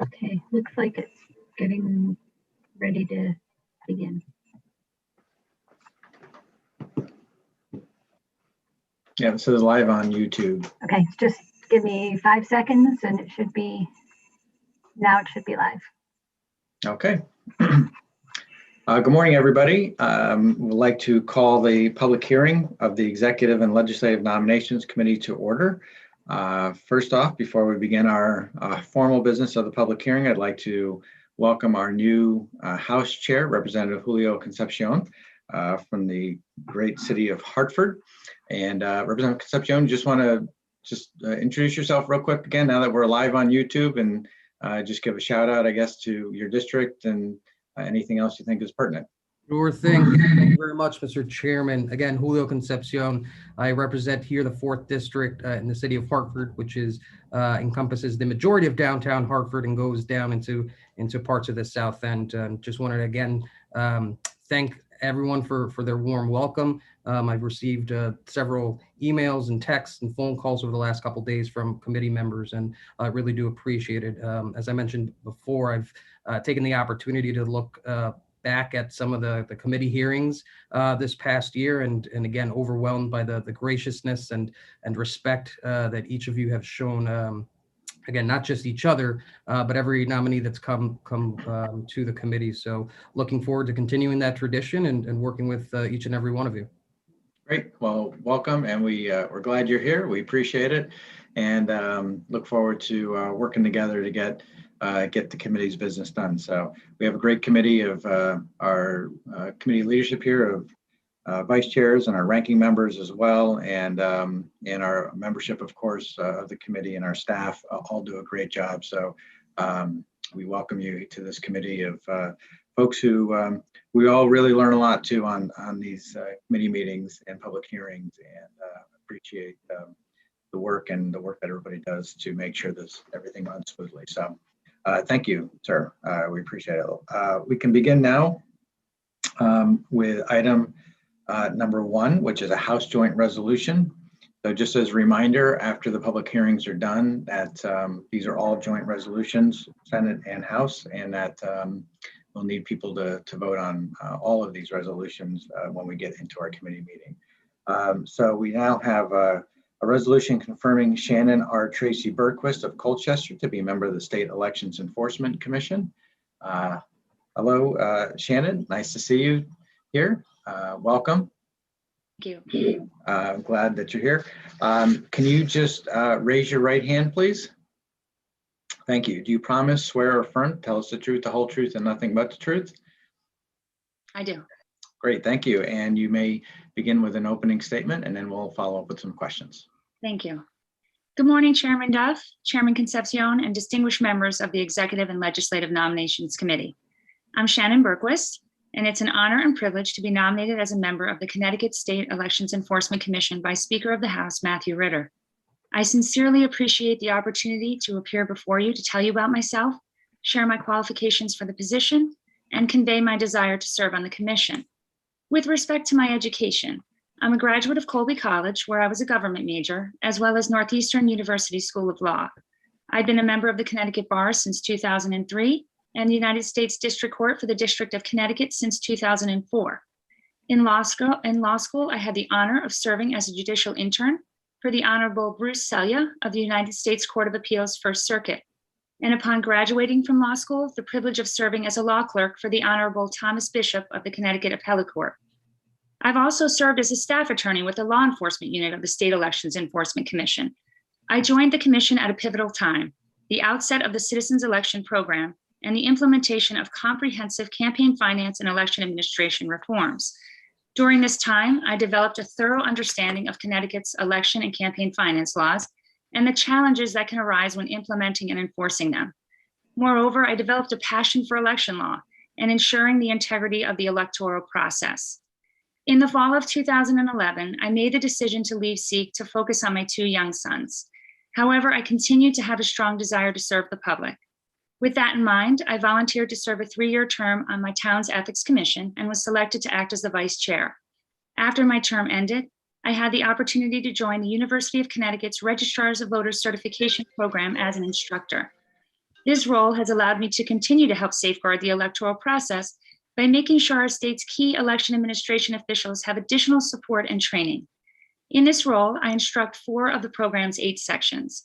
Okay, looks like it's getting ready to begin. Yeah, this is live on YouTube. Okay, just give me 5 seconds and it should be live. Okay. Good morning, everybody. We'd like to call the public hearing of the Executive and Legislative Nominations Committee to order. First off, before we begin our formal business of the public hearing, I'd like to welcome our new House Chair, Representative Julio Concepcion, from the great city of Hartford. And Representative Concepcion, just want to introduce yourself real quick again, now that we're live on YouTube, and just give a shout out, I guess, to your district and anything else you think is pertinent. Sure thing. Thank you very much, Mr. Chairman. Again, Julio Concepcion. I represent here the 4th District in the city of Hartford, which is encompasses the majority of downtown Hartford and goes down into parts of the South End. Just wanted to again thank everyone for their warm welcome. I've received several emails and texts and phone calls over the last couple of days from committee members, and I really do appreciate it. As I mentioned before, I've taken the opportunity to look back at some of the committee hearings this past year, and again, overwhelmed by the graciousness and respect that each of you have shown. Again, not just each other, but every nominee that's come to the committee. So looking forward to continuing that tradition and working with each and every one of you. Great. Well, welcome, and we're glad you're here. We appreciate it, and look forward to working together to get the committee's business done. So we have a great committee of our committee leadership here of vice chairs and our ranking members as well, and our membership, of course, of the committee, and our staff all do a great job. So we welcome you to this committee of folks who we all really learn a lot too on these committee meetings and public hearings, and appreciate the work that everybody does to make sure everything runs smoothly. So thank you, sir. We appreciate it. We can begin now with item number 1, which is a House joint resolution. So just as a reminder, after the public hearings are done, that these are all joint resolutions, Senate and House, and that we'll need people to vote on all of these resolutions when we get into our committee meeting. So we now have a resolution confirming Shannon R. Tracy Bergquist of Colchester to be a member of the State Elections Enforcement Commission. Hello, Shannon. Nice to see you here. Welcome. Thank you. I'm glad that you're here. Can you just raise your right hand, please? Thank you. Do you promise, swear, or affirm, tell us the truth, the whole truth, and nothing but the truth? I do. Great, thank you. And you may begin with an opening statement, and then we'll follow up with some questions. Thank you. Good morning, Chairman Duff, Chairman Concepcion, and distinguished members of the Executive and Legislative Nominations Committee. I'm Shannon Bergquist, and it's an honor and privilege to be nominated as a member of the Connecticut State Elections Enforcement Commission by Speaker of the House, Matthew Ritter. I sincerely appreciate the opportunity to appear before you to tell you about myself, share my qualifications for the position, and convey my desire to serve on the commission. With respect to my education, I'm a graduate of Colby College, where I was a government major, as well as Northeastern University School of Law. I've been a member of the Connecticut Bar since 2003, and the United States District Court for the District of Connecticut since 2004. In law school, I had the honor of serving as a judicial intern for the Honorable Bruce Selya of the United States Court of Appeals First Circuit. And upon graduating from law school, the privilege of serving as a law clerk for the Honorable Thomas Bishop of the Connecticut Appellate Court. I've also served as a staff attorney with the law enforcement unit of the State Elections Enforcement Commission. I joined the commission at a pivotal time, the outset of the Citizens Election Program and the implementation of comprehensive campaign finance and election administration reforms. During this time, I developed a thorough understanding of Connecticut's election and campaign finance laws and the challenges that can arise when implementing and enforcing them. Moreover, I developed a passion for election law and ensuring the integrity of the electoral process. In the fall of 2011, I made the decision to leave SEEK to focus on my 2 young sons. However, I continued to have a strong desire to serve the public. With that in mind, I volunteered to serve a 3-year term on my town's ethics commission and was selected to act as the vice chair. After my term ended, I had the opportunity to join the University of Connecticut's Registrars of Voters Certification Program as an instructor. This role has allowed me to continue to help safeguard the electoral process by making sure our state's key election administration officials have additional support and training. In this role, I instruct 4 of the program's 8 sections.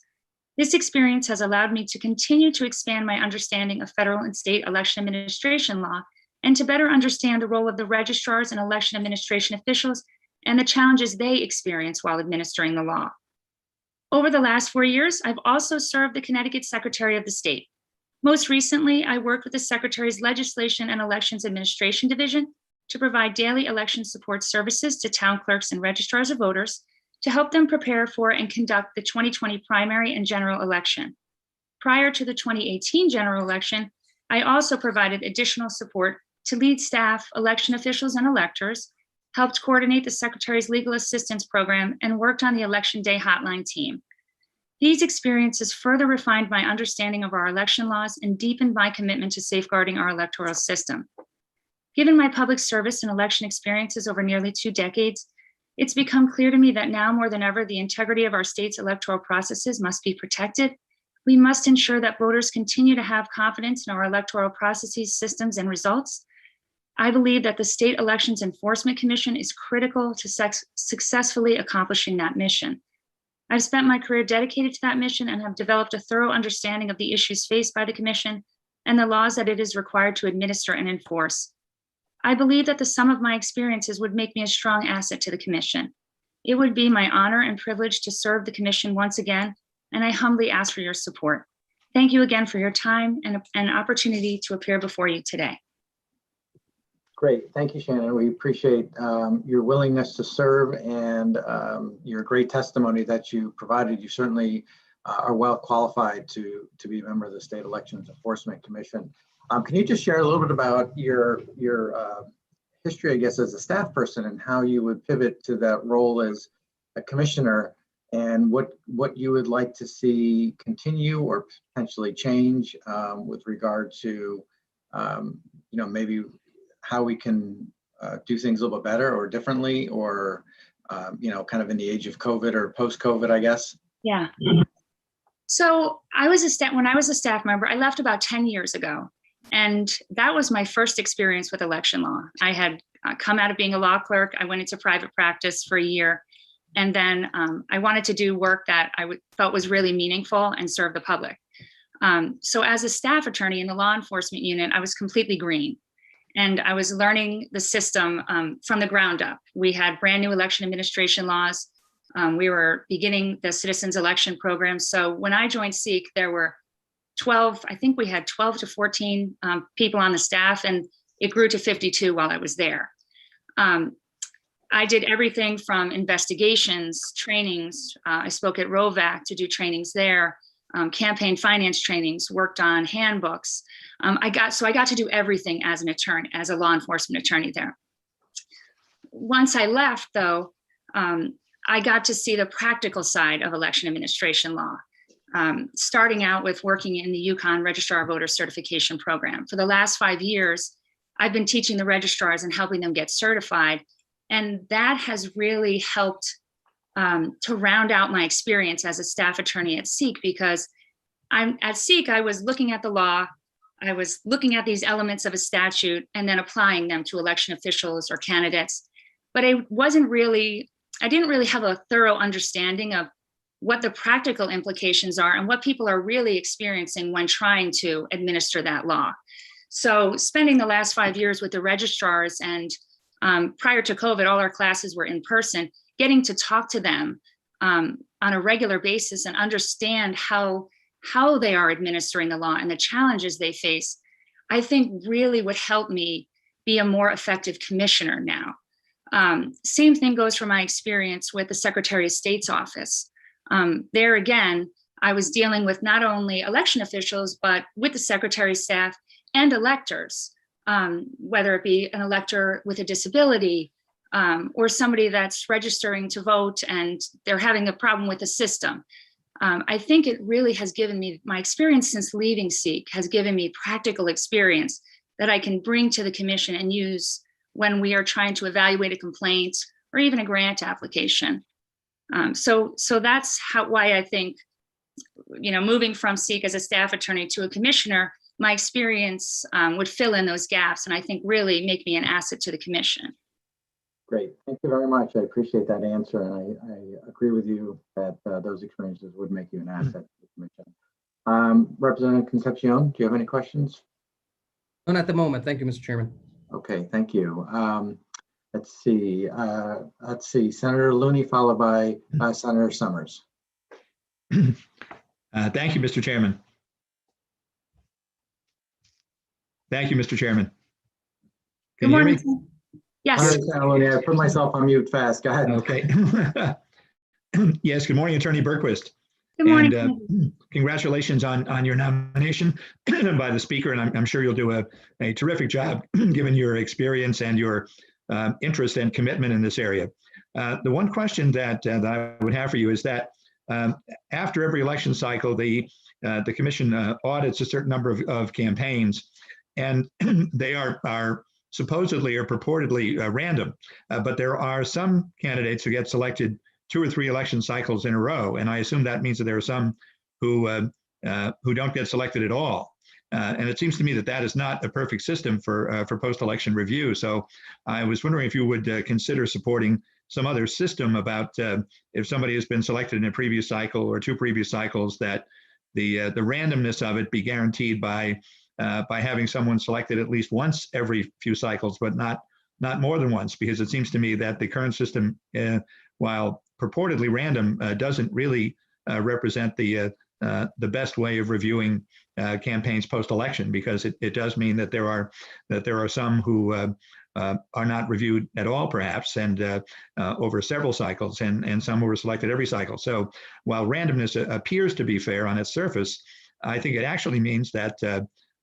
This experience has allowed me to continue to expand my understanding of federal and state election administration law and to better understand the role of the registrars and election administration officials and the challenges they experience while administering the law. Over the last 4 years, I've also served the Connecticut Secretary of the State. Most recently, I worked with the Secretary's Legislation and Elections Administration Division to provide daily election support services to town clerks and registrars of voters to help them prepare for and conduct the 2020 primary and general election. Prior to the 2018 general election, I also provided additional support to lead staff, election officials, and electors, helped coordinate the Secretary's Legal Assistance Program, and worked on the Election Day Hotline team. These experiences further refined my understanding of our election laws and deepened my commitment to safeguarding our electoral system. Given my public service and election experiences over nearly 2 decades, it's become clear to me that now more than ever, the integrity of our state's electoral processes must be protected. We must ensure that voters continue to have confidence in our electoral processes, systems, and results. I believe that the State Elections Enforcement Commission is critical to successfully accomplishing that mission. I've spent my career dedicated to that mission and have developed a thorough understanding of the issues faced by the Commission and the laws that it is required to administer and enforce. I believe that the sum of my experiences would make me a strong asset to the Commission. It would be my honor and privilege to serve the Commission once again, and I humbly ask for your support. Thank you again for your time and an opportunity to appear before you today. Great. Thank you, Shannon. We appreciate your willingness to serve and your great testimony that you provided. You certainly are well qualified to be a member of the State Elections Enforcement Commission. Can you just share a little bit about your history, I guess, as a staff person and how you would pivot to that role as a commissioner and what you would like to see continue or potentially change with regard to, maybe how we can do things a little bit better or differently, or, kind of in the age of COVID or post-COVID, I guess? Yeah. So when I was a staff member, I left about 10 years ago. And that was my first experience with election law. I had come out of being a law clerk. I went into private practice for a year. And then I wanted to do work that I felt was really meaningful and serve the public. So as a staff attorney in the law enforcement unit, I was completely green. And I was learning the system from the ground up. We had brand new election administration laws. We were beginning the citizens election program. So when I joined SEEK, there were 12, I think we had 12 to 14 people on the staff, and it grew to 52 while I was there. I did everything from investigations, trainings. I spoke at ROVAC to do trainings there, campaign finance trainings, worked on handbooks. I got to do everything as an attorney, as a law enforcement attorney there. Once I left, though, I got to see the practical side of election administration law. Starting out with working in the Yukon Registrar Voter Certification Program. For the last 5 years, I've been teaching the registrars and helping them get certified. And that has really helped to round out my experience as a staff attorney at SEEK, because at SEEK, I was looking at the law, I was looking at these elements of a statute and then applying them to election officials or candidates. But I didn't really have a thorough understanding of what the practical implications are and what people are really experiencing when trying to administer that law. So spending the last 5 years with the registrars, and prior to COVID, all our classes were in person, getting to talk to them on a regular basis and understand how they are administering the law and the challenges they face, I think really would help me be a more effective commissioner now. Same thing goes for my experience with the Secretary of State's office. There again, I was dealing with not only election officials, but with the secretary's staff and electors, whether it be an elector with a disability or somebody that's registering to vote and they're having a problem with the system. I think it really has given me, my experience since leaving SEEK has given me practical experience that I can bring to the commission and use when we are trying to evaluate a complaint or even a grant application. So that's why I think moving from SEEK as a staff attorney to a commissioner, my experience would fill in those gaps and I think really make me an asset to the commission. Great. Thank you very much. I appreciate that answer. And I agree with you that those experiences would make you an asset to the commission. Representative Concepcion, do you have any questions? None at the moment. Thank you, Mr. Chairman. Okay, thank you. Let's see. Senator Looney, followed by Senator Summers. Thank you, Mr. Chairman. Thank you, Mr. Chairman. Good Can you hear morning. me? Yes. All right, Senator Looney, I put myself on mute fast. Go ahead. Okay. Yes, good morning, Attorney Berquist. Good morning. And congratulations on your nomination by the Speaker, and I'm sure you'll do a terrific job given your experience and your interest and commitment in this area. The one question that I would have for you is that after every election cycle, the Commission audits a certain number of campaigns, and they are supposedly or purportedly random, but there are some candidates who get selected 2 or 3 election cycles in a row, and I assume that means that there are some who don't get selected at all. And it seems to me that that is not a perfect system for post-election review. So I was wondering if you would consider supporting some other system about if somebody has been selected in a previous cycle or 2 previous cycles, that the randomness of it be guaranteed by having someone selected at least once every few cycles, but not more than once, because it seems to me that the current system, while purportedly random, doesn't really represent the best way of reviewing campaigns post-election, because it does mean that there are some who are not reviewed at all, perhaps, and over several cycles, and some who were selected every cycle. So while randomness appears to be fair on its surface, I think it actually means that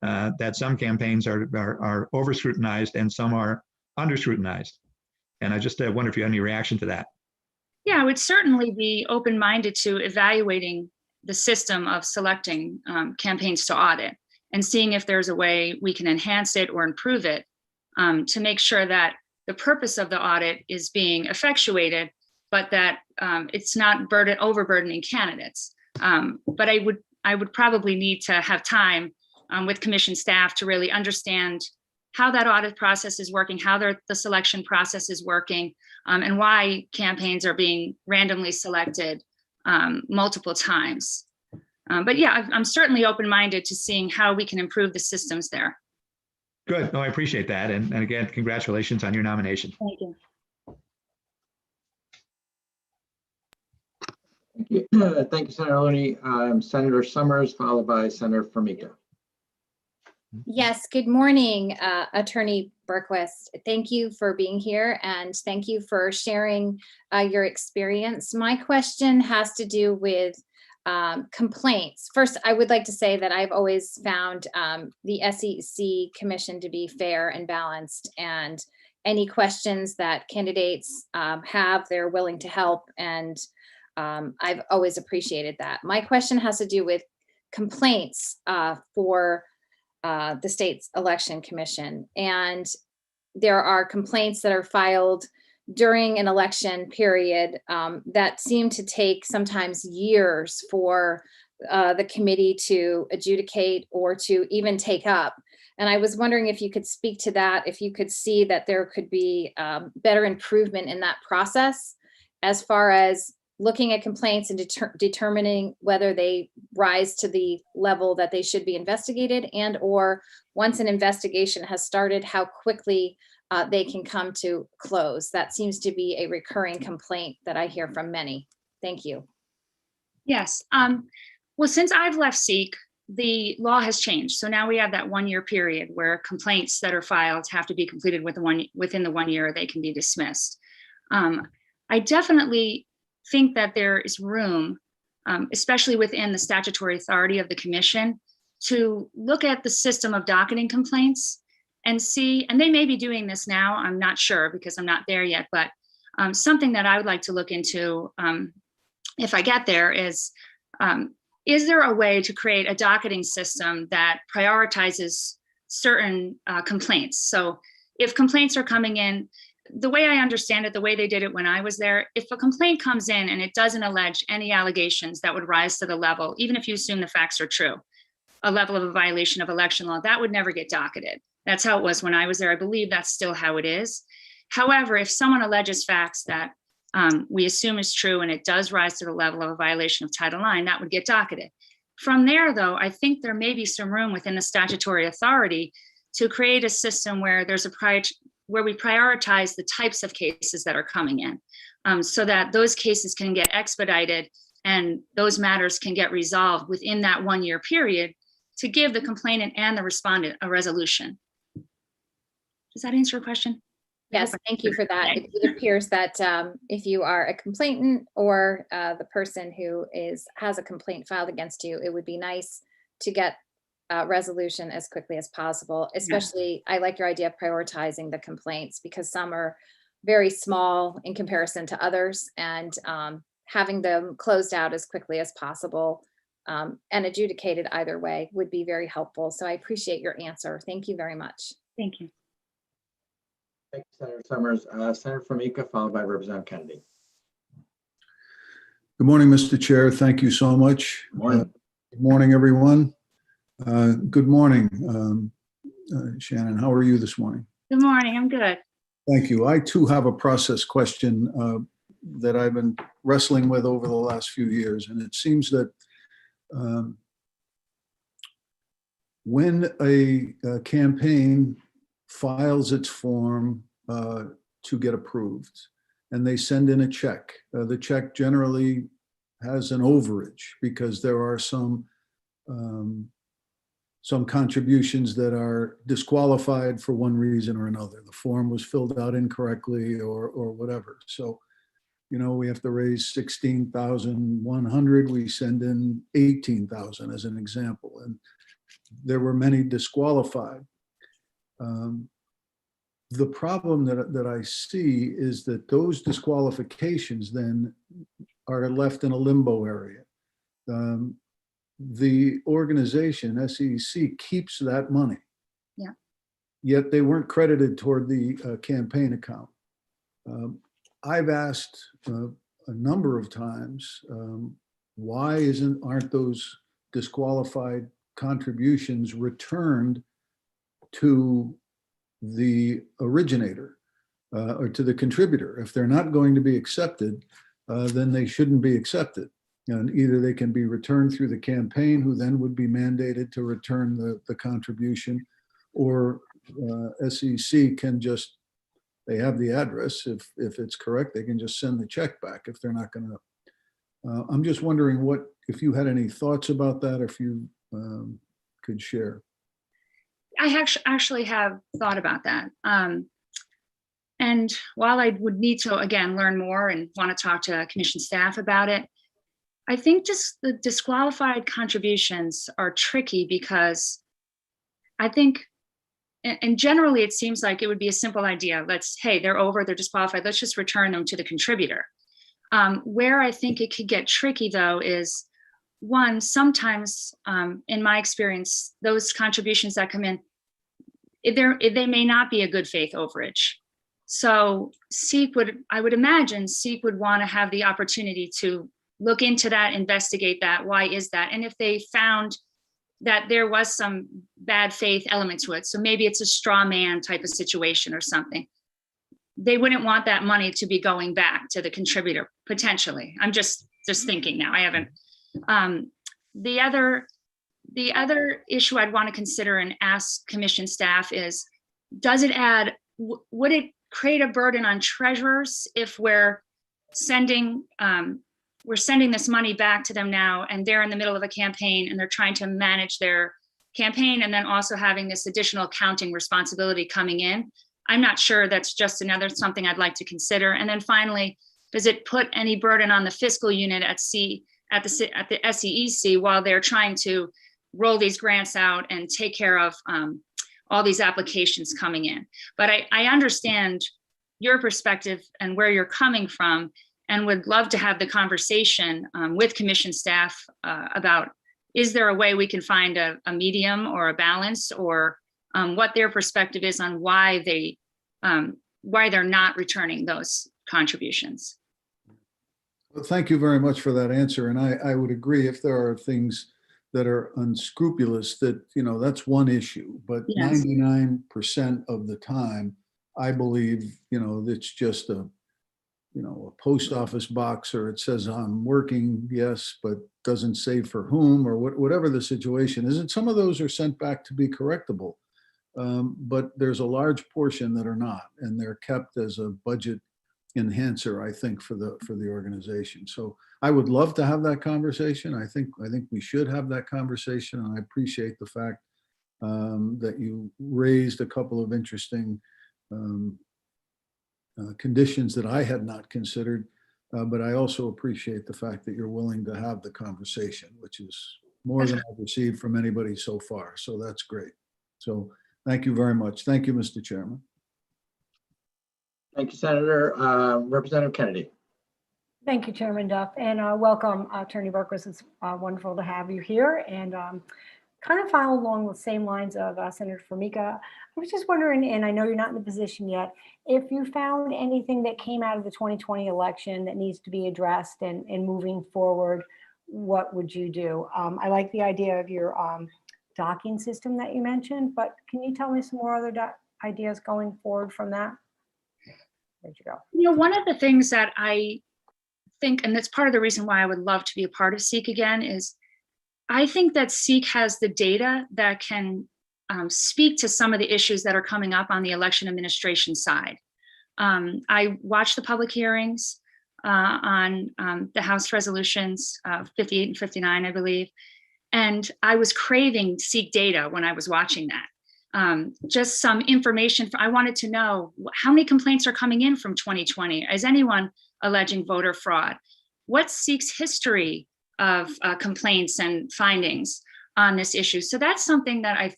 that some campaigns are over-scrutinized and some are under-scrutinized. And I just wonder if you have any reaction to that. Yeah, I would certainly be open-minded to evaluating the system of selecting campaigns to audit and seeing if there's a way we can enhance it or improve it to make sure that the purpose of the audit is being effectuated, but that it's not overburdening candidates. But I would probably need to have time with commission staff to really understand how that audit process is working, how the selection process is working, and why campaigns are being randomly selected multiple times. But yeah, I'm certainly open-minded to seeing how we can improve the systems there. Good. No, I appreciate that. And again, congratulations on your nomination. Thank you. Thank you. Thank you, Senator Looney. Senator Summers, followed by Senator Formica. Yes, good morning, Attorney Berquist. Thank you for being here and thank you for sharing your experience. My question has to do with complaints. First, I would like to say that I've always found the SEC Commission to be fair and balanced, and any questions that candidates have, they're willing to help, and I've always appreciated that. My question has to do with complaints for the state's election commission, and there are complaints that are filed during an election period that seem to take sometimes years for the committee to adjudicate or to even take up. And I was wondering if you could speak to that, if you could see that there could be better improvement in that process as far as looking at complaints and determining whether they rise to the level that they should be investigated, and or once an investigation has started, how quickly they can come to close. That seems to be a recurring complaint that I hear from many. Thank you. Yes. Well, since I've left SEEK, the law has changed. So now we have that 1-year period where complaints that are filed have to be completed within the 1 year, or they can be dismissed. I definitely think that there is room, especially within the statutory authority of the commission, to look at the system of docketing complaints and see, and they may be doing this now, I'm not sure because I'm not there yet, but something that I would like to look into if I get there is there a way to create a docketing system that prioritizes certain complaints? So if complaints are coming in the way I understand it, the way they did it when I was there, if a complaint comes in and it doesn't allege any allegations that would rise to the level, even if you assume the facts are true, a level of a violation of election law, that would never get docketed. That's how it was when I was there. I believe that's still how it is. However, if someone alleges facts that we assume is true and it does rise to the level of a violation of Title IX, that would get docketed. From there, though, I think there may be some room within the statutory authority to create a system where there's where we prioritize the types of cases that are coming in, so that those cases can get expedited and those matters can get resolved within that 1 year period to give the complainant and the respondent a resolution. Does that answer your question? Yes, thank you for that. It appears that if you are a complainant or the person who has a complaint filed against you, it would be nice to get a resolution as quickly as possible. Especially, I like your idea of prioritizing the complaints because some are very small in comparison to others, and having them closed out as quickly as possible and adjudicated either way would be very helpful. So I appreciate your answer. Thank you very much. Thank you. Thank you, Senator Summers. Senator Formica, followed by Representative Kennedy. Good morning, Mr. Chair. Thank you so much. Good morning. Good morning, everyone. Good morning, Shannon. How are you this morning? Good morning. I'm good. Thank you. I too have a process question that I've been wrestling with over the last few years. And it seems that when a campaign files its form to get approved and they send in a check, the check generally has an overage because there are some contributions that are disqualified for one reason or another. The form was filled out incorrectly or whatever. So, you know, we have to raise 16,100. We send in 18,000 as an example. And there were many disqualified. The problem that I see is that those disqualifications then are left in a limbo area. The organization, SEC, keeps that money. Yeah. Yet they weren't credited toward the campaign account. I've asked a number of times, why aren't those disqualified contributions returned to the originator or to the contributor? If they're not going to be accepted, then they shouldn't be accepted. And either they can be returned through the campaign, who then would be mandated to return the contribution, or SEC can just, they have the address. If it's correct, they can just send the check back if they're not going to. I'm just wondering if you had any thoughts about that, or if you could share. I actually have thought about that. And while I would need to, again, learn more and want to talk to commission staff about it, I think just the disqualified contributions are tricky because I think, and generally it seems like it would be a simple idea. Hey, they're disqualified. Let's just return them to the contributor. Where I think it could get tricky though is, one, sometimes in my experience, those contributions that come in, they may not be a good faith overage. So I would imagine SEEK would want to have the opportunity to look into that, investigate that. Why is that? And if they found that there was some bad faith element to it, so maybe it's a straw man type of situation or something, they wouldn't want that money to be going back to the contributor, potentially. I'm just thinking now. I haven't. The other issue I'd want to consider and ask commission staff is, would it create a burden on treasurers if we're sending this money back to them now, and they're in the middle of a campaign and they're trying to manage their campaign and then also having this additional accounting responsibility coming in? I'm not sure. That's just something I'd like to consider. And then finally, does it put any burden on the fiscal unit at the SEEC while they're trying to roll these grants out and take care of all these applications coming in? But I understand your perspective and where you're coming from, and would love to have the conversation with commission staff about, is there a way we can find a medium or a balance, or what their perspective is on why they they're not returning those contributions. Well, thank you very much for that answer. And I would agree if there are things that are unscrupulous, that, that's one issue. But Yes. 99% of the time, I believe, it's just a post office box, or it says I'm working, yes, but doesn't say for whom, or whatever the situation is. And some of those are sent back to be correctable. But there's a large portion that are not, and they're kept as a budget enhancer, I think, for the organization. So I would love to have that conversation. I think we should have that conversation, and I appreciate the fact that you raised a couple of interesting conditions that I had not considered. But I also appreciate the fact that you're willing to have the conversation, which is more than I've received from anybody so far. So that's great. So thank you very much. Thank you, Mr. Chairman. Thank you, Senator. Representative Kennedy. Thank you, Chairman Duff, and welcome, Attorney Berquist. It's wonderful to have you here, and kind of follow along the same lines of Senator Formica. I was just wondering, and I know you're not in the position yet, if you found anything that came out of the 2020 election that needs to be addressed and moving forward, what would you do? I like the idea of your docking system that you mentioned, but can you tell me some more other ideas going forward from that? Where'd you go? One of the things that I think, and that's part of the reason why I would love to be a part of SEEK again, is I think that SEEK has the data that can speak to some of the issues that are coming up on the election administration side. I watched the public hearings on the House resolutions 58 and 59, I believe, and I was craving SEEK data when I was watching that. Just some information. I wanted to know how many complaints are coming in from 2020. Is anyone alleging voter fraud? What's SEEK's history of complaints and findings on this issue? So that's something that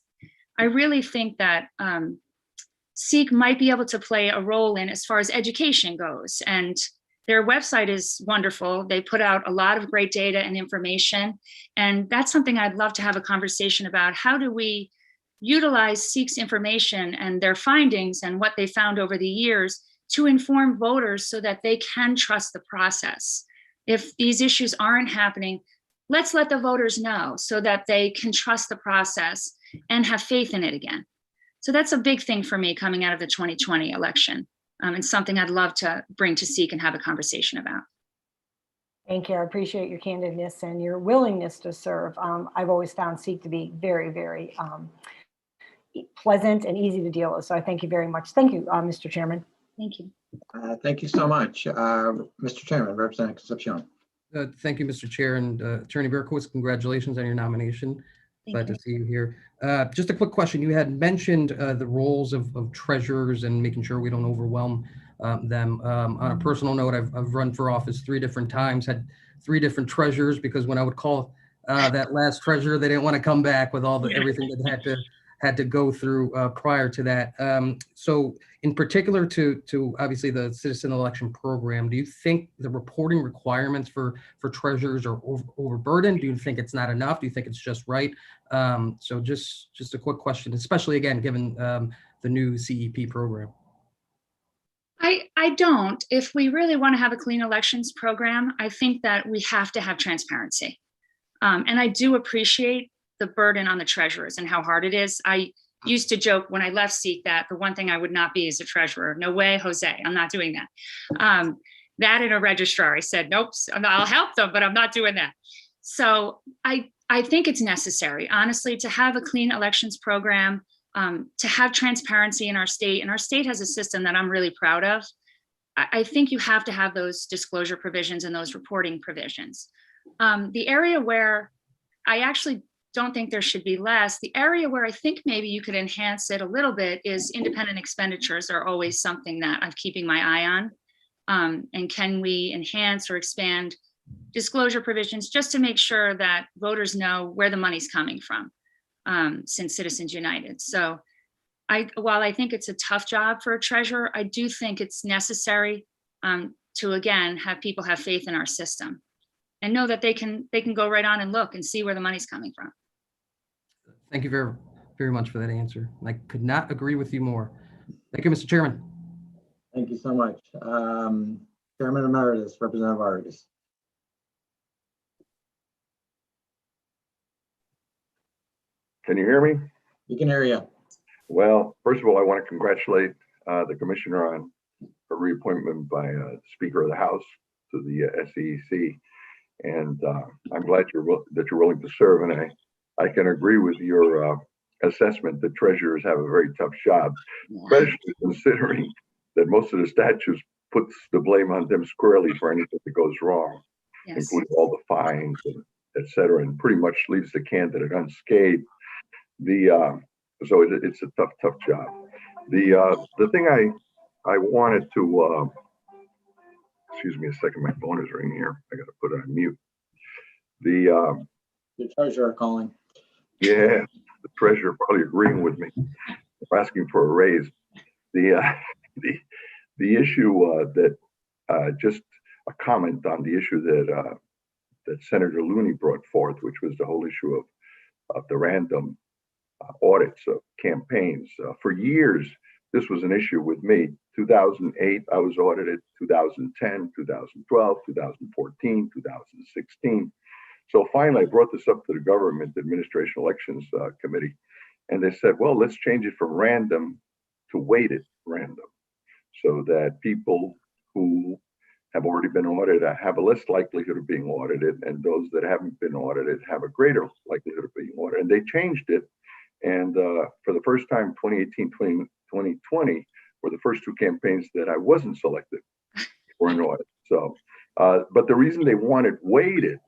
I really think that SEEK might be able to play a role in as far as education goes. And their website is wonderful. They put out a lot of great data and information. And that's something I'd love to have a conversation about. How do we utilize SEEK's information and their findings and what they found over the years to inform voters so that they can trust the process? If these issues aren't happening, let's let the voters know so that they can trust the process and have faith in it again. So that's a big thing for me coming out of the 2020 election, and something I'd love to bring to SEEK and have a conversation about. Thank you. I appreciate your candidness and your willingness to serve. I've always found SEEK to be very, very pleasant and easy to deal with. So I thank you very much. Thank you, Mr. Chairman. Thank you. Thank you so much. Mr. Chairman, Representative Concepcion. Thank you, Mr. Chair, and Attorney Berkowitz, congratulations on your nomination. Glad to see you here. Just a quick question. You had mentioned the roles of treasurers and making sure we don't overwhelm them. On a personal note, I've run for office 3 different times, had 3 different treasurers, because when I would call that last treasurer, they didn't want to come back with all the everything that had to go through prior to that. So in particular to obviously the citizen election program, do you think the reporting requirements for treasurers are overburdened? Do you think it's not enough? Do you think it's just right? So just a quick question, especially again, given the new CEP program. I don't. If we really want to have a clean elections program, I think that we have to have transparency. And I do appreciate the burden on the treasurers and how hard it is. I used to joke when I left SEEK that the one thing I would not be is a treasurer. No way, Jose, I'm not doing that. That and a registrar, I said, nope, I'll help them, but I'm not doing that. So I think it's necessary, honestly, to have a clean elections program, to have transparency in our state. And our state has a system that I'm really proud of. I think you have to have those disclosure provisions and those reporting provisions. The area where I actually don't think there should be less, the area where I think maybe you could enhance it a little bit is independent expenditures are always something that I'm keeping my eye on. And can we enhance or expand disclosure provisions just to make sure that voters know where the money's coming from since Citizens United. So while I think it's a tough job for a treasurer, I do think it's necessary to, again, have people have faith in our system and know that they can go right on and look and see where the money's coming from. Thank you very, very much for that answer. I could not agree with you more. Thank you, Mr. Chairman. Thank you so much. Chairman Emeritus, Representative Vargas. Can you hear me? We can hear you. Well, first of all, I want to congratulate the commissioner on her reappointment by Speaker of the House to the SEC. And I'm glad that you're willing to serve. And I can agree with your assessment that treasurers have a very tough job, especially considering that most of the statutes puts the blame on them squarely for anything that goes wrong, Yes. including all the fines, and et cetera, and pretty much leaves the candidate unscathed. So it's a tough job. The thing I wanted to excuse me a second, my phone is ringing here. I got to put it on mute. Your treasurer calling. Yeah, the treasurer probably agreeing with me, asking for a raise. The issue that just a comment on the issue that Senator Looney brought forth, which was the whole issue of the random audits of campaigns. For years, this was an issue with me. 2008, I was audited, 2010, 2012, 2014, 2016. So finally, I brought this up to the Government Administration Elections Committee, and they said, well, let's change it from random to weighted random, so that people who have already been audited have a less likelihood of being audited, and those that haven't been audited have a greater likelihood of being audited. And they changed it. And for the first time, 2018, 2020 were the first two campaigns that I wasn't selected for an audit. So, but the reason they wanted weighted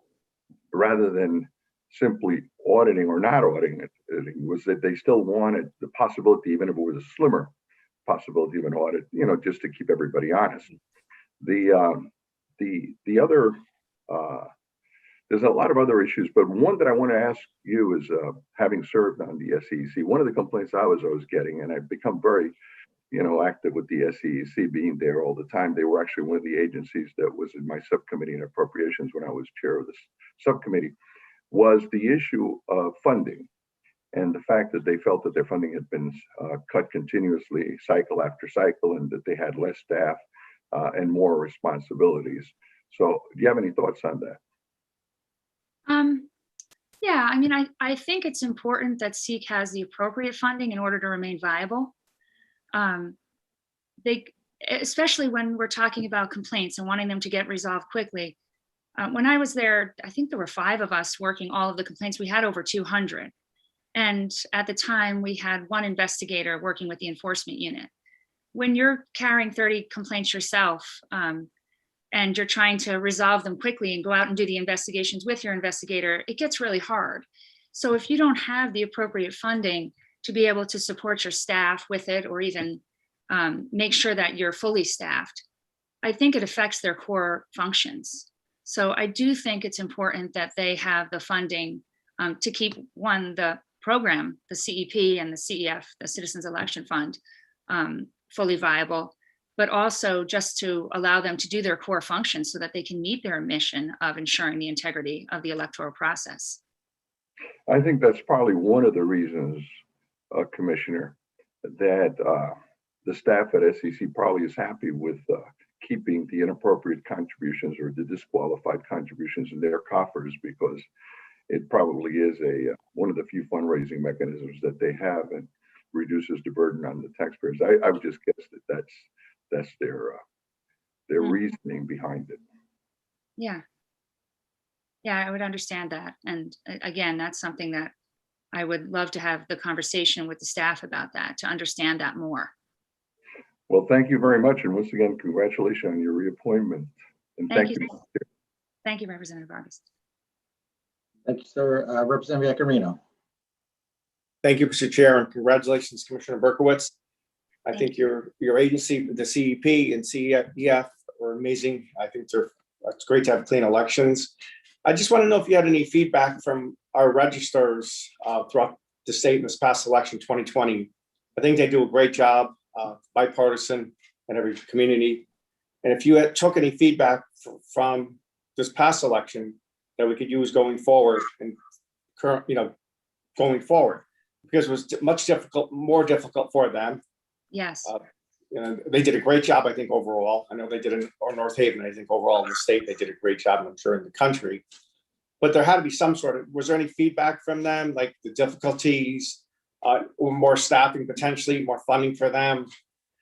rather than simply auditing or not auditing it was that they still wanted the possibility, even if it was a slimmer possibility of an audit, just to keep everybody honest. The other, there's a lot of other issues, but one that I want to ask you is, having served on the SEC, one of the complaints I was always getting, and I've become very, active with the SEC, being there all the time. They were actually one of the agencies that was in my subcommittee in appropriations when I was chair of this subcommittee, was the issue of funding, and the fact that they felt that their funding had been cut continuously, cycle after cycle, and that they had less staff and more responsibilities. So do you have any thoughts on that? Yeah, I mean, I think it's important that SEEK has the appropriate funding in order to remain viable. Especially when we're talking about complaints and wanting them to get resolved quickly. When I was there, I think there were 5 of us working all of the complaints. We had over 200. And at the time, we had 1 investigator working with the enforcement unit. When you're carrying 30 complaints yourself, and you're trying to resolve them quickly and go out and do the investigations with your investigator, it gets really hard. So if you don't have the appropriate funding to be able to support your staff with it, or even make sure that you're fully staffed, I think it affects their core functions. So I do think it's important that they have the funding to keep, one, the program, the CEP and the CEF, the Citizens Election Fund, fully viable, but also just to allow them to do their core functions so that they can meet their mission of ensuring the integrity of the electoral process. I think that's probably one of the reasons, Commissioner, that the staff at SEC probably is happy with keeping the inappropriate contributions or the disqualified contributions in their coffers, because it probably is one of the few fundraising mechanisms that they have, and reduces the burden on the taxpayers. I would just guess that that's their reasoning behind it. Yeah, I would understand that. And again, that's something that I would love to have the conversation with the staff about, that, to understand that more. Well, thank you very much. And once again, congratulations on your reappointment. And thank you. Thank you, Representative Vargas. Thank you, sir. Representative Yakarino. Thank you, Mr. Chair, and congratulations, Commissioner Berkowitz. I think your agency, the CEP and CEF, are amazing. I think it's great to have clean elections. I just want to know if you had any feedback from our registers throughout the state in this past election 2020. I think they do a great job, bipartisan in every community. And if you took any feedback from this past election that we could use going forward and going forward, because it was more difficult for them. Yes. they did a great job, I think, overall. I know they did in North Haven. I think overall in the state, they did a great job, and I'm sure in the country. But there had to be some sort of, was there any feedback from them, like the difficulties, or more staffing, potentially more funding for them?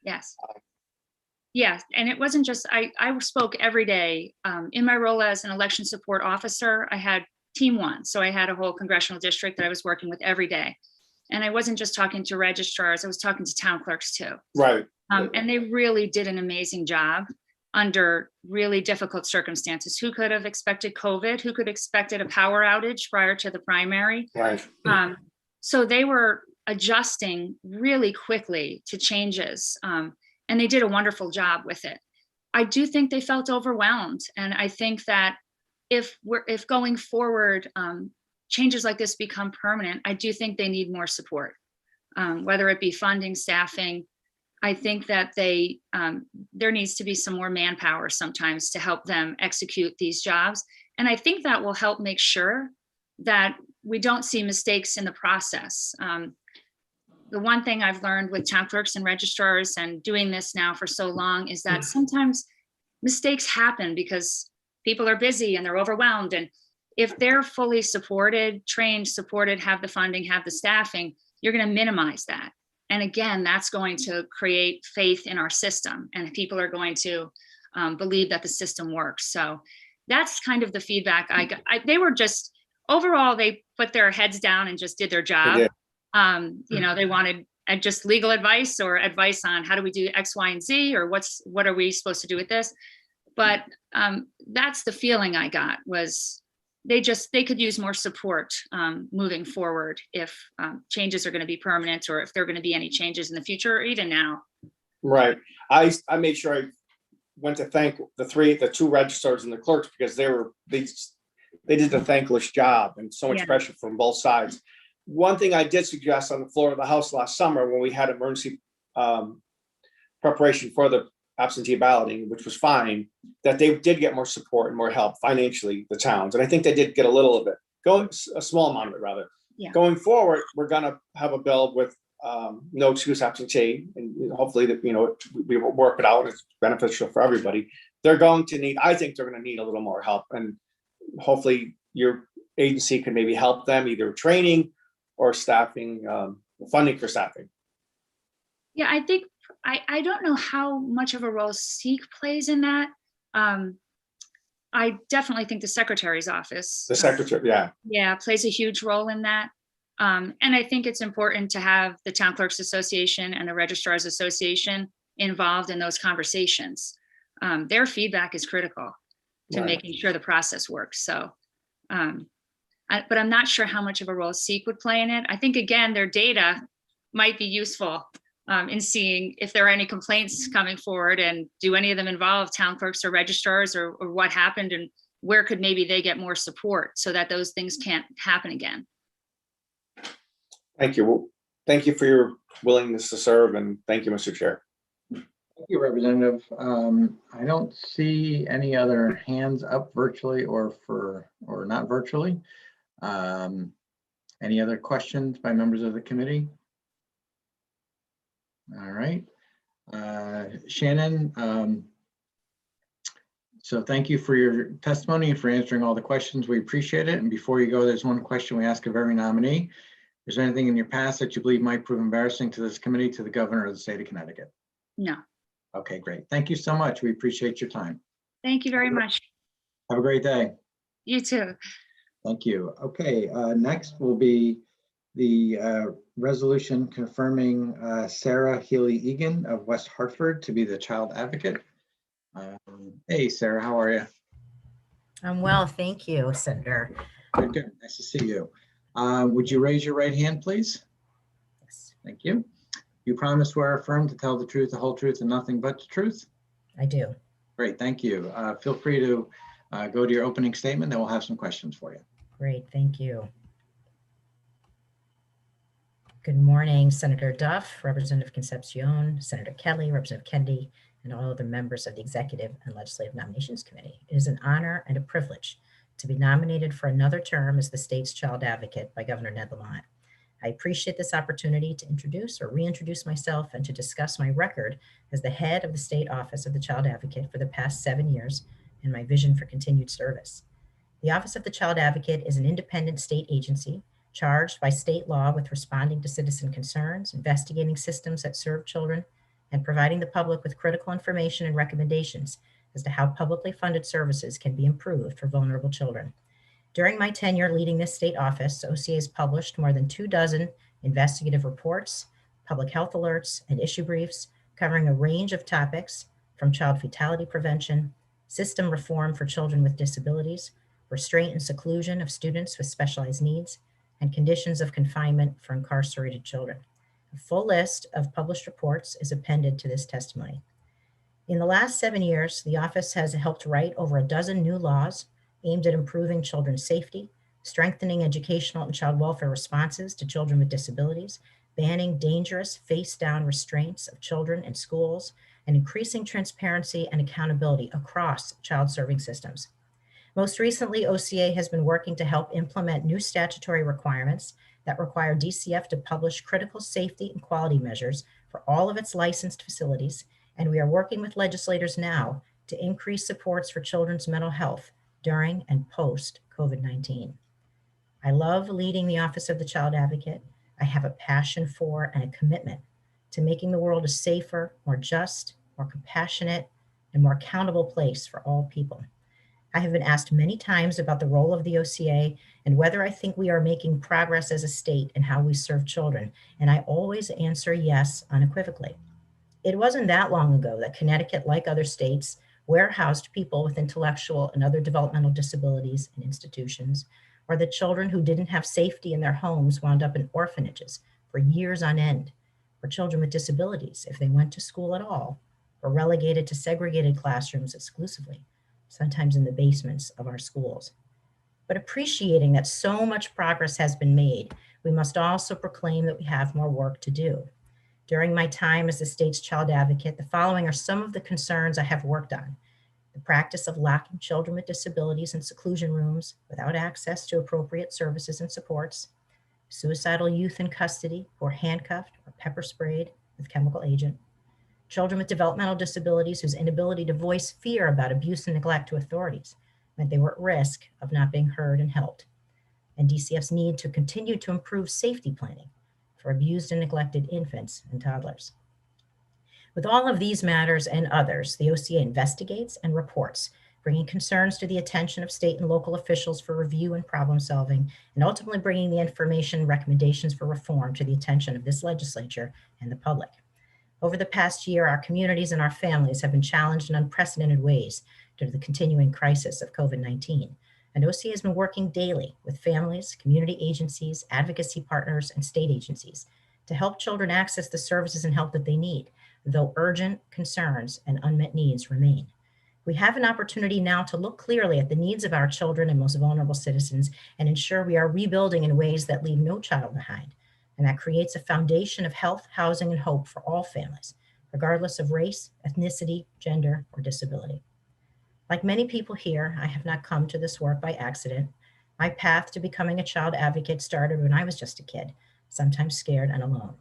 Yes. Yes, and it wasn't just, I spoke every day. In my role as an election support officer, I had team one. So I had a whole congressional district that I was working with every day. And I wasn't just talking to registrars, I was talking to town clerks too. Right. And they really did an amazing job under really difficult circumstances. Who could have expected COVID? Who could have expected a power outage prior to the primary? Right. So they were adjusting really quickly to changes. And they did a wonderful job with it. I do think they felt overwhelmed. And I think that if going forward, changes like this become permanent, I do think they need more support, whether it be funding, staffing. I think that there needs to be some more manpower sometimes to help them execute these jobs. And I think that will help make sure that we don't see mistakes in the process. The one thing I've learned with town clerks and registrars and doing this now for so long is that sometimes mistakes happen because people are busy and they're overwhelmed. And if they're fully supported, trained, supported, have the funding, have the staffing, you're going to minimize that. And again, that's going to create faith in our system, and people are going to believe that the system works. So that's kind of the feedback I got. They were just, overall, they put their heads down and just did their job. They wanted just legal advice or advice on how do we do X, Y, and Z, or what are we supposed to do with this? But that's the feeling I got, was they could use more support moving forward if changes are going to be permanent, or if there are going to be any changes in the future, or even now. Right. I made sure I went to thank the two registrars and the clerks, because they did a thankless job, and so much pressure from both sides. One thing I did suggest on the floor of the House last summer, when we had emergency preparation for the absentee balloting, which was fine, that they did get more support and more help financially, the towns. And I think they did get a little of it, a small amount of it rather. Yeah. Going forward, we're gonna have a bill with no excuse absentee, and hopefully that, we will work it out and it's beneficial for everybody. I think they're gonna need a little more help, and hopefully your agency can maybe help them, either training or staffing, funding for staffing. Yeah, I think, I don't know how much of a role SEEK plays in that. I definitely think the secretary's office. The secretary, yeah. Yeah, plays a huge role in that. And I think it's important to have the Town Clerks Association and the Registrars Association involved in those conversations. Their feedback is critical to making sure the process works. So, but I'm not sure how much of a role SEEK would play in it. I think, again, their data might be useful in seeing if there are any complaints coming forward, and do any of them involve town clerks or registrars, or what happened, and where could maybe they get more support so that those things can't happen again. Thank you. Thank you for your willingness to serve, and thank you, Mr. Chair. Thank you, Representative. I don't see any other hands up virtually or not virtually. Any other questions by members of the committee? All right, Shannon. So thank you for your testimony and for answering all the questions. We appreciate it. And before you go, there's one question we ask of every nominee. Is there anything in your past that you believe might prove embarrassing to this committee, to the governor of the state of Connecticut? No. Okay, great. Thank you so much. We appreciate your time. Thank you very much. Have a great day. You too. Thank you. Okay, next will be the resolution confirming Sarah Healy Egan of West Hartford to be the child advocate. Hey, Sarah, how are you? I'm well, thank you, Senator. Good, good. Nice to see you. Would you raise your right hand, please? Yes, Thank you. You promise, swear, or affirm to tell the truth, the whole truth, and nothing but the truth? I do. Great, thank you. Feel free to go to your opening statement, then we'll have some questions for you. Great, thank you. Good morning, Senator Duff, Representative Concepcion, Senator Kelly, Representative Kennedy, and all other members of the Executive and Legislative Nominations Committee. It is an honor and a privilege to be nominated for another term as the state's child advocate by Governor Ned Lamont. I appreciate this opportunity to introduce or reintroduce myself and to discuss my record as the head of the State Office of the Child Advocate for the past 7 years and my vision for continued service. The Office of the Child Advocate is an independent state agency charged by state law with responding to citizen concerns, investigating systems that serve children, and providing the public with critical information and recommendations as to how publicly funded services can be improved for vulnerable children. During my tenure leading this state office, OCA has published more than 24 investigative reports, public health alerts, and issue briefs covering a range of topics from child fatality prevention, system reform for children with disabilities, restraint and seclusion of students with specialized needs, and conditions of confinement for incarcerated children. A full list of published reports is appended to this testimony. In the last 7 years, the office has helped write over a dozen new laws aimed at improving children's safety, strengthening educational and child welfare responses to children with disabilities, banning dangerous face-down restraints of children in schools, and increasing transparency and accountability across child serving systems. Most recently, OCA has been working to help implement new statutory requirements that require DCF to publish critical safety and quality measures for all of its licensed facilities, and we are working with legislators now to increase supports for children's mental health during and post COVID-19. I love leading the Office of the Child Advocate. I have a passion for and a commitment to making the world a safer, more just, more compassionate, and more accountable place for all people. I have been asked many times about the role of the OCA and whether I think we are making progress as a state in how we serve children, and I always answer yes unequivocally. It wasn't that long ago that Connecticut, like other states, warehoused people with intellectual and other developmental disabilities in institutions, or that children who didn't have safety in their homes wound up in orphanages for years on end, or children with disabilities, if they went to school at all, were relegated to segregated classrooms exclusively, sometimes in the basements of our schools. But appreciating that so much progress has been made, we must also proclaim that we have more work to do. During my time as the state's child advocate, the following are some of the concerns I have worked on: the practice of locking children with disabilities in seclusion rooms without access to appropriate services and supports, suicidal youth in custody who are handcuffed or pepper sprayed with chemical agent, children with developmental disabilities whose inability to voice fear about abuse and neglect to authorities meant they were at risk of not being heard and helped, and DCF's need to continue to improve safety planning for abused and neglected infants and toddlers. With all of these matters and others, the OCA investigates and reports, bringing concerns to the attention of state and local officials for review and problem solving, and ultimately bringing the information and recommendations for reform to the attention of this legislature and the public. Over the past year, our communities and our families have been challenged in unprecedented ways due to the continuing crisis of COVID-19. And OCA has been working daily with families, community agencies, advocacy partners, and state agencies to help children access the services and help that they need, though urgent concerns and unmet needs remain. We have an opportunity now to look clearly at the needs of our children and most vulnerable citizens and ensure we are rebuilding in ways that leave no child behind. And that creates a foundation of health, housing, and hope for all families, regardless of race, ethnicity, gender, or disability. Like many people here, I have not come to this work by accident. My path to becoming a child advocate started when I was just a kid, sometimes scared and alone.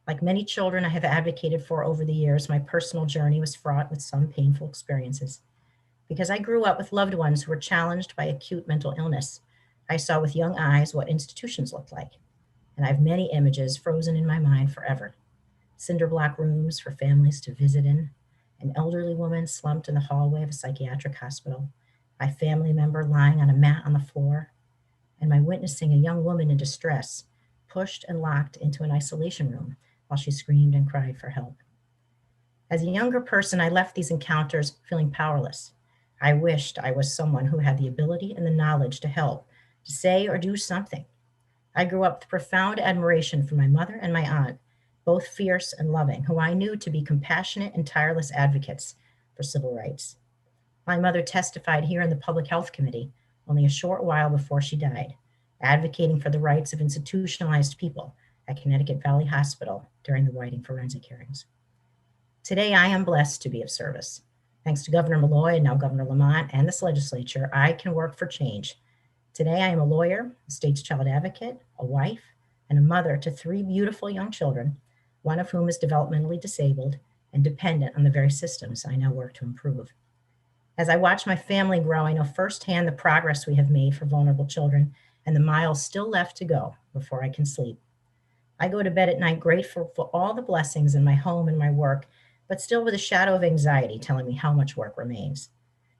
Like many children I have advocated for over the years, my personal journey was fraught with some painful experiences. Because I grew up with loved ones who were challenged by acute mental illness, I saw with young eyes what institutions looked like. And I have many images frozen in my mind forever. Cinder block rooms for families to visit in, an elderly woman slumped in the hallway of a psychiatric hospital, my family member lying on a mat on the floor, and my witnessing a young woman in distress pushed and locked into an isolation room while she screamed and cried for help. As a younger person, I left these encounters feeling powerless. I wished I was someone who had the ability and the knowledge to help, to say or do something. I grew up with profound admiration for my mother and my aunt, both fierce and loving, who I knew to be compassionate and tireless advocates for civil rights. My mother testified here in the Public Health Committee only a short while before she died, advocating for the rights of institutionalized people at Connecticut Valley Hospital during the Whiting forensic hearings. Today, I am blessed to be of service. Thanks to Governor Malloy and now Governor Lamont and this legislature, I can work for change. Today, I am a lawyer, a state's child advocate, a wife, and a mother to 3 beautiful young children, one of whom is developmentally disabled and dependent on the very systems I now work to improve. As I watch my family grow, I know firsthand the progress we have made for vulnerable children and the miles still left to go before I can sleep. I go to bed at night grateful for all the blessings in my home and my work, but still with a shadow of anxiety telling me how much work remains.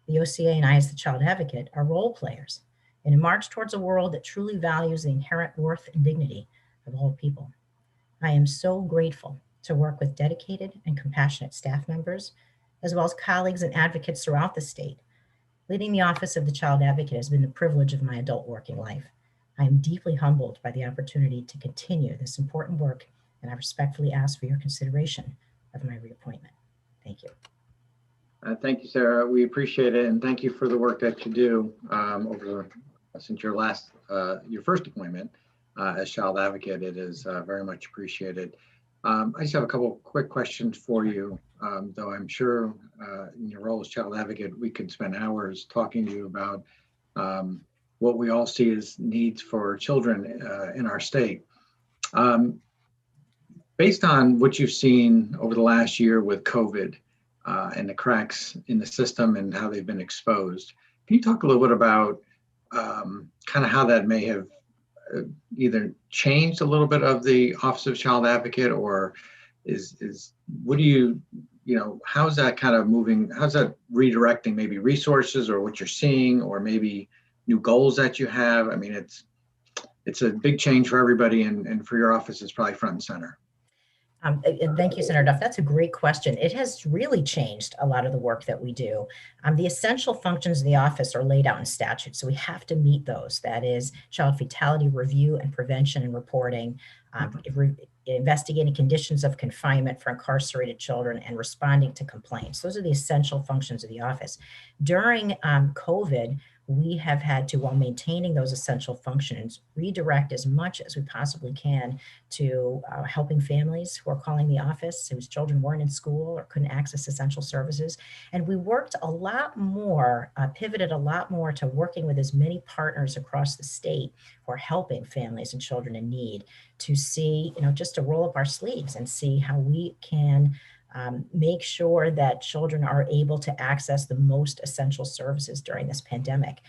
The OCA and I, as the child advocate, are role players in a march towards a world that truly values the inherent worth and dignity of all people. I am so grateful to work with dedicated and compassionate staff members, as well as colleagues and advocates throughout the state. Leading the Office of the Child Advocate has been the privilege of my adult working life. I am deeply humbled by the opportunity to continue this important work, and I respectfully ask for your consideration of my reappointment. Thank you. Thank you, Sarah. We appreciate it, and thank you for the work that you do since your first appointment as child advocate. It is very much appreciated. I just have a couple of quick questions for you, though I'm sure in your role as child advocate, we could spend hours talking to you about what we all see as needs for children in our state. Based on what you've seen over the last year with COVID and the cracks in the system and how they've been exposed, can you talk a little bit about kind of how that may have either changed a little bit of the Office of Child Advocate, or what do you how's that kind of moving? How's that redirecting maybe resources or what you're seeing, or maybe new goals that you have? I mean, it's a big change for everybody, and for your office, it's probably front and center. And thank you, Senator Duff. That's a great question. It has really changed a lot of the work that we do. The essential functions of the office are laid out in statute, so we have to meet those. That is child fatality review and prevention and reporting, investigating conditions of confinement for incarcerated children, and responding to complaints. Those are the essential functions of the office. During COVID, we have had to, while maintaining those essential functions, redirect as much as we possibly can to helping families who are calling the office whose children weren't in school or couldn't access essential services. And we worked a lot more, pivoted a lot more to working with as many partners across the state who are helping families and children in need to see, just to roll up our sleeves and see how we can make sure that children are able to access the most essential services during this pandemic.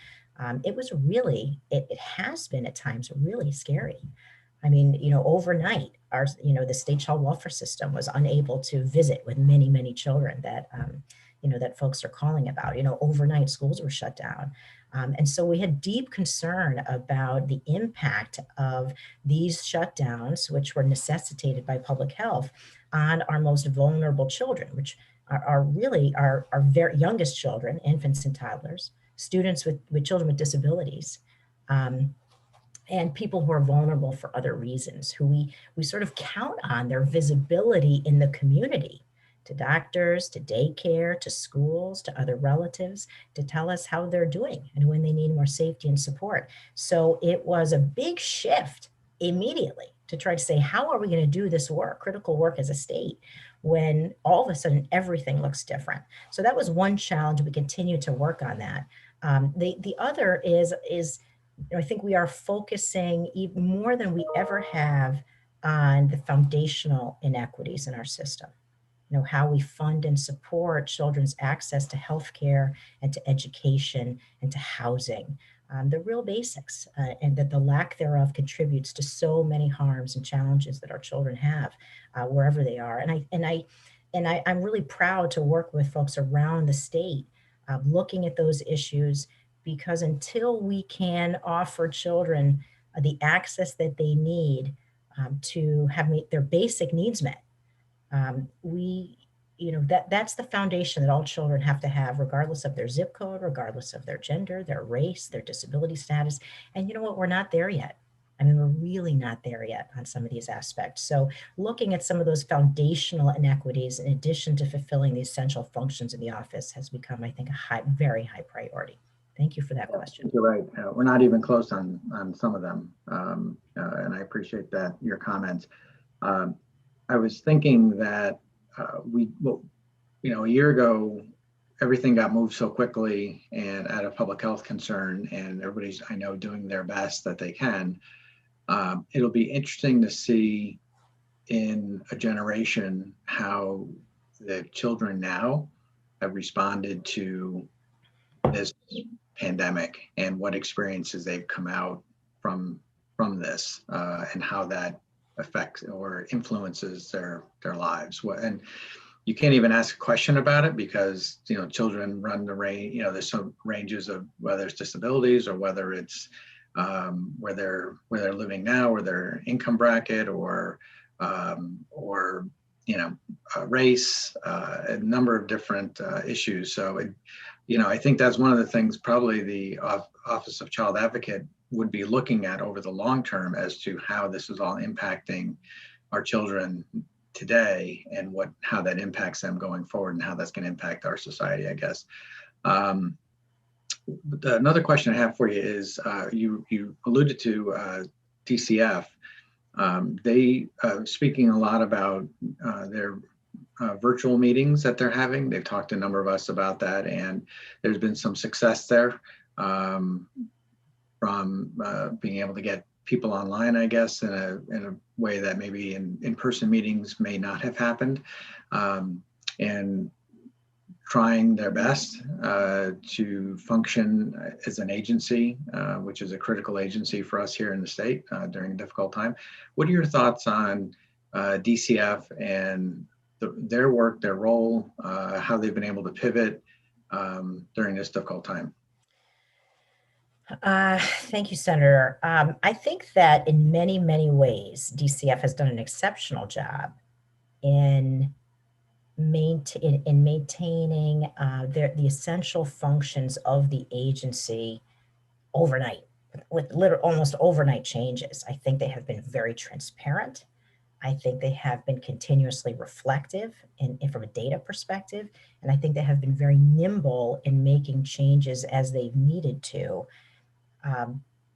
It was really, it has been at times really scary. I mean, overnight, the state child welfare system was unable to visit with many, many children that, that folks are calling about. Overnight schools were shut down. And so we had deep concern about the impact of these shutdowns, which were necessitated by public health, on our most vulnerable children, which are really our very youngest children, infants and toddlers, students with children with disabilities, and people who are vulnerable for other reasons, who we sort of count on their visibility in the community, to doctors, to daycare, to schools, to other relatives, to tell us how they're doing and when they need more safety and support. So it was a big shift immediately to try to say, how are we going to do this work, critical work as a state, when all of a sudden everything looks different? So that was one challenge. We continue to work on that. The other is I think we are focusing even more than we ever have on the foundational inequities in our system. How we fund and support children's access to healthcare and to education and to housing, the real basics, and that the lack thereof contributes to so many harms and challenges that our children have wherever they are. And I'm really proud to work with folks around the state looking at those issues, because until we can offer children the access that they need to have their basic needs met, that's the foundation that all children have to have, regardless of their zip code, regardless of their gender, their race, their disability status. And you know what? We're not there yet. I mean, we're really not there yet on some of these aspects. So looking at some of those foundational inequities, in addition to fulfilling the essential functions of the office, has become, I think, a very high priority. Thank you for that question. You're right. We're not even close on some of them. And I appreciate that, your comments. I was thinking that a year ago, everything got moved so quickly and out of public health concern, and everybody's, I know, doing their best that they can. It'll be interesting to see in a generation how the children now have responded to this pandemic and what experiences they've come out from this, and how that affects or influences their lives. And you can't even ask a question about it because children run the range. There's some ranges of whether it's disabilities or whether it's where they're living now, or their income bracket, or race, a number of different issues. So I think that's one of the things probably the Office of Child Advocate would be looking at over the long term as to how this is all impacting our children today, and how that impacts them going forward, and how that's going to impact our society, I guess. Another question I have for you is, you alluded to DCF. They speaking a lot about their virtual meetings that they're having. They've talked to a number of us about that, and there's been some success there, from being able to get people online, I guess, in a way that maybe in-person meetings may not have happened, and trying their best to function as an agency, which is a critical agency for us here in the state during a difficult time. What are your thoughts on DCF and their work, their role, how they've been able to pivot during this difficult time? Thank you, Senator. I think that in many, many ways, DCF has done an exceptional job in maintaining the essential functions of the agency overnight, with almost overnight changes. I think they have been very transparent. I think they have been continuously reflective from a data perspective. And I think they have been very nimble in making changes as they've needed to.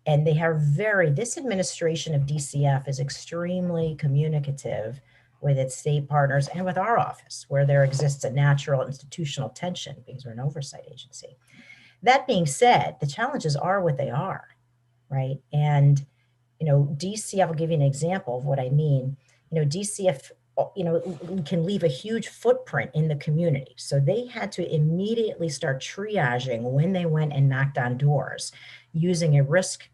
And they are this administration of DCF is extremely communicative with its state partners and with our office, where there exists a natural institutional tension because we're an oversight agency. That being said, the challenges are what they are, right? And, DCF, I'll give you an example of what I mean. DCF, can leave a huge footprint in the community. So they had to immediately start triaging when they went and knocked on doors using a risk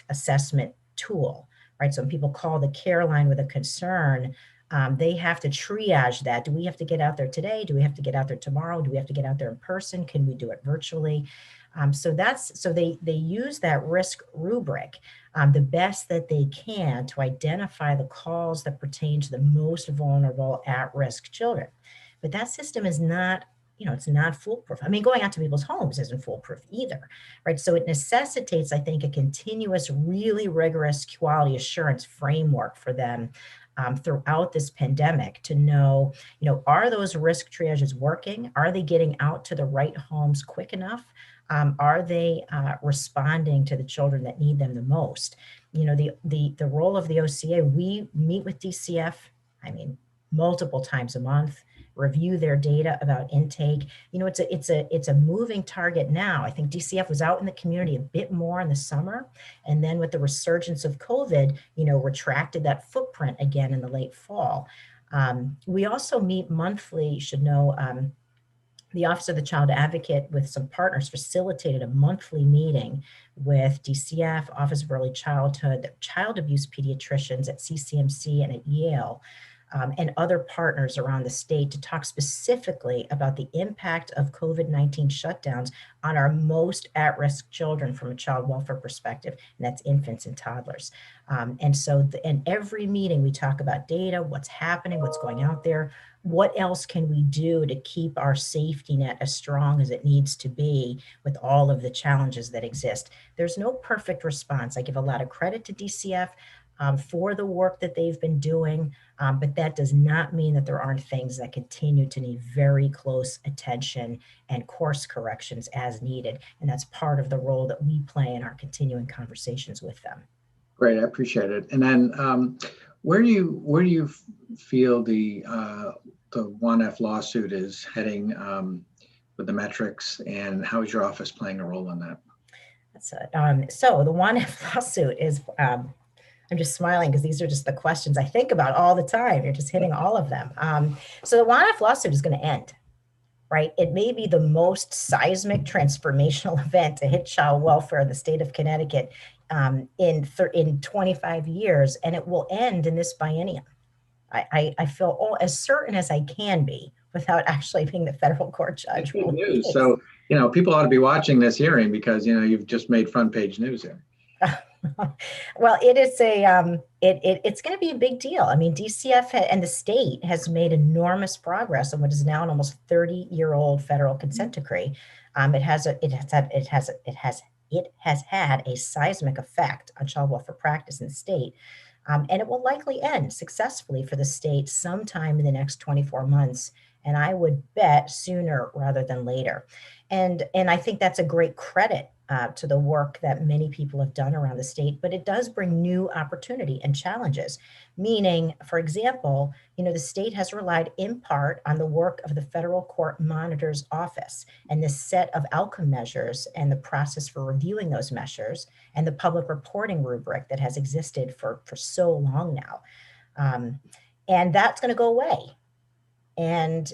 assessment tool, right? So when people call the care line with a concern, they have to triage that. Do we have to get out there today? Do we have to get out there tomorrow? Do we have to get out there in person? Can we do it virtually? So they use that risk rubric the best that they can to identify the calls that pertain to the most vulnerable at-risk children. But that system is not, it's not foolproof. I mean, going out to people's homes isn't foolproof either, right? So it necessitates, I think, a continuous, really rigorous quality assurance framework for them throughout this pandemic to know, are those risk triages working? Are they getting out to the right homes quick enough? Are they responding to the children that need them the most? The role of the OCA, we meet with DCF, multiple times a month, review their data about intake. It's a moving target now. I think DCF was out in the community a bit more in the summer, and then with the resurgence of COVID, retracted that footprint again in the late fall. We also meet monthly, you should know, the Office of the Child Advocate with some partners facilitated a monthly meeting with DCF, Office of Early Childhood, child abuse pediatricians at CCMC and at Yale, and other partners around the state to talk specifically about the impact of COVID-19 shutdowns on our most at-risk children from a child welfare perspective, and that's infants and toddlers. In every meeting, we talk about data, what's happening, what's going out there, what else can we do to keep our safety net as strong as it needs to be with all of the challenges that exist. There's no perfect response. I give a lot of credit to DCF for the work that they've been doing, but that does not mean that there aren't things that continue to need very close attention and course corrections as needed. And that's part of the role that we play in our continuing conversations with them. Great, I appreciate it. And then where do you feel the 1F lawsuit is heading with the metrics, and how is your office playing a role in that? So the 1F lawsuit is I'm just smiling because these are just the questions I think about all the time. You're just hitting all of them. So the one-off lawsuit is going to end, right? It may be the most seismic transformational event to hit child welfare in the state of Connecticut in 25 years, and it will end in this biennium. I feel as certain as I can be without actually being the federal court judge. That's good news. So, people ought to be watching this hearing because, you've just made front page news here. Well, it is it's going to be a big deal. I mean, DCF and the state has made enormous progress on what is now an almost 30-year-old federal consent decree. It has had a seismic effect on child welfare practice in the state. And it will likely end successfully for the state sometime in the next 24 months. And I would bet sooner rather than later. And I think that's a great credit to the work that many people have done around the state, but it does bring new opportunity and challenges. Meaning, for example, the state has relied in part on the work of the federal court monitor's office and this set of outcome measures and the process for reviewing those measures and the public reporting rubric that has existed for so long now. And that's going to go away. And,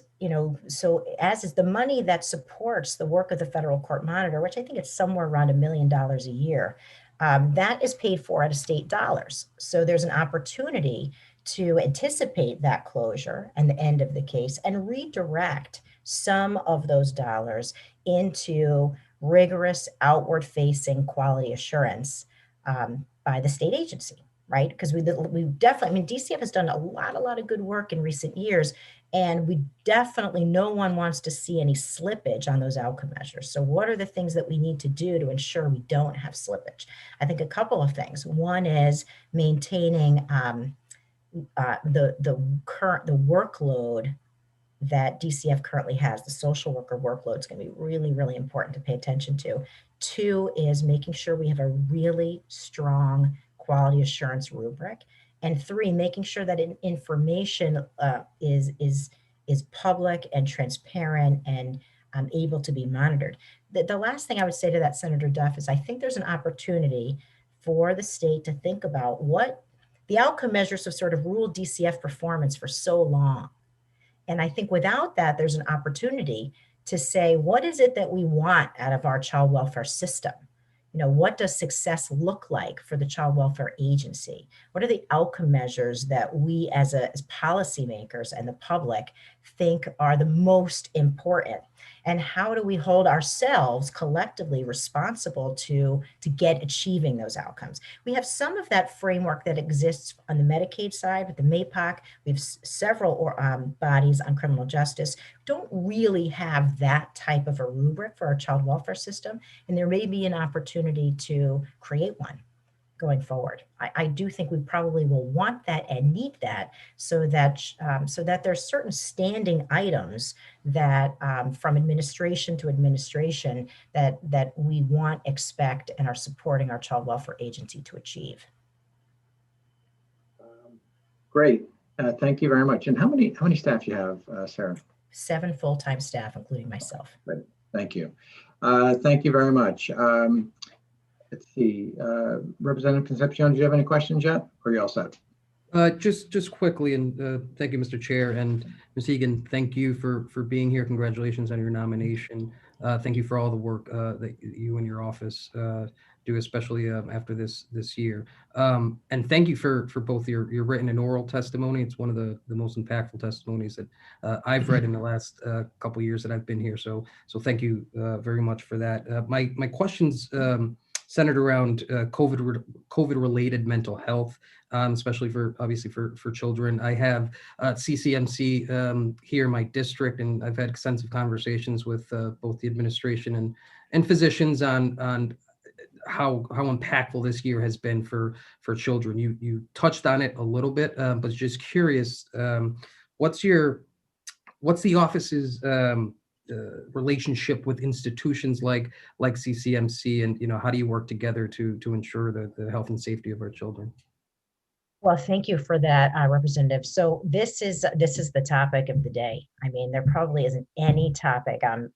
so as is the money that supports the work of the federal court monitor, which I think it's somewhere around $1 million a year, that is paid for out of state dollars. So there's an opportunity to anticipate that closure and the end of the case and redirect some of those dollars into rigorous outward facing quality assurance by the state agency, right? Because we definitely, I mean, DCF has done a lot of good work in recent years, and we definitely, no one wants to see any slippage on those outcome measures. So what are the things that we need to do to ensure we don't have slippage? I think a couple of things. One is maintaining the workload that DCF currently has. The social worker workload is going to be really, really important to pay attention to. Two is making sure we have a really strong quality assurance rubric. And three, making sure that information is public and transparent and able to be monitored. The last thing I would say to that, Senator Duff, is I think there's an opportunity for the state to think about what the outcome measures have sort of ruled DCF performance for so long. And I think without that, there's an opportunity to say, what is it that we want out of our child welfare system? What does success look like for the child welfare agency? What are the outcome measures that we as policymakers and the public think are the most important? And how do we hold ourselves collectively responsible to achieving those outcomes? We have some of that framework that exists on the Medicaid side with the MAPOC. We have several bodies on criminal justice. Don't really have that type of a rubric for our child welfare system. And there may be an opportunity to create one going forward. I do think we probably will want that and need that so that there's certain standing items that from administration to administration that we want, expect, and are supporting our child welfare agency to achieve. Great. Thank you very much. And how many staff you have, Sarah? 7 full-time staff, including myself. Great. Thank you. Thank you very much. Let's see, Representative Concepcion, do you have any questions yet, or are you all set? Just quickly, and thank you, Mr. Chair, and Ms. Egan, thank you for being here. Congratulations on your nomination. Thank you for all the work that you and your office do, especially after this year. And thank you for both your written and oral testimony. It's one of the most impactful testimonies that I've read in the last couple of years that I've been here. So thank you very much for that. My questions centered around COVID-related mental health, especially obviously for children. I have CCMC here in my district, and I've had extensive conversations with both the administration and physicians on how impactful this year has been for children. You touched on it a little bit, but just curious, what's the office's relationship with institutions like CCMC, and how do you work together to ensure the health and safety of our children? Well, thank you for that, Representative. So this is the topic of the day. I mean, there probably isn't any topic I'm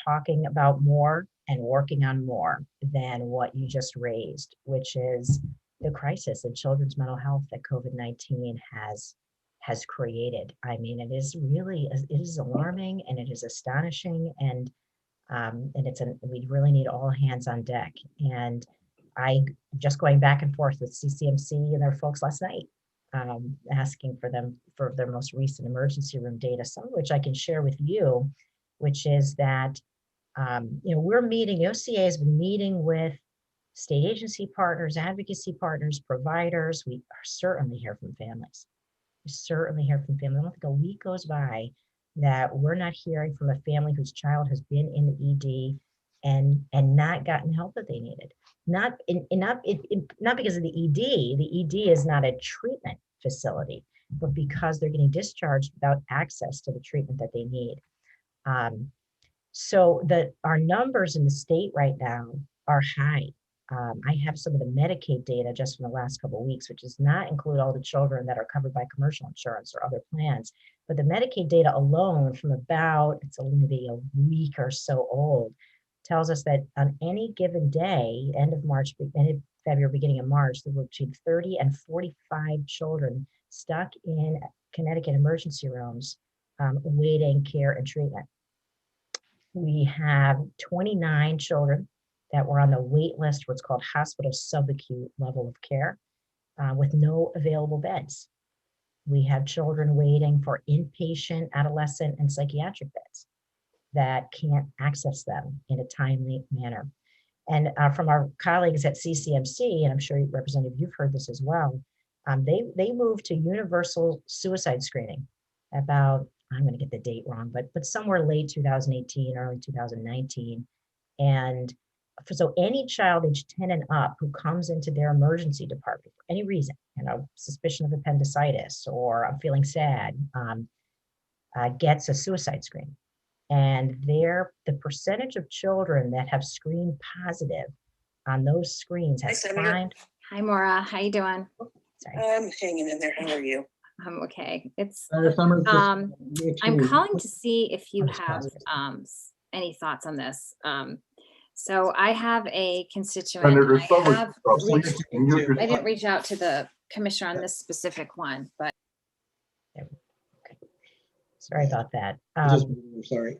talking about more and working on more than what you just raised, which is the crisis in children's mental health that COVID-19 has created. I mean, it is alarming and it is astonishing, and we really need all hands on deck. And I just going back and forth with CCMC and their folks last night, asking for them for their most recent emergency room data, some of which I can share with you, which is that we're meeting, OCA has been meeting with state agency partners, advocacy partners, providers. We are certainly hear from families. We certainly hear from families. I don't think a week goes by that we're not hearing from a family whose child has been in the ED and not gotten help that they needed. Not because of the ED. The ED is not a treatment facility, but because they're getting discharged without access to the treatment that they need. So our numbers in the state right now are high. I have some of the Medicaid data just from the last couple of weeks, which does not include all the children that are covered by commercial insurance or other plans. But the Medicaid data alone from it's maybe a week or so old, tells us that on any given day, end of February, beginning of March, there were between 30 and 45 children stuck in Connecticut emergency rooms awaiting care and treatment. We have 29 children that were on the wait list, what's called hospital subacute level of care, with no available beds. We have children waiting for inpatient, adolescent, and psychiatric beds that can't access them in a timely manner. And from our colleagues at CCMC, and I'm sure Representative, you've heard this as well, they moved to universal suicide screening about, I'm going to get the date wrong, but somewhere late 2018, early 2019. And so any child age 10 and up who comes into their emergency department for any reason, suspicion of appendicitis or I'm feeling sad, gets a suicide screen. And the percentage of children that have screened positive on those screens has climbed. Hi, Maura. How you doing? Sorry. I'm hanging in there. How are you? I'm okay. Senator Summers, I'm calling to see if you have any thoughts on this. So I have a constituent. Senator I Summers, please mute yourself. didn't reach out to the commissioner on this specific one, but Sorry about that. Sorry.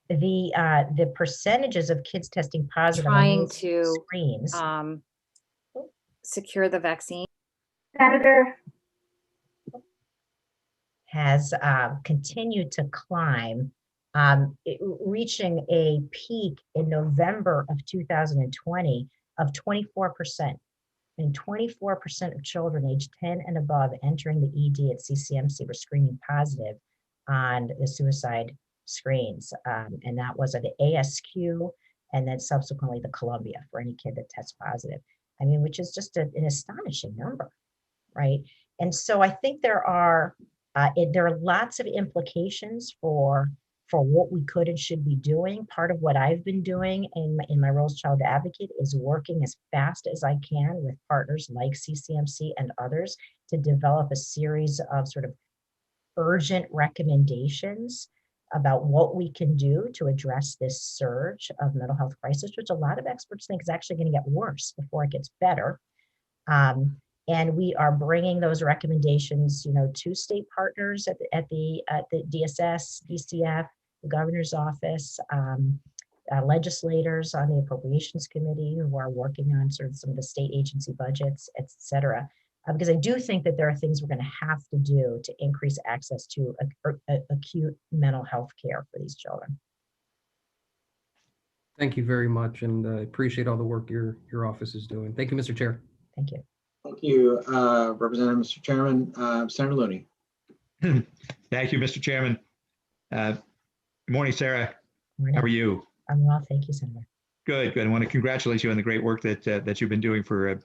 The percentages of kids testing positive on trying those to screens secure the vaccine. Senator, has continued to climb, reaching a peak in November of 2020 of 24%. And 24% of children aged 10 and above entering the ED at CCMC were screening positive on the suicide screens. And that was at the ASQ and then subsequently the Columbia for any kid that tests positive. I mean, which is just an astonishing number, right? And so I think there are lots of implications for what we could and should be doing. Part of what I've been doing in my role as child advocate is working as fast as I can with partners like CCMC and others to develop a series of sort of urgent recommendations about what we can do to address this surge of mental health crisis, which a lot of experts think is actually going to get worse before it gets better. And we are bringing those recommendations, to state partners at the DSS, DCF, the governor's office, legislators on the appropriations committee who are working on sort of some of the state agency budgets, et cetera. Because I do think that there are things we're going to have to do to increase access to acute mental health care for these children. Thank you very much, and I appreciate all the work your office is doing. Thank you, Mr. Chair. Thank you. Thank you, Representative, Mr. Chairman. Senator Looney. Thank you, Mr. Chairman. Good morning, Sarah. Morning. How are you? I'm well, thank you, Senator. Good. I want to congratulate you on the great work that you've been doing for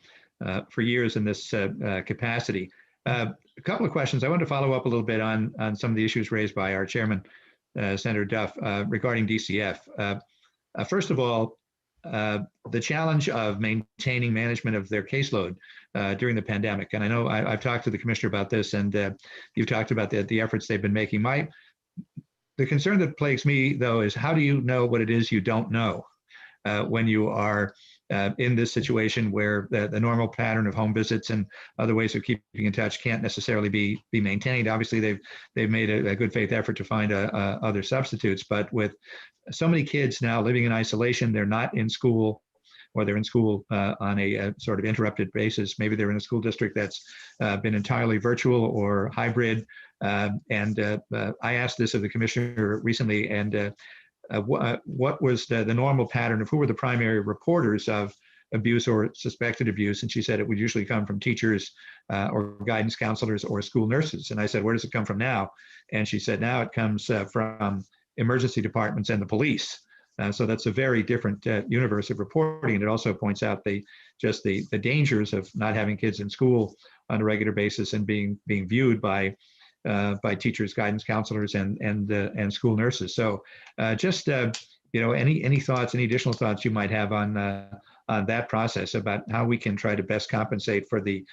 years in this capacity. A couple of questions. I wanted to follow up a little bit on some of the issues raised by our chairman, Senator Duff, regarding DCF. First of all, the challenge of maintaining management of their caseload during the pandemic. And I know I've talked to the commissioner about this, and you've talked about the efforts they've been making. The concern that plagues me, though, is how do you know what it is you don't know when you are in this situation where the normal pattern of home visits and other ways of keeping in touch can't necessarily be maintained. Obviously, they've made a good faith effort to find other substitutes, but with so many kids now living in isolation, they're not in school, or they're in school on a sort of interrupted basis. Maybe they're in a school district that's been entirely virtual or hybrid. I asked this of the commissioner recently, and what was the normal pattern of who were the primary reporters of abuse or suspected abuse? And she said it would usually come from teachers or guidance counselors or school nurses. And I said, where does it come from now? And she said, now it comes from emergency departments and the police. So that's a very different universe of reporting. And it also points out the dangers of not having kids in school on a regular basis and being viewed by teachers, guidance counselors, and school nurses. So any thoughts, any additional thoughts you might have on that process about how we can try to best compensate for the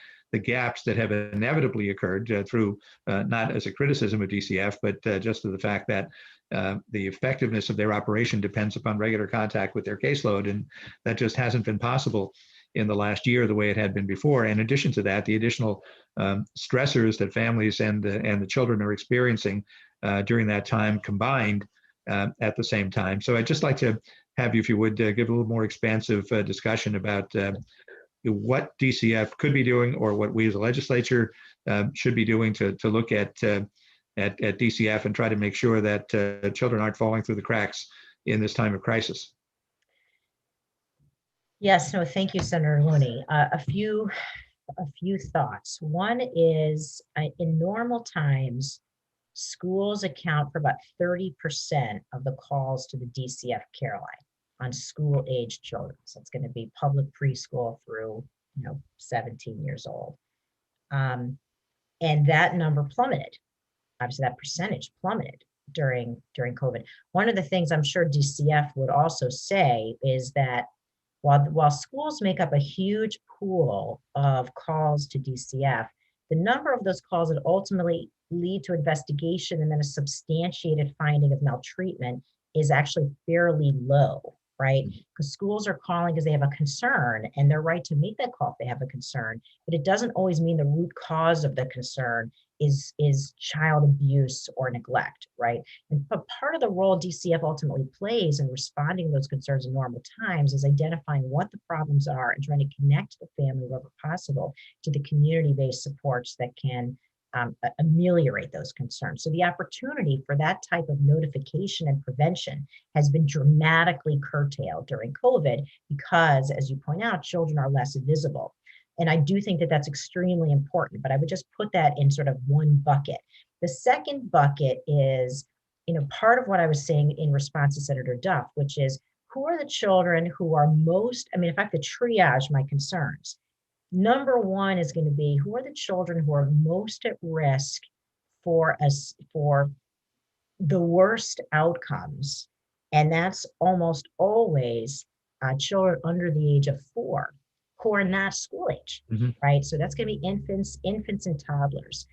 gaps that have inevitably occurred through not as a criticism of DCF, but just to the fact that the effectiveness of their operation depends upon regular contact with their caseload, and that just hasn't been possible in the last year the way it had been before. In addition to that, the additional stressors that families and the children are experiencing during that time combined at the same time. So I'd just like to have you, if you would, give a little more expansive discussion about what DCF could be doing, or what we as a legislature should be doing to look at DCF and try to make sure that children aren't falling through the cracks in this time of crisis. Yes, no, thank you, Senator Looney. A few thoughts. One is, in normal times, schools account for about 30% of the calls to the DCF care line on school-aged children. So it's going to be public preschool through 17 years old. And that number plummeted. Obviously, that percentage plummeted during COVID. One of the things I'm sure DCF would also say is that while schools make up a huge pool of calls to DCF, the number of those calls that ultimately lead to investigation and then a substantiated finding of maltreatment is actually fairly low, right? Because schools are calling because they have a concern, and they're right to make that call if they have a concern, but it doesn't always mean the root cause of the concern is child abuse or neglect, right? But part of the role DCF ultimately plays in responding to those concerns in normal times is identifying what the problems are and trying to connect the family wherever possible to the community-based supports that can ameliorate those concerns. So the opportunity for that type of notification and prevention has been dramatically curtailed during COVID because, as you point out, children are less visible. And I do think that that's extremely important, but I would just put that in sort of one bucket. The second bucket is, part of what I was saying in response to Senator Duff, which is, who are the children who are most, if I have to triage my concerns, number one is going to be, who are the children who are most at risk for the worst outcomes? And that's almost always children under the age of 4 who are not school age, right? So that's going to be infants and toddlers.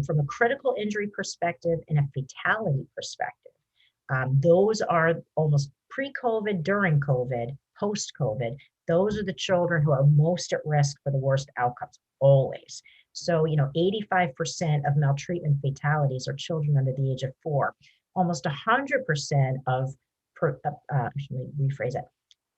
From a critical injury perspective and a fatality perspective, those are almost pre-COVID, during COVID, post-COVID. Those are the children who are most at risk for the worst outcomes, always. So, 85% of maltreatment fatalities are children under the age of 4. Almost 100% of, let me rephrase that.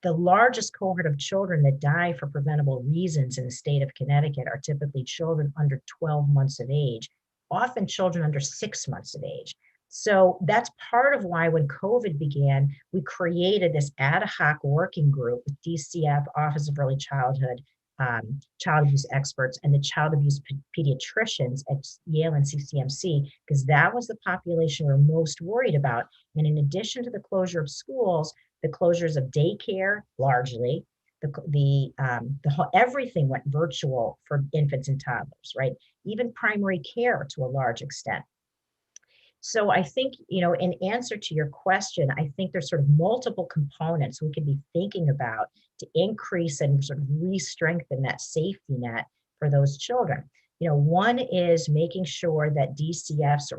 The largest cohort of children that die for preventable reasons in the state of Connecticut are typically children under 12 months of age, often children under 6 months of age. So that's part of why when COVID began, we created this ad hoc working group with DCF, Office of Early Childhood, child abuse experts, and the child abuse pediatricians at Yale and CCMC, because that was the population we're most worried about. And in addition to the closure of schools, the closures of daycare, largely, everything went virtual for infants and toddlers, right? Even primary care to a large extent. So I think, in answer to your question, I think there's sort of multiple components we could be thinking about to increase and sort of re-strengthen that safety net for those children. One is making sure that DCF's,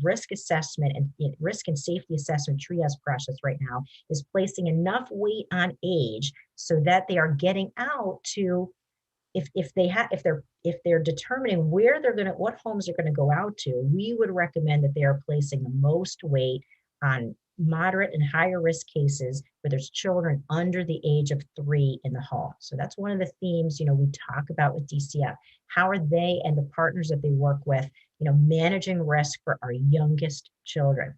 risk assessment and risk and safety assessment triage process right now is placing enough weight on age so that they are getting out to, if they're determining where they're going to, what homes they're going to go out to, we would recommend that they are placing the most weight on moderate and higher risk cases where there's children under the age of 3 in the home. So that's one of the themes, we talk about with DCF. How are they and the partners that they work with, managing risk for our youngest children?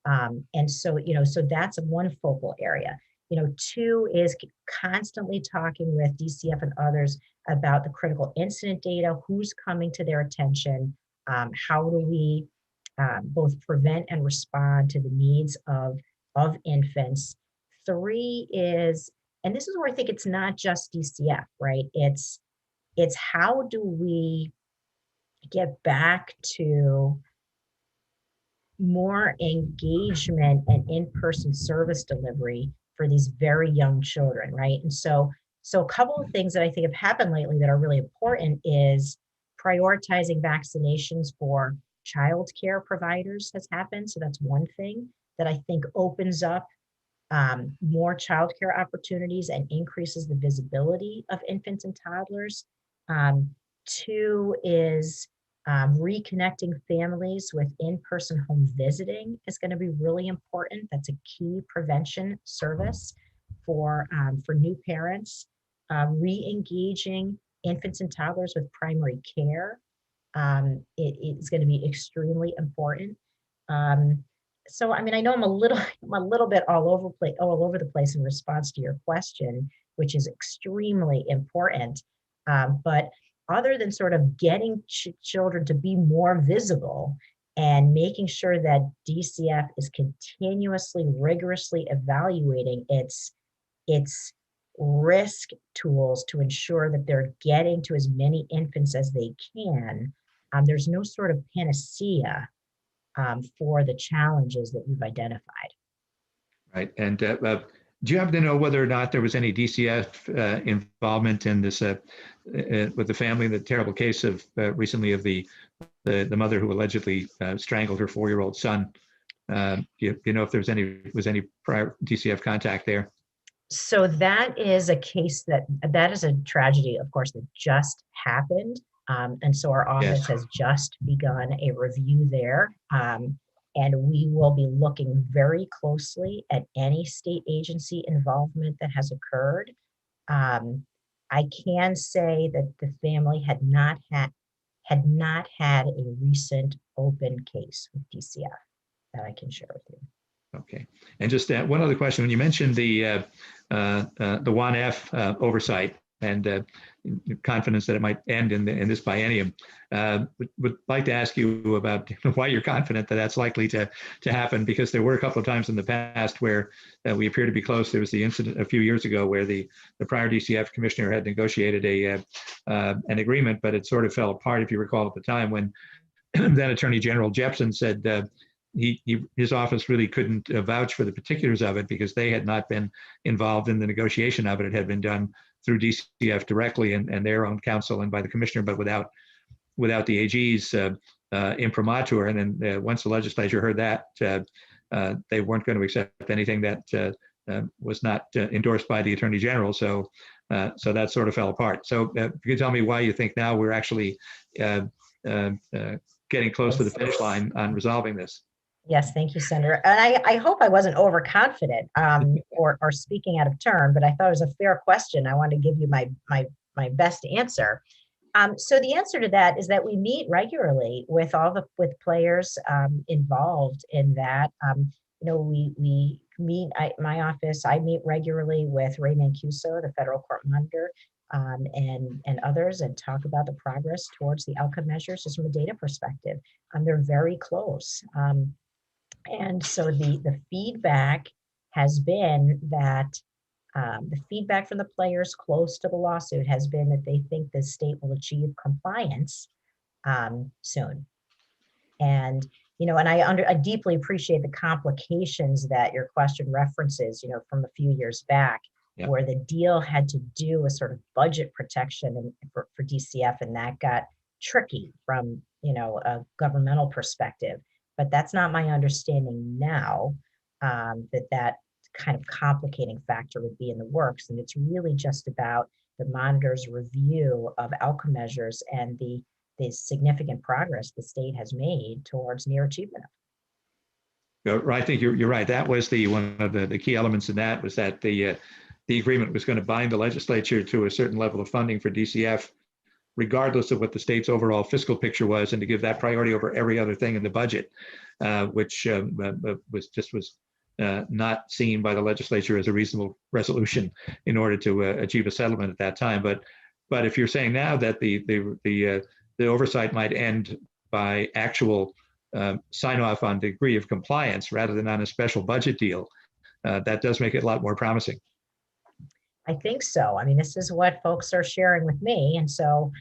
And so, so that's one focal area. 2 is constantly talking with DCF and others about the critical incident data, who's coming to their attention, how do we both prevent and respond to the needs of infants. 3 is, and this is where I think it's not just DCF, right? It's how do we get back to more engagement and in-person service delivery for these very young children, right? And so a couple of things that I think have happened lately that are really important is prioritizing vaccinations for child care providers has happened. So that's one thing that I think opens up more child care opportunities and increases the visibility of infants and toddlers. 2 is reconnecting families with in-person home visiting is going to be really important. That's a key prevention service for new parents. Re-engaging infants and toddlers with primary care it's going to be extremely important. So, I mean, I know I'm a little bit all over the place in response to your question, which is extremely important. But other than sort of getting children to be more visible and making sure that DCF is continuously, rigorously evaluating its risk tools to ensure that they're getting to as many infants as they can, there's no sort of panacea for the challenges that you've identified. Right. And do you happen to know whether or not there was any DCF involvement in this with the family, the terrible case of recently of the mother who allegedly strangled her 4-year-old son? You know if there was any prior DCF contact there? So that is a case that is a tragedy, of course, that just happened. And so our office has just begun a review there. And we will be looking very closely at any state agency involvement that has occurred. I can say that the family had not had a recent open case with DCF that I can share with you. Okay. And just one other question. When you mentioned the WAN-F oversight and confidence that it might end in this biennium, would like to ask you about why you're confident that that's likely to happen, because there were a couple of times in the past where we appear to be close. There was the incident a few years ago where the prior DCF commissioner had negotiated an agreement, but it sort of fell apart, if you recall, at the time when then Attorney General Jepsen said his office really couldn't vouch for the particulars of it because they had not been involved in the negotiation of it. It had been done through DCF directly and their own counsel and by the commissioner, but without the AG's imprimatur. And then once the legislature heard that, they weren't going to accept anything that was not endorsed by the Attorney General. So that sort of fell apart. So if you could tell me why you think now we're actually getting close to the finish line on resolving this. Yes, thank you, Senator. And I hope I wasn't overconfident or speaking out of turn, but I thought it was a fair question. I wanted to give you my best answer. So the answer to that is that we meet regularly with with players involved in that. We meet. My office. I meet regularly with Ray Mancuso, the federal court monitor, and others, and talk about the progress towards the outcome measures just from a data perspective. They're very close. And so the feedback has been that the feedback from the players close to the lawsuit has been that they think the state will achieve compliance soon. And and I deeply appreciate the complications that your question references, from a few years back, where the deal had to do with sort of budget protection for DCF, and that got tricky from a governmental perspective. But that's not my understanding now, that kind of complicating factor would be in the works. And it's really just about the monitor's review of outcome measures and the significant progress the state has made towards near achievement. I think you're right. That was one of the key elements in that, was that the agreement was going to bind the legislature to a certain level of funding for DCF, regardless of what the state's overall fiscal picture was, and to give that priority over every other thing in the budget, which was not seen by the legislature as a reasonable resolution in order to achieve a settlement at that time. But if you're saying now that the oversight might end by actual sign off on degree of compliance rather than on a special budget deal, that does make it a lot more promising. I think so. I mean, this is what folks are sharing with me. And so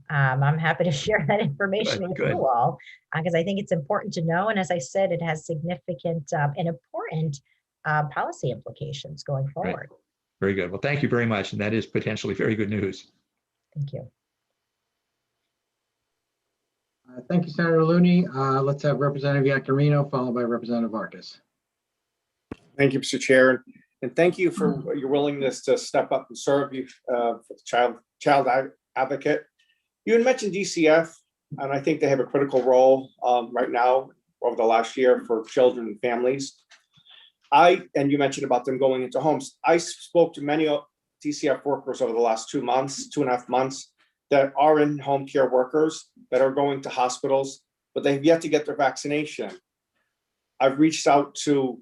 I'm happy to share that information with you all, because I think it's important to know. And as I said, it has significant and important policy implications going forward. Right. Very good. Well, thank you very much. And that is potentially very good news. Thank you. Thank you, Senator Looney. Let's have Representative Iaccarino followed by Representative Vargas. Thank you, Mr. Chair. And thank you for your willingness to step up and serve you for the child advocate. You had mentioned DCF, and I think they have a critical role right now over the last year for children and families. And you mentioned about them going into homes. I spoke to many DCF workers over the last 2.5 months, that are in home care workers that are going to hospitals, but they have yet to get their vaccination. I've reached out to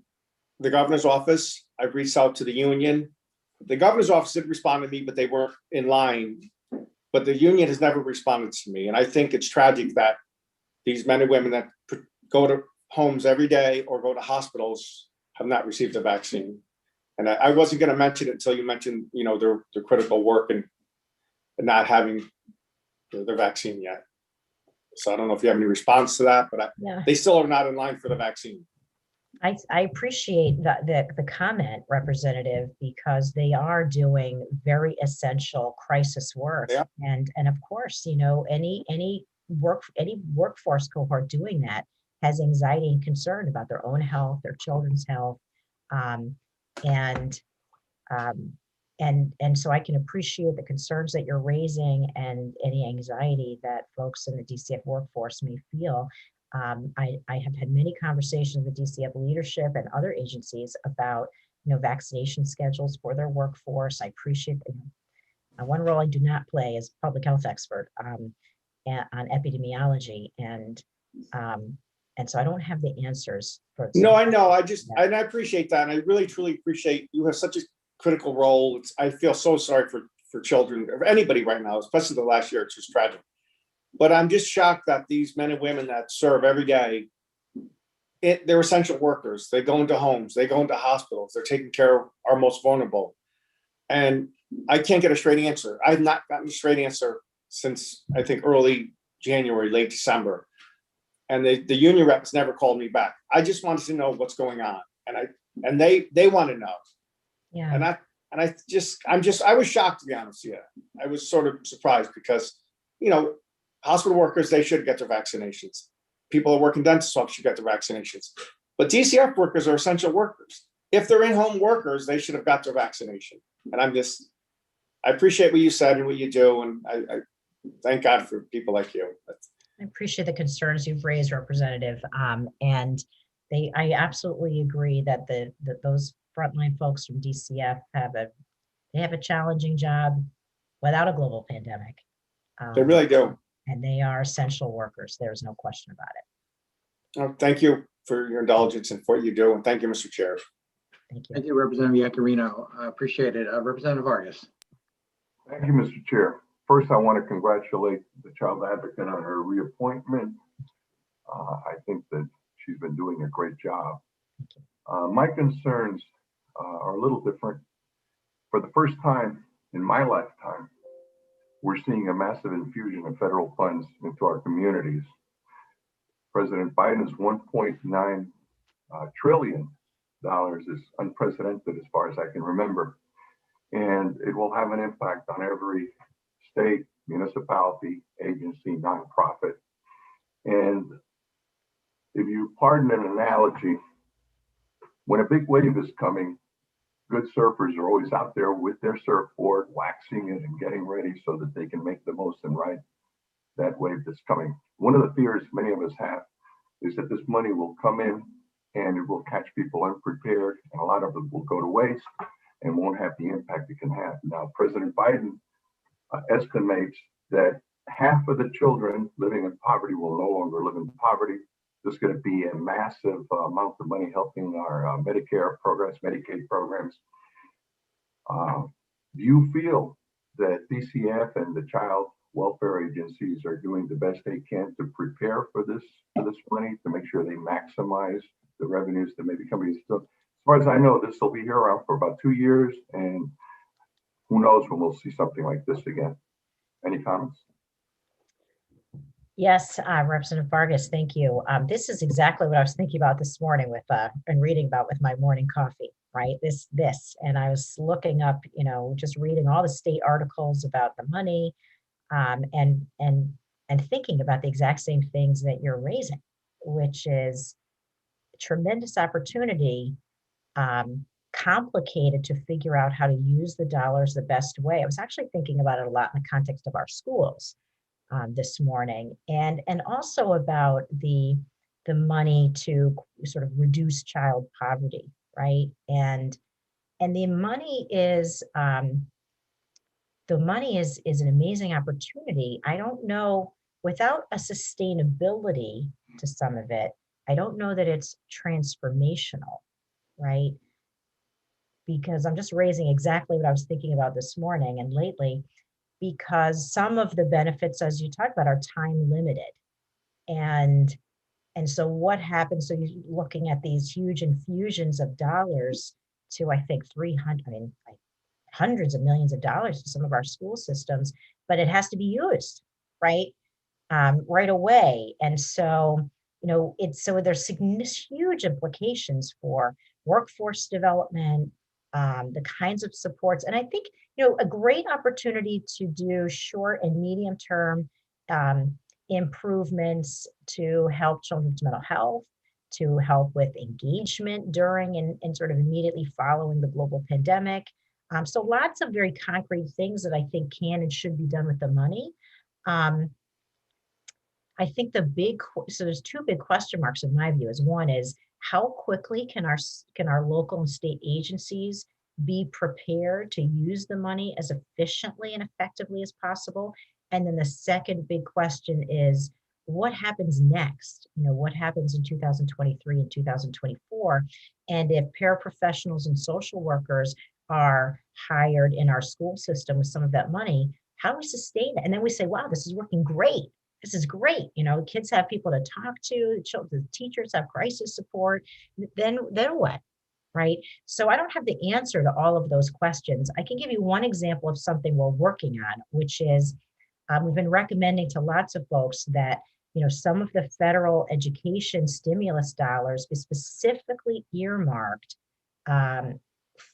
the governor's office. I've reached out to the union. The governor's office did respond to me, but they weren't in line. But the union has never responded to me. And I think it's tragic that these men and women that go to homes every day or go to hospitals have not received a vaccine. And I wasn't going to mention it until you mentioned, their critical work and not having their vaccine yet. So I don't know if you have any response to that, but they still are not in line for the vaccine. I appreciate the comment, Representative, because they are doing very essential crisis work. Yeah. And of course, any workforce cohort doing that has anxiety and concern about their own health, their children's health. And so I can appreciate the concerns that you're raising and any anxiety that folks in the DCF workforce may feel. I have had many conversations with DCF leadership and other agencies about, vaccination schedules for their workforce. I appreciate one role I do not play as public health expert on epidemiology, and so I don't have the answers for. No, I know. I appreciate that, and I really truly appreciate you have such a critical role. I feel so sorry for children or anybody right now, especially the last year. It's just tragic. But I'm just shocked that these men and women that serve every day, they're essential workers. They go into homes, they go into hospitals, they're taking care of our most vulnerable. And I can't get a straight answer. I've not gotten a straight answer since, I think, early January, late December. And the union reps never called me back. I just wanted to know what's going on. And they want to know. Yeah. And I was shocked, to be honest. Yeah. I was sort of surprised because, hospital workers, they should get their vaccinations. People that work in dentist office should get their vaccinations. But DCF workers are essential workers. If they're in-home workers, they should have got their vaccination. And I appreciate what you said and what you do. And I thank God for people like you. I appreciate the concerns you've raised, Representative. And I absolutely agree that those frontline folks from DCF have a challenging job without a global pandemic. They really do. And they are essential workers. There's no question about it. Oh, thank you for your indulgence and for what you do. And thank you, Mr. Chair. Thank you. Thank you, Representative Iaccarino. I appreciate it. Representative Vargas. Thank you, Mr. Chair. First, I want to congratulate the child advocate on her reappointment. I think that she's been doing a great job. My concerns are a little different. For the first time in my lifetime, we're seeing a massive infusion of federal funds into our communities. President Biden's $1.9 trillion is unprecedented as far as I can remember. And it will have an impact on every state, municipality, agency, nonprofit. And if you pardon an analogy, when a big wave is coming, good surfers are always out there with their surfboard, waxing it and getting ready so that they can make the most and ride that wave that's coming. One of the fears many of us have is that this money will come in and it will catch people unprepared, and a lot of it will go to waste and won't have the impact it can have. Now, President Biden estimates that half of the children living in poverty will no longer live in poverty. There's going to be a massive amount of money helping our Medicare programs, Medicaid programs. Do you feel that DCF and the child welfare agencies are doing the best they can to prepare for this money, to make sure they maximize the revenues that may be coming? So, as far as I know, this will be here around for about 2 years, and who knows when we'll see something like this again. Any comments? Yes, Representative Vargas, thank you. This is exactly what I was thinking about this morning with and reading about with my morning coffee, right? This, and I was looking up, just reading all the state articles about the money, and thinking about the exact same things that you're raising, which is tremendous opportunity, complicated to figure out how to use the dollars the best way. I was actually thinking about it a lot in the context of our schools this morning, and also about the money to sort of reduce child poverty, right? And the money is an amazing opportunity. I don't know, without a sustainability to some of it, I don't know that it's transformational, right? Because I'm just raising exactly what I was thinking about this morning and lately, because some of the benefits, as you talked about, are time limited. And so what happens, so you're looking at these huge infusions of dollars to, I think, hundreds of millions of dollars to some of our school systems, but it has to be used, right? Right away. And so, there's huge implications for workforce development, the kinds of supports. And I think, a great opportunity to do short and medium term improvements to help children's mental health, to help with engagement during and sort of immediately following the global pandemic. So lots of very concrete things that I think can and should be done with the money. I think so there's two big question marks in my view. One is, how quickly can our local and state agencies be prepared to use the money as efficiently and effectively as possible? And then the second big question is, what happens next? What happens in 2023 and 2024? And if paraprofessionals and social workers are hired in our school system with some of that money, how do we sustain it? And then we say, wow, this is working great. This is great. Kids have people to talk to, the teachers have crisis support. Then what? Right? So I don't have the answer to all of those questions. I can give you one example of something we're working on, which is we've been recommending to lots of folks that some of the federal education stimulus dollars is specifically earmarked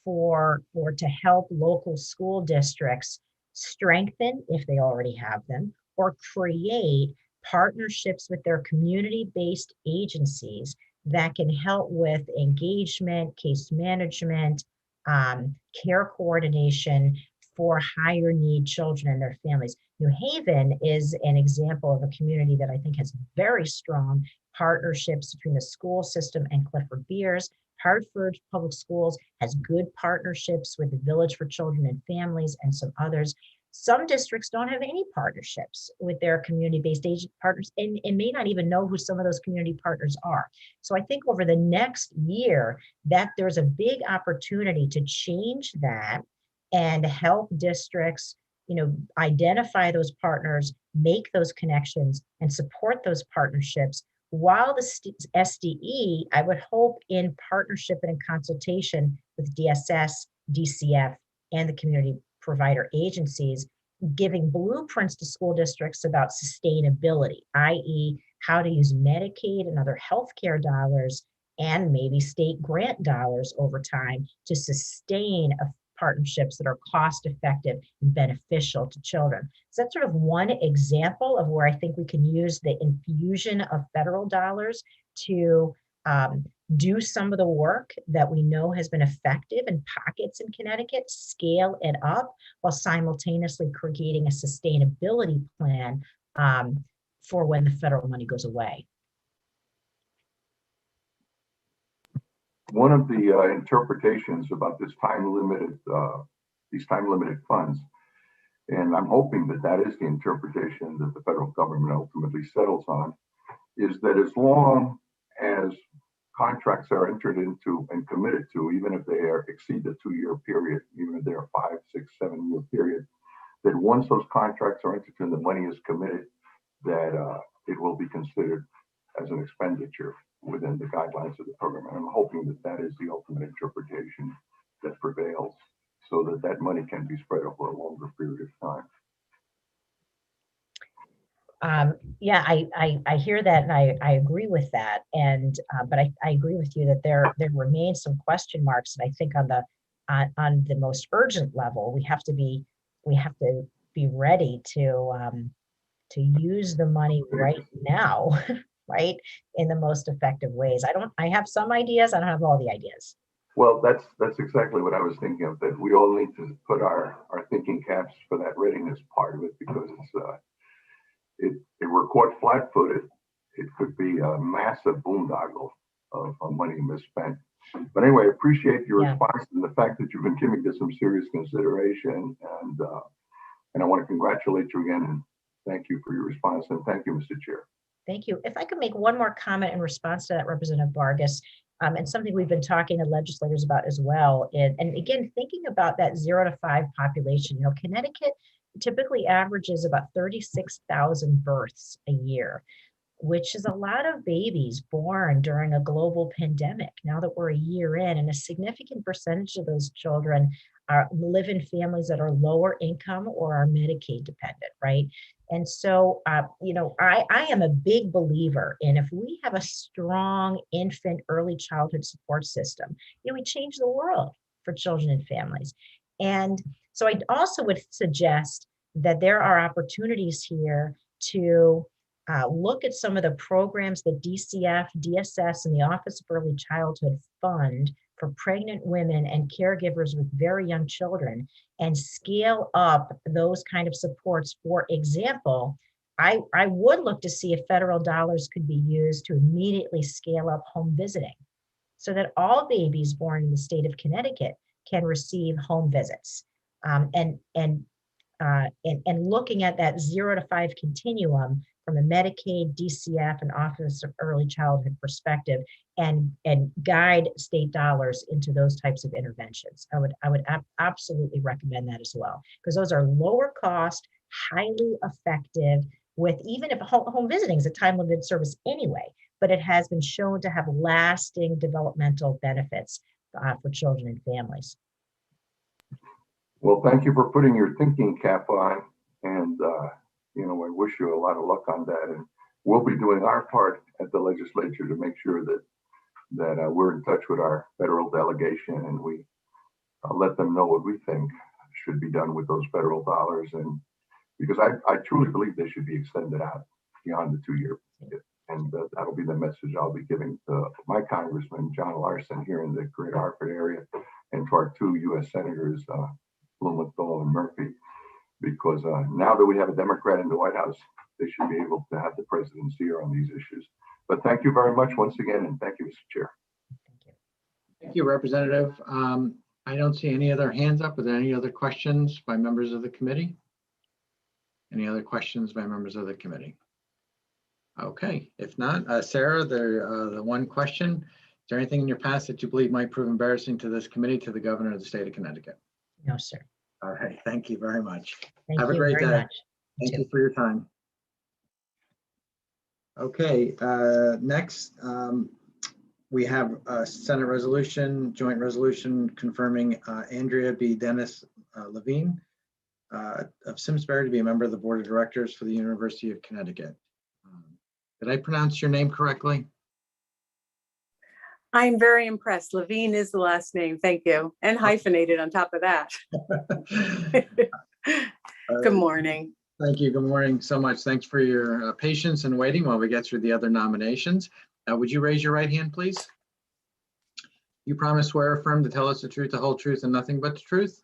for to help local school districts strengthen, if they already have them, or create partnerships with their community-based agencies that can help with engagement, case management, care coordination for higher need children and their families. New Haven is an example of a community that I think has very strong partnerships between the school system and Clifford Beers. Hartford Public Schools has good partnerships with the Village for Children and Families and some others. Some districts don't have any partnerships with their community-based agent partners and may not even know who some of those community partners are. So I think over the next year that there's a big opportunity to change that and help districts, identify those partners, make those connections, and support those partnerships. While the SDE, I would hope, in partnership and in consultation with DSS, DCF, and the community provider agencies, giving blueprints to school districts about sustainability, i.e., how to use Medicaid and other healthcare dollars and maybe state grant dollars over time to sustain partnerships that are cost effective and beneficial to children. So that's sort of one example of where I think we can use the infusion of federal dollars to do some of the work that we know has been effective in pockets in Connecticut, scale it up while simultaneously creating a sustainability plan for when the federal money goes away. One of the interpretations about this these time-limited funds, and I'm hoping that that is the interpretation that the federal government ultimately settles on, is that as long as contracts are entered into and committed to, even if they exceed the 2-year period, even if they're 5, 6, 7-year period, that once those contracts are entered and the money is committed, that it will be considered as an expenditure within the guidelines of the program. And I'm hoping that that is the ultimate interpretation that prevails, so that that money can be spread over a longer period of time. Yeah, I hear that, and I agree with that. And but I agree with you that there remains some question marks. And I think on the most urgent level, we have to be ready to use the money right now, right, in the most effective ways. I have some ideas. I don't have all the ideas. Well, that's exactly what I was thinking of, that we all need to put our thinking caps for that readiness part of it, because if we're caught flat-footed, it could be a massive boondoggle of money misspent. But anyway, I appreciate your response and the fact that you've been giving this some serious consideration, and I want to congratulate you again and thank you for your response, and thank you, Mr. Chair. Thank you. If I could make one more comment in response to that, Representative Vargas, and something we've been talking to legislators about as well. And again, thinking about that 0 to 5 population, Connecticut typically averages about 36,000 births a year, which is a lot of babies born during a global pandemic. Now that we're a year in, and a significant percentage of those children live in families that are lower income or are Medicaid dependent, right? And so, I am a big believer in, if we have a strong infant early childhood support system, we change the world for children and families. And so I also would suggest that there are opportunities here to look at some of the programs that DCF, DSS, and the Office of Early Childhood fund for pregnant women and caregivers with very young children, and scale up those kind of supports. For example, I would look to see if federal dollars could be used to immediately scale up home visiting, so that all babies born in the state of Connecticut can receive home visits. And looking at that 0 to 5 continuum from a Medicaid, DCF, and Office of Early Childhood perspective, and guide state dollars into those types of interventions. I would absolutely recommend that as well, because those are lower cost, highly effective, with, even if home visiting is a time limited service anyway, but it has been shown to have lasting developmental benefits for children and families. Well, thank you for putting your thinking cap on, and I wish you a lot of luck on that. And we'll be doing our part at the legislature to make sure that we're in touch with our federal delegation, and we let them know what we think should be done with those federal dollars. And because I truly believe they should be extended out beyond the 2-year period. And that'll be the message I'll be giving to my Congressman, John Larson, here in the Greater Hartford area, and to our 2 U.S. Senators, Blumenthal and Murphy, because now that we have a Democrat in the White House, they should be able to have the president's ear on these issues. But thank you very much once again, and thank you, Mr. Chair. Thank you, Representative. I don't see any other hands up. Are there any other questions by members of the committee? Any other questions by members of the committee? Okay, if not, Sarah, the one question: is there anything in your past that you believe might prove embarrassing to this committee, to the governor of the state of Connecticut? No, sir. All right, thank you very much. Have a great day. Thank you for your time. Okay, next we have a Senate resolution, joint resolution confirming Andrea B. Dennis Levine of Simsbury to be a member of the Board of Directors for the University of Connecticut. Did I pronounce your name correctly? I'm very impressed. Levine is the last name. Thank you. And hyphenated on top of that. Good morning. Thank you. Good morning so much. Thanks for your patience and waiting while we get through the other nominations. Would you raise your right hand, please? You promise, swear, or affirm to tell us the truth, the whole truth, and nothing but the truth?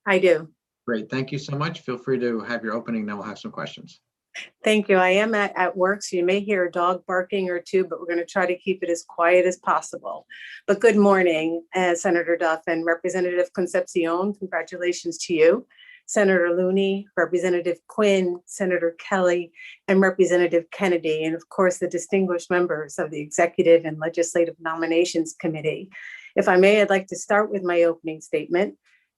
I do. Great. Thank you so much. Feel free to have your opening, then we'll have some questions. Thank you. I am at work, so you may hear a dog barking or two, but we're going to try to keep it as quiet as possible. But good morning, Senator Duff and Representative Concepcion. Congratulations to you. Senator Looney, Representative Quinn, Senator Kelly, and Representative Kennedy, and of course, the distinguished members of the Executive and Legislative Nominations Committee. If I may, I'd like to start with my opening statement.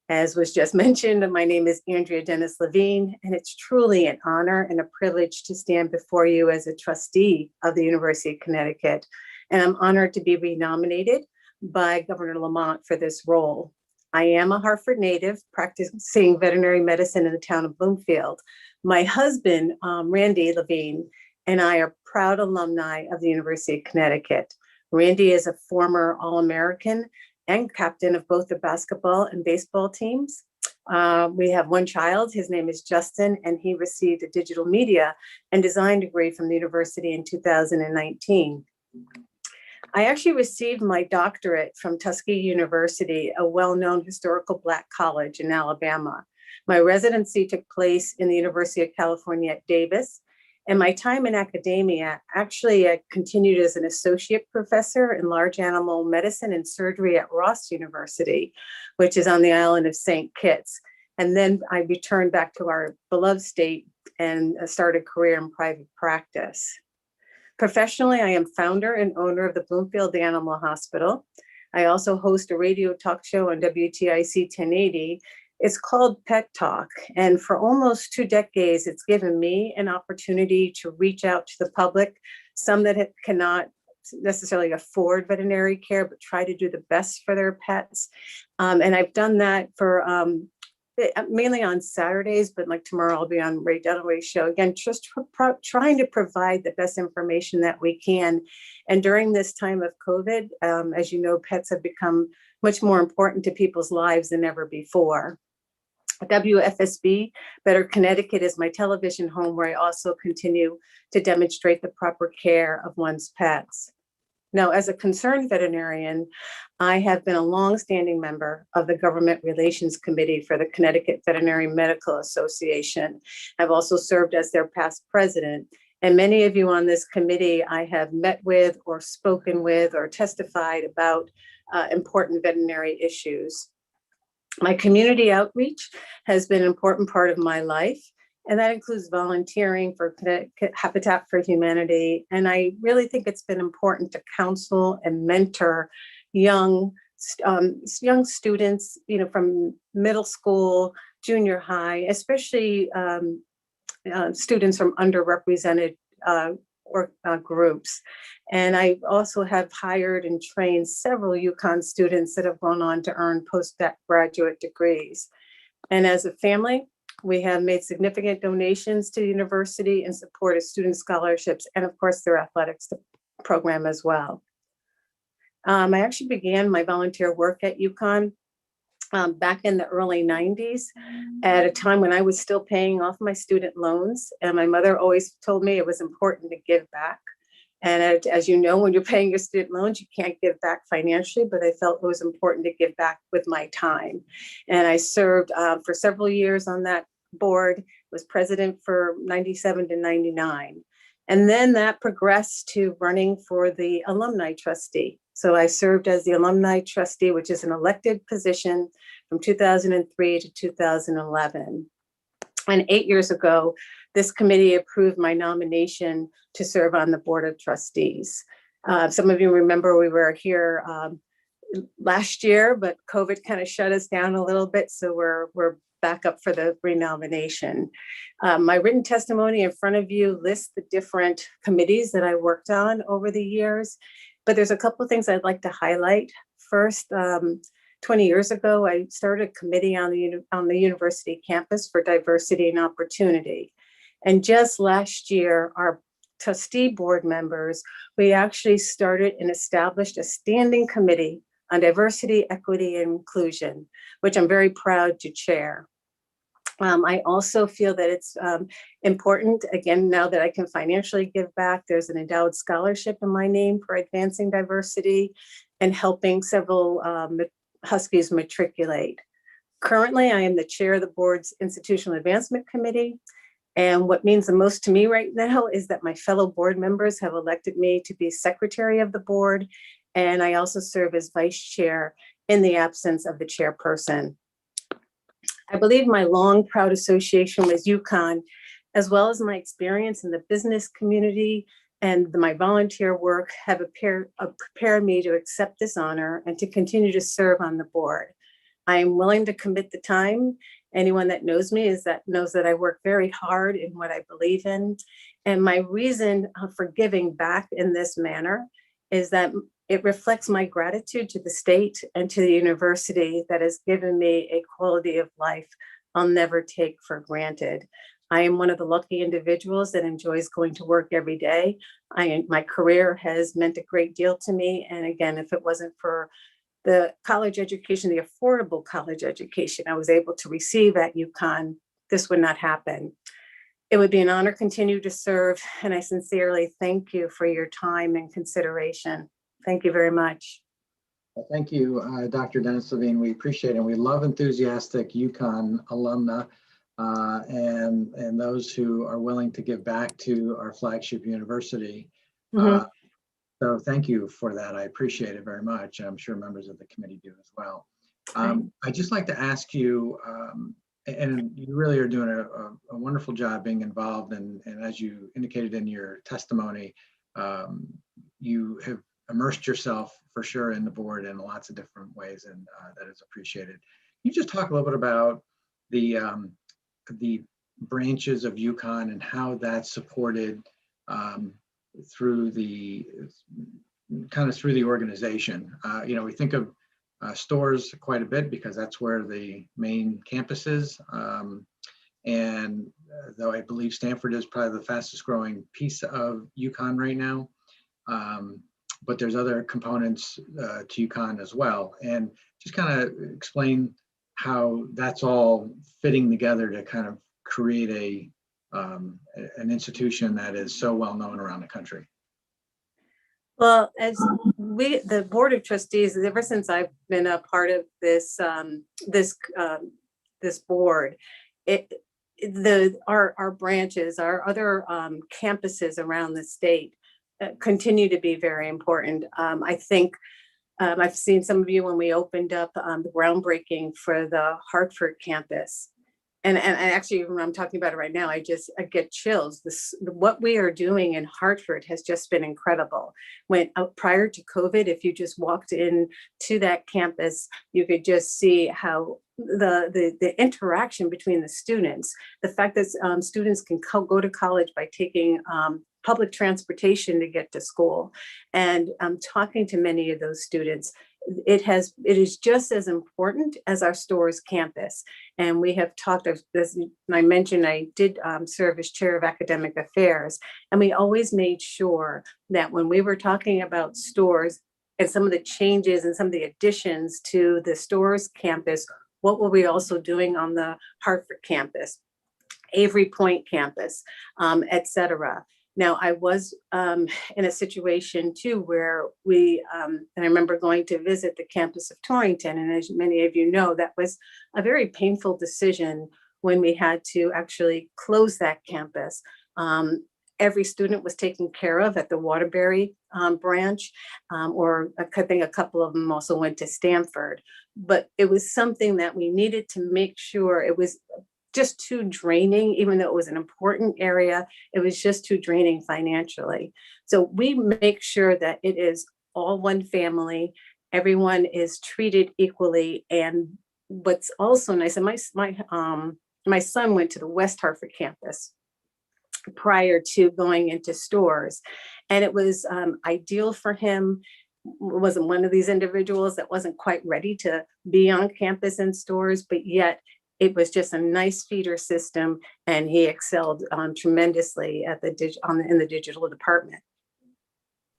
As was just mentioned, my name is Andrea Dennis Levine, and it's truly an honor and a privilege to stand before you as a trustee of the University of Connecticut. And I'm honored to be renominated by Governor Lamont for this role. I am a Hartford native practicing veterinary medicine in the town of Bloomfield. My husband, Randy Levine, and I are proud alumni of the University of Connecticut. Randy is a former All-American and captain of both the basketball and baseball teams. We have one child, his name is Justin, and he received a digital media and design degree from the university in 2019. I actually received my doctorate from Tuskegee University, a well-known historical Black college in Alabama. My residency took place in the University of California at Davis, and my time in academia, actually I continued as an associate professor in large animal medicine and surgery at Ross University, which is on the island of St. Kitts. And then I returned back to our beloved state and started a career in private practice. Professionally, I am founder and owner of the Bloomfield Animal Hospital. I also host a radio talk show on WTIC 1080. It's called Pet Talk. And for almost 2 decades, it's given me an opportunity to reach out to the public, some that cannot necessarily afford veterinary care, but try to do the best for their pets. And I've done that for mainly on Saturdays, but like tomorrow I'll be on Ray Dunaway's show. Again, just trying to provide the best information that we can. And during this time of COVID, as you know, pets have become much more important to people's lives than ever before. WFSB, Better Connecticut, is my television home where I also continue to demonstrate the proper care of one's pets. Now, as a concerned veterinarian, I have been a longstanding member of the Government Relations Committee for the Connecticut Veterinary Medical Association. I've also served as their past president. And many of you on this committee I have met with or spoken with or testified about important veterinary issues. My community outreach has been an important part of my life, and that includes volunteering for Habitat for Humanity. And I really think it's been important to counsel and mentor young students, from middle school, junior high, especially students from underrepresented groups. And I also have hired and trained several UConn students that have gone on to earn postgraduate degrees. And as a family, we have made significant donations to the university in support of student scholarships and of course their athletics program as well. I actually began my volunteer work at UConn back in the early 90s at a time when I was still paying off my student loans. And my mother always told me it was important to give back. And as you know, when you're paying your student loans, you can't give back financially, but I felt it was important to give back with my time. And I served for several years on that board, was president for 97 to 99. And then that progressed to running for the alumni trustee. So I served as the alumni trustee, which is an elected position from 2003 to 2011. And 8 years ago, this committee approved my nomination to serve on the board of trustees. Some of you remember we were here last year, but COVID kind of shut us down a little bit. So we're back up for the renomination. My written testimony in front of you lists the different committees that I worked on over the years, but there's a couple of things I'd like to highlight. First, 20 years ago, I started a committee on the university campus for diversity and opportunity. And just last year, our trustee board members, we actually started and established a standing committee on diversity, equity, and inclusion, which I'm very proud to chair. I also feel that it's important, again, now that I can financially give back, there's an endowed scholarship in my name for advancing diversity. and helping several Huskies matriculate. Currently, I am the chair of the board's Institutional Advancement Committee. And what means the most to me right now is that my fellow board members have elected me to be secretary of the board. And I also serve as vice chair in the absence of the chairperson. I believe my long, proud association with UConn, as well as my experience in the business community and my volunteer work, have prepared me to accept this honor and to continue to serve on the board. I am willing to commit the time. Anyone that knows me knows that I work very hard in what I believe in. And my reason for giving back in this manner is that it reflects my gratitude to the state and to the university that has given me a quality of life I'll never take for granted. I am one of the lucky individuals that enjoys going to work every day. My career has meant a great deal to me. And again, if it wasn't for the college education, the affordable college education I was able to receive at UConn, this would not happen. It would be an honor to continue to serve, and I sincerely thank you for your time and consideration. Thank you very much. Well, thank you, Dr. Dennis Levine. We appreciate it. We love enthusiastic UConn alumna and those who are willing to give back to our flagship university. So thank you for that. I appreciate it very much. I'm sure members of the committee do as well. I'd just like to ask you, and you really are doing a wonderful job being involved, and as you indicated in your testimony, you have immersed yourself for sure in the board in lots of different ways, and that is appreciated. Can you just talk a little bit about the branches of UConn and how that's supported through the organization? We think of stores quite a bit because that's where the main campus is. And though I believe Stanford is probably the fastest growing piece of UConn right now, but there's other components to UConn as well. And just kind of explain how that's all fitting together to kind of create an institution that is so well known around the country. Well, as the Board of Trustees, ever since I've been a part of this this board, our branches, our other campuses around the state continue to be very important. I think I've seen some of you when we opened up the groundbreaking for the Hartford campus. And actually, when I'm talking about it right now, I get chills. What we are doing in Hartford has just been incredible. When prior to COVID, if you just walked in to that campus, you could just see how the interaction between the students, the fact that students can go to college by taking public transportation to get to school. And I'm talking to many of those students. It is just as important as our stores campus. And we have talked, as I mentioned, I did serve as chair of academic affairs. And we always made sure that when we were talking about stores and some of the changes and some of the additions to the stores campus, what were we also doing on the Hartford campus, Avery Point campus, et cetera. Now, I was in a situation too where and I remember going to visit the campus of Torrington, and as many of you know, that was a very painful decision when we had to actually close that campus. Every student was taken care of at the Waterbury branch, or I think a couple of them also went to Stanford, but it was something that we needed to make sure. It was just too draining, even though it was an important area, it was just too draining financially. So we make sure that it is all one family, everyone is treated equally. And what's also nice, and my son went to the West Hartford campus prior to going into stores, and it was ideal for him. Wasn't one of these individuals that wasn't quite ready to be on campus in stores, but yet it was just a nice feeder system, and he excelled tremendously at in the digital department.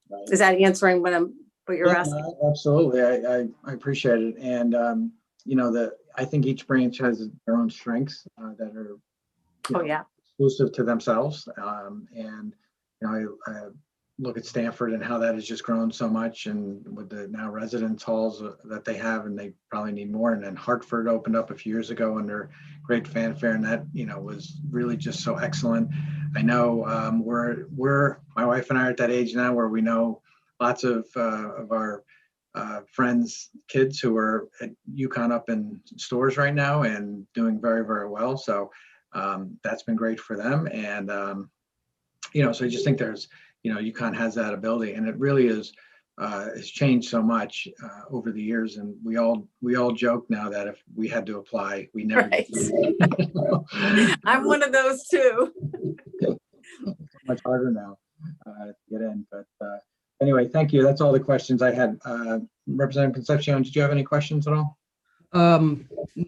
Right. Is that answering what you're asking? Absolutely, I appreciate it, and I think each branch has their own strengths that are exclusive to themselves, and look at Stanford and how that has just grown so much, and with the now residence halls that they have, and they probably need more. And then Hartford opened up a few years ago under great fanfare, and that, was really just so excellent. I know my wife and I are at that age now where we know lots of our friends' kids who are at UConn up in stores right now and doing very, very well. So that's been great for them. And, so I just think there's, UConn has that ability, and it really is, has changed so much over the years. And we all joke now that if we had to apply, we never Right. did. I'm one of those too. It's so much harder now to get in. But anyway, thank you. That's all the questions I had. Representative Concepcion, did you have any questions at all?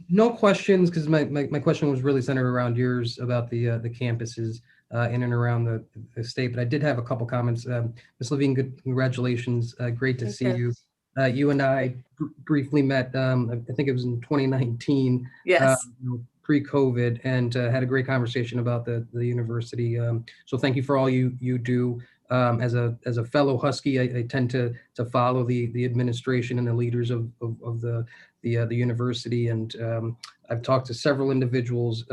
No questions, because my question was really centered around yours about the campuses in and around the state. But I did have a couple comments. Ms. Levine, good, congratulations. Great to Thank see you. you. You and I briefly met, I think it was in 2019. Yes. Pre-COVID, and had a great conversation about the university. So thank you for all you do. As a fellow Husky, I tend to follow the administration and the leaders of the university, and I've talked to several individuals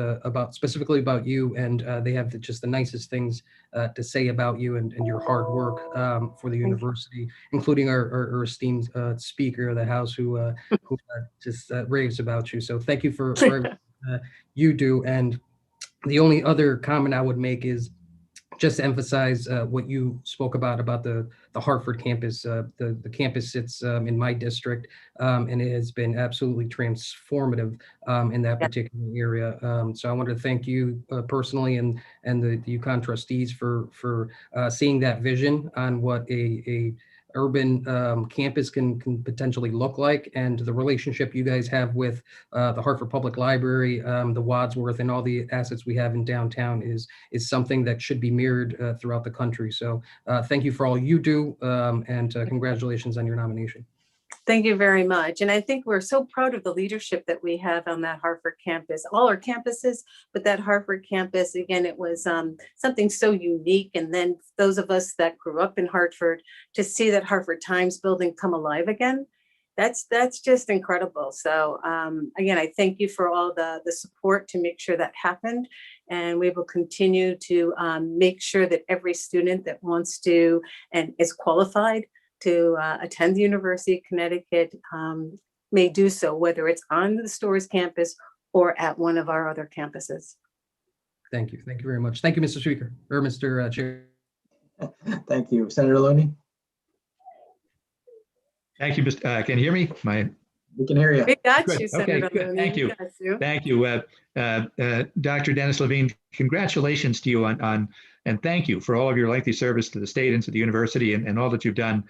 specifically about you, and they have just the nicest things to say about you and your hard work for the university, including our esteemed Speaker of the House, who just raves about you. So thank you for everything you do. And the only other comment I would make is just to emphasize what you spoke about the Hartford campus. The campus sits in my district, and it has been absolutely transformative in that particular area. So I want to thank you personally and the UConn trustees for seeing that vision on what a urban campus can potentially look like, and the relationship you guys have with the Hartford Public Library, the Wadsworth, and all the assets we have in downtown is something that should be mirrored throughout the country. So thank you for all you do, and congratulations on your nomination. Thank you very much. And I think we're so proud of the leadership that we have on that Hartford campus, all our campuses, but that Hartford campus, again, it was something so unique. And then those of us that grew up in Hartford, to see that Hartford Times building come alive again, that's just incredible. So again, I thank you for all the support to make sure that happened. And we will continue to make sure that every student that wants to and is qualified to attend the University of Connecticut may do so, whether it's on the Stores campus or at one of our other campuses. Thank you. Thank you very much. Thank you, Mr. Speaker, or Mr. Chair. Thank you. Senator Looney? Thank you, Mr. Can you hear me? We can hear you. We got Good. you, Okay, Senator good. Looney. Thank you. We got you. Thank you. Dr. Dennis Levine, congratulations to you on and thank you for all of your lengthy service to the state and to the university, and all that you've done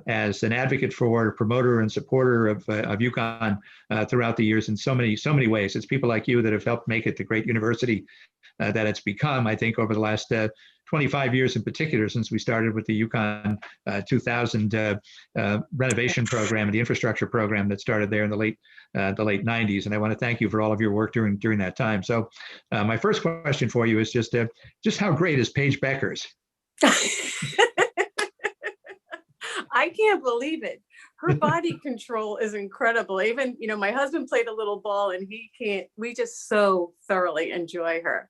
as an advocate for, promoter, and supporter of UConn throughout the years in so many ways. It's people like you that have helped make it the great university that it's become, I think, over the last 25 years in particular, since we started with the UConn 2000 renovation program and the infrastructure program that started there in the late 90s. And I want to thank you for all of your work during that time. So my first question for you is just how great is Paige Beckers? I can't believe it. Her body control is incredible. Even, my husband played a little ball and we just so thoroughly enjoy her.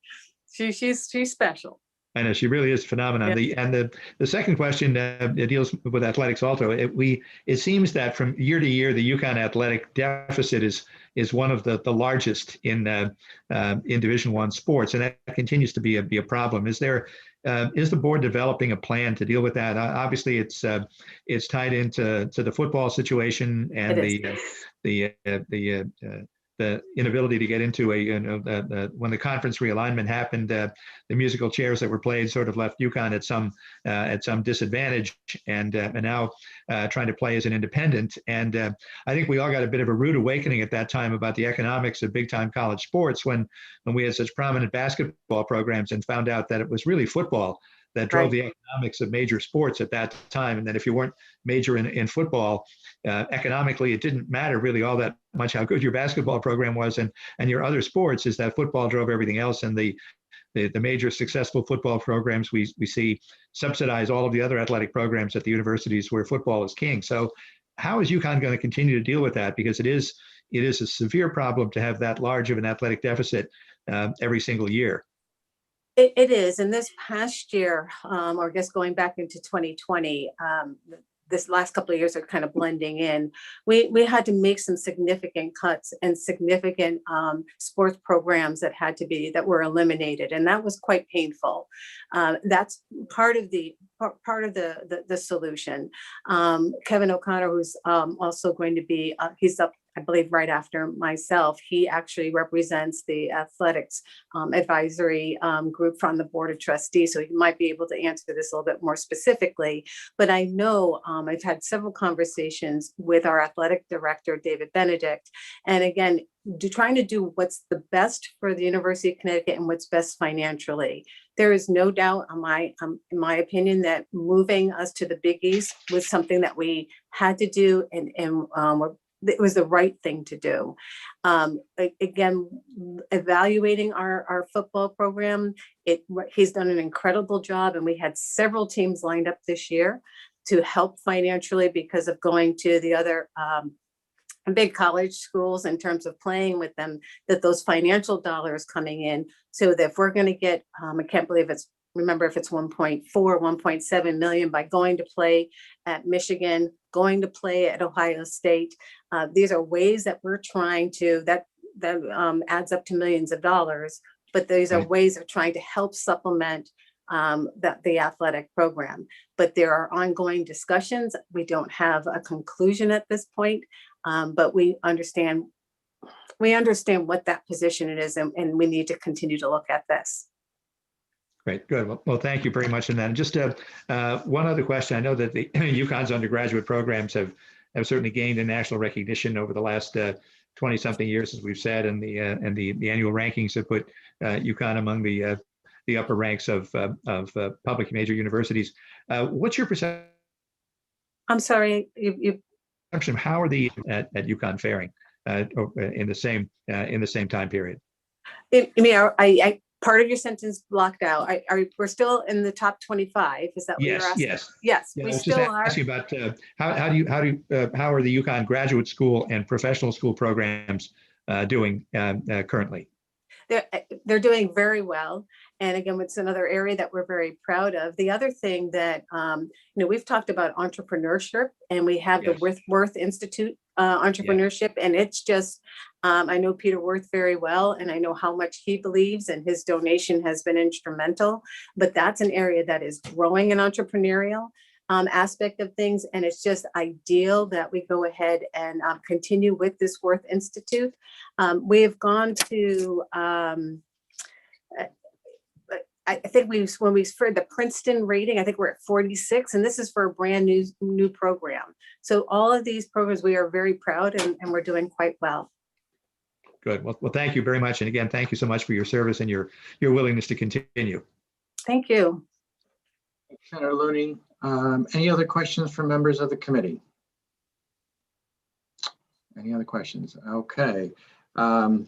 She's special. I know she really is phenomenal. Yeah. The second question it deals with athletics also. It seems that from year to year, the UConn athletic deficit is one of the largest in Division I sports, and that continues to be a problem. Is the board developing a plan to deal with that? Obviously, it's tied into the football situation and the inability to get into when the conference realignment happened, the musical chairs that were played sort of left UConn at some disadvantage, and now trying to play as an independent. And I think we all got a bit of a rude awakening at that time about the economics of big time college sports when we had such prominent basketball programs and found out that it was really football that drove the economics of major sports at that time. And that if you weren't major in football, economically, it didn't matter really all that much how good your basketball program was and your other sports, is that football drove everything else. And the the major successful football programs we see subsidize all of the other athletic programs at the universities where football is king. So how is UConn going to continue to deal with that? Because it is a severe problem to have that large of an athletic deficit every single year. It is. And this past year, or I guess going back into 2020, this last couple of years are kind of blending in. We had to make some significant cuts and significant sports programs that were eliminated, and that was quite painful. That's part of the solution. Kevin O'Connor, who's also going to be, he's up, I believe, right after myself. He actually represents the athletics advisory group from the Board of Trustees, so he might be able to answer this a little bit more specifically. But I know I've had several conversations with our athletic director, David Benedict, and again, trying to do what's the best for the University of Connecticut and what's best financially. There is no doubt, in my opinion, that moving us to the Big East was something that we had to do, and it was the right thing to do. Again, evaluating our football program, he's done an incredible job, and we had several teams lined up this year to help financially because of going to the other big college schools in terms of playing with them, that those financial dollars coming in, so that if we're going to get, I can't believe remember if it's 1.4, 1.7 million by going to play at Michigan, going to play at Ohio State. These are ways that we're trying to, that adds up to millions of dollars, but these are ways of trying to help supplement the athletic program. But there are ongoing discussions. We don't have a conclusion at this point, but we understand what that position it is, and we need to continue to look at this. Great, good. Well, thank you very much. And then just one other question. I know that the UConn's undergraduate programs have certainly gained a national recognition over the last 20-something years, as we've said, and the annual rankings have put UConn among the upper ranks of public major universities. What's your perception? I'm sorry, How are the at UConn faring in the same time period? I part of your sentence blocked out. We're still in the top 25. Is that what you're asking? Yes. Yes, Yeah, we I was still just are. asking about how are the UConn graduate school and professional school programs doing currently? They're doing very well. And again, it's another area that we're very proud of. The other thing that, we've talked about entrepreneurship, and we have the Worth Institute entrepreneurship. And it's just, I know Peter Worth very well, and I know how much he believes, and his donation has been instrumental. But that's an area that is growing an entrepreneurial aspect of things. And it's just ideal that we go ahead and continue with this Worth Institute. We have gone to, I think when we for the Princeton rating, I think we're at 46, and this is for a brand new program. So all of these programs, we are very proud, and we're doing quite well. Good. Well, thank you very much. And again, thank you so much for your service and your willingness to continue. Thank you. Senator Looney, any other questions from members of the committee? Any other questions? Okay. I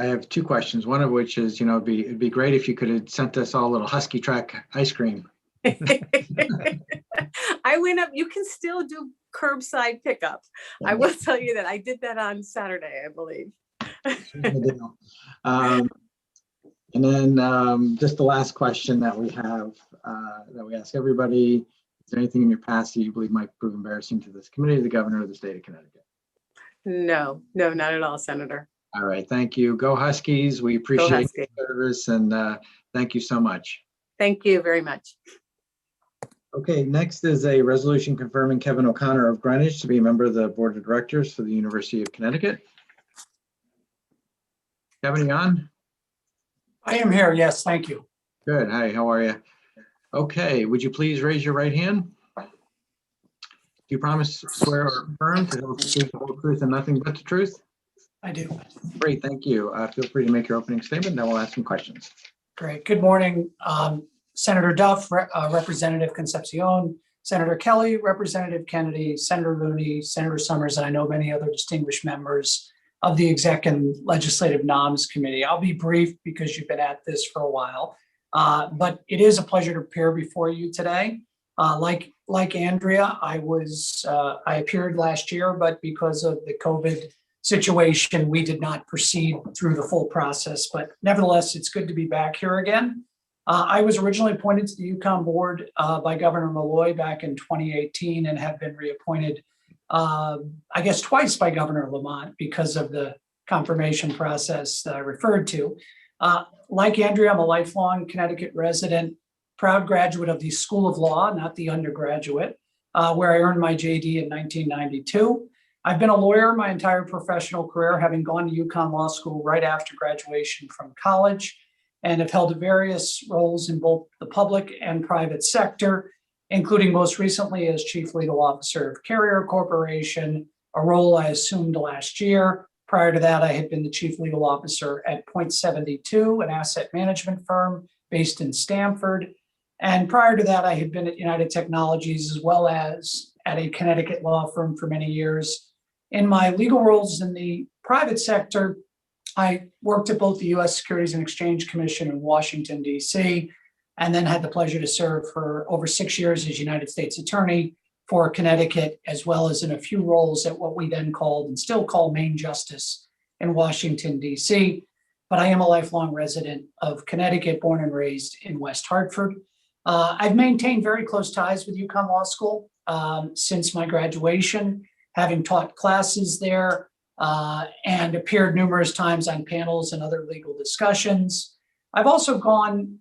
have two questions. One of which is, it'd be great if you could have sent us all a little Husky Track ice cream. I went up. You can still do curbside pickup. I will tell you that I did that on Saturday, I believe. And then just the last question that we have, that we ask everybody: is there anything in your past that you believe might prove embarrassing to this committee, the governor of the state of Connecticut? No, not at all, Senator. All right, thank you. Go Huskies. We appreciate your service, and thank you so much. Thank you very much. Okay, next is a resolution confirming Kevin O'Connor of Greenwich to be a member of the Board of Directors for the University of Connecticut. Kevin, you on? I am here, yes, thank you. Good, hi, how are you? Okay, would you please raise your right hand? Do you promise, swear, or affirm to tell the whole truth and nothing but the truth? I do. Great, thank you. Feel free to make your opening statement, then we'll ask some questions. Great, good morning. Senator Duff, Representative Concepcion, Senator Kelly, Representative Kennedy, Senator Looney, Senator Summers, and I know many other distinguished members of the Exec and Legislative Noms Committee. I'll be brief because you've been at this for a while, but it is a pleasure to appear before you today. Like Andrea, I appeared last year, but because of the COVID situation, we did not proceed through the full process. But nevertheless, it's good to be back here again. I was originally appointed to the UConn board by Governor Malloy back in 2018 and have been reappointed, I guess, twice by Governor Lamont because of the confirmation process that I referred to. Like Andrea, I'm a lifelong Connecticut resident, proud graduate of the School of Law, not the undergraduate, where I earned my JD in 1992. I've been a lawyer my entire professional career, having gone to UConn Law School right after graduation from college, and have held various roles in both the public and private sector, including most recently as Chief Legal Officer of Carrier Corporation, a role I assumed last year. Prior to that, I had been the Chief Legal Officer at Point 72, an asset management firm based in Stamford. And prior to that, I had been at United Technologies as well as at a Connecticut law firm for many years. In my legal roles in the private sector, I worked at both the U.S. Securities and Exchange Commission in Washington, D.C., and then had the pleasure to serve for over 6 years as United States Attorney for Connecticut, as well as in a few roles at what we then called and still call Main Justice in Washington, D.C. But I am a lifelong resident of Connecticut, born and raised in West Hartford. I've maintained very close ties with UConn Law School since my graduation, having taught classes there, and appeared numerous times on panels and other legal discussions. I've also gone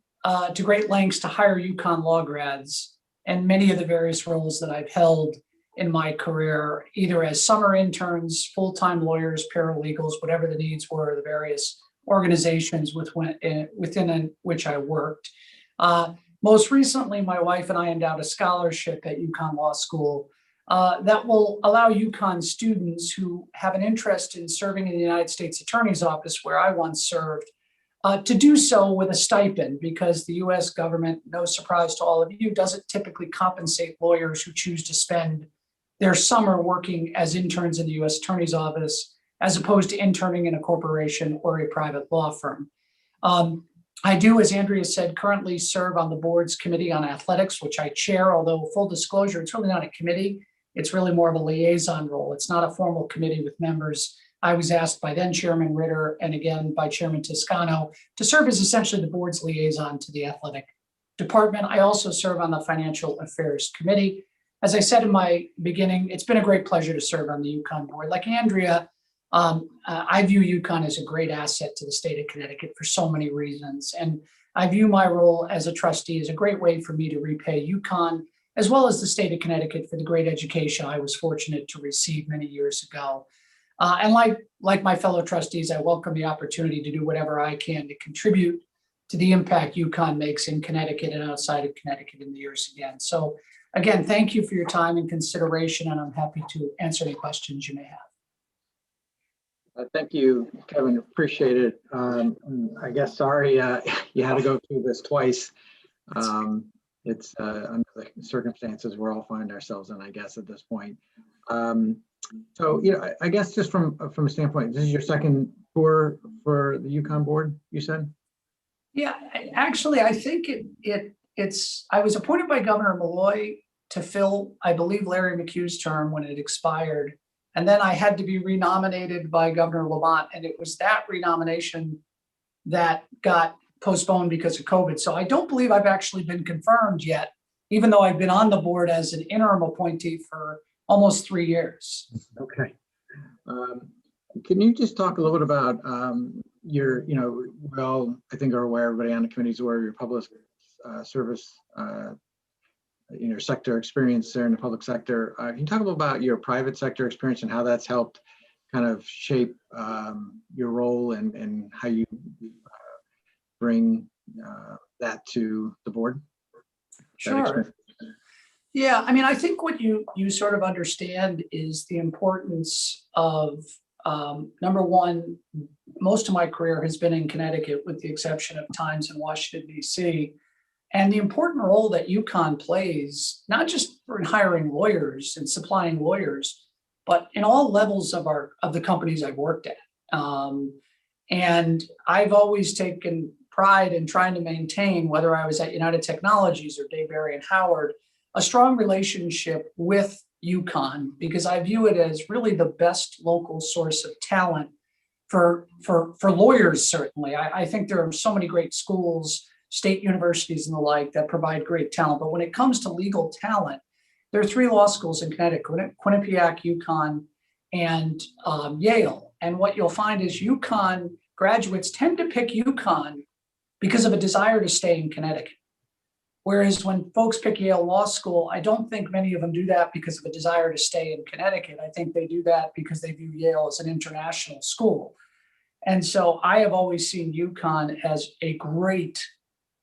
to great lengths to hire UConn law grads, and many of the various roles that I've held in my career, either as summer interns, full-time lawyers, paralegals, whatever the needs were, the various organizations within which I worked. Most recently, my wife and I endowed a scholarship at UConn Law School that will allow UConn students who have an interest in serving in the United States Attorney's Office, where I once served, to do so with a stipend, because the US government, no surprise to all of you, doesn't typically compensate lawyers who choose to spend their summer working as interns in the US Attorney's Office, as opposed to interning in a corporation or a private law firm. I do, as Andrea said, currently serve on the board's Committee on Athletics, which I chair, although full disclosure, it's really not a committee. It's really more of a liaison role. It's not a formal committee with members. I was asked by then Chairman Ritter and again by Chairman Toscano to serve as essentially the board's liaison to the athletic department. I also serve on the Financial Affairs Committee. As I said in my beginning, it's been a great pleasure to serve on the UConn board. Like Andrea, I view UConn as a great asset to the state of Connecticut for so many reasons. And I view my role as a trustee as a great way for me to repay UConn, as well as the state of Connecticut, for the great education I was fortunate to receive many years ago. And like my fellow trustees, I welcome the opportunity to do whatever I can to contribute to the impact UConn makes in Connecticut and outside of Connecticut in the years again. So again, thank you for your time and consideration, and I'm happy to answer any questions you may have. Thank you, Kevin. Appreciate it. I guess, sorry, you had to go through this twice. It's under the circumstances we all find ourselves in, I guess, at this point. So, I guess just from a standpoint, this is your second tour for the UConn board, you said? Yeah, actually, I think I was appointed by Governor Malloy to fill, I believe, Larry McHugh's term when it expired. And then I had to be renominated by Governor Lamont, and it was that renomination that got postponed because of COVID. So I don't believe I've actually been confirmed yet, even though I've been on the board as an interim appointee for almost 3 years. Okay. Can you just talk a little bit about your, we all, I think, are aware, everybody on the committee is aware of your public service sector experience there in the public sector. Can you talk a little about your private sector experience and how that's helped kind of shape your role and how you bring that to the board? Sure. Yeah, I mean, I think what you sort of understand is the importance of, number one, most of my career has been in Connecticut with the exception of times in Washington, D.C., and the important role that UConn plays, not just for hiring lawyers and supplying lawyers, but in all levels of the companies I've worked at. And I've always taken pride in trying to maintain, whether I was at United Technologies or Dayberry and Howard, a strong relationship with UConn, because I view it as really the best local source of talent for lawyers, certainly. I think there are so many great schools, state universities and the like that provide great talent. But when it comes to legal talent, there are 3 law schools in Connecticut: Quinnipiac, UConn, and Yale. And what you'll find is UConn graduates tend to pick UConn because of a desire to stay in Connecticut. Whereas when folks pick Yale Law School, I don't think many of them do that because of a desire to stay in Connecticut. I think they do that because they view Yale as an international school. And so I have always seen UConn as a great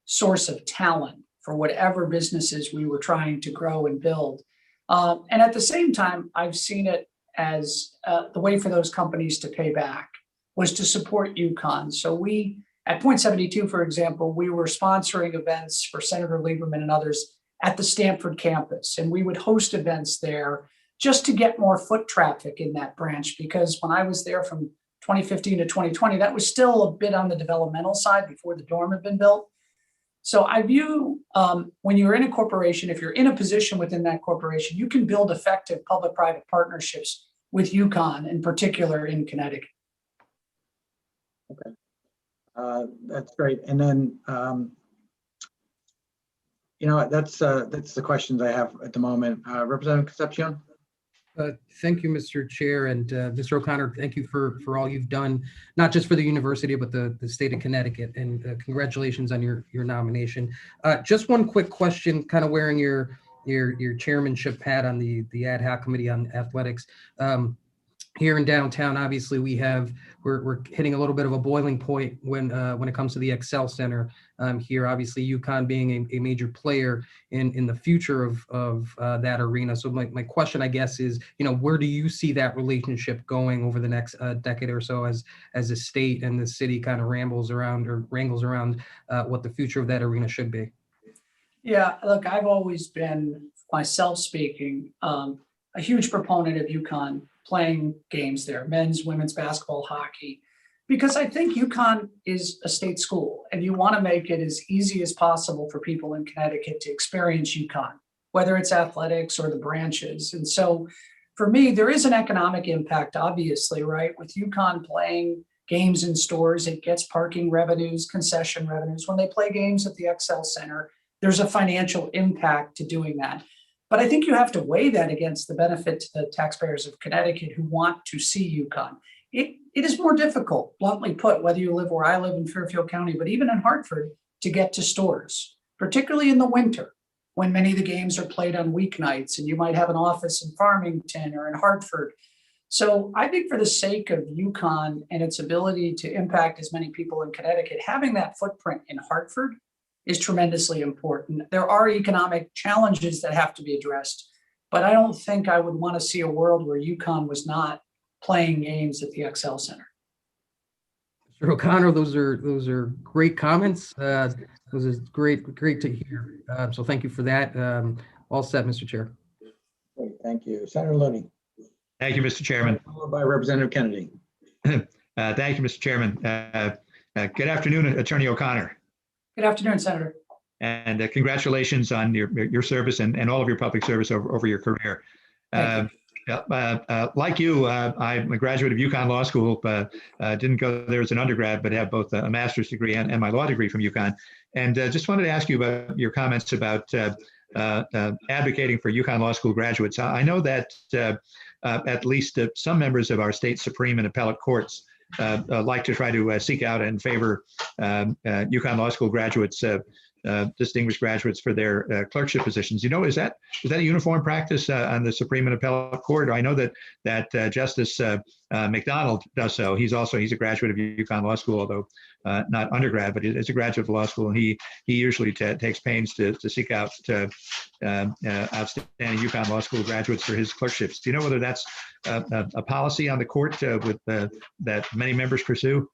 source of talent for whatever businesses we were trying to grow and build. And at the same time, I've seen it as the way for those companies to pay back was to support UConn. So we, at Point 72, for example, we were sponsoring events for Senator Lieberman and others at the Stanford campus. And we would host events there just to get more foot traffic in that branch, because when I was there from 2015 to 2020, that was still a bit on the developmental side before the dorm had been built. So I view when you're in a corporation, if you're in a position within that corporation, you can build effective public-private partnerships with UConn, in particular in Connecticut. Okay, that's great. And then, that's the questions I have at the moment. Representative Concepcion. Thank you, Mr. Chair, and Mr. O'Connor, thank you for all you've done, not just for the university, but the state of Connecticut, and congratulations on your nomination. Just one quick question, kind of wearing your chairmanship hat on the ad hoc committee on athletics. Here in downtown, obviously, we're hitting a little bit of a boiling point when it comes to the Excel Center here. Obviously, UConn being a major player in the future of that arena. So my question, I guess, is where do you see that relationship going over the next decade or so as the state and the city kind of wrangles around what the future of that arena should be? Yeah, look, I've always been, myself speaking, a huge proponent of UConn playing games there, men's, women's basketball, hockey, because I think UConn is a state school and you want to make it as easy as possible for people in Connecticut to experience UConn, whether it's athletics or the branches. And so for me, there is an economic impact, obviously, right? With UConn playing games in stores, it gets parking revenues, concession revenues. When they play games at the Excel Center, there's a financial impact to doing that. But I think you have to weigh that against the benefit to the taxpayers of Connecticut who want to see UConn. It is more difficult, bluntly put, whether you live where I live in Fairfield County, but even in Hartford, to get to stores, particularly in the winter, when many of the games are played on weeknights and you might have an office in Farmington or in Hartford. So I think for the sake of UConn and its ability to impact as many people in Connecticut, having that footprint in Hartford is tremendously important. There are economic challenges that have to be addressed, but I don't think I would want to see a world where UConn was not playing games at the Excel Center. Mr. O'Connor, those are great comments. Those are great to hear. So thank you for that. All set, Mr. Chair. Great, thank you. Senator Looney. Thank you, Mr. Chairman. Followed by Representative Kennedy. Thank you, Mr. Chairman. Good afternoon, Attorney O'Connor. Good afternoon, Senator. And congratulations on your service and all of your public service over your career. Like you, I'm a graduate of UConn Law School, but didn't go there as an undergrad, but have both a master's degree and my law degree from UConn. And just wanted to ask you about your comments about advocating for UConn Law School graduates. I know that at least some members of our state Supreme and appellate courts like to try to seek out and favor UConn Law School graduates, distinguished graduates for their clerkship positions. Is that a uniform practice on the Supreme and Appellate Court? I know that Justice McDonald does so. He's a graduate of UConn Law School, although not undergrad, but is a graduate of law school, and he usually takes pains to seek out outstanding UConn Law School graduates for his clerkships. Do you know whether that's a policy on the court that many members pursue?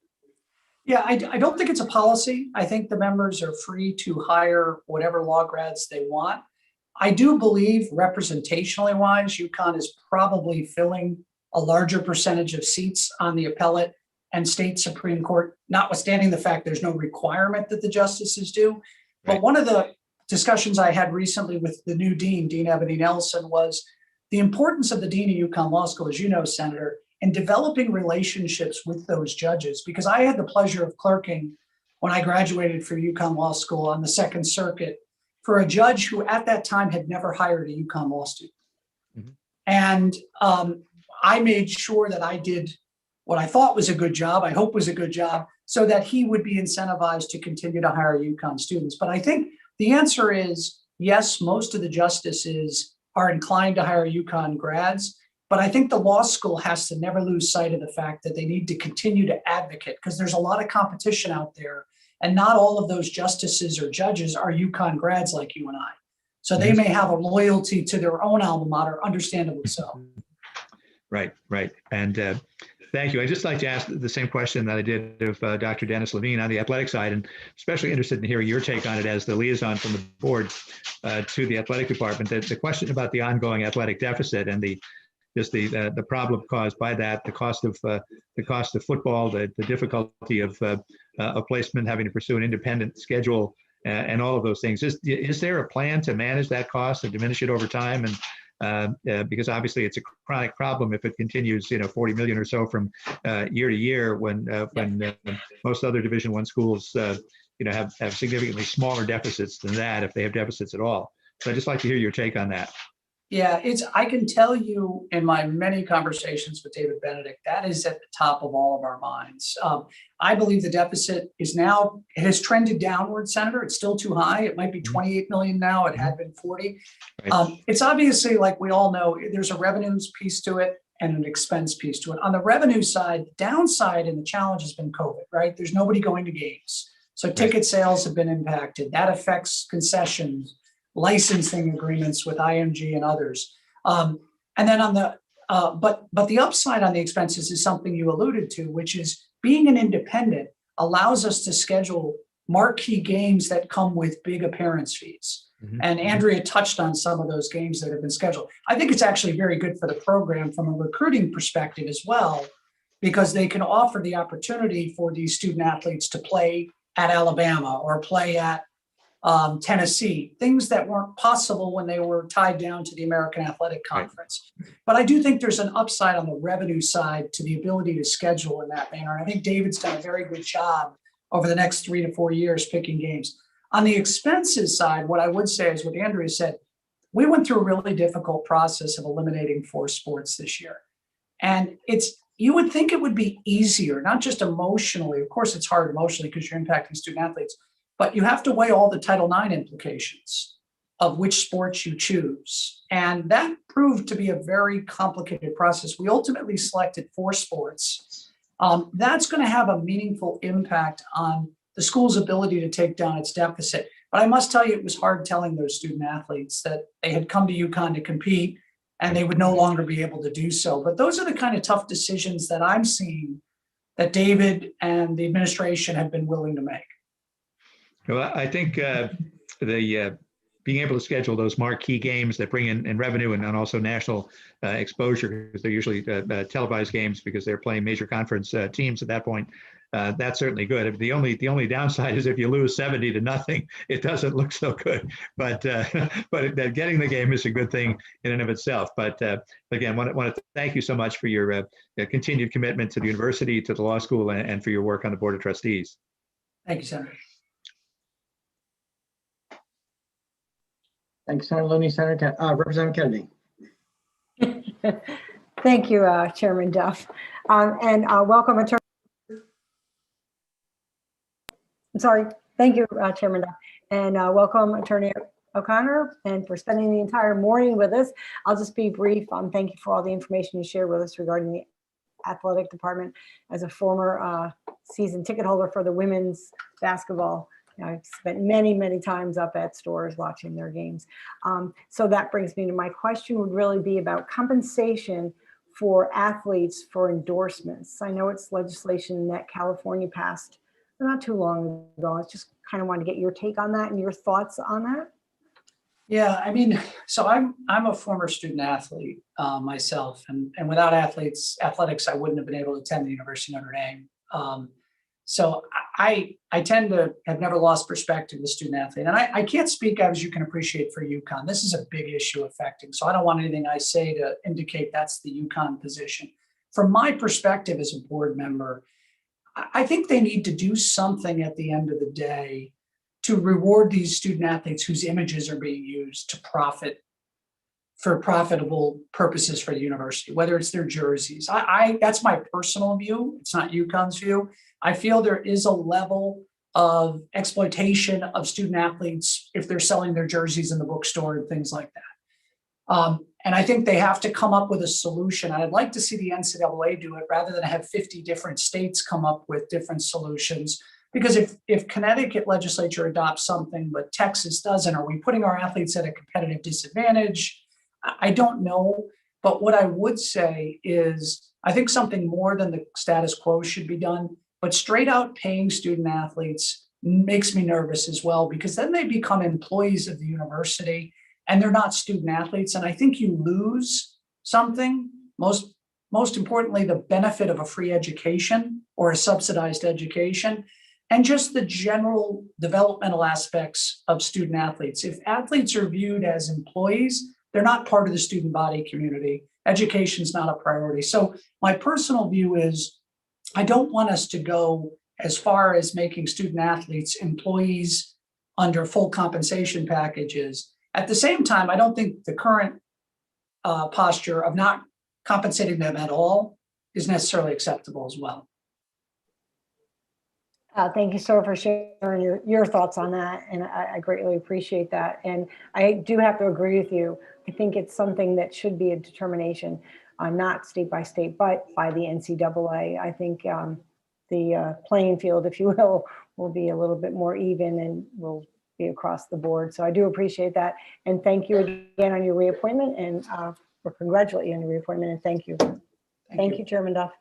Yeah, I don't think it's a policy. I think the members are free to hire whatever law grads they want. I do believe representationally wise, UConn is probably filling a larger percentage of seats on the appellate and state Supreme Court, notwithstanding the fact there's no requirement that the justices do. But Right. one of the discussions I had recently with the new dean, Dean Ebony Nelson, was the importance of the dean of UConn Law School, as you know, Senator, in developing relationships with those judges. Because I had the pleasure of clerking when I graduated from UConn Law School on the Second Circuit for a judge who at that time had never hired a UConn law student. Mhm. And I made sure that I did what I thought was a good job, I hope was a good job, so that he would be incentivized to continue to hire UConn students. But I think the answer is yes, most of the justices are inclined to hire UConn grads, but I think the law school has to never lose sight of the fact that they need to continue to advocate, because there's a lot of competition out there, and not all of those justices or judges are UConn grads like you and I. So they may have a loyalty to their own alma mater, understandably so. Right, right. And thank you. I'd just like to ask the same question that I did of Dr. Dennis Levine on the athletic side, and especially interested in hearing your take on it as the liaison from the board to the athletic department. The question about the ongoing athletic deficit and the problem caused by that, the cost of football, the difficulty of placement, having to pursue an independent schedule, and all of those things. Is there a plan to manage that cost and diminish it over time? And because obviously it's a chronic problem if it continues, 40 million or so from year to year, when most other Division I schools, have significantly smaller deficits than that, if they have deficits at all. So I'd just like to hear your take on that. Yeah, I can tell you in my many conversations with David Benedict, that is at the top of all of our minds. I believe the deficit it has trended downward, Senator. It's still too high. It might be 28 million now. It had been 40. Right. It's obviously, like we all know, there's a revenues piece to it and an expense piece to it. On the revenue side, the downside and the challenge has been COVID, right? There's nobody going to games. So ticket sales have been impacted. That affects concessions, licensing agreements with IMG and others. And then on the, but the upside on the expenses is something you alluded to, which is being an independent allows us to schedule marquee games that come with big appearance fees. Mm-hmm. And Andrea touched on some of those games that have been scheduled. I think it's actually very good for the program from a recruiting perspective as well, because they can offer the opportunity for these student athletes to play at Alabama or play at Tennessee, things that weren't possible when they were tied down to the American Athletic Conference. Right. But I do think there's an upside on the revenue side to the ability to schedule in that manner. And I think David's done a very good job over the next 3 to 4 years picking games. On the expenses side, what I would say is what Andrea said, we went through a really difficult process of eliminating 4 sports this year. And you would think it would be easier, not just emotionally. Of course, it's hard emotionally because you're impacting student athletes, but you have to weigh all the Title IX implications of which sports you choose. And that proved to be a very complicated process. We ultimately selected 4 sports. That's going to have a meaningful impact on the school's ability to take down its deficit. But I must tell you, it was hard telling those student athletes that they had come to UConn to compete and they would no longer be able to do so. But those are the kind of tough decisions that I'm seeing that David and the administration have been willing to make. Well, I think being able to schedule those marquee games that bring in revenue and also national exposure, because they're usually televised games because they're playing major conference teams at that point, that's certainly good. The only downside is if you lose 70-0, it doesn't look so good. But getting the game is a good thing in and of itself. But again, want to thank you so much for your continued commitment to the university, to the law school, and for your work on the Board of Trustees. Thank you, Senator. Thanks, Senator Looney. Representative Kennedy. Thank you, Chairman Duff. And welcome, Attorney. I'm sorry. Thank you, Chairman Duff. And welcome, Attorney O'Connor, and for spending the entire morning with us. I'll just be brief. Thank you for all the information you shared with us regarding the athletic department. As a former season ticket holder for the women's basketball, I've spent many times up at stores watching their games. So that brings me to my question would really be about compensation for athletes for endorsements. I know it's legislation that California passed not too long ago. I just kind of want to get your take on that and your thoughts on that. Yeah, I mean, so I'm a former student athlete myself, and without athletics, I wouldn't have been able to attend the University of Notre Dame. So I tend to have never lost perspective with student athlete. And I can't speak, as you can appreciate, for UConn. This is a big issue affecting. So I don't want anything I say to indicate that's the UConn position. From my perspective as a board member, I think they need to do something at the end of the day to reward these student athletes whose images are being used to profit for profitable purposes for the university, whether it's their jerseys. That's my personal view. It's not UConn's view. I feel there is a level of exploitation of student athletes if they're selling their jerseys in the bookstore and things like that. And I think they have to come up with a solution. I'd like to see the NCAA do it rather than have 50 different states come up with different solutions. Because if Connecticut legislature adopts something, but Texas doesn't, are we putting our athletes at a competitive disadvantage? I don't know. But what I would say is, I think something more than the status quo should be done, but straight out paying student athletes makes me nervous as well, because then they become employees of the university and they're not student athletes. And I think you lose something, most importantly, the benefit of a free education or a subsidized education, and just the general developmental aspects of student athletes. If athletes are viewed as employees, they're not part of the student body community. Education's not a priority. So my personal view is, I don't want us to go as far as making student athletes employees under full compensation packages. At the same time, I don't think the current posture of not compensating them at all is necessarily acceptable as well. Thank you, sir, for sharing your thoughts on that. And I greatly appreciate that. And I do have to agree with you. I think it's something that should be a determination, not state by state, but by the NCAA. I think the playing field, if you will be a little bit more even and will be across the board. So I do appreciate that. And thank you again on your reappointment, and or congratulate you on your reappointment, and thank you. Thank you, Chairman Duff.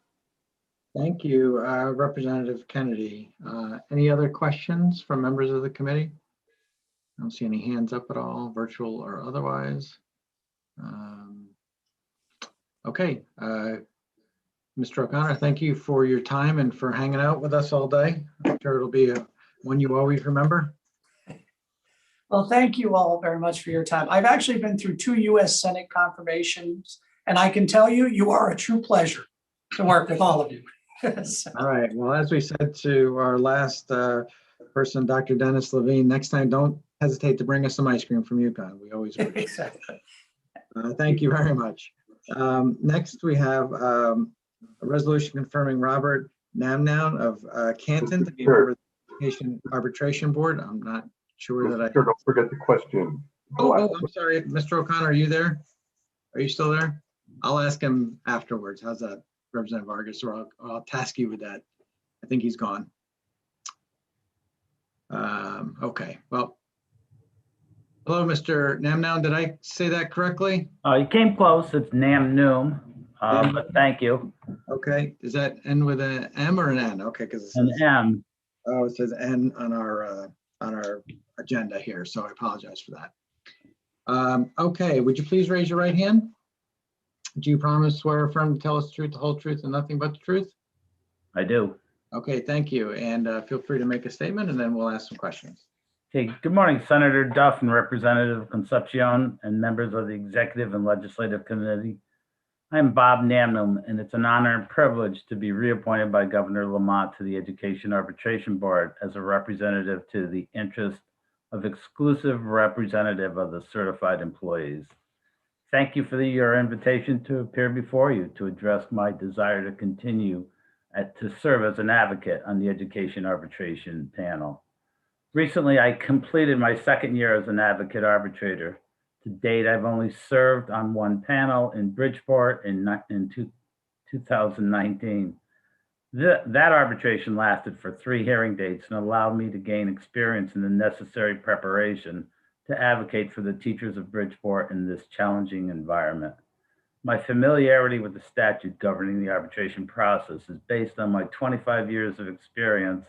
Thank you, Representative Kennedy. Any other questions from members of the committee? I don't see any hands up at all, virtual or otherwise. Okay, Mr. O'Connor, thank you for your time and for hanging out with us all day. I'm sure it'll be one you always remember. Well, thank you all very much for your time. I've actually been through 2 U.S. Senate confirmations, and I can tell you, you are a true pleasure to work with all of you. So. All right. Well, as we said to our last person, Dr. Dennis Levine, next time, don't hesitate to bring us some ice cream from UConn. We always would. Exactly. Thank you very much. Next, we have a resolution confirming Robert Namnown of Canton to be a member of the Education Arbitration Board. I'm not sure that I. Sure, don't forget the question. Oh, I'm sorry, Mr. O'Connor, are you there? Are you still there? I'll ask him afterwards. How's that, Representative Vargas? Or I'll task you with that. I think he's gone. Okay, well, hello, Mr. Namnown. Did I say that correctly? You came close. It's Namnoon, but thank you. Okay, does that end with an M or an N? Okay, because An M. Oh, it says N on our agenda here, so I apologize for that. Okay, would you please raise your right hand? Do you promise, swear, affirm to tell us the truth, the whole truth, and nothing but the truth? I do. Okay, thank you. And feel free to make a statement, and then we'll ask some questions. Okay, good morning, Senator Duff and Representative Concepcion and members of the Executive and Legislative Committee. I'm Bob Namnum, and it's an honor and privilege to be reappointed by Governor Lamont to the Education Arbitration Board as a representative to the interest of exclusive representative of the certified employees. Thank you for your invitation to appear before you to address my desire to continue to serve as an advocate on the Education Arbitration panel. Recently, I completed my 2nd year as an advocate arbitrator. To date, I've only served on one panel in Bridgeport in 2019. That arbitration lasted for 3 hearing dates and allowed me to gain experience in the necessary preparation to advocate for the teachers of Bridgeport in this challenging environment. My familiarity with the statute governing the arbitration process is based on my 25 years of experience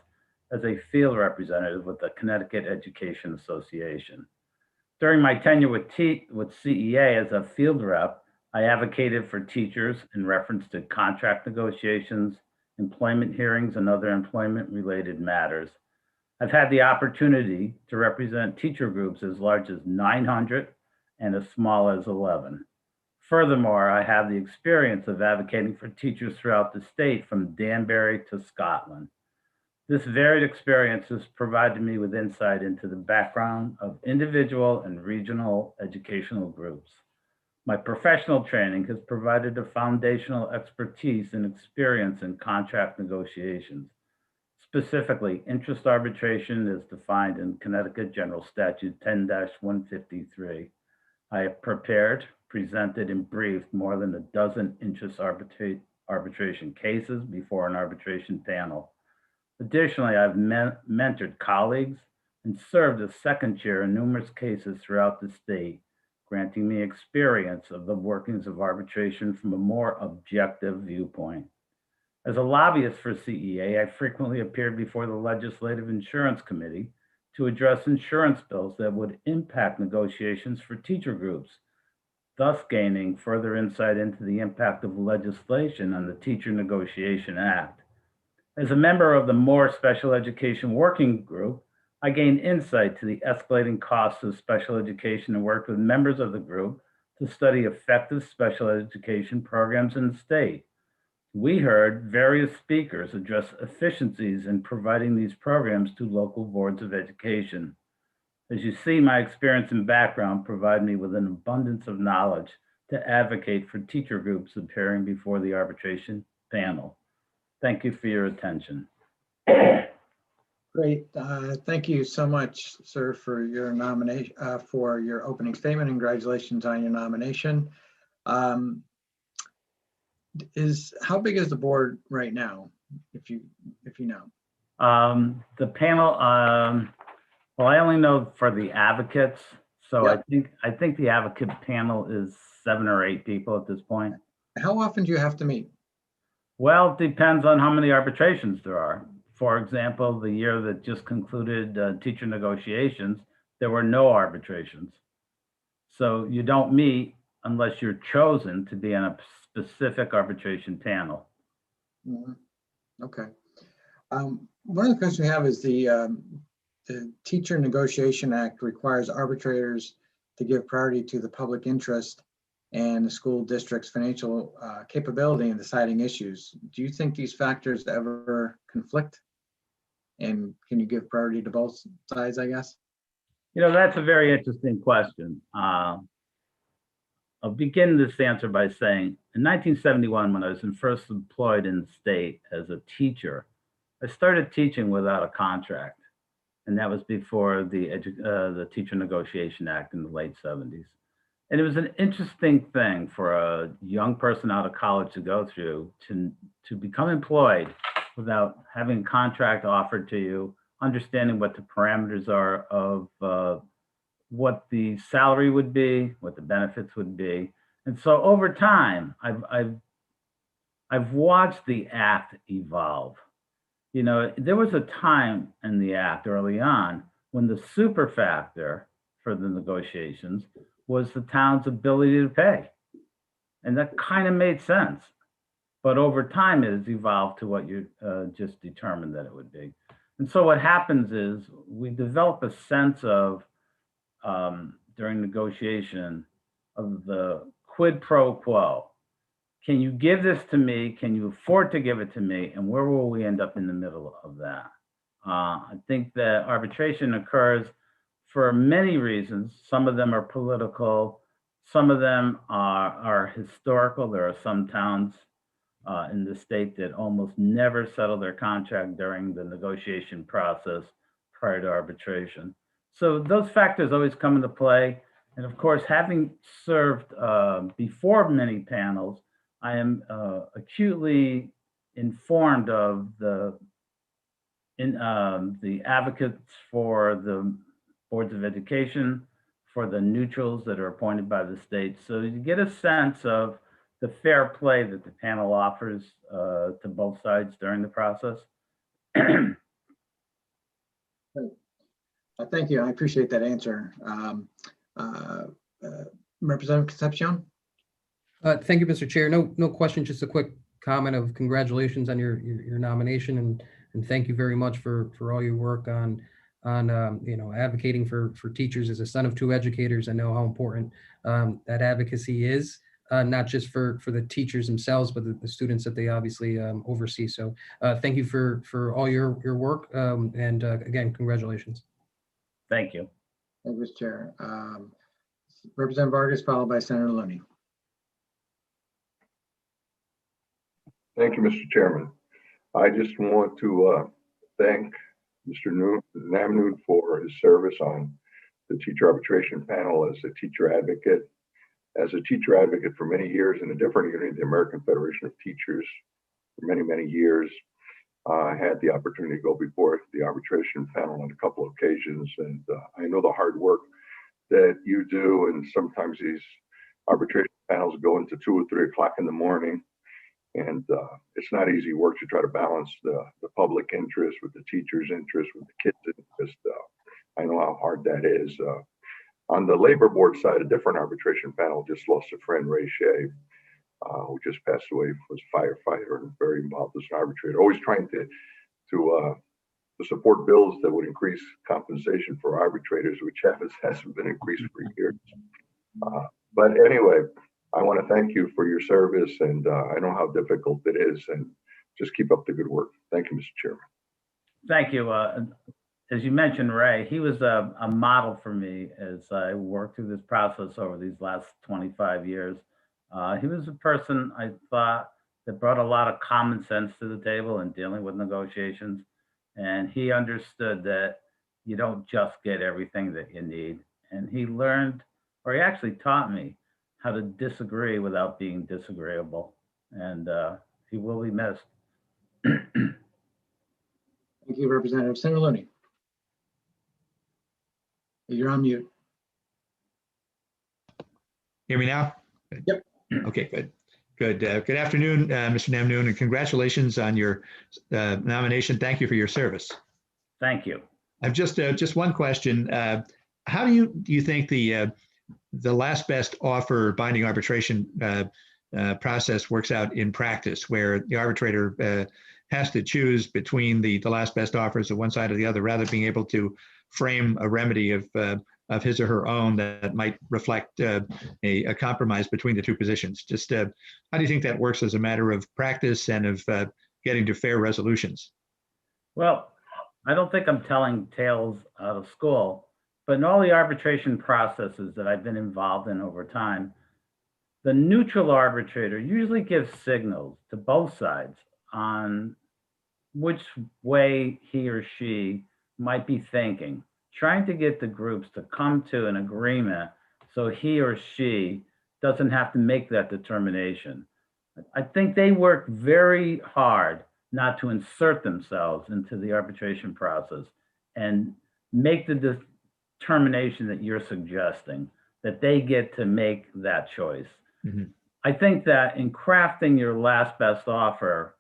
as a field representative with the Connecticut Education Association. During my tenure with CEA as a field rep, I advocated for teachers in reference to contract negotiations employment hearings, and other employment-related matters. I've had the opportunity to represent teacher groups as large as 900 and as small as 11. Furthermore, I have the experience of advocating for teachers throughout the state from Danbury to Scotland. This varied experience has provided me with insight into the background of individual and regional educational groups. My professional training has provided a foundational expertise and experience in contract negotiations. Specifically, interest arbitration is defined in Connecticut General Statute 10-153. I have prepared, presented, and briefed more than a dozen interest arbitration cases before an arbitration panel. Additionally, I've mentored colleagues and served as second chair in numerous cases throughout the state, granting me experience of the workings of arbitration from a more objective viewpoint. As a lobbyist for CEA, I frequently appeared before the Legislative Insurance Committee to address insurance bills that would impact negotiations for teacher groups, thus gaining further insight into the impact of legislation on the Teacher Negotiation Act. As a member of the More Special Education Working Group, I gained insight to the escalating costs of special education and worked with members of the group to study effective special education programs in the state. We heard various speakers address efficiencies in providing these programs to local boards of education. As you see, my experience and background provide me with an abundance of knowledge to advocate for teacher groups appearing before the arbitration panel. Thank you for your attention. Great. Thank you so much, sir, for your nomination, for your opening statement. Congratulations on your nomination. How big is the board right now, if you know? The panel, well, I only know for the advocates. So Yep. I think the advocate panel is 7 or 8 people at this point. How often do you have to meet? Well, it depends on how many arbitrations there are. For example, the year that just concluded teacher negotiations, there were no arbitrations. So you don't meet unless you're chosen to be on a specific arbitration panel. Mhm. Okay. One of the questions we have is the Teacher Negotiation Act requires arbitrators to give priority to the public interest and the school district's financial capability in deciding issues. Do you think these factors ever conflict? And can you give priority to both sides, I guess? You know, that's a very interesting question. I'll begin this answer by saying, in 1971, when I was first employed in the state as a teacher, I started teaching without a contract. And that was before the Teacher Negotiation Act in the late 70s. And it was an interesting thing for a young person out of college to go through to become employed without having a contract offered to you, understanding what the parameters are of what the salary would be, what the benefits would be. And so over time, I've watched the act evolve. You know, there was a time in the act early on when the super factor for the negotiations was the town's ability to pay. And that kind of made sense. But over time, it has evolved to what you just determined that it would be. And so what happens is we develop a sense of, during negotiation, of the quid pro quo. Can you give this to me? Can you afford to give it to me? And where will we end up in the middle of that? I think that arbitration occurs for many reasons. Some of them are political. Some of them are historical. There are some towns in the state that almost never settle their contract during the negotiation process prior to arbitration. So those factors always come into play. And of course, having served before many panels, I am acutely informed of the advocates for the boards of education, for the neutrals that are appointed by the state. So you get a sense of the fair play that the panel offers to both sides during the process. Thank you. I appreciate that answer. Representative Concepcion? Thank you, Mr. Chair. No question, just a quick comment of congratulations on your nomination, and thank you very much for all your work on advocating for teachers. As a son of two educators, I know how important that advocacy is, not just for the teachers themselves, but the students that they obviously oversee. So thank you for all your work, and again, congratulations. Thank you. Thank you, Mr. Chair. Representative Vargas, followed by Senator Looney. Thank you, Mr. Chairman. I just want to thank Mr. Namnoon for his service on the teacher arbitration panel as a teacher advocate. As a teacher advocate for many years in a different unit, the American Federation of Teachers, for many, many years, I had the opportunity to go before the arbitration panel on a couple of occasions, and I know the hard work that you do, and sometimes these arbitration panels go into 2 or 3 o'clock in the morning, and it's not easy work to try to balance the public interest with the teacher's interest, with the kids' interest. I know how hard that is. On the labor board side, a different arbitration panel just lost a friend, Ray Shea, who just passed away, was a firefighter and very involved as an arbitrator, always trying to support bills that would increase compensation for arbitrators, which hasn't been increased for years. But anyway, I want to thank you for your service, and I know how difficult it is, and just keep up the good work. Thank you, Mr. Chairman. Thank you. As you mentioned, Ray, he was a model for me as I worked through this process over these last 25 years. He was a person I thought that brought a lot of common sense to the table in dealing with negotiations. And he understood that you don't just get everything that you need. And he learned, or he actually taught me, how to disagree without being disagreeable. And he will be missed. Thank you, Representative. Senator Looney. You're on mute. Hear me now? Yep. Okay, good. Good. Good afternoon, Mr. Namnoon, and congratulations on your nomination. Thank you for your service. Thank you. I've just one question. How do you think the last best offer binding arbitration process works out in practice, where the arbitrator has to choose between the last best offers of one side or the other, rather than being able to frame a remedy of his or her own that might reflect a compromise between the two positions? Just how do you think that works as a matter of practice and of getting to fair resolutions? Well, I don't think I'm telling tales out of school, but in all the arbitration processes that I've been involved in over time, the neutral arbitrator usually gives signals to both sides on which way he or she might be thinking, trying to get the groups to come to an agreement so he or she doesn't have to make that determination. I think they work very hard not to insert themselves into the arbitration process and make the determination that you're suggesting, that they get to make that choice. Mm-hmm. I think that in crafting your last best offer,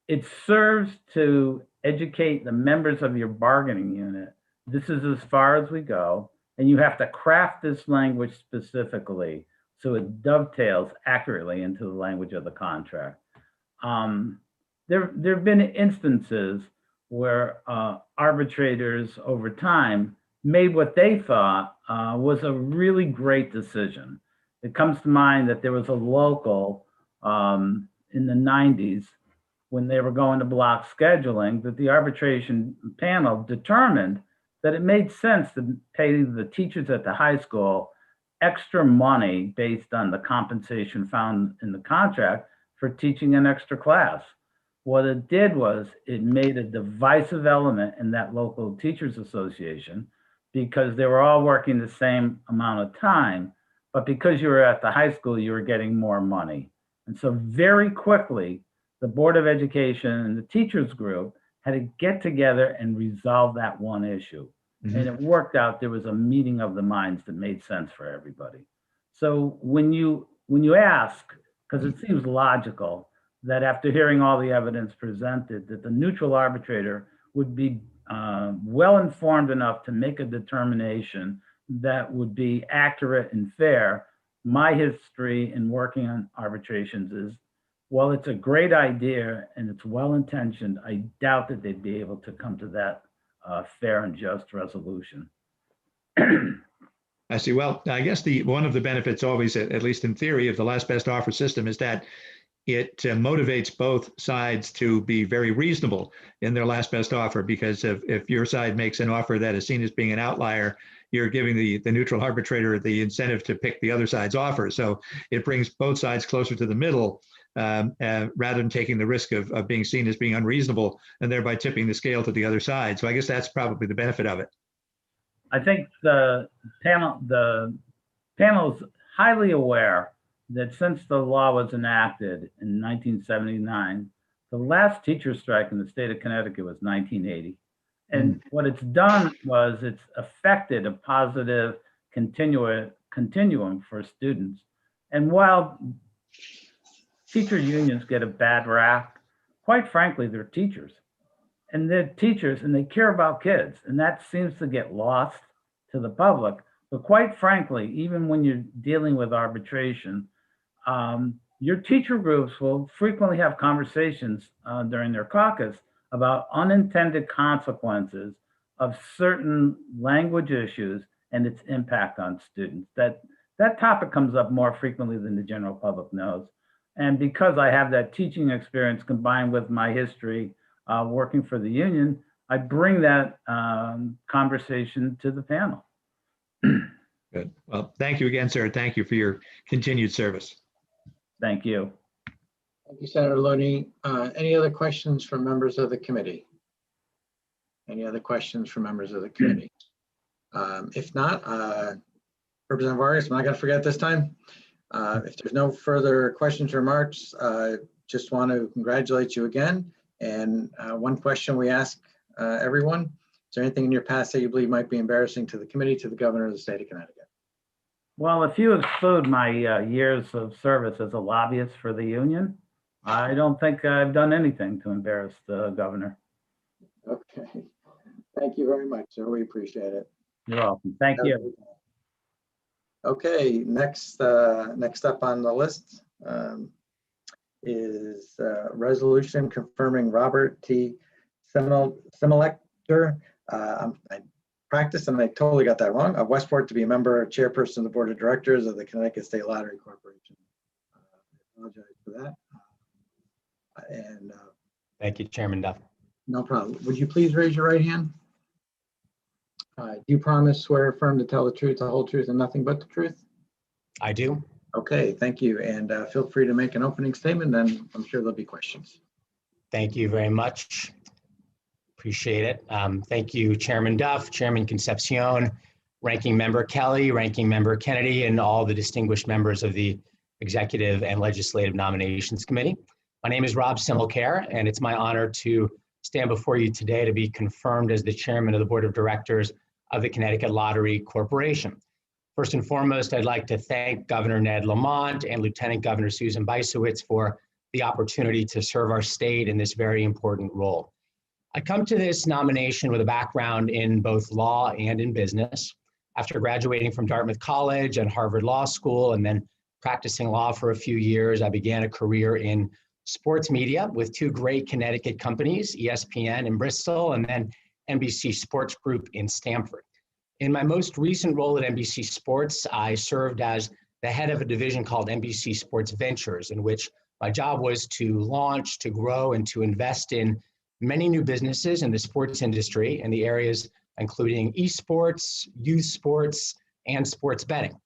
it serves to educate the members of your bargaining unit. This is as far as we go, and you have to craft this language specifically so it dovetails accurately into the language of the contract. There have been instances where arbitrators over time made what they thought was a really great decision. It comes to mind that there was a local in the 90s when they were going to block scheduling, that the arbitration panel determined that it made sense to pay the teachers at the high school extra money based on the compensation found in the contract for teaching an extra class. What it did was it made a divisive element in that local teachers association, because they were all working the same amount of time, but because you were at the high school, you were getting more money. And so very quickly, the Board of Education and the teachers group had to get together and resolve that one issue. Mm-hmm. And it worked out. There was a meeting of the minds that made sense for everybody. So when you ask, because it seems logical that after hearing all the evidence presented, that the neutral arbitrator would be well informed enough to make a determination that would be accurate and fair. My history in working on arbitrations is while it's a great idea and it's well-intentioned, I doubt that they'd be able to come to that fair and just resolution. I see. Well, I guess one of the benefits always, at least in theory, of the last best offer system is that it motivates both sides to be very reasonable in their last best offer, because if your side makes an offer that is seen as being an outlier, you're giving the neutral arbitrator the incentive to pick the other side's offer. So it brings both sides closer to the middle, rather than taking the risk of being seen as being unreasonable and thereby tipping the scale to the other side. So I guess that's probably the benefit of it. I think the panel is highly aware that since the law was enacted in 1979, the last teacher strike in the state of Connecticut was 1980. And what it's done was it's affected a positive continuum for students. And while teacher unions get a bad rap, quite frankly, they're teachers. And they're teachers and they care about kids. And that seems to get lost to the public. But quite frankly, even when you're dealing with arbitration, your teacher groups will frequently have conversations during their caucus about unintended consequences of certain language issues and its impact on students. That topic comes up more frequently than the general public knows. And because I have that teaching experience combined with my history working for the union, I bring that conversation to the panel. Good. Well, thank you again, sir. Thank you for your continued service. Thank you. Thank you, Senator Looney. Any other questions from members of the committee? Any other questions from members of the committee? If not, Representative Vargas, am I going to forget this time? If there's no further questions or remarks, just want to congratulate you again. And one question we ask everyone, is there anything in your past that you believe might be embarrassing to the committee, to the governor of the state of Connecticut? Well, if you exclude my years of service as a lobbyist for the union, I don't think I've done anything to embarrass the governor. Okay. Thank you very much, sir. We appreciate it. You're welcome. Thank you. Okay, next up on the list is resolution confirming Robert T. Similector. I practiced and I totally got that wrong. Of Westport to be a member, chairperson of the board of directors of the Connecticut State Lottery Corporation. I apologize for that. Thank you, Chairman Duff. No problem. Would you please raise your right hand? Do you promise, swear, affirm to tell the truth, the whole truth, and nothing but the truth? I do. Okay, thank you. And feel free to make an opening statement, then I'm sure there'll be questions. Thank you very much. Appreciate it. Thank you, Chairman Duff, Chairman Concepcion, Ranking Member Kelly, Ranking Member Kennedy, and all the distinguished members of the Executive and Legislative Nominations Committee. My name is Rob Simmelcare, and it's my honor to stand before you today to be confirmed as the chairman of the board of directors of the Connecticut Lottery Corporation. First and foremost, I'd like to thank Governor Ned Lamont and Lieutenant Governor Susan Bysowitz for the opportunity to serve our state in this very important role. I come to this nomination with a background in both law and in business. After graduating from Dartmouth College and Harvard Law School and then practicing law for a few years, I began a career in sports media with two great Connecticut companies, ESPN in Bristol and then NBC Sports Group in Stamford. In my most recent role at NBC Sports, I served as the head of a division called NBC Sports Ventures, in which my job was to launch, to grow, and to invest in many new businesses in the sports industry in the areas including esports, youth sports, and sports betting.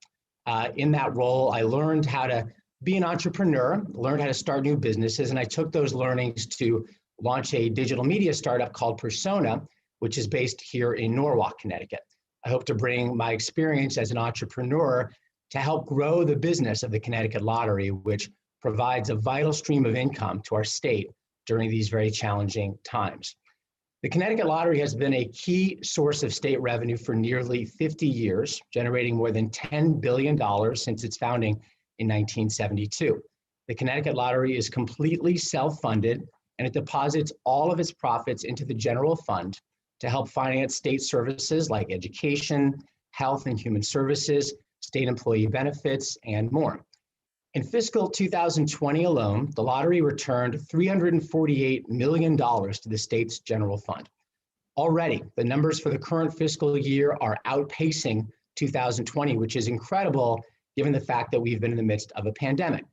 In that role, I learned how to be an entrepreneur, learned how to start new businesses, and I took those learnings to launch a digital media startup called Persona, which is based here in Norwalk, Connecticut. I hope to bring my experience as an entrepreneur to help grow the business of the Connecticut Lottery, which provides a vital stream of income to our state during these very challenging times. The Connecticut Lottery has been a key source of state revenue for nearly 50 years, generating more than $10 billion since its founding in 1972. The Connecticut Lottery is completely self-funded, and it deposits all of its profits into the general fund to help finance state services like education, health and human services, state employee benefits, and more. In fiscal 2020 alone, the lottery returned $348 million to the state's general fund. Already, the numbers for the current fiscal year are outpacing 2020, which is incredible given the fact that we've been in the midst of a pandemic.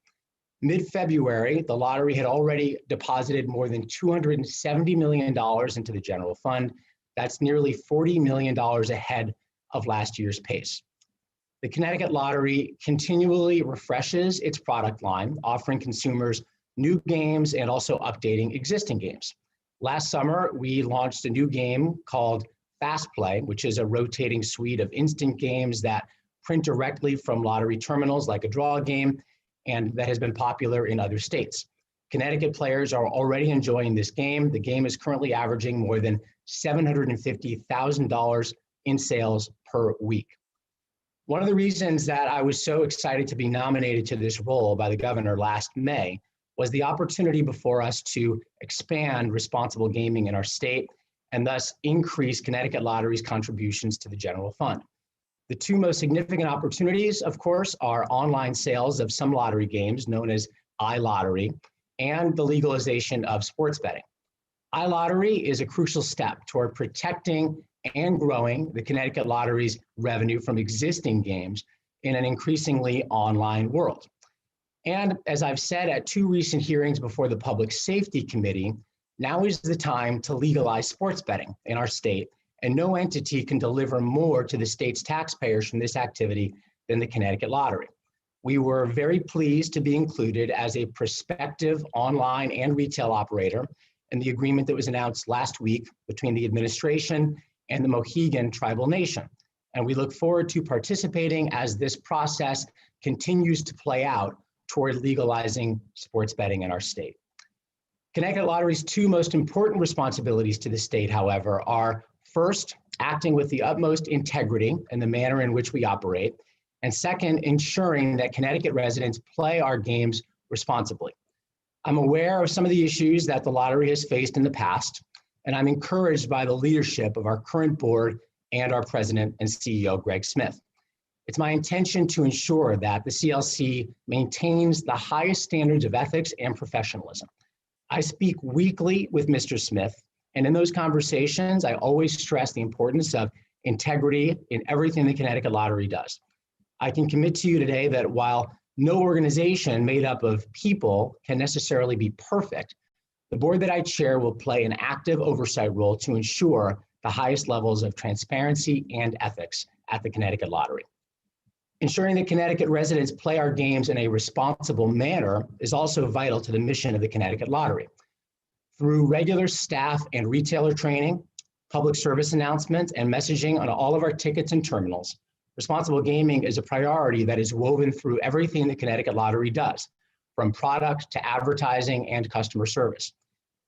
Mid-February, the lottery had already deposited more than $270 million into the general fund. That's nearly $40 million ahead of last year's pace. The Connecticut Lottery continually refreshes its product line, offering consumers new games and also updating existing games. Last summer, we launched a new game called Fast Play, which is a rotating suite of instant games that print directly from lottery terminals like a draw game, and that has been popular in other states. Connecticut players are already enjoying this game. The game is currently averaging more than $750,000 in sales per week. One of the reasons that I was so excited to be nominated to this role by the governor last May was the opportunity before us to expand responsible gaming in our state and thus increase Connecticut Lottery's contributions to the general fund. The two most significant opportunities, of course, are online sales of some lottery games known as iLottery and the legalization of sports betting. iLottery is a crucial step toward protecting and growing the Connecticut Lottery's revenue from existing games in an increasingly online world. And as I've said at two recent hearings before the Public Safety Committee, now is the time to legalize sports betting in our state, and no entity can deliver more to the state's taxpayers from this activity than the Connecticut Lottery. We were very pleased to be included as a prospective online and retail operator in the agreement that was announced last week between the administration and the Mohegan Tribal Nation. And we look forward to participating as this process continues to play out toward legalizing sports betting in our state. Connecticut Lottery's two most important responsibilities to the state, however, are first, acting with the utmost integrity in the manner in which we operate, and second, ensuring that Connecticut residents play our games responsibly. I'm aware of some of the issues that the lottery has faced in the past, and I'm encouraged by the leadership of our current board and our president and CEO, Greg Smith. It's my intention to ensure that the CLC maintains the highest standards of ethics and professionalism. I speak weekly with Mr. Smith, and in those conversations, I always stress the importance of integrity in everything the Connecticut Lottery does. I can commit to you today that while no organization made up of people can necessarily be perfect, the board that I chair will play an active oversight role to ensure the highest levels of transparency and ethics at the Connecticut Lottery. Ensuring that Connecticut residents play our games in a responsible manner is also vital to the mission of the Connecticut Lottery. Through regular staff and retailer training, public service announcements, and messaging on all of our tickets and terminals, responsible gaming is a priority that is woven through everything the Connecticut Lottery does, from product to advertising and customer service.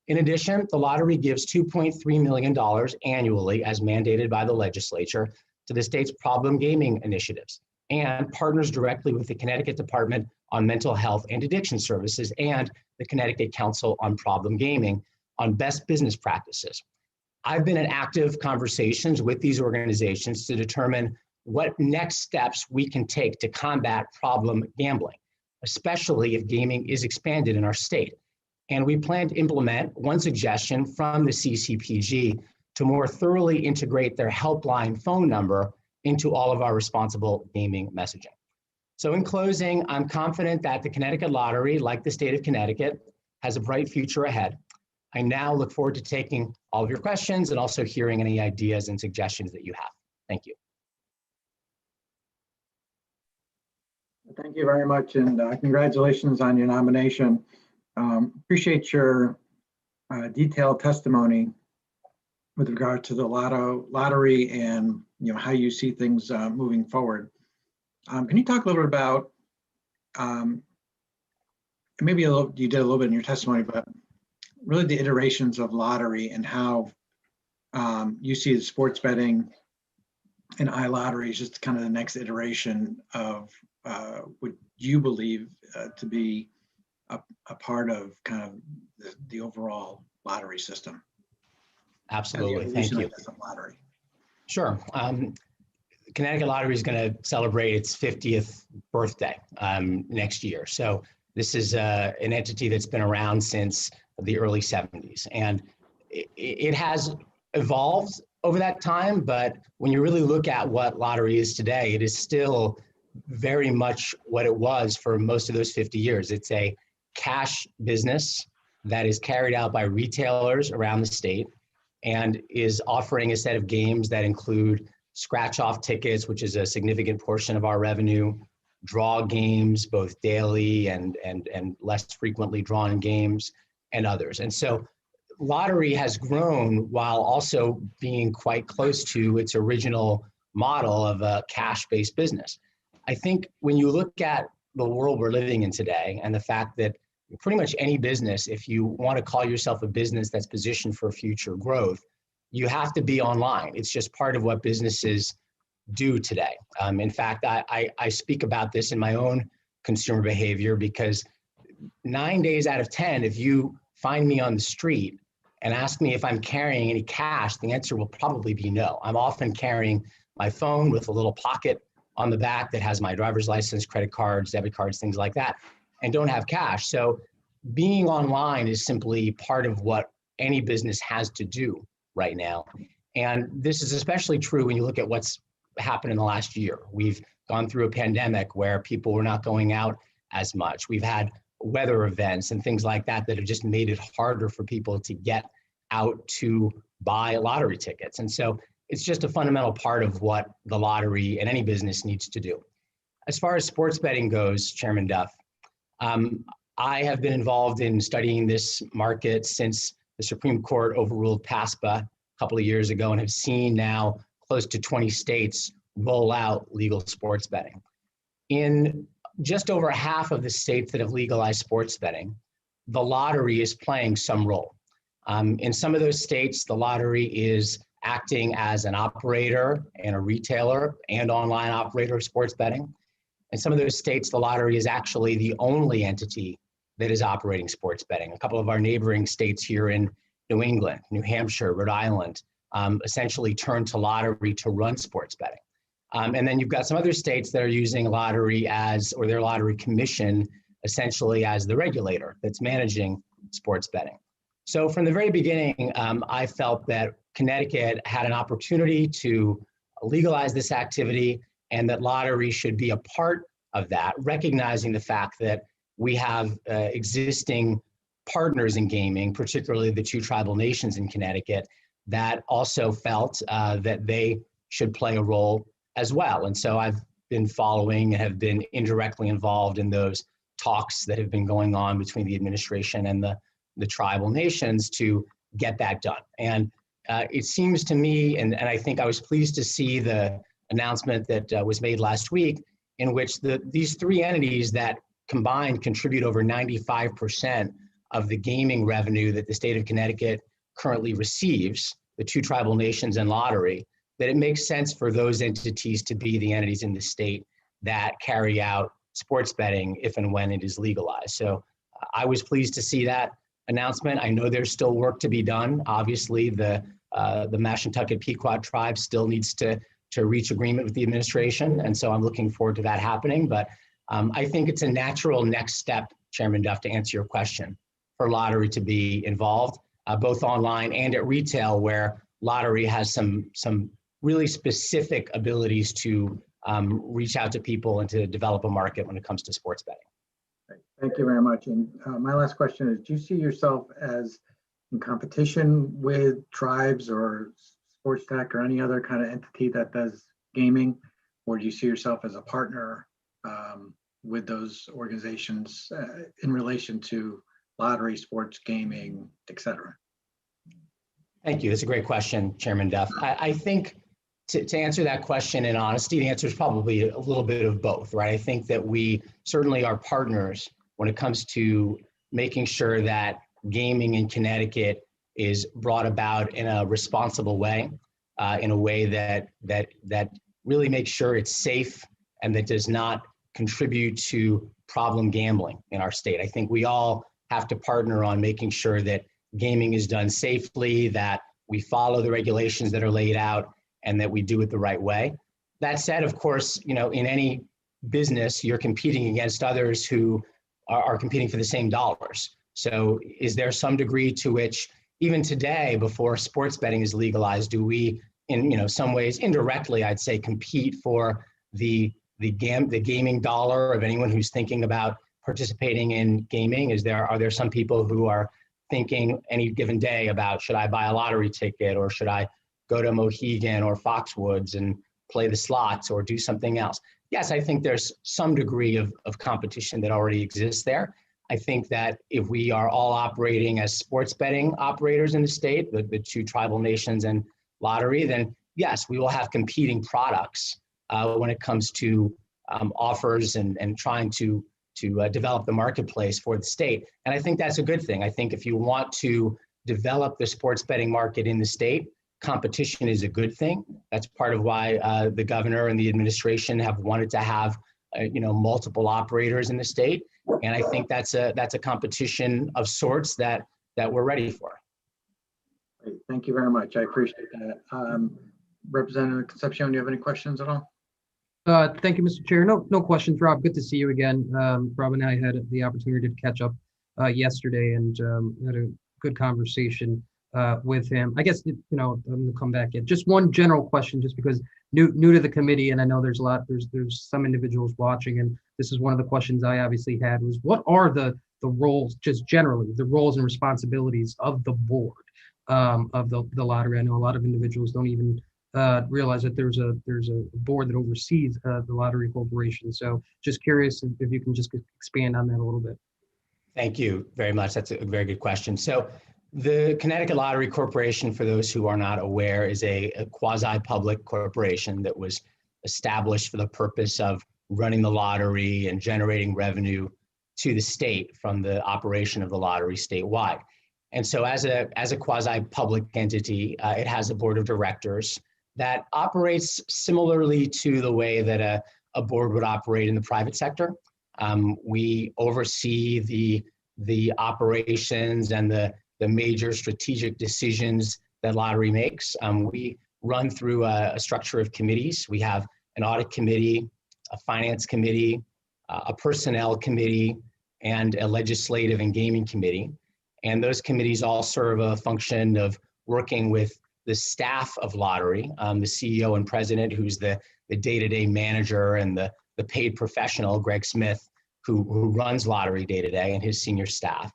In addition, the lottery gives $2.3 million annually, as mandated by the legislature, to the state's problem gaming initiatives, and partners directly with the Connecticut Department on Mental Health and Addiction Services and the Connecticut Council on Problem Gaming on best business practices. I've been in active conversations with these organizations to determine what next steps we can take to combat problem gambling, especially if gaming is expanded in our state. And we plan to implement one suggestion from the CCPG to more thoroughly integrate their helpline phone number into all of our responsible gaming messaging. So in closing, I'm confident that the Connecticut Lottery, like the state of Connecticut, has a bright future ahead. I now look forward to taking all of your questions and also hearing any ideas and suggestions that you have. Thank you. Thank you very much, and congratulations on your nomination. Appreciate your detailed testimony with regard to the lottery and how you see things moving forward. Can you talk a little bit about maybe you did a little bit in your testimony, but really the iterations of lottery and how you see the sports betting and iLottery is just kind of the next iteration of what you believe to be a part of kind of the overall lottery system. Absolutely, thank you. Lottery. Sure. Connecticut Lottery is going to celebrate its 50th birthday next year. So this is an entity that's been around since the early 70s. And it has evolved over that time, but when you really look at what lottery is today, it is still very much what it was for most of those 50 years. It's a cash business that is carried out by retailers around the state and is offering a set of games that include scratch-off tickets, which is a significant portion of our revenue, draw games, both daily and less frequently drawn games, and others. And so lottery has grown while also being quite close to its original model of a cash-based business. I think when you look at the world we're living in today and the fact that pretty much any business, if you want to call yourself a business that's positioned for future growth, you have to be online. It's just part of what businesses do today. In fact, I speak about this in my own consumer behavior because 9 days out of 10, if you find me on the street and ask me if I'm carrying any cash, the answer will probably be no. I'm often carrying my phone with a little pocket on the back that has my driver's license, credit cards, debit cards, things like that, and don't have cash. So being online is simply part of what any business has to do right now. And this is especially true when you look at what's happened in the last year. We've gone through a pandemic where people were not going out as much. We've had weather events and things like that that have just made it harder for people to get out to buy lottery tickets. And so it's just a fundamental part of what the lottery and any business needs to do. As far as sports betting goes, Chairman Duff, I have been involved in studying this market since the Supreme Court overruled PASPA a couple of years ago and have seen now close to 20 states roll out legal sports betting. In just over half of the states that have legalized sports betting, the lottery is playing some role. In some of those states, the lottery is acting as an operator and a retailer and online operator of sports betting. In some of those states, the lottery is actually the only entity that is operating sports betting. A couple of our neighboring states here in New England, New Hampshire, Rhode Island, essentially turned to lottery to run sports betting. And then you've got some other states that are using lottery as, or their lottery commission, essentially as the regulator that's managing sports betting. So from the very beginning, I felt that Connecticut had an opportunity to legalize this activity and that lottery should be a part of that, recognizing the fact that we have existing partners in gaming, particularly the two tribal nations in Connecticut, that also felt that they should play a role as well. And so I've been following and have been indirectly involved in those talks that have been going on between the administration and the tribal nations to get that done. And it seems to me, and I think I was pleased to see the announcement that was made last week, in which these three entities that combined contribute over 95% of the gaming revenue that the state of Connecticut currently receives, the two tribal nations and lottery, that it makes sense for those entities to be the entities in the state that carry out sports betting if and when it is legalized. So I was pleased to see that announcement. I know there's still work to be done. Obviously, the Mashantucket Pequot tribe still needs to reach agreement with the administration, and so I'm looking forward to that happening. But I think it's a natural next step, Chairman Duff, to answer your question, for lottery to be involved, both online and at retail, where lottery has some really specific abilities to reach out to people and to develop a market when it comes to sports betting. Great. Thank you very much. And my last question is, do you see yourself as in competition with tribes or sports tech or any other kind of entity that does gaming? Or do you see yourself as a partner with those organizations in relation to lottery, sports, gaming, et cetera? Thank you. That's a great question, Chairman Duff. I think to answer that question in honesty, the answer is probably a little bit of both, right? I think that we certainly are partners when it comes to making sure that gaming in Connecticut is brought about in a responsible way, in a way that really makes sure it's safe and that does not contribute to problem gambling in our state. I think we all have to partner on making sure that gaming is done safely, that we follow the regulations that are laid out, and that we do it the right way. That said, of course, in any business, you're competing against others who are competing for the same dollars. So is there some degree to which, even today, before sports betting is legalized, do we, in some ways, indirectly, I'd say, compete for the gaming dollar of anyone who's thinking about participating in gaming? Are there some people who are thinking any given day about, should I buy a lottery ticket, or should I go to Mohegan or Foxwoods and play the slots or do something else? Yes, I think there's some degree of competition that already exists there. I think that if we are all operating as sports betting operators in the state, the two tribal nations and lottery, then yes, we will have competing products when it comes to offers and trying to develop the marketplace for the state. And I think that's a good thing. I think if you want to develop the sports betting market in the state, competition is a good thing. That's part of why the governor and the administration have wanted to have multiple operators in the state. And I think that's a competition of sorts that we're ready for. Great. Thank you very much. I appreciate that. Representative Concepcion, do you have any questions at all? Thank you, Mr. Chair. No questions, Rob. Good to see you again. Rob and I had the opportunity to catch up yesterday and had a good conversation with him. I guess, I'm going to come back in. Just one general question, just because new to the committee, and I know there's some individuals watching, and this is one of the questions I obviously had, was what are the roles, just generally, the roles and responsibilities of the board of the lottery? I know a lot of individuals don't even realize that there's a board that oversees the lottery corporation. So just curious if you can just expand on that a little bit. Thank you very much. That's a very good question. So the Connecticut Lottery Corporation, for those who are not aware, is a quasi-public corporation that was established for the purpose of running the lottery and generating revenue to the state from the operation of the lottery statewide. And so as a quasi-public entity, it has a board of directors that operates similarly to the way that a board would operate in the private sector. We oversee the operations and the major strategic decisions that lottery makes. We run through a structure of committees. We have an audit committee, a finance committee, a personnel committee, and a legislative and gaming committee. And those committees all serve a function of working with the staff of lottery, the CEO and president, who's the day-to-day manager, and the paid professional, Greg Smith, who runs lottery day-to-day, and his senior staff.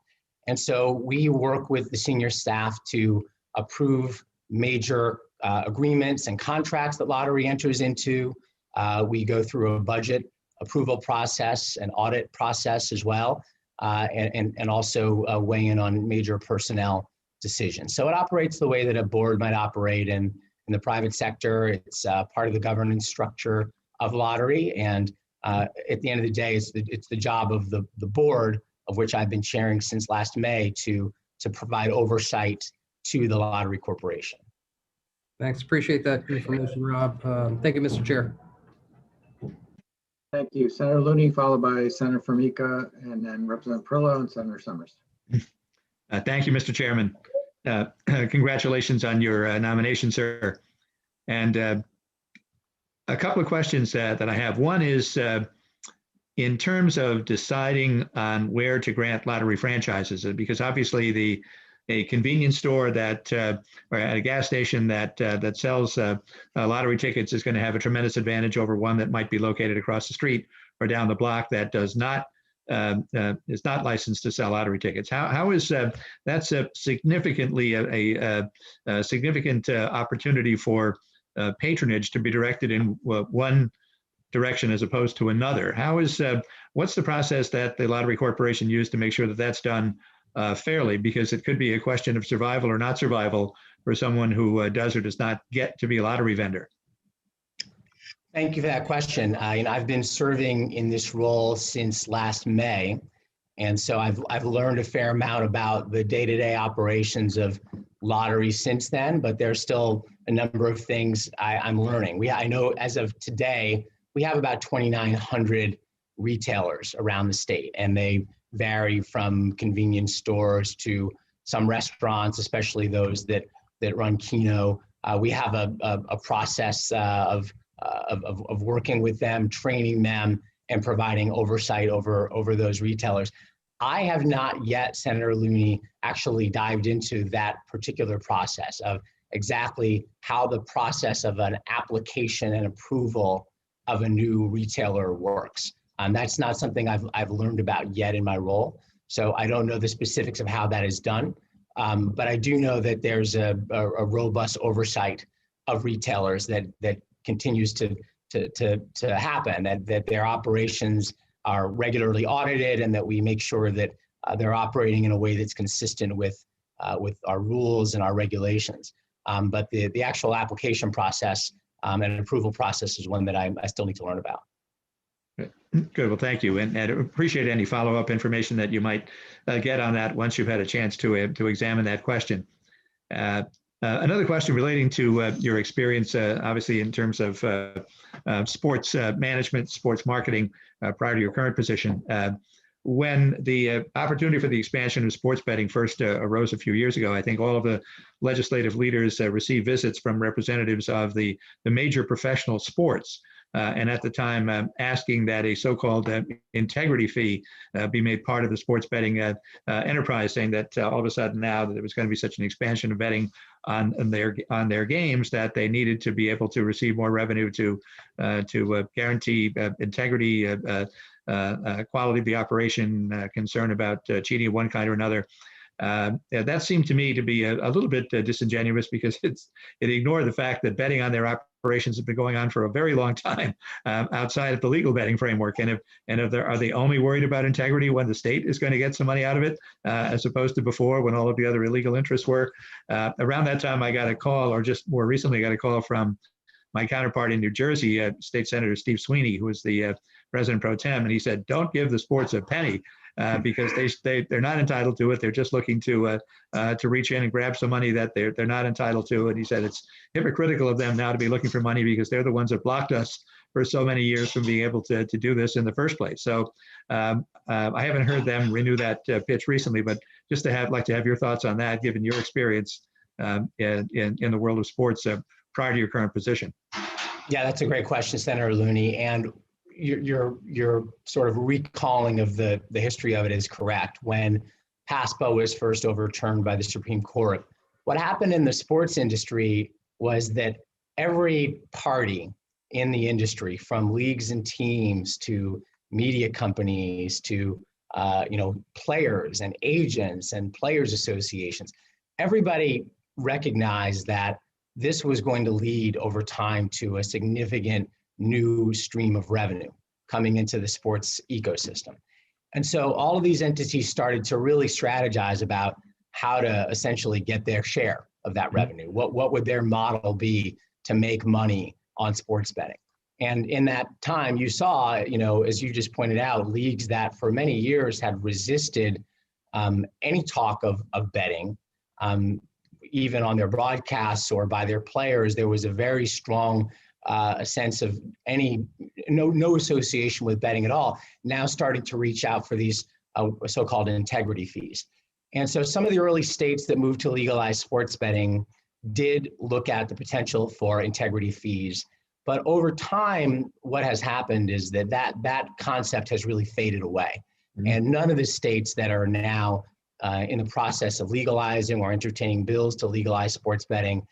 And so we work with the senior staff to approve major agreements and contracts that lottery enters into. We go through a budget approval process, an audit process as well, and also weigh in on major personnel decisions. So it operates the way that a board might operate in the private sector. It's part of the governance structure of lottery. And at the end of the day, it's the job of the board, of which I've been chairing since last May, to provide oversight to the lottery corporation. Thanks. Appreciate that information, Rob. Thank you, Mr. Chair. Thank you. Senator Looney, followed by Senator Formica, and then Representative Perillo and Senator Summers. Thank you, Mr. Chairman. Congratulations on your nomination, sir. And a couple of questions that I have. One is, in terms of deciding on where to grant lottery franchises, because obviously a convenience store or at a gas station that sells lottery tickets is going to have a tremendous advantage over one that might be located across the street or down the block that is not licensed to sell lottery tickets. How is that's a significantly a significant opportunity for patronage to be directed in one direction as opposed to another? What's the process that the Lottery Corporation used to make sure that that's done fairly? Because it could be a question of survival or not survival for someone who does or does not get to be a lottery vendor. Thank you for that question. I've been serving in this role since last May, and so I've learned a fair amount about the day-to-day operations of lottery since then. But there's still a number of things I'm learning. I know as of today we have about 2,900 retailers around the state, and they vary from convenience stores to some restaurants, especially those that run Keno. We have a process of of working with them, training them, and providing oversight over those retailers. I have not yet, Senator Looney, actually dived into that particular process of exactly how the process of an application and approval of a new retailer works. That's not something I've learned about yet in my role. So I don't know the specifics of how that is done. But I do know that there's a robust oversight of retailers that continues to happen, that their operations are regularly audited, and that we make sure that they're operating in a way that's consistent with our rules and our regulations. But the actual application process and approval process is one that I still need to learn about. Good. Well, thank you. And appreciate any follow-up information that you might get on that once you've had a chance to examine that question. Another question relating to your experience, obviously in terms of sports management, sports marketing prior to your current position. When the opportunity for the expansion of sports betting first arose a few years ago, I think all of the legislative leaders received visits from representatives of the major professional sports. And at the time, asking that a so-called integrity fee be made part of the sports betting enterprise, saying that all of a sudden now that there was going to be such an expansion of betting on their games that they needed to be able to receive more revenue to guarantee integrity, quality of the operation, concern about cheating of one kind or another. That seemed to me to be a little bit disingenuous, because it ignored the fact that betting on their operations have been going on for a very long time outside of the legal betting framework. And are they only worried about integrity when the state is going to get some money out of it, as opposed to before when all of the other illegal interests were? Around that time, I got a call, or just more recently, I got a call from my counterpart in New Jersey, State Senator Steve Sweeney, who is the President Pro Tem, and he said, "Don't give the sports a penny." Because they're not entitled to it. They're just looking to reach in and grab some money that they're not entitled to. And he said it's hypocritical of them now to be looking for money, because they're the ones that blocked us for so many years from being able to do this in the first place. So I haven't heard them renew that pitch recently, but just like to have your thoughts on that, given your experience in the world of sports prior to your current position. Yeah, that's a great question, Senator Looney. And your sort of recalling of the history of it is correct. When PASPA was first overturned by the Supreme Court, what happened in the sports industry was that every party in the industry, from leagues and teams to media companies to players and agents and players associations, everybody recognized that this was going to lead over time to a significant new stream of revenue coming into the sports ecosystem. And so all of these entities started to really strategize about how to essentially get their share of that revenue. What would their model be to make money on sports betting? And in that time, you saw, as you just pointed out, leagues that for many years had resisted any talk of betting, even on their broadcasts or by their players. There was a very strong a sense of no association with betting at all, now starting to reach out for these so-called integrity fees. And so some of the early states that moved to legalize sports betting did look at the potential for integrity fees. But over time, what has happened is that concept has really faded away. Mm-hmm. And none of the states that are now in the process of legalizing or entertaining bills to legalize sports betting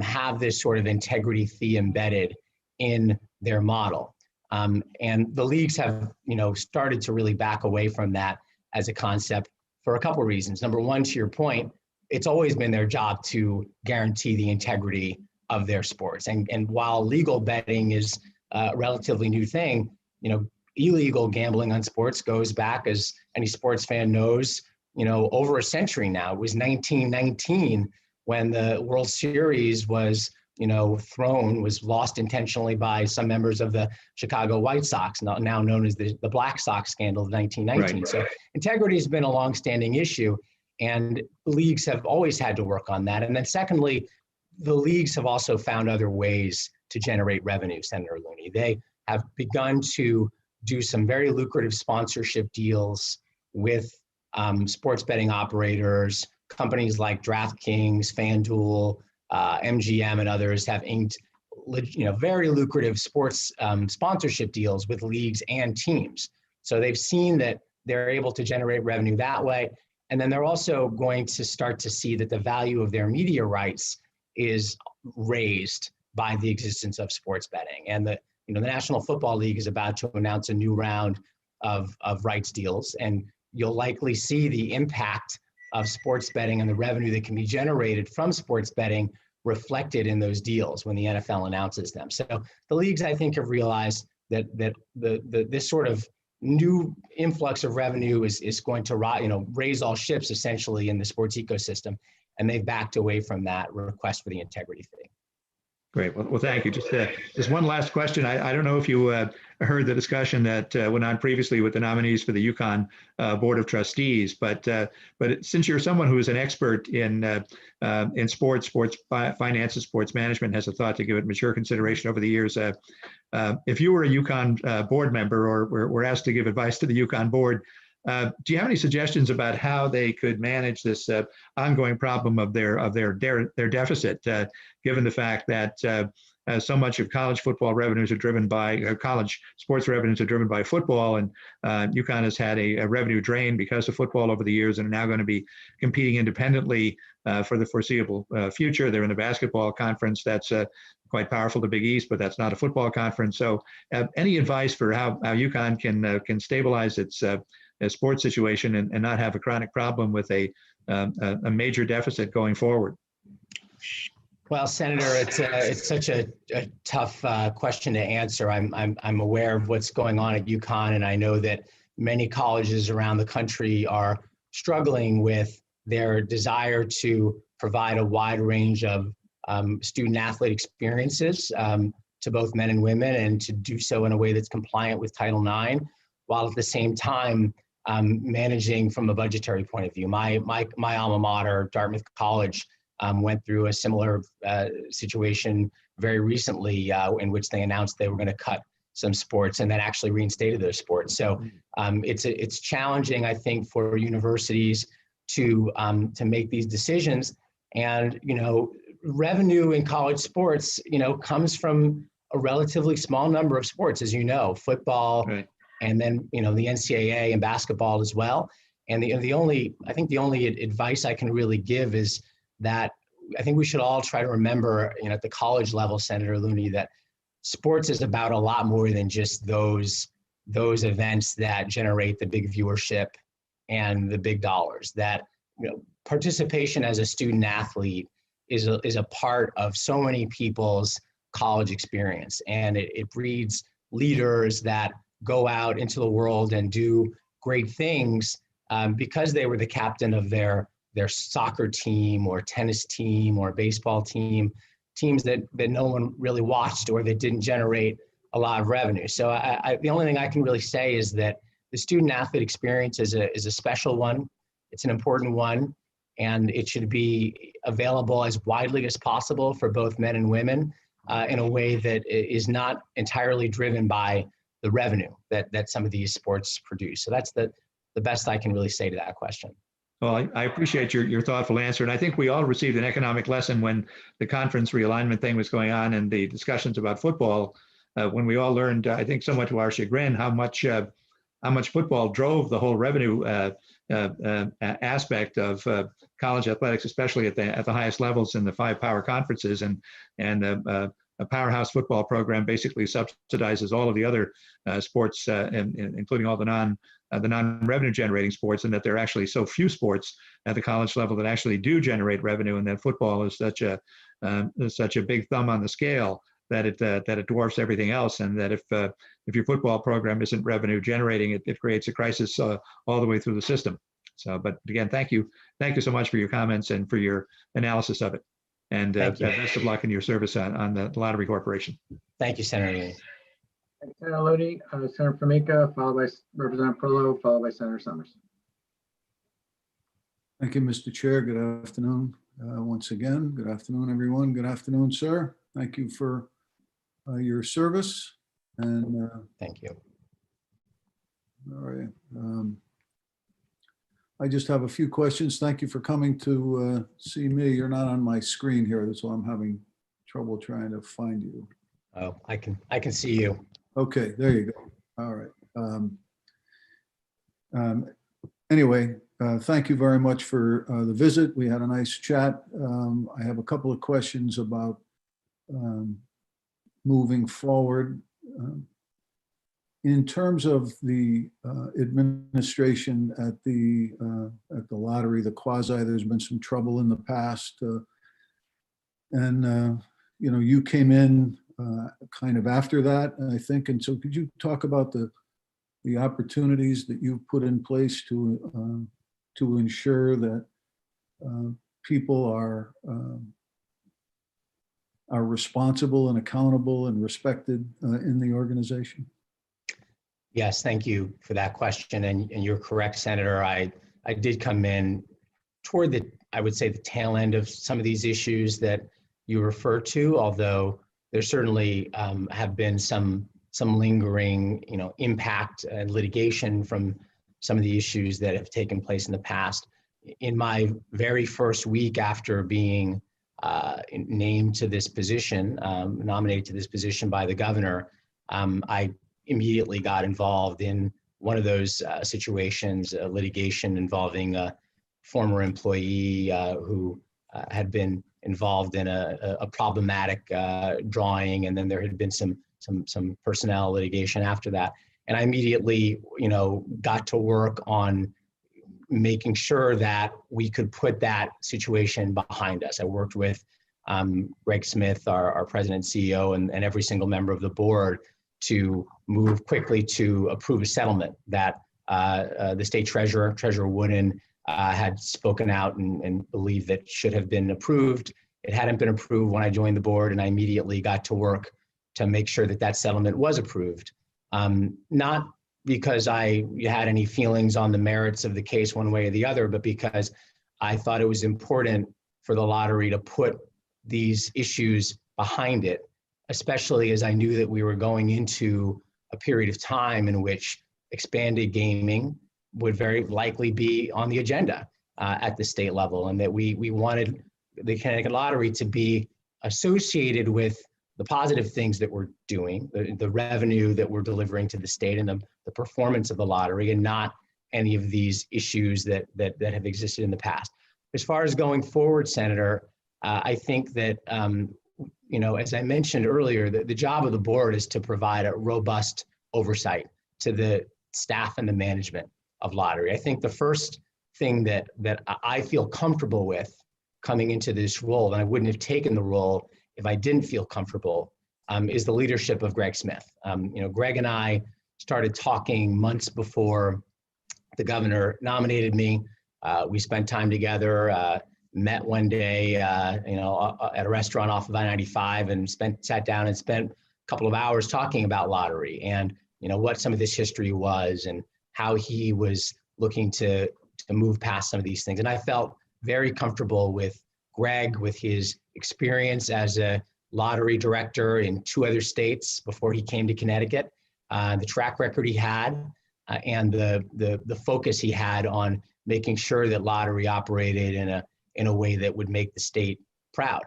have this sort of integrity fee embedded in their model. And the leagues have, started to really back away from that as a concept for a couple of reasons. Number one, to your point, it's always been their job to guarantee the integrity of their sports. And while legal betting is a relatively new thing, illegal gambling on sports goes back, as any sports fan knows, over a century now. It was 1919 when the World Series was, was lost intentionally by some members of the Chicago White Sox, now known as the Black Sox scandal of 1919. Right. So integrity has been a longstanding issue, and leagues have always had to work on that. And then secondly, the leagues have also found other ways to generate revenue, Senator Looney. They have begun to do some very lucrative sponsorship deals with sports betting operators. Companies like DraftKings, FanDuel, MGM, and others have inked very lucrative sports sponsorship deals with leagues and teams. So they've seen that they're able to generate revenue that way. And then they're also going to start to see that the value of their media rights is raised by the existence of sports betting. And the National Football League is about to announce a new round of rights deals. And you'll likely see the impact of sports betting and the revenue that can be generated from sports betting reflected in those deals when the NFL announces them. So the leagues, I think, have realized that this sort of new influx of revenue is going to raise all ships essentially in the sports ecosystem, and they've backed away from that request for the integrity fee. Great. Well, thank you. Just one last question. I don't know if you heard the discussion that went on previously with the nominees for the UConn Board of Trustees, but since you're someone who is an expert in sports finances, sports management, has a thought to give it mature consideration over the years, if you were a UConn board member or were asked to give advice to the UConn board, do you have any suggestions about how they could manage this ongoing problem of their deficit, given the fact that so much of college football revenues are driven by college sports revenues are driven by football, and UConn has had a revenue drain because of football over the years, and are now going to be competing independently for the foreseeable future. They're in the basketball conference that's quite powerful, the Big East, but that's not a football conference. So, any advice for how UConn can stabilize its sports situation and not have a chronic problem with a major deficit going forward? Well, Senator, it's such a tough question to answer. I'm aware of what's going on at UConn, and I know that many colleges around the country are struggling with their desire to provide a wide range of student athlete experiences to both men and women, and to do so in a way that's compliant with Title IX, while at the same time managing from a budgetary point of view. My alma mater, Dartmouth College, went through a similar situation very recently in which they announced they were going to cut some sports and then actually reinstated those sports. So it's challenging, I think, for universities to make these decisions. And, revenue in college sports, comes from a relatively small number of sports, as you know, football, right, and then, the NCAA and basketball as well. And the only advice I can really give is that I think we should all try to remember, at the college level, Senator Looney, that sports is about a lot more than just those events that generate the big viewership and the big dollars. That participation as a student athlete is a part of so many people's college experience, and it breeds leaders that go out into the world and do great things because they were the captain of their soccer team or tennis team or baseball team, teams that no one really watched or that didn't generate a lot of revenue. So the only thing I can really say is that the student athlete experience is a special one. It's an important one, and it should be available as widely as possible for both men and women in a way that is not entirely driven by the revenue that some of these sports produce. So that's the best I can really say to that question. Well, I appreciate your thoughtful answer. And I think we all received an economic lesson when the conference realignment thing was going on and the discussions about football, when we all learned, I think somewhat to our chagrin, how much football drove the whole revenue aspect of college athletics, especially at the highest levels in the 5 power conferences, and a powerhouse football program basically subsidizes all of the other sports, including all the non-revenue generating sports, and that there are actually so few sports at the college level that actually do generate revenue, and that football is such a big thumb on the scale that it dwarfs everything else, and that if your football program isn't revenue generating, it creates a crisis all the way through the system. So, but again, thank you so much for your comments and for your analysis of it. And best of luck in your service on the Lottery Corporation. Thank you, Senator Lee. Thanks, Senator Lodi, Senator Formica, followed by Representative Perlow, followed by Senator Summers. Thank you, Mr. Chair. Good afternoon. Once again, good afternoon, everyone. Good afternoon, sir. Thank you for your service. And thank you. All right. I just have a few questions. Thank you for coming to see me. You're not on my screen here, so I'm trouble trying to find you. Oh, I can see you. Okay, there you go. All right. Anyway, thank you very much for the visit. We had a nice chat. I have a couple of questions about moving forward. In terms of the administration at the lottery, the quasi, there's been some trouble in the past. And you came in kind of after that, I think. And so could you talk about the opportunities that you've put in place to ensure that people are responsible and accountable and respected in the organization? Yes, thank you for that question. And you're correct, Senator. I did come in toward I would say the tail end of some of these issues that you refer to, although there certainly have been some lingering, impact and litigation from some of the issues that have taken place in the past. In my very first week after being named to this position, nominated to this position by the governor, I immediately got involved in one of those situations, litigation involving a former employee who had been involved in a problematic drawing, and then there had been some personnel litigation after that. And I immediately, got to work on making sure that we could put that situation behind us. I worked with Greg Smith, our president and CEO, and every single member of the board to move quickly to approve a settlement that the state treasurer, Treasurer Wooden, had spoken out and believed that should have been approved. It hadn't been approved when I joined the board, and I immediately got to work to make sure that settlement was approved. Not because I had any feelings on the merits of the case one way or the other, but because I thought it was important for the lottery to put these issues behind it, especially as I knew that we were going into a period of time in which expanded gaming would very likely be on the agenda at the state level, and that we wanted the Connecticut Lottery to be associated with the positive things that we're doing, the revenue that we're delivering to the state, and the performance of the lottery, and not any of these issues that have existed in the past. As far as going forward, Senator, I think that as I mentioned earlier, the job of the board is to provide a robust oversight to the staff and the management of lottery. I think the first thing that I feel comfortable with coming into this role, and I wouldn't have taken the role if I didn't feel comfortable, is the leadership of Greg Smith. Greg and I started talking months before the governor nominated me. We spent time together, met one day, at a restaurant off of I-95, and sat down and spent a couple of hours talking about lottery and what some of this history was and how he was looking to move past some of these things. And I felt very comfortable with Greg, with his experience as a lottery director in 2 other states before he came to Connecticut, the track record he had, and the focus he had on making sure that lottery operated in a way that would make the state proud.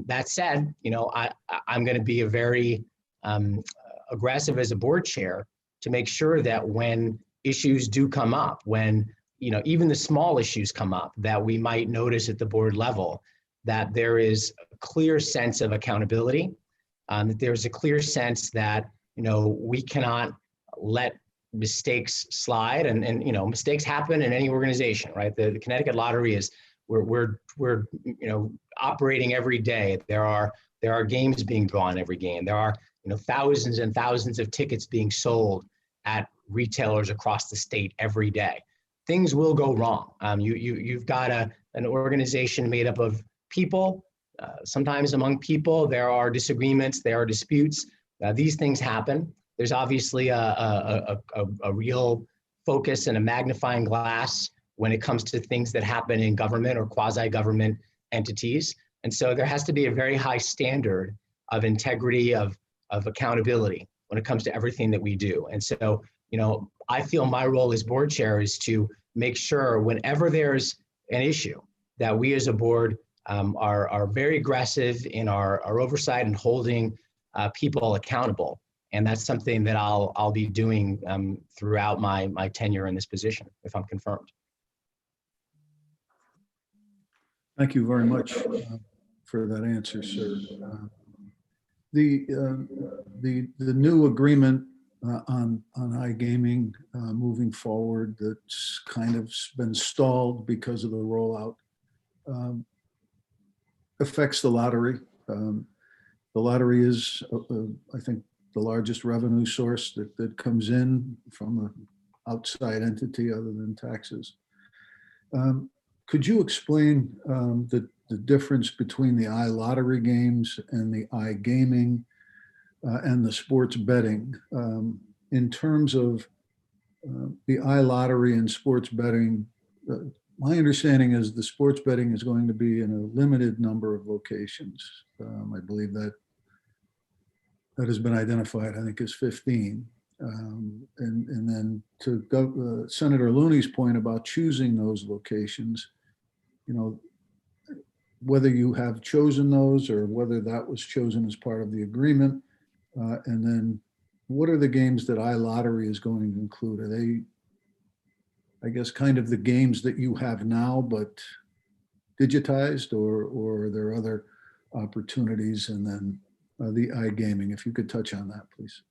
That said, I'm going to be a very aggressive as a board chair to make sure that when issues do come up, when even the small issues come up that we might notice at the board level, that there is a clear sense of accountability, that there's a clear sense that we cannot let mistakes slide, and mistakes happen in any organization, right? The Connecticut Lottery is we're operating every day. There are games being drawn every game. There are thousands and thousands of tickets being sold at retailers across the state every day. Things will go wrong. You've got an organization made up of people. Sometimes among people there are disagreements, there are disputes. These things happen. There's obviously a real focus and a magnifying glass when it comes to things that happen in government or quasi-government entities. And so there has to be a very high standard of integrity, of accountability when it comes to everything that we do. And so, I feel my role as board chair is to make sure whenever there's an issue that we as a board are very aggressive in our oversight and holding people accountable. And that's something that I'll be doing throughout my tenure in this position, if I'm confirmed. Thank you very much for that answer, sir. The new agreement on iGaming moving forward that's kind of been stalled because of the rollout affects the lottery. The lottery is, I think, the largest revenue source that comes in from an outside entity other than taxes. Could you explain the difference between the iLottery games and the iGaming and the sports betting in terms of the iLottery and sports betting? My understanding is the sports betting is going to be in a limited number of locations. I believe that has been identified, I think, as 15. And then to Senator Looney's point about choosing those locations, you know, whether you have chosen those or whether that was chosen as part of the agreement. And then what are the games that iLottery is going to include? Are they, I guess, kind of the games that you have now, but digitized, or are there other opportunities? And then the iGaming, if you could touch on that, please.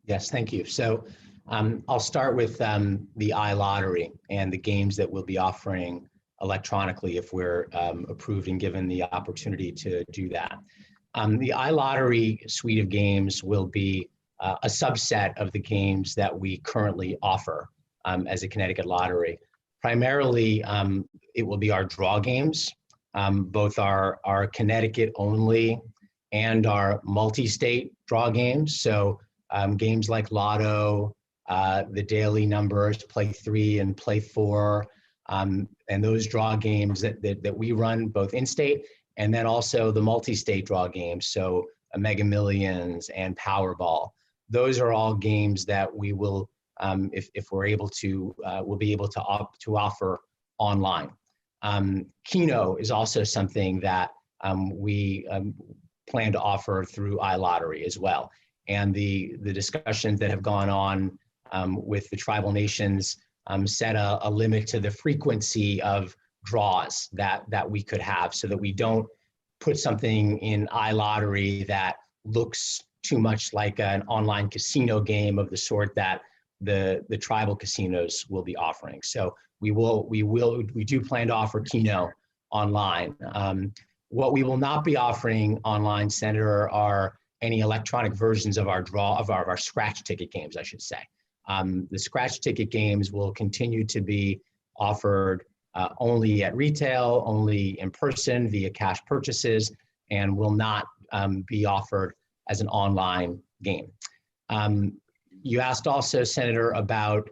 Yes, thank you. So I'll start with the iLottery and the games that we'll be offering electronically if we're approved and given the opportunity to do that. The iLottery suite of games will be a subset of the games that we currently offer as a Connecticut Lottery. Primarily, it will be our draw games, both our Connecticut only and our multi-state draw games. So games like Lotto, the daily numbers, Play 3 and Play 4, and those draw games that we run both in-state and then also the multi-state draw games. So Mega Millions and Powerball. Those are all games that we will, if we're able to, we'll be able to offer online. Keno is also something that we plan to offer through iLottery as well. And the discussions that have gone on with the tribal nations set a limit to the frequency of draws that we could have, so that we don't put something in iLottery that looks too much like an online casino game of the sort that the tribal casinos will be offering. So we do plan to offer Keno online. What we will not be offering online, Senator, are any electronic versions of our scratch ticket games, I should say. The scratch ticket games will continue to be offered only at retail, only in person via cash purchases, and will not be offered as an online game. You asked also, Senator, about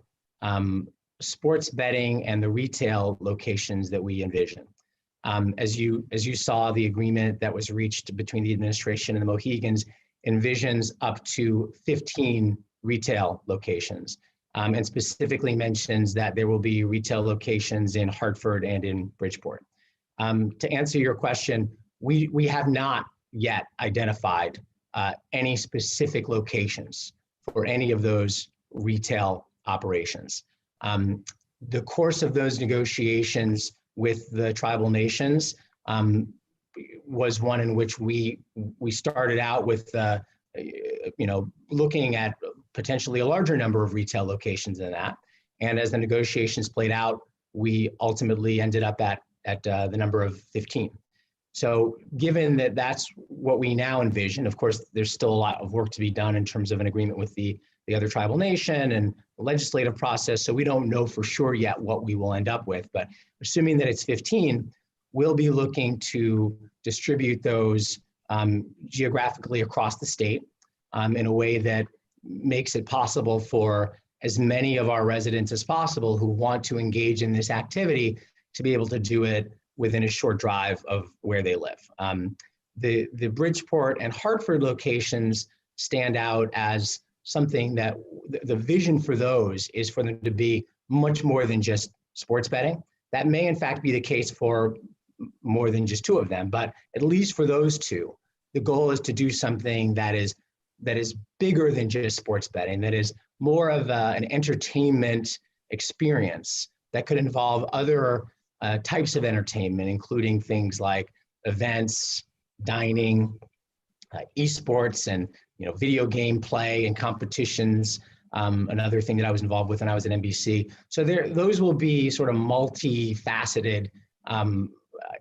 sports betting and the retail locations that we envision. As you saw, the agreement that was reached between the administration and the Mohegans envisions up to 15 retail locations, and specifically mentions that there will be retail locations in Hartford and in Bridgeport. To answer your question, we have not yet identified any specific locations for any of those retail operations. The course of those negotiations with the tribal nations was one in which we started out with looking at potentially a larger number of retail locations than that. And as the negotiations played out, we ultimately ended up at the number of 15. So given that that's what we now envision, of course, there's still a lot of work to be done in terms of an agreement with the other tribal nation and the legislative process. So we don't know for sure yet what we will end up with, but assuming that it's 15, we'll be looking to distribute those geographically across the state in a way that makes it possible for as many of our residents as possible who want to engage in this activity to be able to do it within a short drive of where they live. The Bridgeport and Hartford locations stand out as something that the vision for those is for them to be much more than just sports betting. That may in fact be the case for more than just two of them, but at least for those two, the goal is to do something that is bigger than just sports betting, that is more of an entertainment experience that could involve other types of entertainment, including things like events, dining, esports, and video game play and competitions. Another thing that I was involved with when I was at NBC. So those will be sort of multifaceted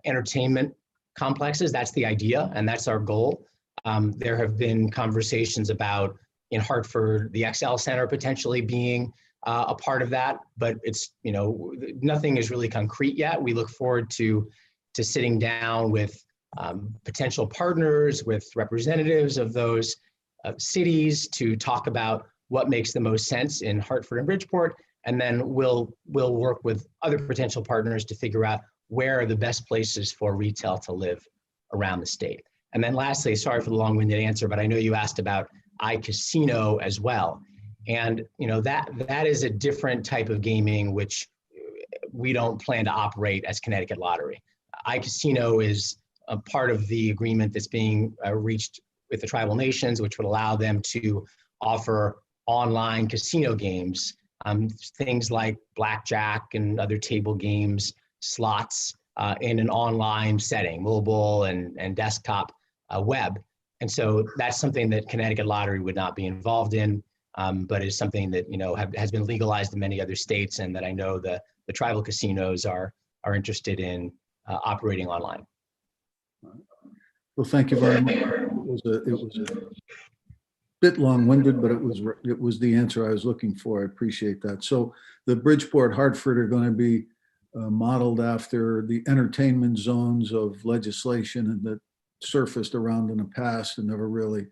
entertainment complexes. That's the idea, and that's our goal. There have been conversations about in Hartford, the XL Center potentially being a part of that, but it's nothing is really concrete yet. We look forward to sitting down with potential partners, with representatives of those cities to talk about what makes the most sense in Hartford and Bridgeport, and then we'll work with other potential partners to figure out where are the best places for retail to live around the state. And then lastly, sorry for the long-winded answer, but I know you asked about iCasino as well. And that is a different type of gaming which we don't plan to operate as Connecticut Lottery. iCasino is a part of the agreement that's being reached with the tribal nations, which would allow them to offer online casino games, things like blackjack and other table games, slots in an online setting, mobile and desktop web. And so that's something that Connecticut Lottery would not be involved in, but is something that has been legalized in many other states, and that I know the tribal casinos are interested in operating online. Well, thank you very much. It was a bit long-winded, but it was the answer I was looking for. I appreciate that. So the Bridgeport, Hartford are going to be modeled after the entertainment zones of legislation and that surfaced around in the past and never really,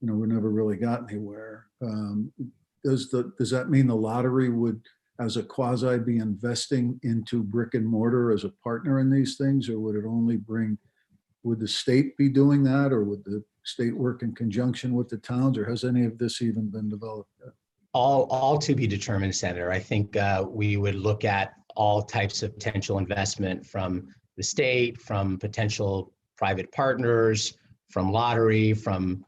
we never really got anywhere. Does that mean the lottery would, as a quasi, be investing into brick and mortar as a partner in these things, or would it only would the state be doing that, or would the state work in conjunction with the towns, or has any of this even been developed yet? All to be determined, Senator. I think we would look at all types of potential investment from the state, from potential private partners, from lottery, from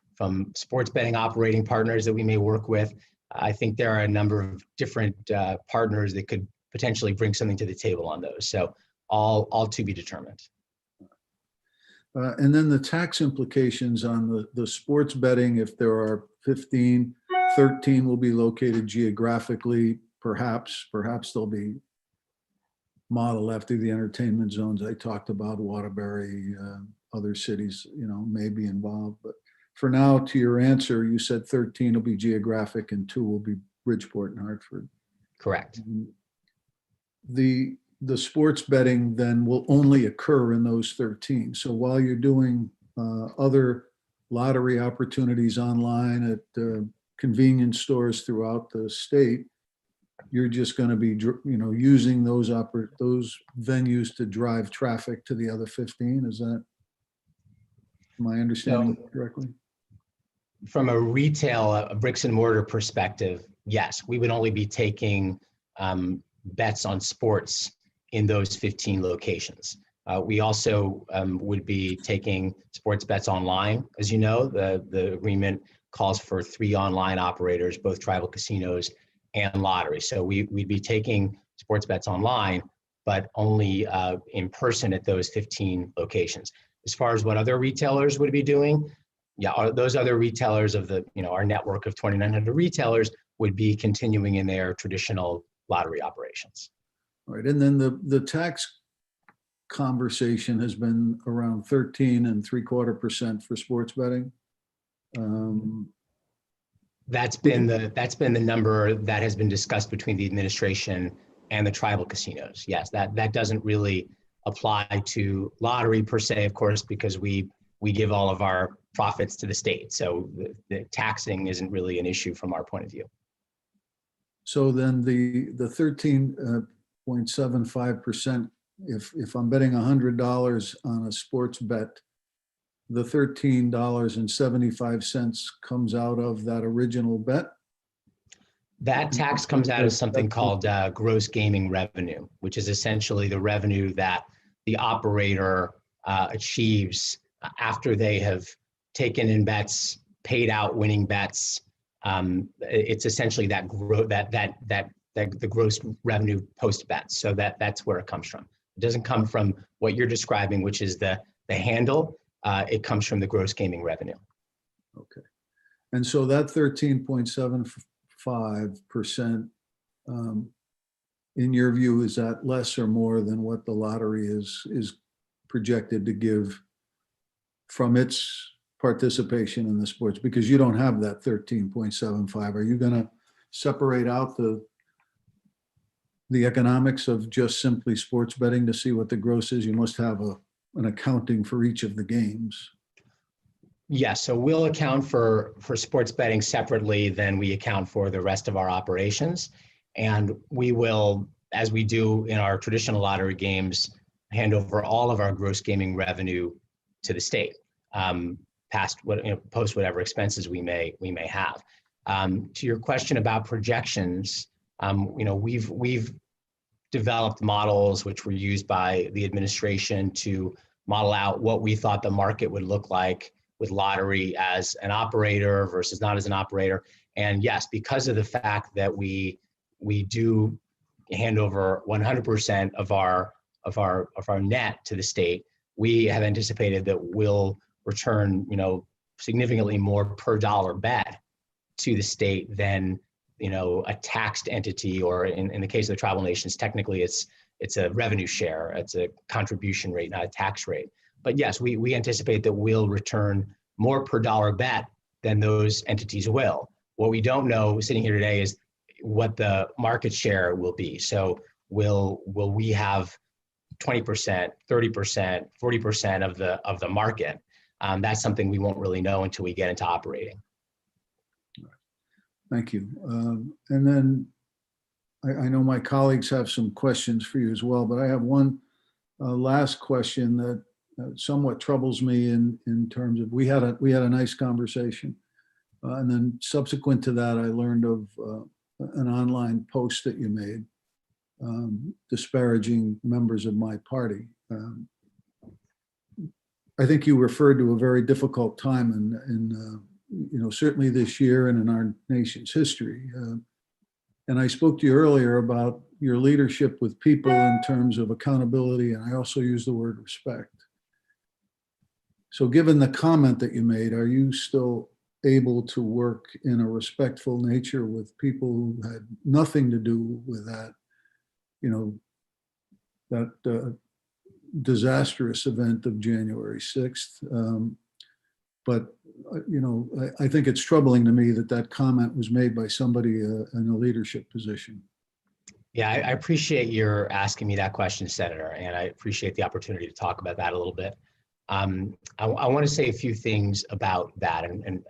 sports betting operating partners that we may work with. I think there are a number of different partners that could potentially bring something to the table on those. So all to be determined. And then the tax implications on the sports betting, if there are 15, 13 will be located geographically, perhaps they'll be modeled after the entertainment zones I talked about. Waterbury, other cities, may be involved. But for now, to your answer, you said 13 will be geographic and 2 will be Bridgeport and Hartford. Correct. The sports betting then will only occur in those 13. So while you're doing other lottery opportunities online at convenience stores throughout the state, you're just going to be, using those venues to drive traffic to the other 15. Is that, am I understanding correctly? From a retail, a bricks and mortar perspective, yes, we would only be taking bets on sports in those 15 locations. We also would be taking sports bets online. As you know, the agreement calls for 3 online operators, both tribal casinos and lottery. So we'd be taking sports bets online, but only in person at those 15 locations. As far as what other retailers would be doing, those other retailers of our network of 2,900 retailers would be continuing in their traditional lottery operations. All right, and then the tax conversation has been around 13.75% for sports betting. That's been the number that has been discussed between the administration and the tribal casinos. Yes, that doesn't really apply to lottery per se, of course, because we give all of our profits to the state. So the taxing isn't really an issue from our point of view. So then the 13.75%, if I'm betting $100 on a sports bet, the $13.75 comes out of that original bet? That tax comes out of something called gross gaming revenue, which is essentially the revenue that the operator achieves after they have taken in bets, paid out winning bets. It's essentially that the gross revenue post bets. So that's where it comes from. It doesn't come from what you're describing, which is the handle. It comes from the gross gaming revenue. Okay. And so that 13.75%, in your view, is that less or more than what the lottery is projected to give from its participation in the sports? Because you don't have that 13.75. Are you going to separate out the economics of just simply sports betting to see what the gross is? You must have an accounting for each of the games. Yes, so we'll account for sports betting separately than we account for the rest of our operations. And we will, as we do in our traditional lottery games, hand over all of our gross gaming revenue to the state, post whatever expenses we may have. To your question about projections, we've developed models which were used by the administration to model out what we thought the market would look like with lottery as an operator versus not as an operator. And yes, because of the fact that we do hand over 100% of our net to the state, we have anticipated that we'll return, significantly more per dollar bet to the state than, a taxed entity, or in the case of the tribal nations, technically it's a revenue share. It's a contribution rate, not a tax rate. But yes, we anticipate that we'll return more per dollar bet than those entities will. What we don't know sitting here today is what the market share will be. So will we have 20%, 30%, 40% of the market? That's something we won't really know until we get into operating. Thank you. And then I know my colleagues have some questions for you as well, but I have one last question that somewhat troubles me in terms of we had a nice conversation, and then subsequent to that, I learned of an online post that you made disparaging members of my party. I think you referred to a very difficult time in certainly this year and in our nation's history. And I spoke to you earlier about your leadership with people in terms of accountability, and I also used the word respect. So given the comment that you made, are you still able to work in a respectful nature with people who had nothing to do with that, that disastrous event of January 6th? But I think it's troubling to me that comment was made by somebody in a leadership position. Yeah, I appreciate your asking me that question, Senator, and I appreciate the opportunity to talk about that a little bit. I want to say a few things about that, and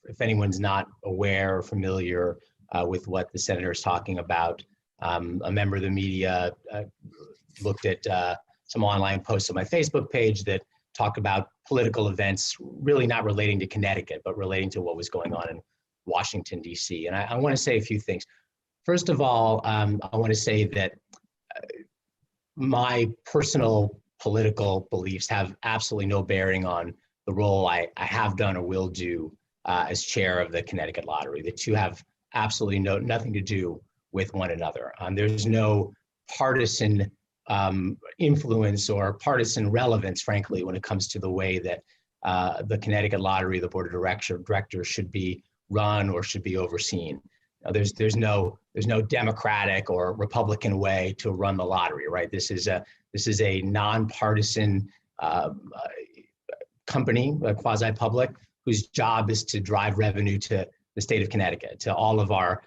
if anyone's not aware or familiar with what the senator is talking about, a member of the media looked at some online posts on my Facebook page that talk about political events really not relating to Connecticut, but relating to what was going on in Washington, D.C. And I want to say a few things. First of all, I want to say that my personal political beliefs have absolutely no bearing on the role I have done or will do as chair of the Connecticut Lottery. The two have absolutely nothing to do with one another. There's no partisan influence or partisan relevance, frankly, when it comes to the way that the Connecticut Lottery, the board of directors should be run or should be overseen. There's no Democratic or Republican way to run the lottery, right? This is a nonpartisan company, a quasi-public, whose job is to drive revenue to the state of Connecticut, to all of our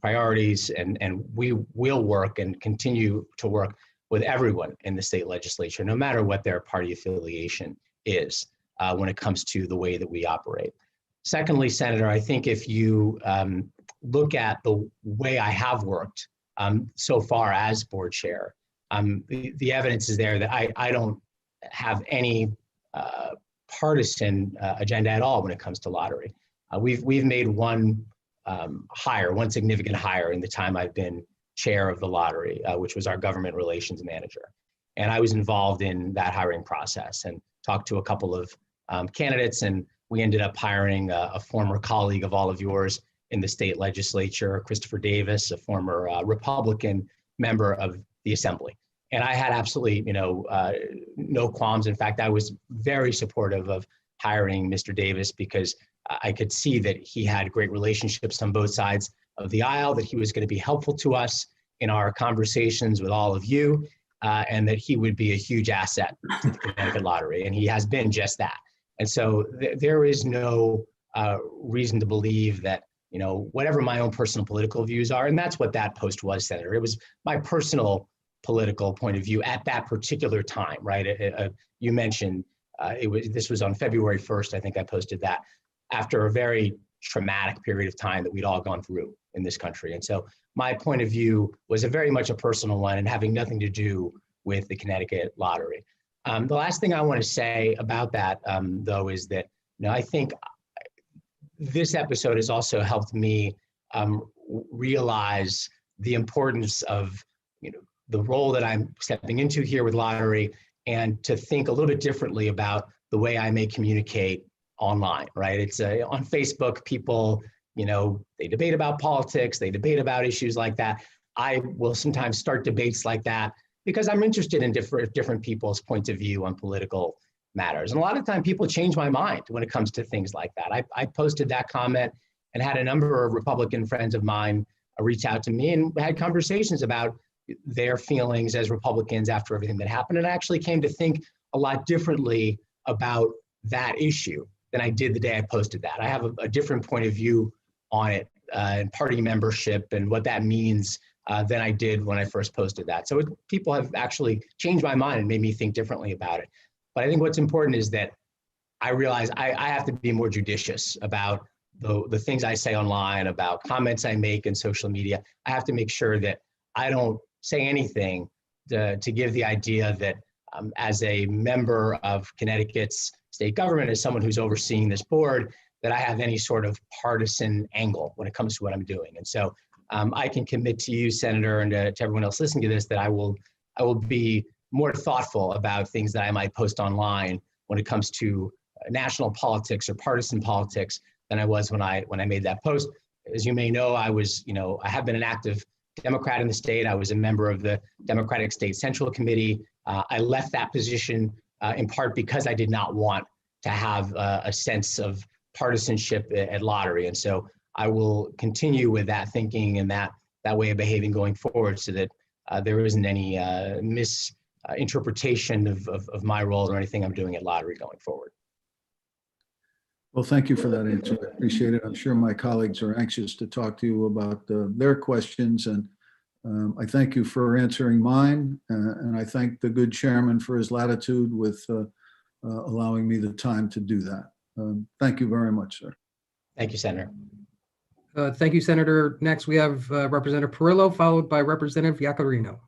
priorities, and we will work and continue to work with everyone in the state legislature, no matter what their party affiliation is, when it comes to the way that we operate. Secondly, Senator, I think if you look at the way I have worked so far as board chair, the evidence is there that I don't have any partisan agenda at all when it comes to lottery. We've made one significant hire in the time I've been chair of the lottery, which was our government relations manager. And I was involved in that hiring process and talked to a couple of candidates, and we ended up hiring a former colleague of all of yours in the state legislature, Christopher Davis, a former Republican member of the Assembly. And I had absolutely, no qualms. In fact, I was very supportive of hiring Mr. Davis because I could see that he had great relationships on both sides of the aisle, that he was going to be helpful to us in our conversations with all of you, and that he would be a huge asset to the Connecticut Lottery. And he has been just that. And so there is no reason to believe that, whatever my own personal political views are, and that's what that post was, Senator. It was my personal political point of view at that particular time, right? You mentioned this was on February 1st, I think I posted that, after a very traumatic period of time that we'd all gone through in this country. And so my point of view was very much a personal one and having nothing to do with the Connecticut Lottery. The last thing I want to say about that, though, is that I think this episode has also helped me realize the importance of the role that I'm stepping into here with Lottery, and to think a little bit differently about the way I may communicate online, right? It's on Facebook, people, they debate about politics, they debate about issues like that. I will sometimes start debates like that because I'm interested in different people's points of view on political matters. And a lot of time people change my mind when it comes to things like that. I posted that comment and had a number of Republican friends of mine reach out to me and had conversations about their feelings as Republicans after everything that happened. And I actually came to think a lot differently about that issue than I did the day I posted that. I have a different point of view on it and party membership and what that means than I did when I first posted that. So people have actually changed my mind and made me think differently about it. But I think what's important is that I realize I have to be more judicious about the things I say online, about comments I make in social media. I have to make sure that I don't say anything to give the idea that as a member of Connecticut's state government, as someone who's overseeing this board, that I have any sort of partisan angle when it comes to what I'm doing. And so I can commit to you, Senator, and to everyone else listening to this, that I will be more thoughtful about things that I might post online when it comes to national politics or partisan politics than I was when I made that post. As you may know, I have been an active Democrat in the state. I was a member of the Democratic State Central Committee. I left that position in part because I did not want to have a sense of partisanship at Lottery. And so I will continue with that thinking and that way of behaving going forward, so that there isn't any misinterpretation of my role or anything I'm doing at Lottery going forward. Well, thank you for that answer. I appreciate it. I'm sure my colleagues are anxious to talk to you about their questions, and I thank you for answering mine, and I thank the good chairman for his latitude with allowing me the time to do that. Thank you very much, sir. Thank you, Senator. Thank you, Senator. Next, we have Representative Perillo, followed by Representative Yacarino.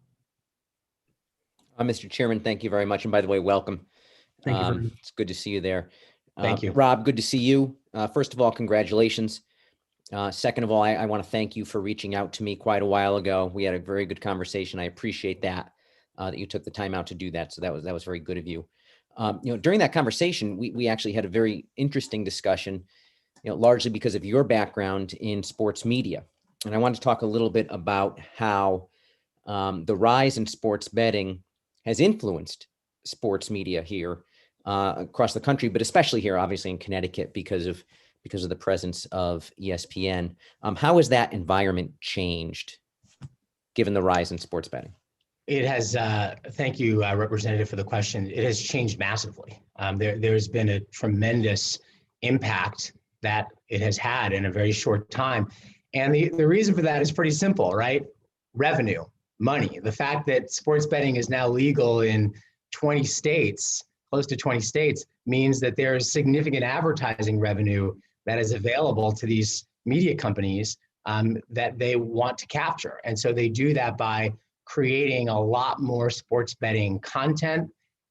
Mr. Chairman, thank you very much. And by the way, welcome. Thank you. Very much. It's good to see you there. Thank you. Rob, good to see you. First of all, congratulations. Second of all, I want to thank you for reaching out to me quite a while ago. We had a very good conversation. I appreciate that you took the time out to do that. So that was very good of you. During that conversation, we actually had a very interesting discussion, largely because of your background in sports media. And I wanted to talk a little bit about how the rise in sports betting has influenced sports media here across the country, but especially here, obviously in Connecticut, because of the presence of ESPN. How has that environment changed given the rise in sports betting? It has, thank you, Representative, for the question. It has changed massively. There's been a tremendous impact that it has had in a very short time. And the reason for that is pretty simple, right? Revenue, money. The fact that sports betting is now legal in 20 states, close to 20 states, means that there is significant advertising revenue that is available to these media companies that they want to capture. And so they do that by creating a lot more sports betting content,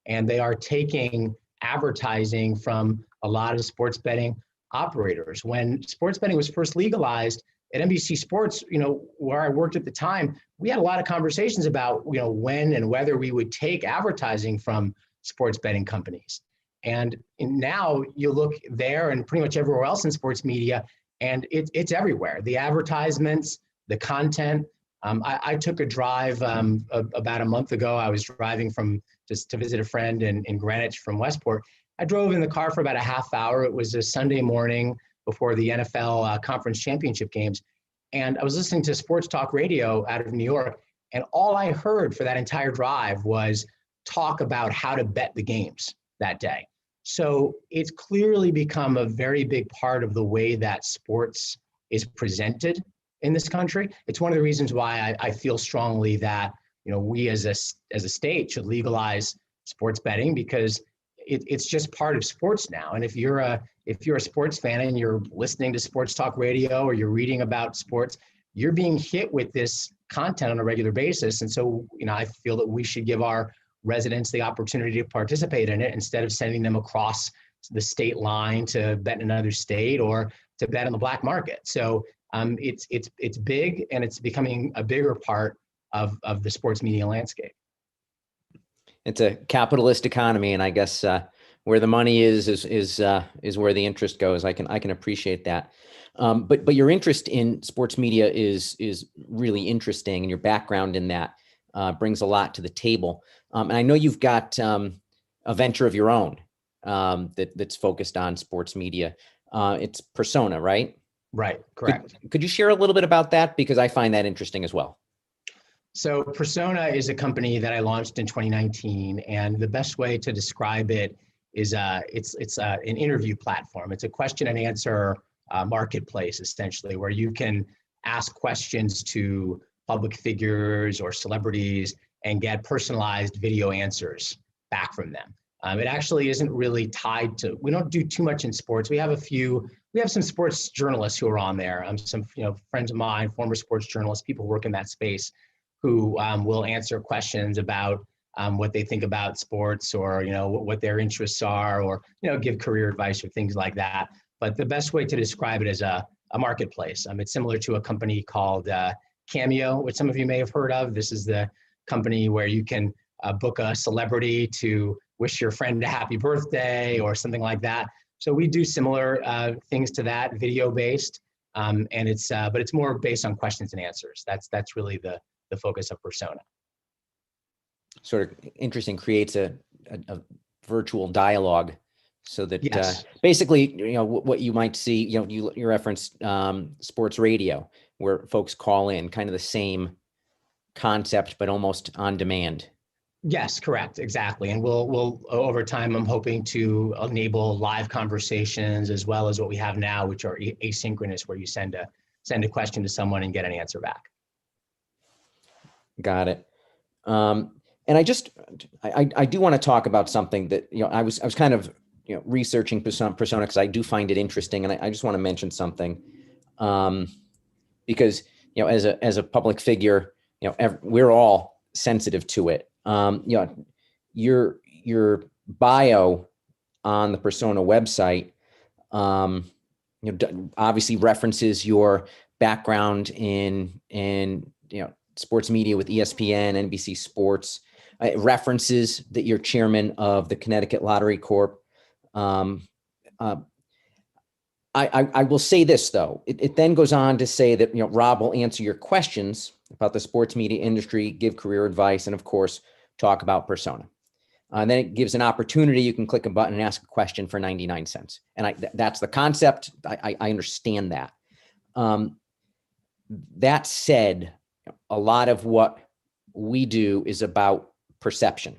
and they are taking advertising from a lot of sports betting operators. When sports betting was first legalized, at NBC Sports, where I worked at the time, we had a lot of conversations about, when and whether we would take advertising from sports betting companies. And now you look there and pretty much everywhere else in sports media, and it's everywhere. The advertisements, the content. I took a drive about a month ago. I was driving just to visit a friend in Greenwich from Westport. I drove in the car for about a half hour. It was a Sunday morning before the NFL conference championship games. And I was listening to sports talk radio out of New York. And all I heard for that entire drive was talk about how to bet the games that day. So it's clearly become a very big part of the way that sports is presented in this country. It's one of the reasons why I feel strongly that we as a state should legalize sports betting, because it's just part of sports now. And if you're a sports fan and you're listening to sports talk radio or you're reading about sports, you're being hit with this content on a regular basis. And so, I feel that we should give our residents the opportunity to participate in it instead of sending them across the state line to bet in another state or to bet on the black market. So it's big, and it's becoming a bigger part of the sports media landscape. It's a capitalist economy, and I guess where the money is where the interest goes. I can appreciate that. But your interest in sports media is really interesting, and your background in that brings a lot to the table. And I know you've got a venture of your own that's focused on sports media. It's Persona, right? Right, correct. Could you share a little bit about that? Because I find that interesting as well. So Persona is a company that I launched in 2019, and the best way to describe it is it's an interview platform. It's a question and answer marketplace, essentially, where you can ask questions to public figures or celebrities and get personalized video answers back from them. It actually isn't really tied to, we don't do too much in sports. We have some sports journalists who are on there. Some friends of mine, former sports journalists, people who work in that space, who will answer questions about what they think about sports, or what their interests are, or give career advice or things like that. But the best way to describe it is a marketplace. It's similar to a company called Cameo, which some of you may have heard of. This is the company where you can book a celebrity to wish your friend a happy birthday or something like that. So we do similar things to that, video based, and but it's more based on questions and answers. That's really the focus of Persona. Sort of interesting, creates a virtual dialogue, so that Yes. basically, what you might see, you referenced sports radio, where folks call in, kind of the same concept, but almost on demand. Yes, correct, exactly. And we'll over time, I'm hoping to enable live conversations as well as what we have now, which are asynchronous, where you send a question to someone and get an answer back. Got it. And I do want to talk about something that, I was kind of, researching Persona because I do find it interesting, and I just want to mention something, because, as a public figure, we're all sensitive to it. Your bio on the Persona website, obviously references your background in sports media with ESPN, NBC Sports. It references that you're chairman of the Connecticut Lottery Corp. I will say this, though. It then goes on to say that, Rob will answer your questions about the sports media industry, give career advice, and of course, talk about Persona. And then it gives an opportunity. You can click a button and ask a question for 99 cents. And that's the concept. I understand that. That said, a lot of what we do is about perception.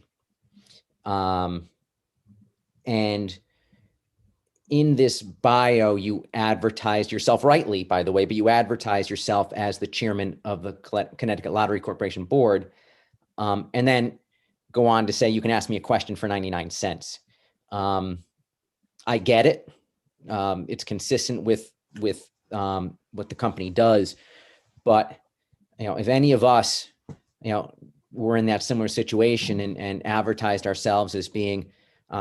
And in this bio, you advertised yourself, rightly, by the way, but you advertised yourself as the chairman of the Connecticut Lottery Corporation Board, and then go on to say you can ask me a question for 99 cents. I get it. It's consistent with what the company does. But, if any of us, were in that similar situation and advertised ourselves as being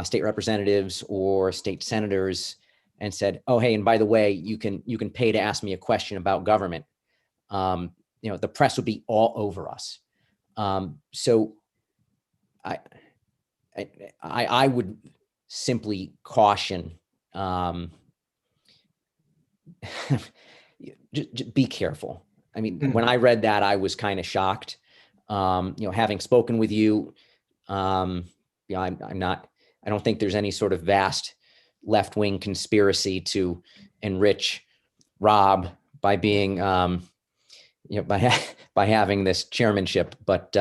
state representatives or state senators, and said, oh, hey, and by the way, you can pay to ask me a question about government, the press would be all over us. So I would simply caution, just be careful. I mean, when I read that, I was kind of shocked. Having spoken with you, I don't think there's any sort of vast left-wing conspiracy to enrich Rob by being, by having this chairmanship. But,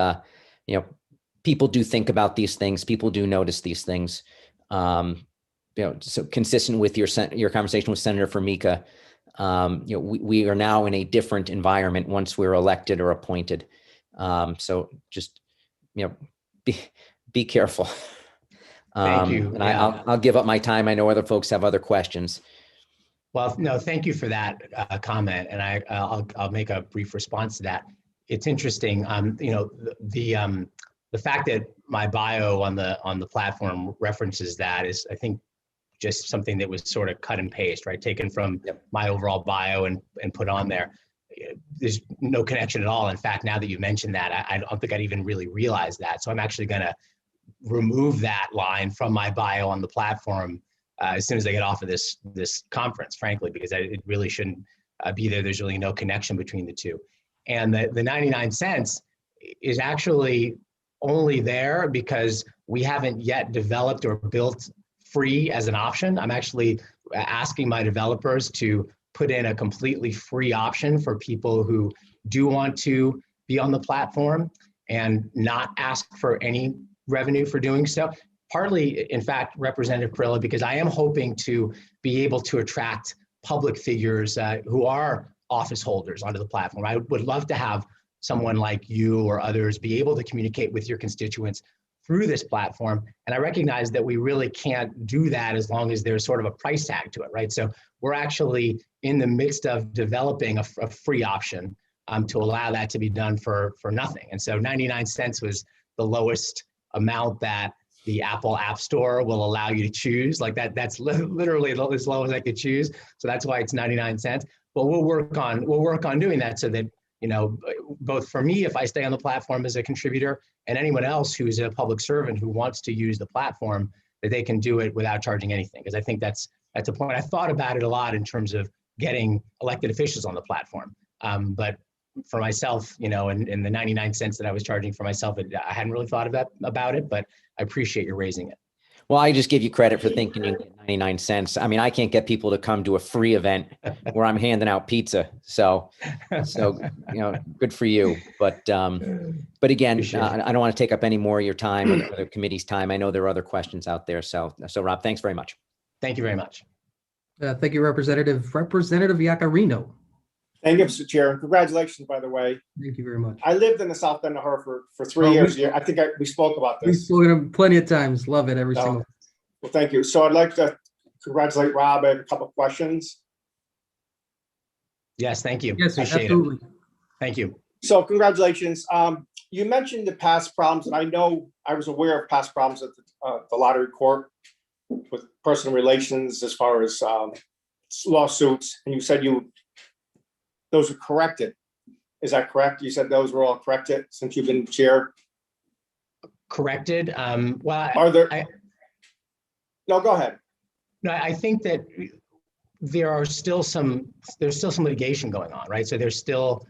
people do think about these things. People do notice these things. So consistent with your conversation with Senator Formica, we are now in a different environment once we're elected or appointed. So just, be careful. Thank you. And I'll give up my time. I know other folks have other questions. Well, no, thank you for that comment, and I'll make a brief response to that. It's interesting, the fact that my bio on the platform references that is, I think, just something that was sort of cut and paste, right? Taken from my overall bio and put on there. There's no connection at all. In fact, now that you mentioned that, I don't think I'd even really realized that. So I'm actually going to remove that line from my bio on the platform as soon as I get off of this conference, frankly, because it really shouldn't be there. There's really no connection between the two. And the 99 cents is actually only there because we haven't yet developed or built free as an option. I'm actually asking my developers to put in a completely free option for people who do want to be on the platform and not ask for any revenue for doing so. Partly, in fact, Representative Carrillo, because I am hoping to be able to attract public figures who are office holders onto the platform. I would love to have someone like you or others be able to communicate with your constituents through this platform. And I recognize that we really can't do that as long as there's sort of a price tag to it, right? So we're actually in the midst of developing a free option to allow that to be done for nothing. And so 99 cents was the lowest amount that the Apple App Store will allow you to choose. Like that's literally as low as I could choose. So that's why it's 99 cents. But we'll work on doing that so that, both for me, if I stay on the platform as a contributor, and anyone else who's a public servant who wants to use the platform, that they can do it without charging anything. Because I think that's a point. I thought about it a lot in terms of getting elected officials on the platform. But for myself, and the 99 cents that I was charging for myself, I hadn't really thought about it, but I appreciate you raising it. Well, I just give you credit for thinking you get 99 cents. I mean, I can't get people to come to a free event where I'm handing out pizza. So good for you. But again, I don't want to take up any more of your time or the other committee's time. I know there are other questions out there. So Rob, thanks very much. Thank you very much. Thank you, Representative Yacarino. Thank you, Mr. Chair. And congratulations, by the way. Thank you very much. I lived in the South End of Hartford for 3 years. I think we spoke about this. We've spoken plenty of times. Love it every single. Well, thank you. So I'd like to congratulate Rob. I have a couple of questions. Yes, thank you. Yes, appreciate absolutely. it. Thank you. So congratulations. You mentioned the past problems, and I know I was aware of past problems at the lottery court with personal relations as far as lawsuits, and you said those were corrected. Is that correct? You said those were all corrected since you've been chair? Corrected? Well, are there? No, go ahead. No, I think that there's still some litigation going on, right? So there's still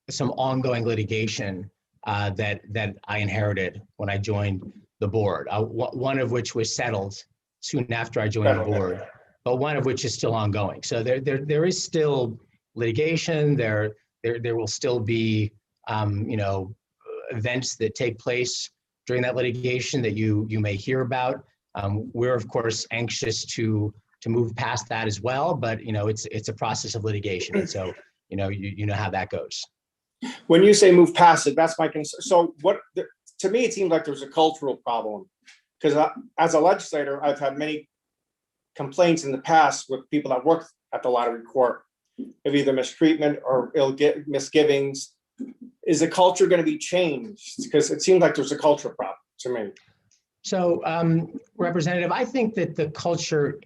some ongoing litigation that I inherited when I joined the board. One of which was settled soon after I joined the board, but one of which is still ongoing. So there is still litigation. There will still be events that take place during that litigation that you may hear about. We're of course anxious to move past that as well, but it's a process of litigation, and so you know how that goes. When you say move past it, that's my concern. So to me, it seems like there's a cultural problem, because as a legislator, I've had many complaints in the past with people that work at the lottery court of either mistreatment or misgivings. Is the culture going to be changed? Because it seems like there's a cultural problem to me. So, Representative, I think that the culture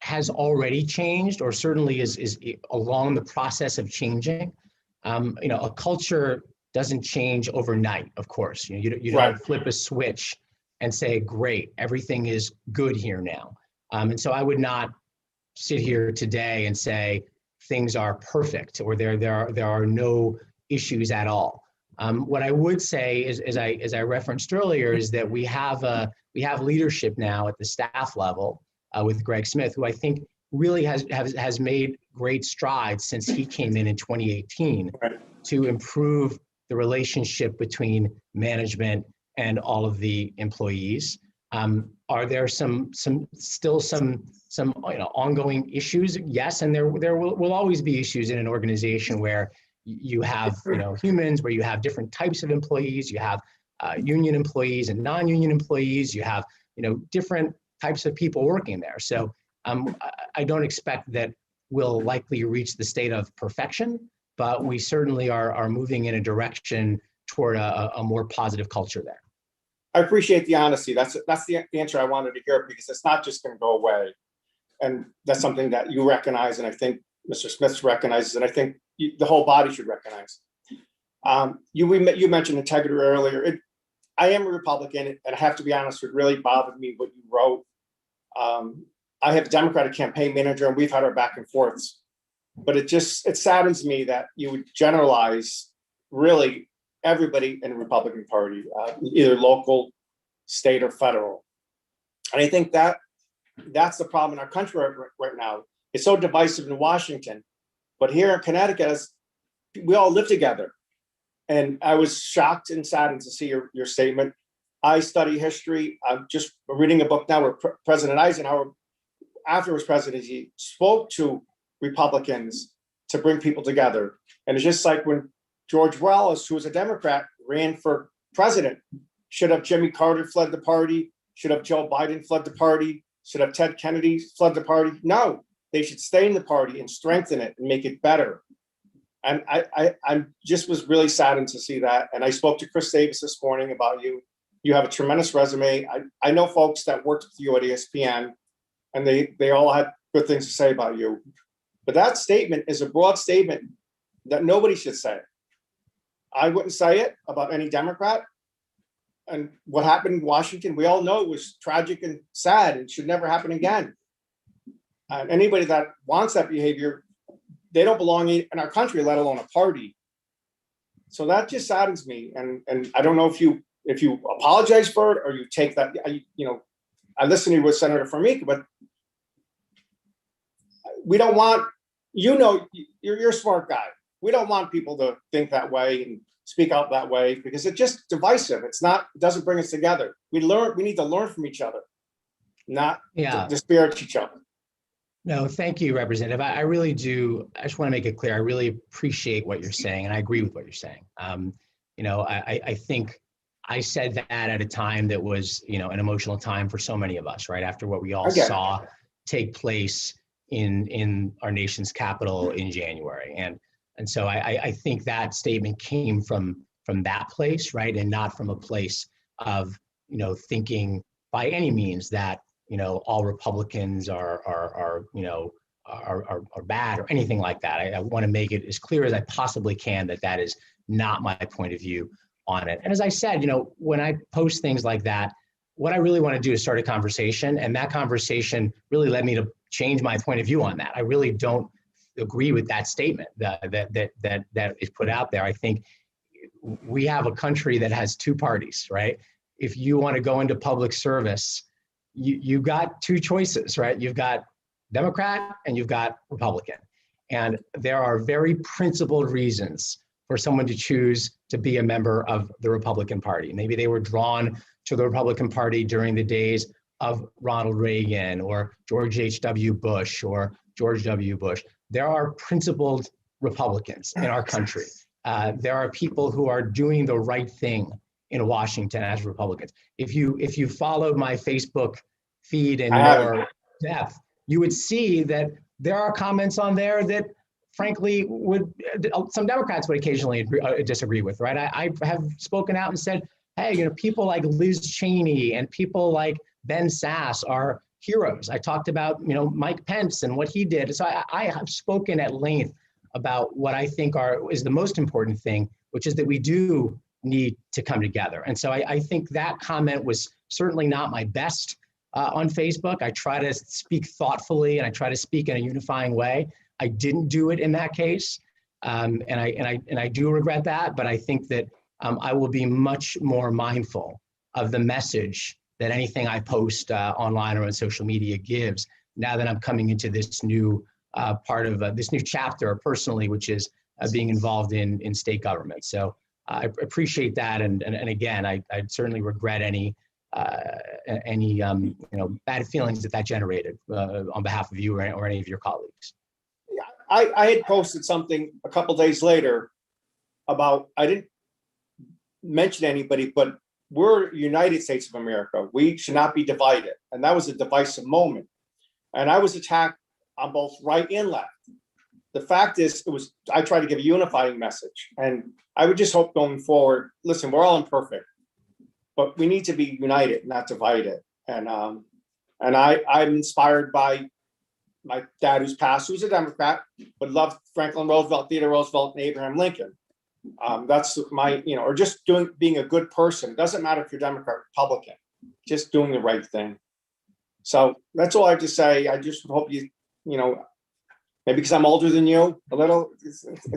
has already changed, or certainly is along the process of changing. A culture doesn't change overnight, of course. You don't flip a switch and say, great, everything is good here now. And so I would not sit here today and say things are perfect or there are no issues at all. What I would say is, as I referenced earlier, is that we have leadership now at the staff level with Greg Smith, who I think really has made great strides since he came in 2018 to improve the relationship between management and all of the employees. Are there still some ongoing issues? Yes, and there will always be issues in an organization where you have humans, where you have different types of employees. You have union employees and non-union employees. You have different types of people working there. So I don't expect that we'll likely reach the state of perfection, but we certainly are moving in a direction toward a more positive culture there. I appreciate the honesty. That's the answer I wanted to hear, because it's not just going to go away. And that's something that you recognize, and I think Mr. Smith recognizes, and I think the whole body should recognize. You mentioned integrity earlier. I am a Republican, and I have to be honest, it really bothered me what you wrote. I have a Democratic campaign manager, and we've had our back and forths. But it saddens me that you would generalize really everybody in the Republican Party, either local, state, or federal. And I think that's the problem in our country right now. It's so divisive in Washington, but here in Connecticut, we all live together. And I was shocked and saddened to see your statement. I study history. I'm just reading a book now where President Eisenhower, after he was president, he spoke to Republicans to bring people together. And it's just like when George Wallace, who was a Democrat, ran for president. Should have Jimmy Carter fled the party? Should have Joe Biden fled the party? Should have Ted Kennedy fled the party? No, they should stay in the party and strengthen it and make it better. And I just was really saddened to see that. And I spoke to Chris Davis this morning about you. You have a tremendous resume. I know folks that worked with you at ESPN, and they all had good things to say about you. But that statement is a broad statement that nobody should say. I wouldn't say it about any Democrat. And what happened in Washington, we all know it was tragic and sad and should never happen again. And anybody that wants that behavior, they don't belong in our country, let alone a party. So that just saddens me. And I don't know if you apologize for it or you take that. I listen to you with Senator Formica, but we don't want, you're a smart guy. We don't want people to think that way and speak out that way, because it's just divisive. It doesn't bring us together. We need to learn from each other, not disparage each other. No, thank you, Representative. I really do. I just want to make it clear. I really appreciate what you're saying, and I agree with what you're saying. I think I said that at a time that was, an emotional time for so many of us, right? After what we all saw take place in our nation's capital in January. And so I think that statement came from that place, right? And not from a place of, thinking by any means that, all Republicans are bad or anything like that. I want to make it as clear as I possibly can that is not my point of view on it. And as I said, when I post things like that, what I really want to do is start a conversation, and that conversation really led me to change my point of view on that. I really don't agree with that statement that is put out there. I think we have a country that has two parties, right? If you want to go into public service, you've got two choices, right? You've got Democrat and you've got Republican. And there are very principled reasons for someone to choose to be a member of the Republican Party. Maybe they were drawn to the Republican Party during the days of Ronald Reagan or George H.W. Bush or George W. Bush. There are principled Republicans in our country. There are people who are doing the right thing in Washington as Republicans. If you followed my Facebook feed in more depth, you would see that there are comments on there that, frankly, some Democrats would occasionally disagree with, right? I have spoken out and said, hey, people like Liz Cheney and people like Ben Sass are heroes. I talked about, Mike Pence and what he did. So I have spoken at length about what I think is the most important thing, which is that we do need to come together. And so I think that comment was certainly not my best on Facebook. I try to speak thoughtfully and I try to speak in a unifying way. I didn't do it in that case. And I do regret that, but I think that I will be much more mindful of the message that anything I post online or on social media gives now that I'm coming into this new part of this new chapter personally, which is being involved in state government. So I appreciate that. And again, I certainly regret any bad feelings that generated on behalf of you or any of your colleagues. I had posted something a couple days later about, I didn't mention anybody, but we're United States of America. We should not be divided. And that was a divisive moment. And I was attacked on both right and left. The fact is, I tried to give a unifying message. And I would just hope going forward, listen, we're all imperfect, but we need to be united, not divided. And I'm inspired by my dad who's passed, who's a Democrat, but loved Franklin Roosevelt, Theodore Roosevelt, and Abraham Lincoln. That's my, or just being a good person. It doesn't matter if you're Democrat or Republican, just doing the right thing. So that's all I have to say. I just hope you, maybe because I'm older than you a little,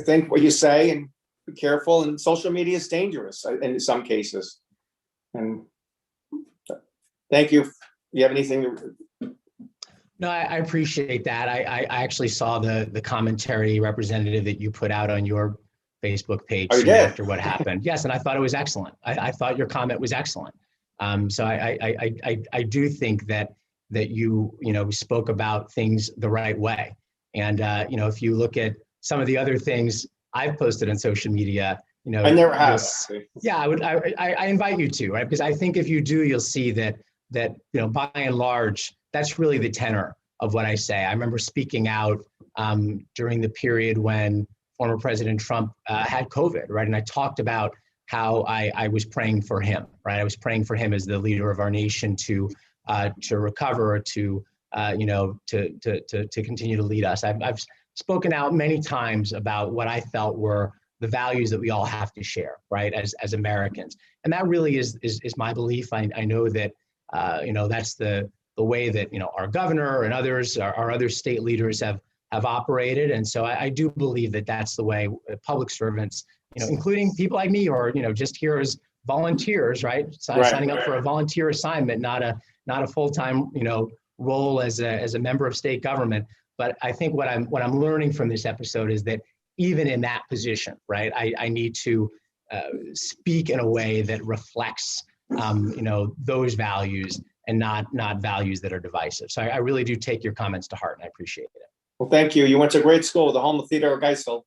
think what you say and be careful. And social media is dangerous in some cases. And thank you. You have anything to? No, I appreciate that. I actually saw the commentary representative that you put out on your Facebook page soon after what happened. Yes, and I thought it was excellent. I thought your comment was excellent. So I do think that you spoke about things the right way. And if you look at some of the other things I've posted on social media, I never have. Yeah, I invite you to, right? Because I think if you do, you'll see that by and large, that's really the tenor of what I say. I remember speaking out during the period when former President Trump had COVID, right? And I talked about how I was praying for him, right? I was praying for him as the leader of our nation to recover, to continue to lead us. I've spoken out many times about what I felt were the values that we all have to share, right? As Americans, and that really is my belief. I know that that's the way that our governor and others, our other state leaders have operated, and so I do believe that that's the way public servants, including people like me, or just here as volunteers, right? Signing up for a volunteer assignment, not a full-time role as a member of state government. But I think what I'm learning from this episode is that even in that position, right, I need to speak in a way that reflects those values and not values that are divisive. So I really do take your comments to heart, and I appreciate it. Well, thank you. You went to great school, the home of Theodore Geisel.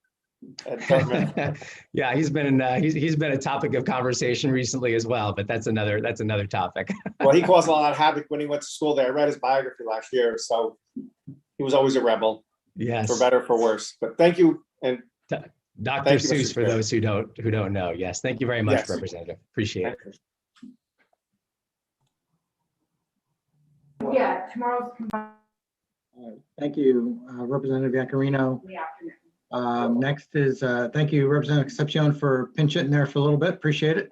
Yeah, he's been a topic of conversation recently as well, but that's another topic. Well, he caused a lot of havoc when he went to school there. I read his biography last year, so he was always a rebel. Yes, for better, for worse. But thank you, and Dr. Seuss for those who don't know. Yes, thank you very much, Representative. Appreciate it. Yeah, tomorrow's. Thank you, Representative Yacarino. Next is, thank you, Representative Concepcion, for pinch hitting there for a little bit. Appreciate it.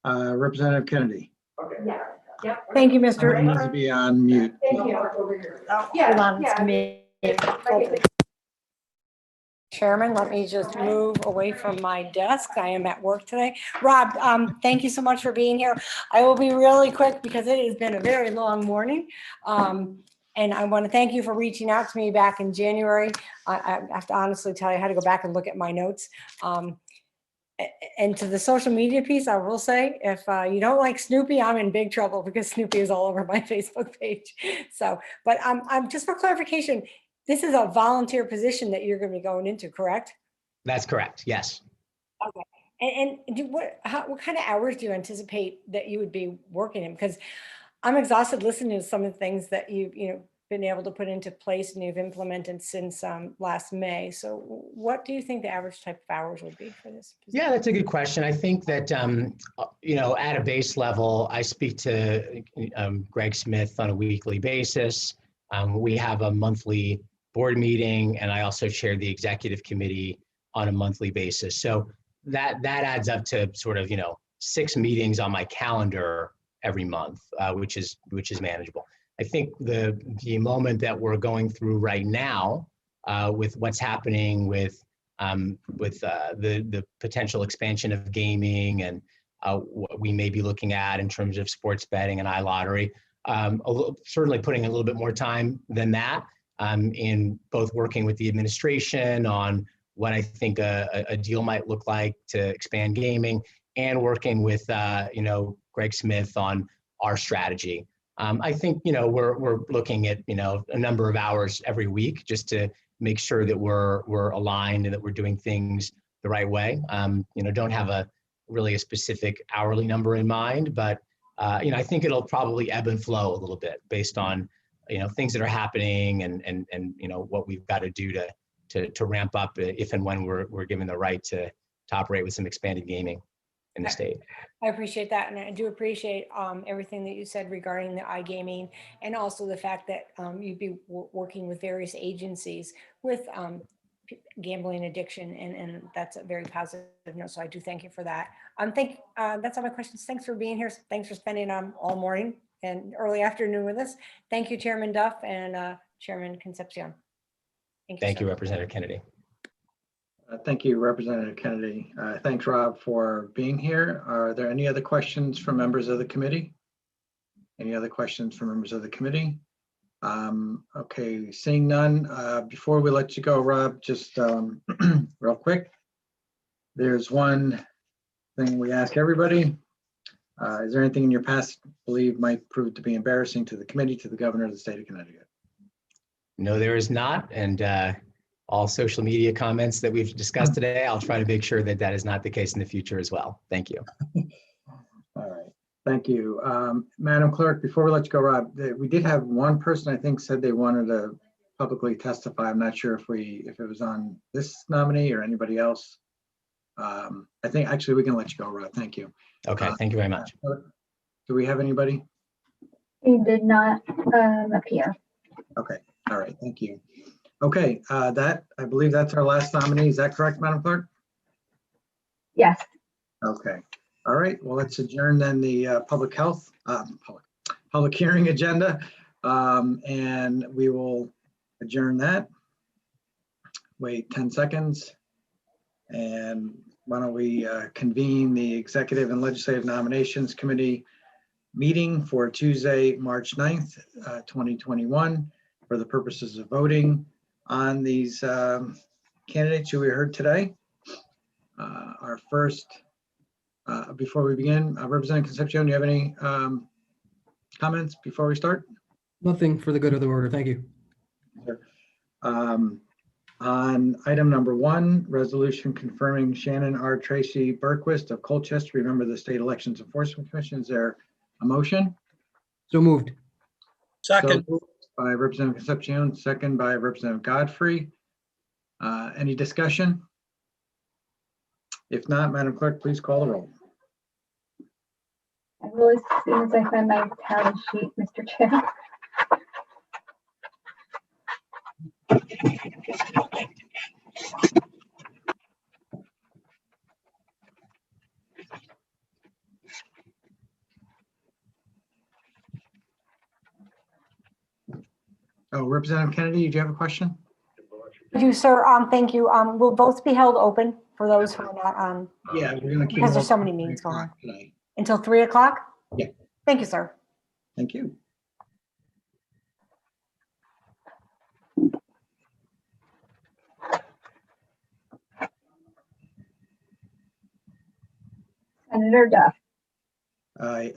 Representative Kennedy. Okay. Yeah. Yep. Thank you, Mr. Everyone needs to be on mute. Thank you. Hold on, it's me. Chairman, let me just move away from my desk. I am at work today. Rob, thank you so much for being here. I will be really quick because it has been a very long morning. And I want to thank you for reaching out to me back in January. I have to honestly tell you, I had to go back and look at my notes. And to the social media piece, I will say, if you don't like Snoopy, I'm in big trouble because Snoopy is all over my Facebook page. So, but I'm just for clarification, this is a volunteer position that you're going to be going into, correct? That's correct. Yes. Okay. And what kind of hours do you anticipate that you would be working in? Because I'm exhausted listening to some of the things that you've been able to put into place and you've implemented since last May. So what do you think the average type of hours would be for this position? Yeah, that's a good question. I think that, at a base level, I speak to Greg Smith on a weekly basis. We have a monthly board meeting, and I also chair the executive committee on a monthly basis. So that adds up to sort of, 6 meetings on my calendar every month, which is manageable. I think the moment that we're going through right now with what's happening with the potential expansion of gaming and what we may be looking at in terms of sports betting and iLottery, certainly putting a little bit more time than that in both working with the administration on what I think a deal might look like to expand gaming, and working with Greg Smith on our strategy. I think we're looking at a number of hours every week just to make sure that we're aligned and that we're doing things the right way. Don't have a specific hourly number in mind, but I think it'll probably ebb and flow a little bit based on things that are happening and what we've got to do to ramp up if and when we're given the right to operate with some expanded gaming in the state. I appreciate that, and I do appreciate everything that you said regarding the iGaming, and also the fact that you'd be working with various agencies with gambling addiction, and that's a very positive note. So I do thank you for that. That's all my questions. Thanks for being here. Thanks for spending all morning and early afternoon with us. Thank you, Chairman Duff and Chairman Concepcion. Thank you, Representative Kennedy. Thank you, Representative Kennedy. Thanks, Rob, for being here. Are there any other questions from members of the committee? Any other questions from members of the committee? Okay, seeing none. Before we let you go, Rob, just real quick, there's one thing we ask everybody. Is there anything in your past believe might prove to be embarrassing to the committee, to the governor of the state of Connecticut? No, there is not. And all social media comments that we've discussed today, I'll try to make sure that that is not the case in the future as well. Thank you. All right. Thank you. Madam Clerk, before we let you go, Rob, we did have one person I think said they wanted to publicly testify. I'm not sure if it was on this nominee or anybody else. I think actually we can let you go, Rob. Thank you. Okay, thank you very much. Do we have anybody? He did not appear. Okay, all right, thank you. Okay, I believe that's our last nominee. Is that correct, Madam Clerk? Yes. Okay, all right, well, let's adjourn then the public hearing agenda, and we will adjourn that. Wait 10 seconds. And why don't we convene the Executive and Legislative Nominations Committee meeting for Tuesday, March 9th, 2021, for the purposes of voting on these candidates who we heard today. Our first, before we begin, Representative Concepcion, do you have any comments before we start? Nothing, for the good of the order. Thank you. Sure. On item number 1, resolution confirming Shannon R. Tracy Berquist of Colchester, remember the State Elections Enforcement Commission. Is there a motion? So moved. Second. So moved by Representative Concepcion, second by Representative Godfrey. Any discussion? If not, Madam Clerk, please call the roll. I will as soon as I find my tally sheet, Mr. Chair. Oh, Representative Kennedy, do you have a question? I do, sir. Thank you. Will votes be held open for those who are not, Yeah, we're going to keep because there's so them many open meetings till going on. 3 o'clock tonight. Until 3 o'clock? Yeah. Thank you, sir. Thank you. Senator Duff,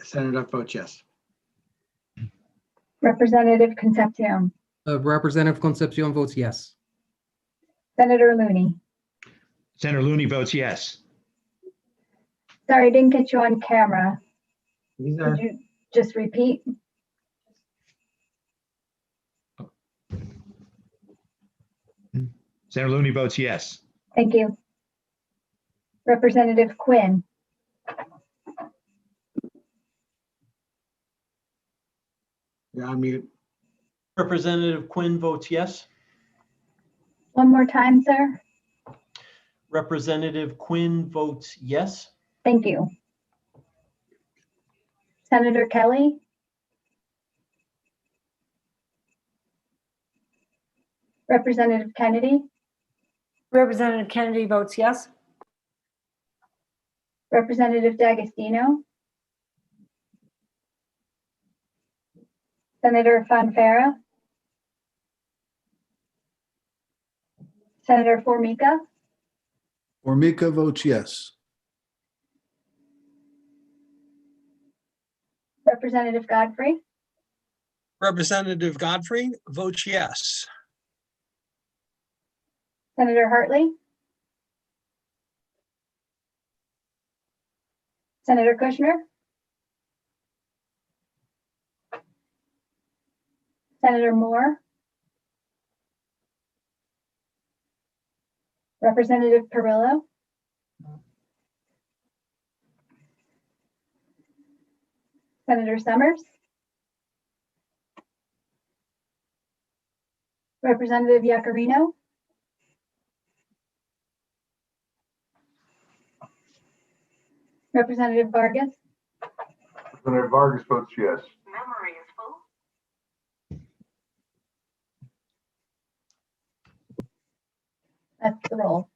Senator Duff votes yes. Representative Concepcion, Representative Concepcion votes yes. Senator Looney. Senator Looney votes yes. Sorry, I didn't get you on camera. These Could you just repeat? Senator Looney votes yes. Thank you. Representative Quinn. You're on mute. Representative Quinn votes yes. One more time, sir. Representative Quinn votes yes. Thank you. Senator Kelly. Representative Kennedy. Representative Kennedy votes yes. Representative D'Agostino. Senator Fonfara. Senator Formica. Formica votes yes. Representative Godfrey. Representative Godfrey votes yes. Senator Hartley. Senator Kushner. Senator Moore. Representative Perillo. Senator Summers. Representative Yacarino. Representative Vargas. Representative Vargas votes yes. Memory is full. That's the roll.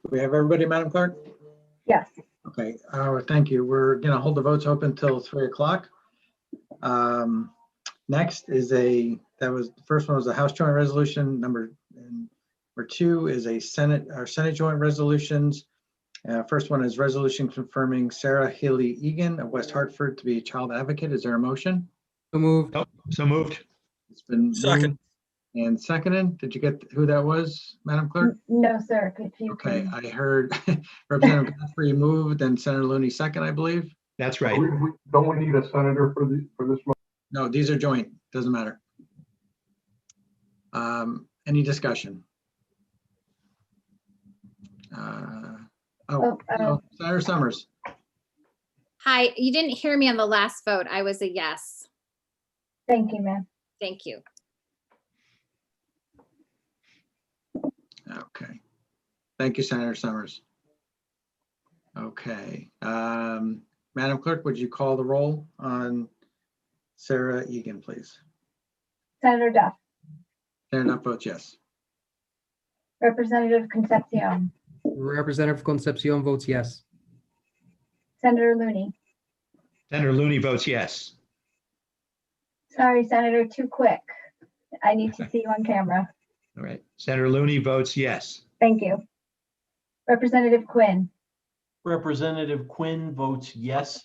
We have everybody, Madam Clerk? Yes. Okay, thank you. We're gonna hold the votes open till 3 o'clock. Next is the first one was a House Joint Resolution. Number 2 is Senate Joint Resolutions. First one is resolution confirming Sarah Haley Egan of West Hartford to be a child advocate. Is there a motion? So moved. Oh, so moved. It's been Second. moved and seconded. Did you get who that was, Madam Clerk? No, sir. Could you Okay, please? I heard Representative Godfrey moved and Senator Looney second, I believe. That's right. Don't we need a senator for this one? No, these are joint, doesn't matter. Any discussion? Senator Summers. Hi, you didn't hear me on the last vote. I was a yes. Thank you, ma'am. Thank you. Okay. Thank you, Senator Summers. Okay. Madam Clerk, would you call the roll on Sarah Egan, please? Senator Duff. Senator Duff votes yes. Representative Concepcion. Representative Concepcion votes yes. Senator Looney. Senator Looney votes yes. Sorry, Senator, too quick. I need to see you on camera. All right. Senator Looney votes yes. Thank you. Representative Quinn. Representative Quinn votes yes.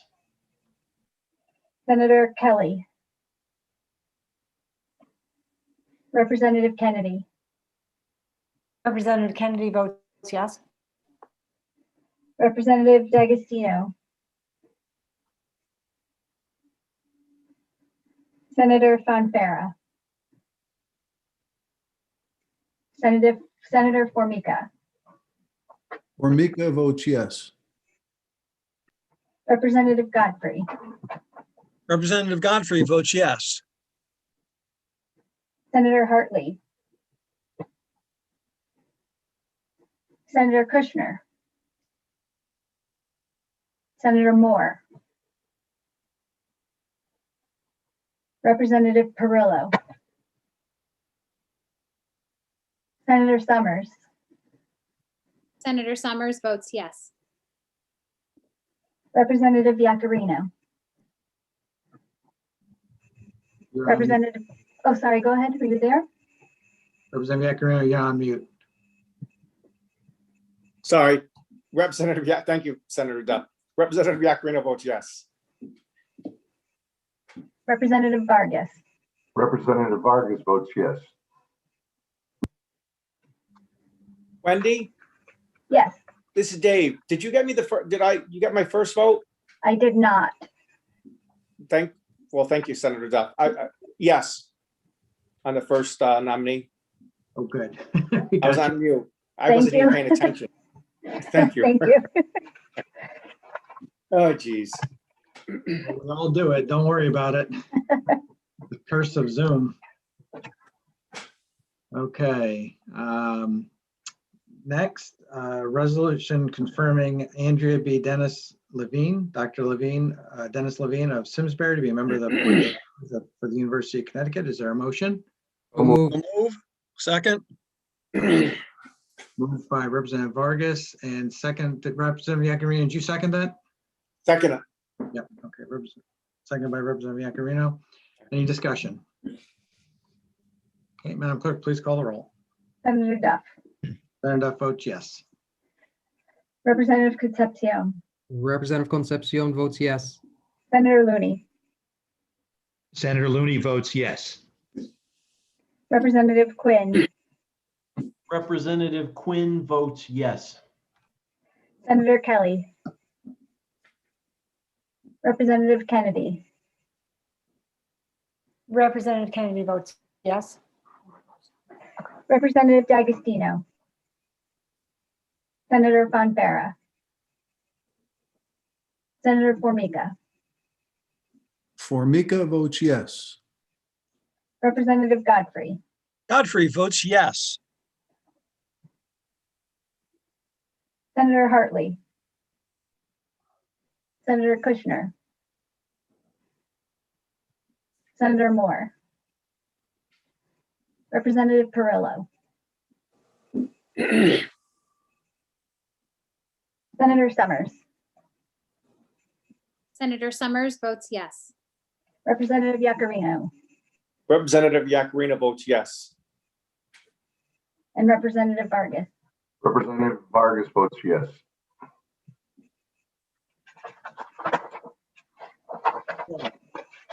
Senator Kelly. Representative Kennedy. Representative Kennedy votes yes. Representative D'Agostino. Senator Fonfara. Senator Formica. Formica votes yes. Representative Godfrey. Representative Godfrey votes yes. Senator Hartley. Senator Kushner. Senator Moore. Representative Perillo. Senator Summers. Senator Summers votes yes. Representative Yacarino. Representative, oh, sorry, go ahead. Were you there? Representative Yacarino, you're on mute. Sorry, Representative, thank you, Senator Duff. Representative Yacarino votes yes. Representative Vargas. Representative Vargas votes yes. Wendy, Yes, this is Dave. Did you get me the first, you get my first vote? I did not. Thank you, Senator Duff. Yes, on the first nominee. Oh, good. I was on mute. I Thank wasn't even you. paying attention. Thank you. Thank you. Oh, geez. We'll all do it. Don't worry about it. The curse of Zoom. Okay. Next, resolution confirming Andrea B. Dennis Levine, Dr. Levine, Dennis Levine of Simsbury to be a member of the board for the University of Connecticut. Is there a motion? Move. Second. Moved by Representative Vargas and second, Representative Yakarino. Did you second that? Second. Yep. Okay. Second by Representative Yakarino. Any discussion? Okay, Madam Clerk, please call the roll. Senator Duff. Senator Duff votes yes. Representative Concepcion. Representative Concepcion votes yes. Senator Looney. Senator Looney votes yes. Representative Quinn. Representative Quinn votes yes. Senator Kelly. Representative Kennedy. Representative Kennedy votes yes. Representative D'Agostino. Senator Fonfara. Senator Formica. Formica votes yes. Representative Godfrey. Godfrey votes yes. Senator Hartley. Senator Kushner. Senator Moore. Representative Perillo. Senator Summers. Senator Summers votes yes. Representative Yakarino. Representative Yakarino votes yes. And Representative Vargas. Representative Vargas votes yes.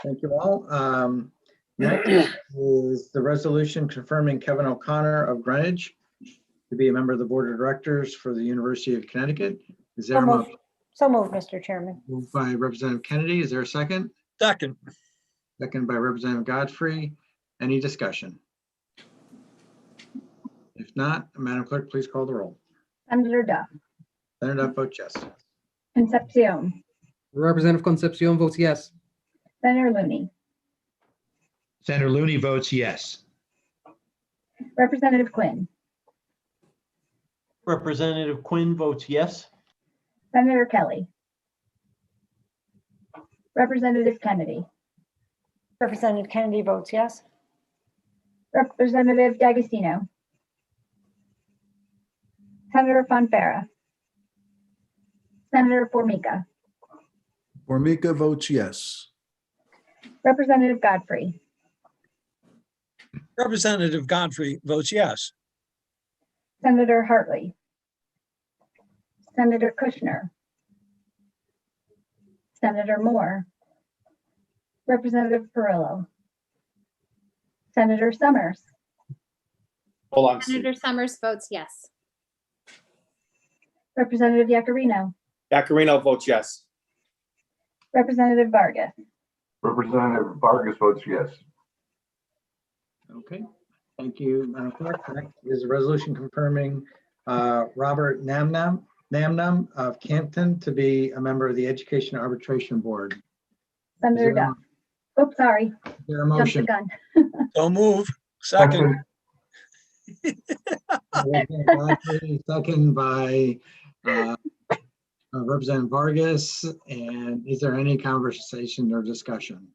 Thank you all. Next is the resolution confirming Kevin O'Connor of Greenwich to be a member of the Board of Directors for the University of Connecticut. Is there a motion? So moved, Mr. Chairman. Moved by Representative Kennedy. Is there a second? Second. Second by Representative Godfrey. Any discussion? If not, Madam Clerk, please call the roll. Senator Duff. Senator Duff votes yes. Concepcion. Representative Concepcion votes yes. Senator Looney. Senator Looney votes yes. Representative Quinn. Representative Quinn votes yes. Senator Kelly. Representative Kennedy. Representative Kennedy votes yes. Representative D'Agostino. Senator Fonfara. Senator Formica. Formica votes yes. Representative Godfrey. Representative Godfrey votes yes. Senator Hartley. Senator Kushner. Senator Moore. Representative Perillo. Senator Summers. Hold on. Senator Summers votes yes. Representative Yakarino. Yakarino votes yes. Representative Vargas. Representative Vargas votes yes. Okay, thank you, Madam Clerk. Next is a resolution confirming Robert Namnam of Campton to be a member of the Education Arbitration Board. Senator Duff. Oops, sorry. Is there a Jumped the motion? gun. So move. Second. Second by Representative Vargas. And is there any conversation or discussion?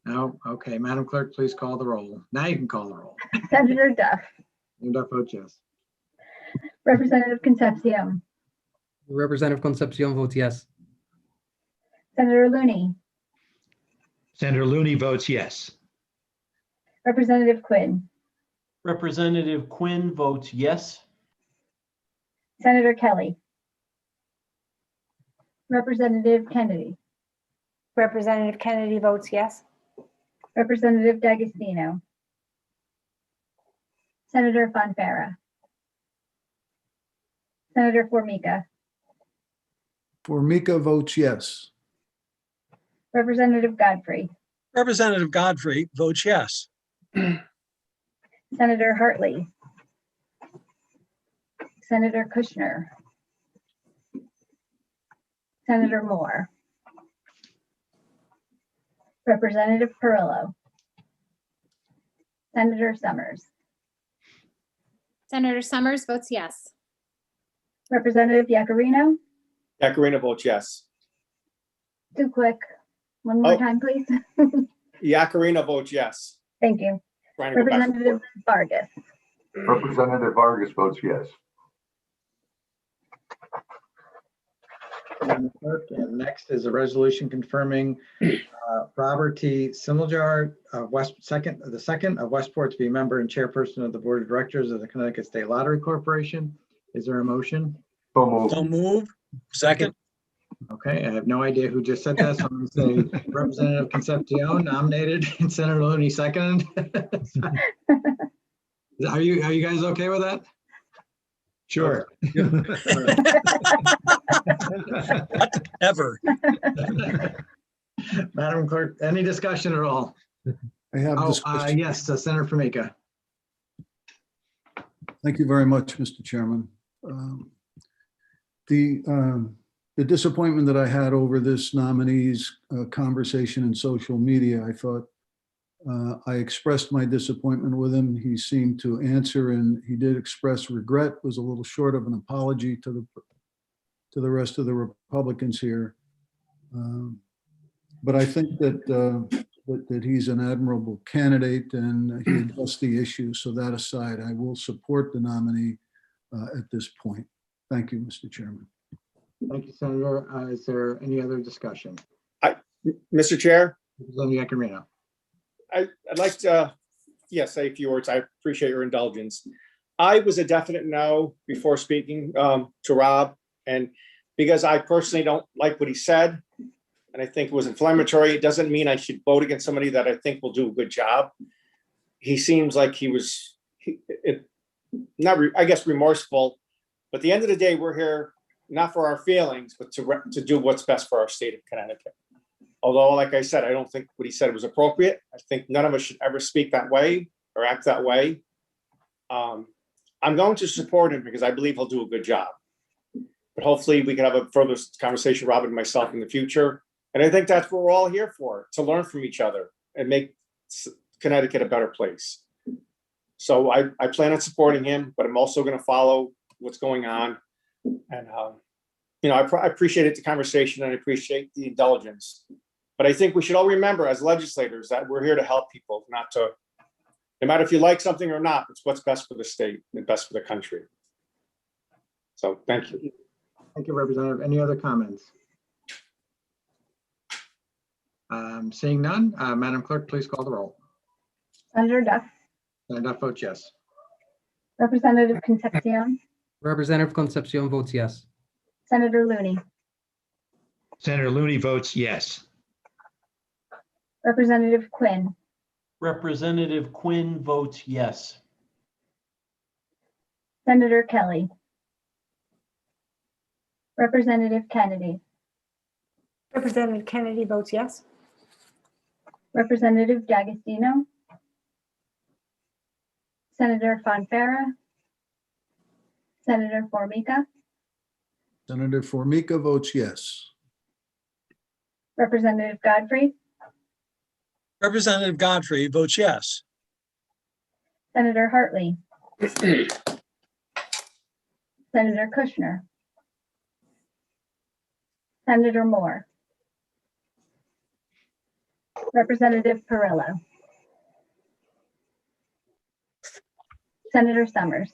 No? Okay, Madam Clerk, please call the roll. Now you can call the roll. Senator Duff. Senator Duff votes yes. Representative Concepcion. Representative Concepcion votes yes. Senator Looney. Senator Looney votes yes. Representative Quinn. Representative Quinn votes yes. Senator Kelly. Representative Kennedy. Representative Kennedy votes yes. Representative D'Agostino. Senator Fonfara. Senator Formica. Formica votes yes. Representative Godfrey. Representative Godfrey votes yes. Senator Hartley. Senator Kushner. Senator Moore. Representative Perillo. Senator Summers. Senator Summers votes yes. Representative Yakarino. Yakarino votes yes. Too quick. One more Oh. time, please. Yakarino votes yes. Thank you. Trying to go back and Representative forth. Vargas. Representative Vargas votes yes. Madam Clerk, and next is a resolution confirming Robert T. Similjar, the second of Westport, to be member and chairperson of the Board of Directors of the Connecticut State Lottery Corporation. Is there a motion? So moved. So move. Second. Okay, I have no idea who just said that, so I'm going to say Representative Concepcion nominated and Senator Looney seconded. Are you guys okay with that? Sure. Ever. Madam Clerk, any discussion at all? I have discussion. Yes, Senator Formica. Thank you very much, Mr. Chairman. The disappointment that I had over this nominee's conversation in social media, I thought I expressed my disappointment with him. He seemed to answer, and he did express regret. Was a little short of an apology to the rest of the Republicans here. But I think that he's an admirable candidate and he addressed the issue. So that aside, I will support the nominee at this point. Thank you, Mr. Chairman. Thank you, Senator. Is there any other discussion? Mr. Chair, Representative Yakarino. I'd like to, say a few words. I appreciate your indulgence. I was a definite no before speaking to Rob, and because I personally don't like what he said, and I think it was inflammatory, it doesn't mean I should vote against somebody that I think will do a good job. He seems like he was, remorseful, but at the end of the day, we're here not for our feelings, but to do what's best for our state of Connecticut. Although, like I said, I don't think what he said was appropriate. I think none of us should ever speak that way or act that way. I'm going to support him because I believe he'll do a good job. But hopefully we can have a further conversation, Robin and myself, in the future. And I think that's what we're all here for, to learn from each other and make Connecticut a better place. So I plan on supporting him, but I'm also going to follow what's going on. And, I appreciate the conversation and I appreciate the indulgence. But I think we should all remember as legislators that we're here to help people, no matter if you like something or not, it's what's best for the state and best for the country. So thank you. Thank you, Representative. Any other comments? Seeing none, Madam Clerk, please call the roll. Senator Duff. Senator Duff votes yes. Representative Concepcion. Representative Concepcion votes yes. Senator Looney. Senator Looney votes yes. Representative Quinn. Representative Quinn votes yes. Senator Kelly. Representative Kennedy. Representative Kennedy votes yes. Representative D'Agostino. Senator Fonfara. Senator Formica. Senator Formica votes yes. Representative Godfrey. Representative Godfrey votes yes. Senator Hartley. Senator Kushner. Senator Moore. Representative Perillo. Senator Summers.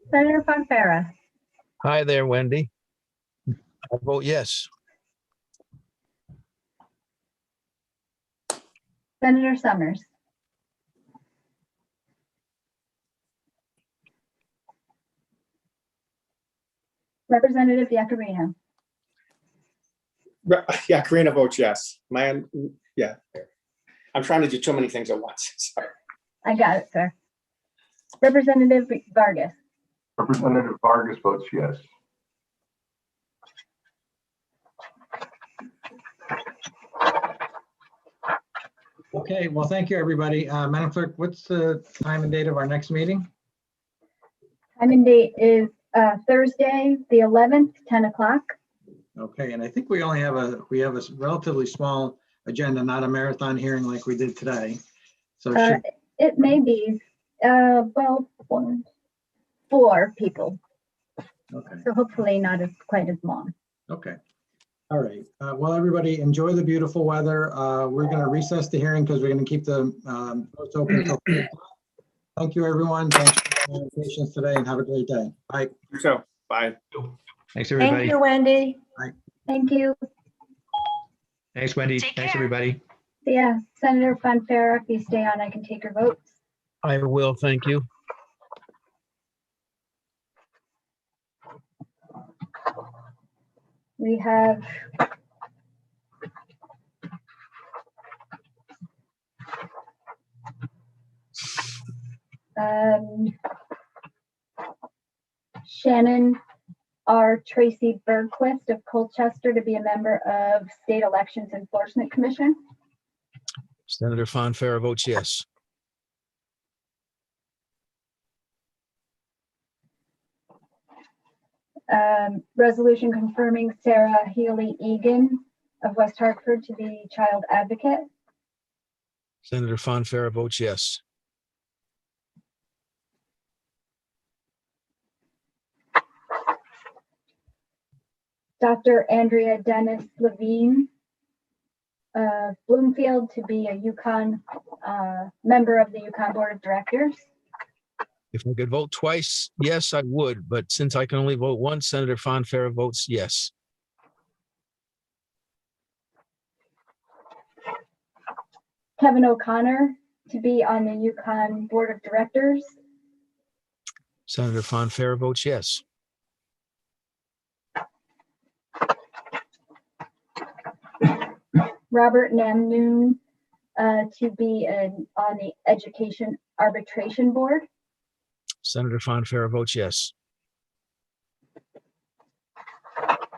Senator Fonfara. Hi there, Wendy. I vote yes. Senator Summers. Representative Yakarino. Yeah, Karina votes yes. Yeah. I'm trying to do too many things at once. Sorry. I got it, sir. Representative Vargas. Representative Vargas votes yes. Okay, well, thank you, everybody. Madam Clerk, what's the time and date of our next meeting? Time and date is Thursday, the 11th, 10 o'clock. Okay, and I think we have a relatively small agenda, not a marathon hearing like we did today. So It may be, well, 4 people. Okay. So hopefully not quite as long. Okay. All right. Well, everybody, enjoy the beautiful weather. We're going to recess the hearing because we're going to keep the votes open. Thank you, everyone. Thanks for your patience today and have a great day. Bye. So, bye. Thanks, everybody. Thank you, Wendy. Bye. Thank you. Thanks, Wendy. Thanks, everybody. Yeah, Senator Fonfara, if you stay on, I can take your votes. I will, thank you. We have Shannon R. Tracy Bergquist of Colchester to be a member of State Elections Enforcement Commission. Senator Fonfara votes yes. Resolution confirming Sarah Healy Egan of West Hartford to be child advocate. Senator Fonfara votes yes. Dr. Andrea Dennis Levine of Bloomfield to be a Yukon member of the Yukon Board of Directors. If I could vote twice, yes, I would. But since I can only vote once, Senator Fonfara votes yes. Kevin O'Connor to be on the Yukon Board of Directors. Senator Fonfara votes yes. Robert Namnoon to be on the Education Arbitration Board. Senator Fonfara votes yes.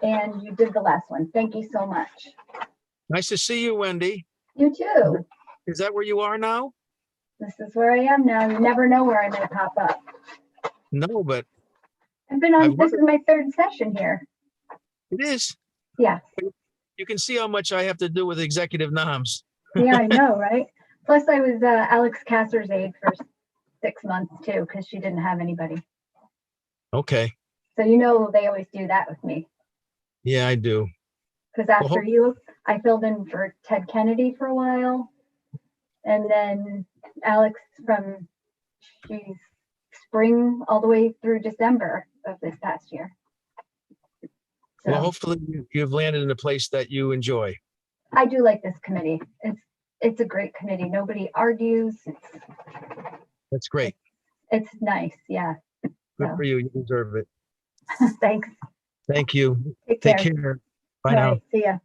And you did the last one. Thank you so much. Nice to see you, Wendy. You too. Is that where you are now? This is where I am now. You never know where I may pop up. No, but I've been on, this is my 3rd session here. it is. Yeah. You can see how much I have to do with executive noms. Yeah, I know, right? Plus I was Alex Kasser's aide for 6 months too, because she didn't have anybody. Okay. So you know they always do that with me. Yeah, I do. Because after you, I filled in for Ted Kennedy for a while. And then Alex from spring all the way through December of this past year. So Well, hopefully you've landed in a place that you enjoy. I do like this committee. It's a great committee. Nobody argues. That's great. It's nice. Yeah. Good for you. You deserve it. Thanks. Thank you. Take Take care. care. Bye All now. right, see ya.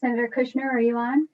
Senator Kushner, are you on?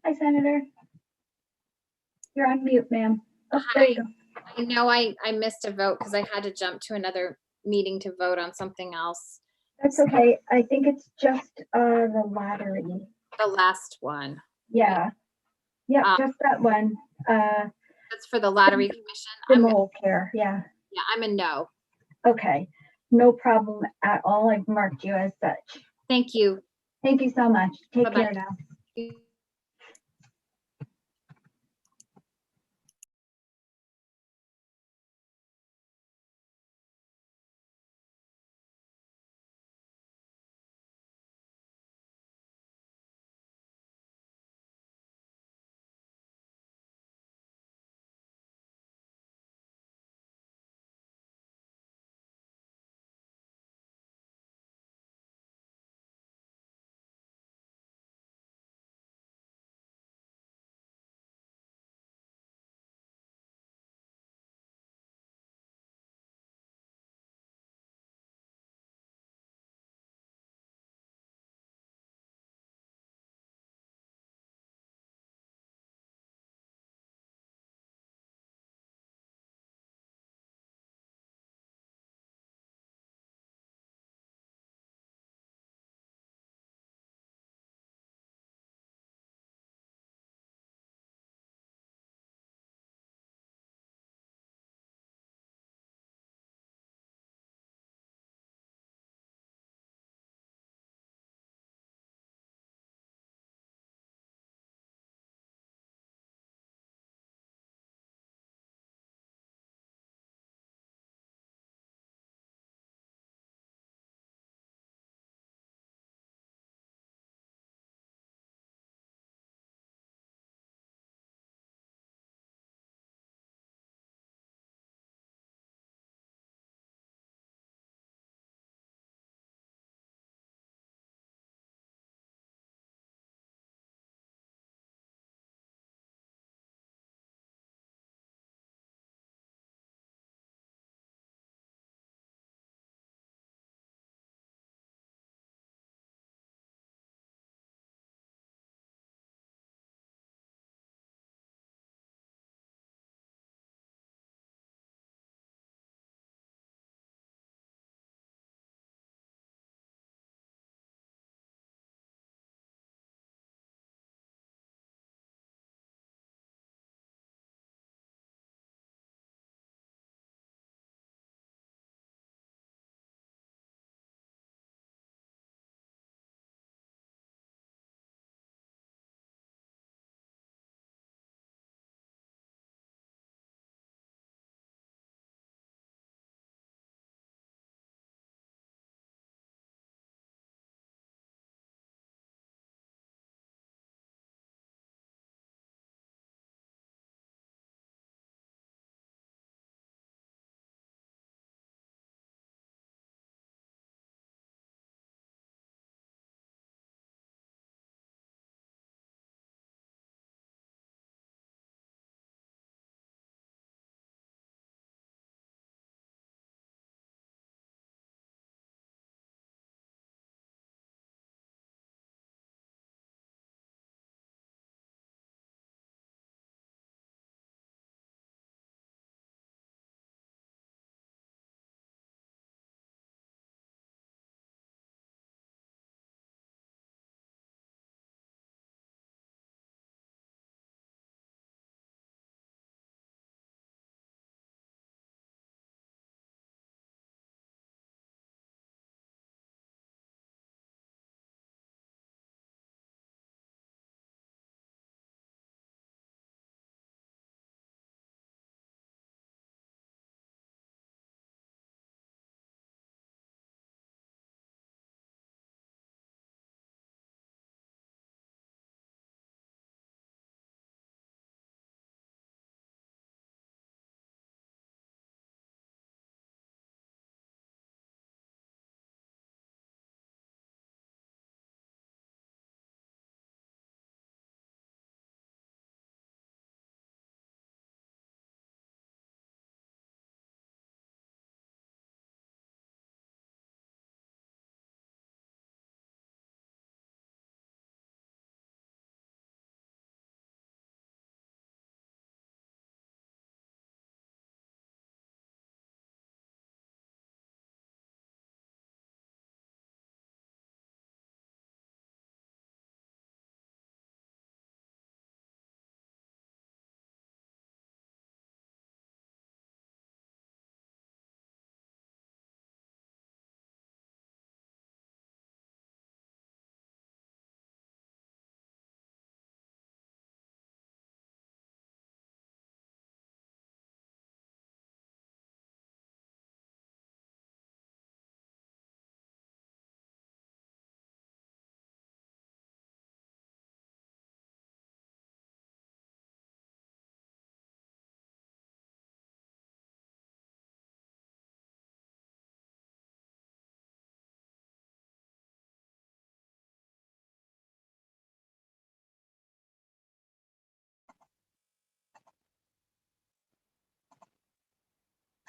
Hi, Senator. You're on mute, ma'am. Oh, there Hi. you go. I know I missed a vote because I had to jump to another meeting to vote on something else. That's okay. I think it's just the lottery. The last one. Yeah. Yep, Um, just that one. That's for the lottery commission. The mole care. Yeah. Yeah, I'm a no. Okay. No problem at all. I've marked you as such. Thank you. Thank you so much. Take Bye-bye. care now.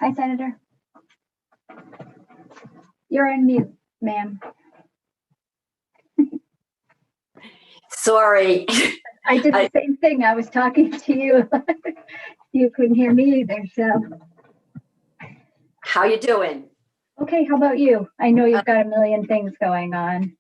Hi, Senator. You're on mute, ma'am. Sorry. I did the same thing. I was talking to you. You couldn't hear me either, so. How you doing? Okay, how about you? I know you've got a million things going on.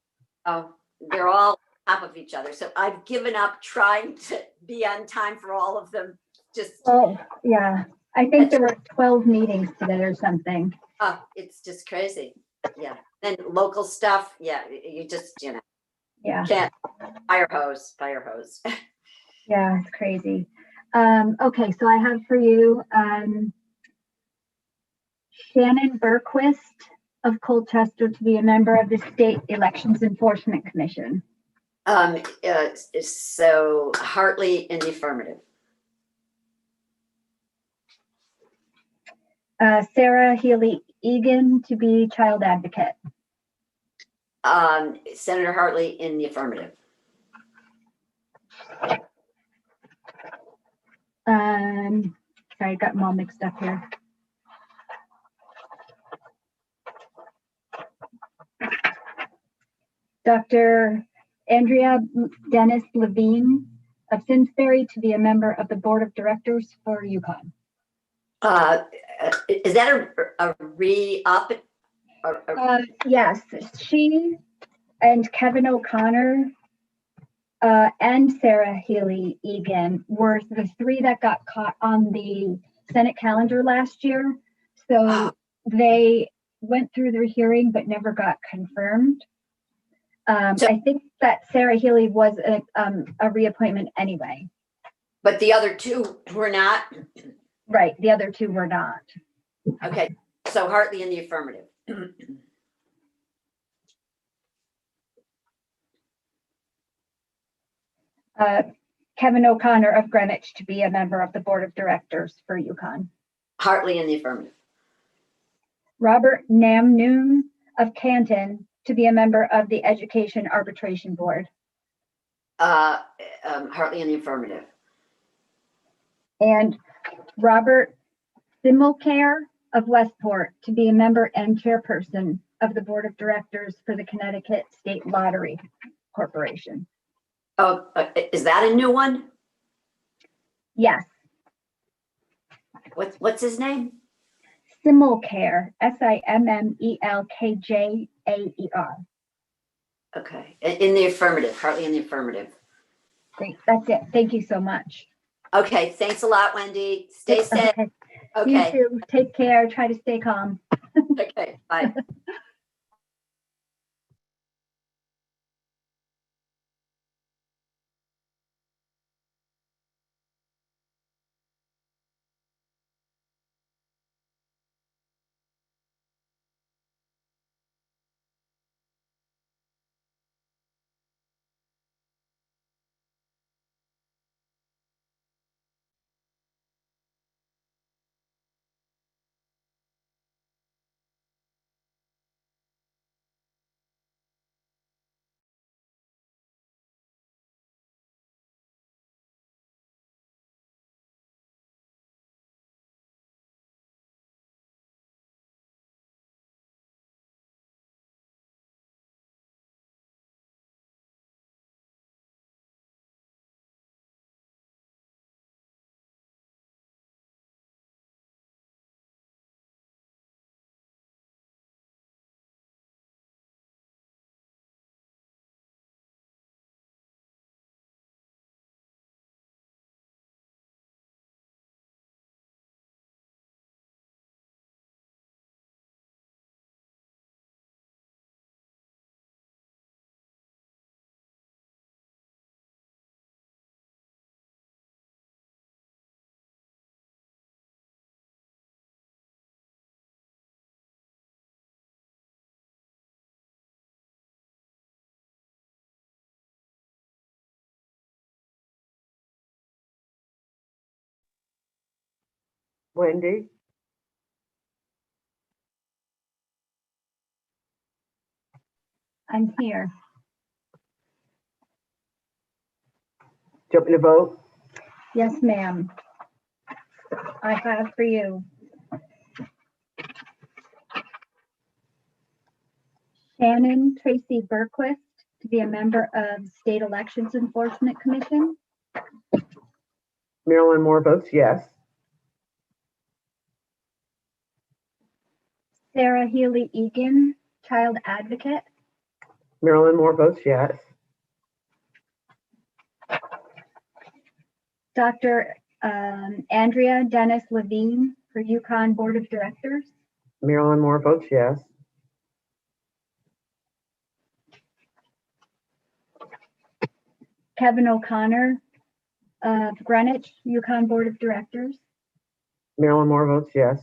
Oh, they're all on top of each other. So I've given up trying to be on time for all of them. Just, Oh, yeah. I think there were 12 meetings today or something. oh, it's just crazy. Yeah. And local stuff. Yeah. You just, Yeah. can't fire hose. Yeah, it's crazy. Okay, so I have for you Shannon Berquist of Colchester to be a member of the State Elections Enforcement Commission. So Hartley in the affirmative. Sarah Healy Egan to be child advocate. Senator Hartley in the affirmative. Sorry, I got them all mixed up here. Dr. Andrea Dennis Levine of Simsbury to be a member of the Board of Directors for UConn. Is that a re-up? Yes, she and Kevin O'Connor and Sarah Healy Egan were the three that got caught on the Senate calendar last year. So they went through their hearing but never got confirmed. I think that Sarah Healy was a reappointment anyway. But the other two were not? Right, the other two were not. Okay, so Hartley in the affirmative. Kevin O'Connor of Greenwich to be a member of the Board of Directors for UConn. Hartley in the affirmative. Robert Namnoon of Canton to be a member of the Education Arbitration Board. Hartley in the affirmative. And Robert Simulcare of Westport to be a member and chairperson of the Board of Directors for the Connecticut State Lottery Corporation. Oh, is that a new one? Yes. What's his name? Simulcare, Simmelkjaer. Okay, in the affirmative, Hartley in the affirmative. Great, that's it. Thank you so much. Okay, thanks a lot, Wendy. Stay safe. Okay. You too. Take care. Try to stay calm. Okay, bye. Wendy? I'm here. Do you want me to vote? Yes, ma'am. I have for you Shannon Tracy Berquist to be a member of State Elections Enforcement Commission. Marilyn Moore votes yes. Sarah Healy Egan, Child Advocate. Marilyn Moore votes yes. Dr. Andrea Dennis Levine for Yukon Board of Directors. Marilyn Moore votes yes. Kevin O'Connor of Greenwich, Yukon Board of Directors. Marilyn Moore votes yes.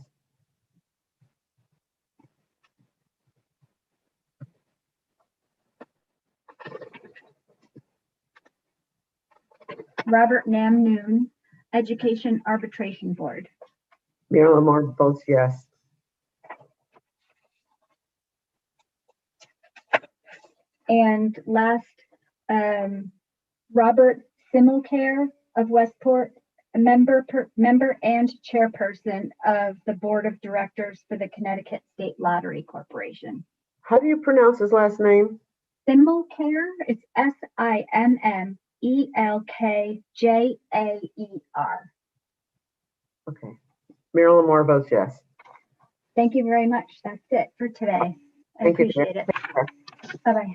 Robert Namnoon, Education Arbitration Board. Marilyn Moore votes yes. And last, Robert Simulcare of Westport, a member and chairperson of the Board of Directors for the Connecticut State Lottery Corporation. How do you pronounce his last name? Simulcare, it's Simmelkjaer. Okay. Marilyn Moore votes yes. Thank you very much. That's it for today. I Thank you. appreciate it. Bye-bye.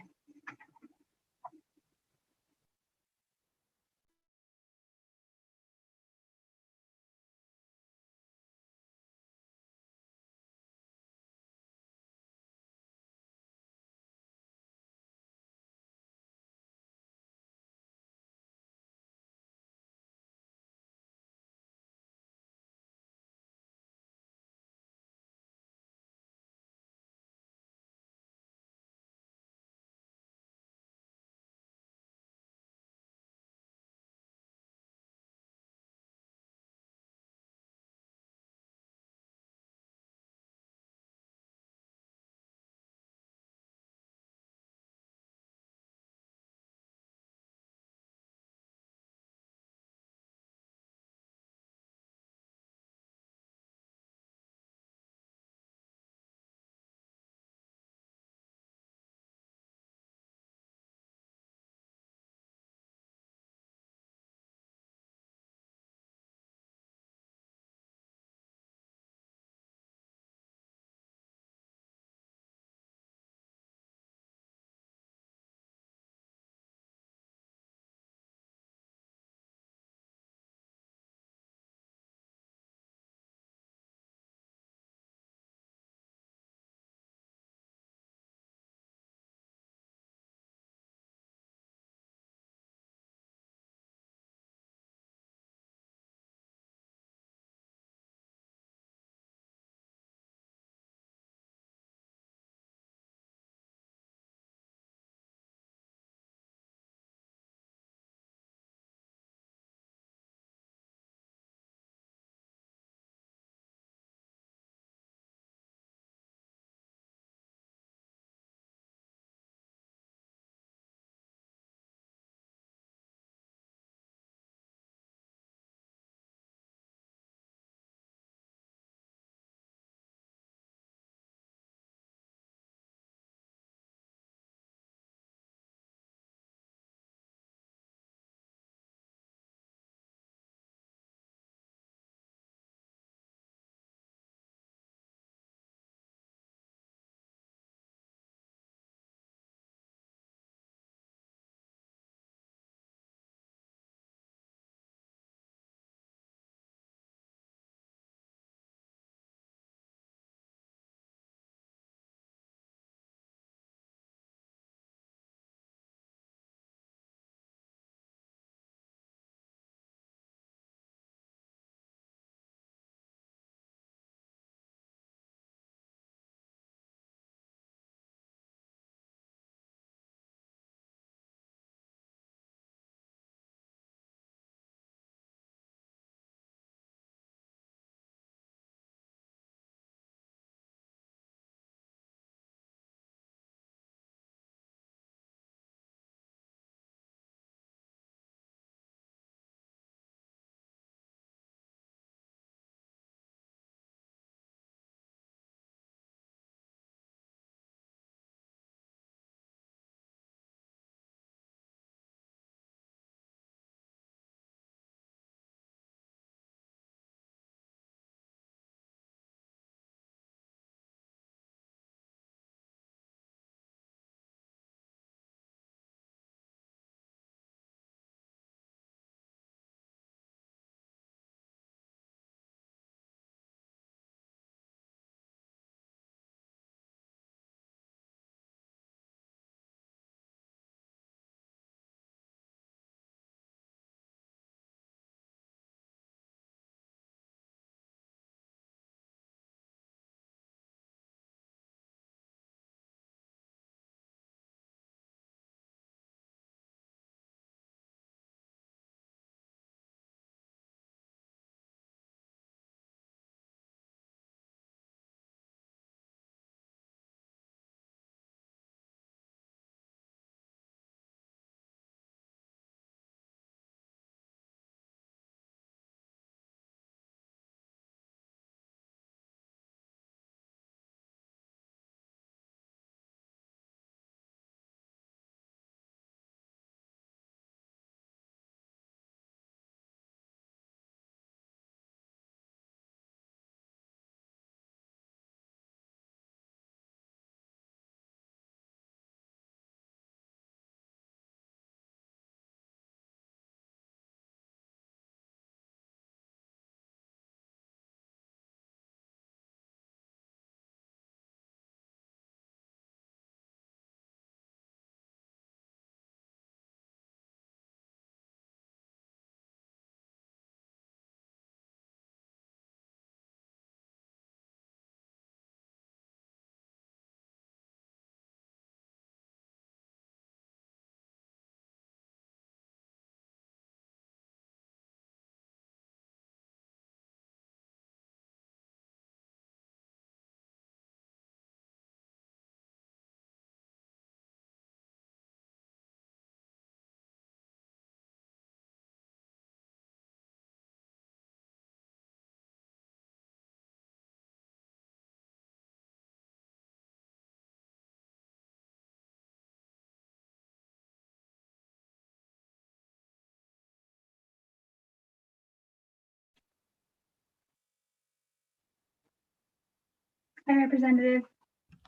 Hi, Representative.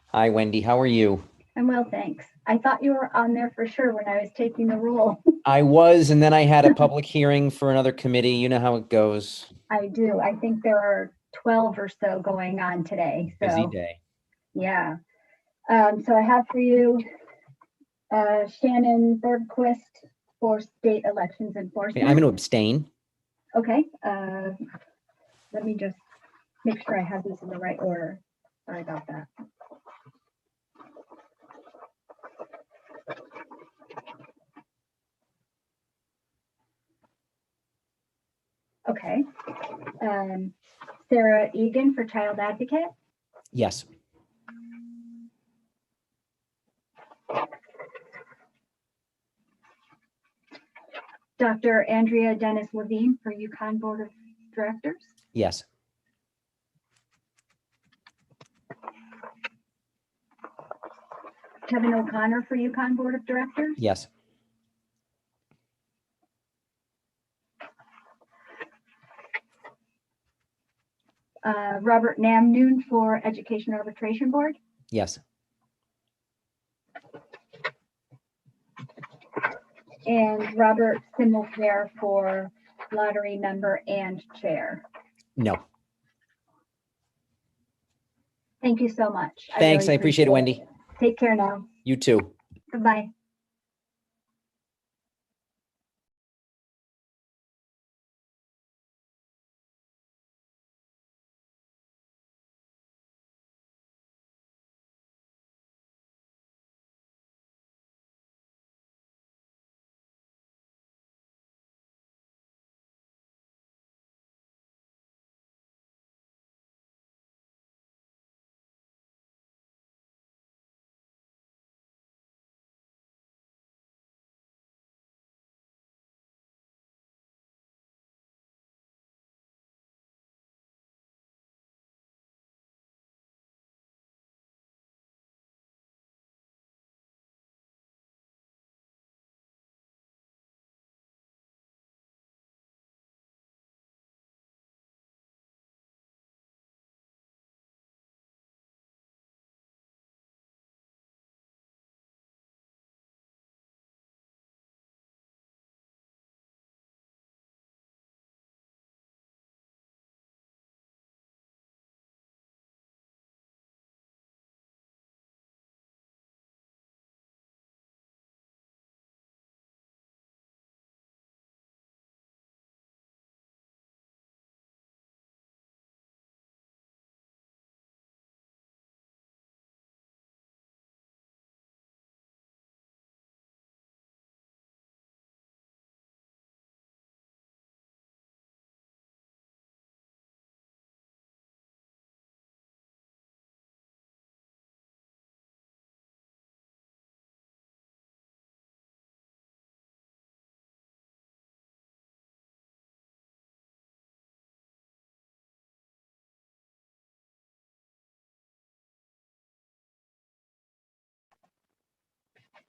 Hi, Wendy. How are you? I'm well, thanks. I thought you were on there for sure when I was taking the roll. I was, and then I had a public hearing for another committee. You know how it goes. I do. I think there are 12 or so going on today. Busy So, day. yeah. So I have for you Shannon Bergquist for state elections Okay, enforcement. I'm going to abstain. Okay. Let me just make sure I have these in the right order. Sorry about that. Okay. Sarah Egan for child advocate. Yes. Dr. Andrea Dennis Levine for Yukon Board of Directors. Yes. Kevin O'Connor for Yukon Board of Directors. Yes. Robert Namnoon for Education Arbitration Board. Yes. And Robert Simmelfair for lottery member and chair. No. Thank you so much. Thanks. really I appreciate it, Wendy. Take care now. You too. Goodbye.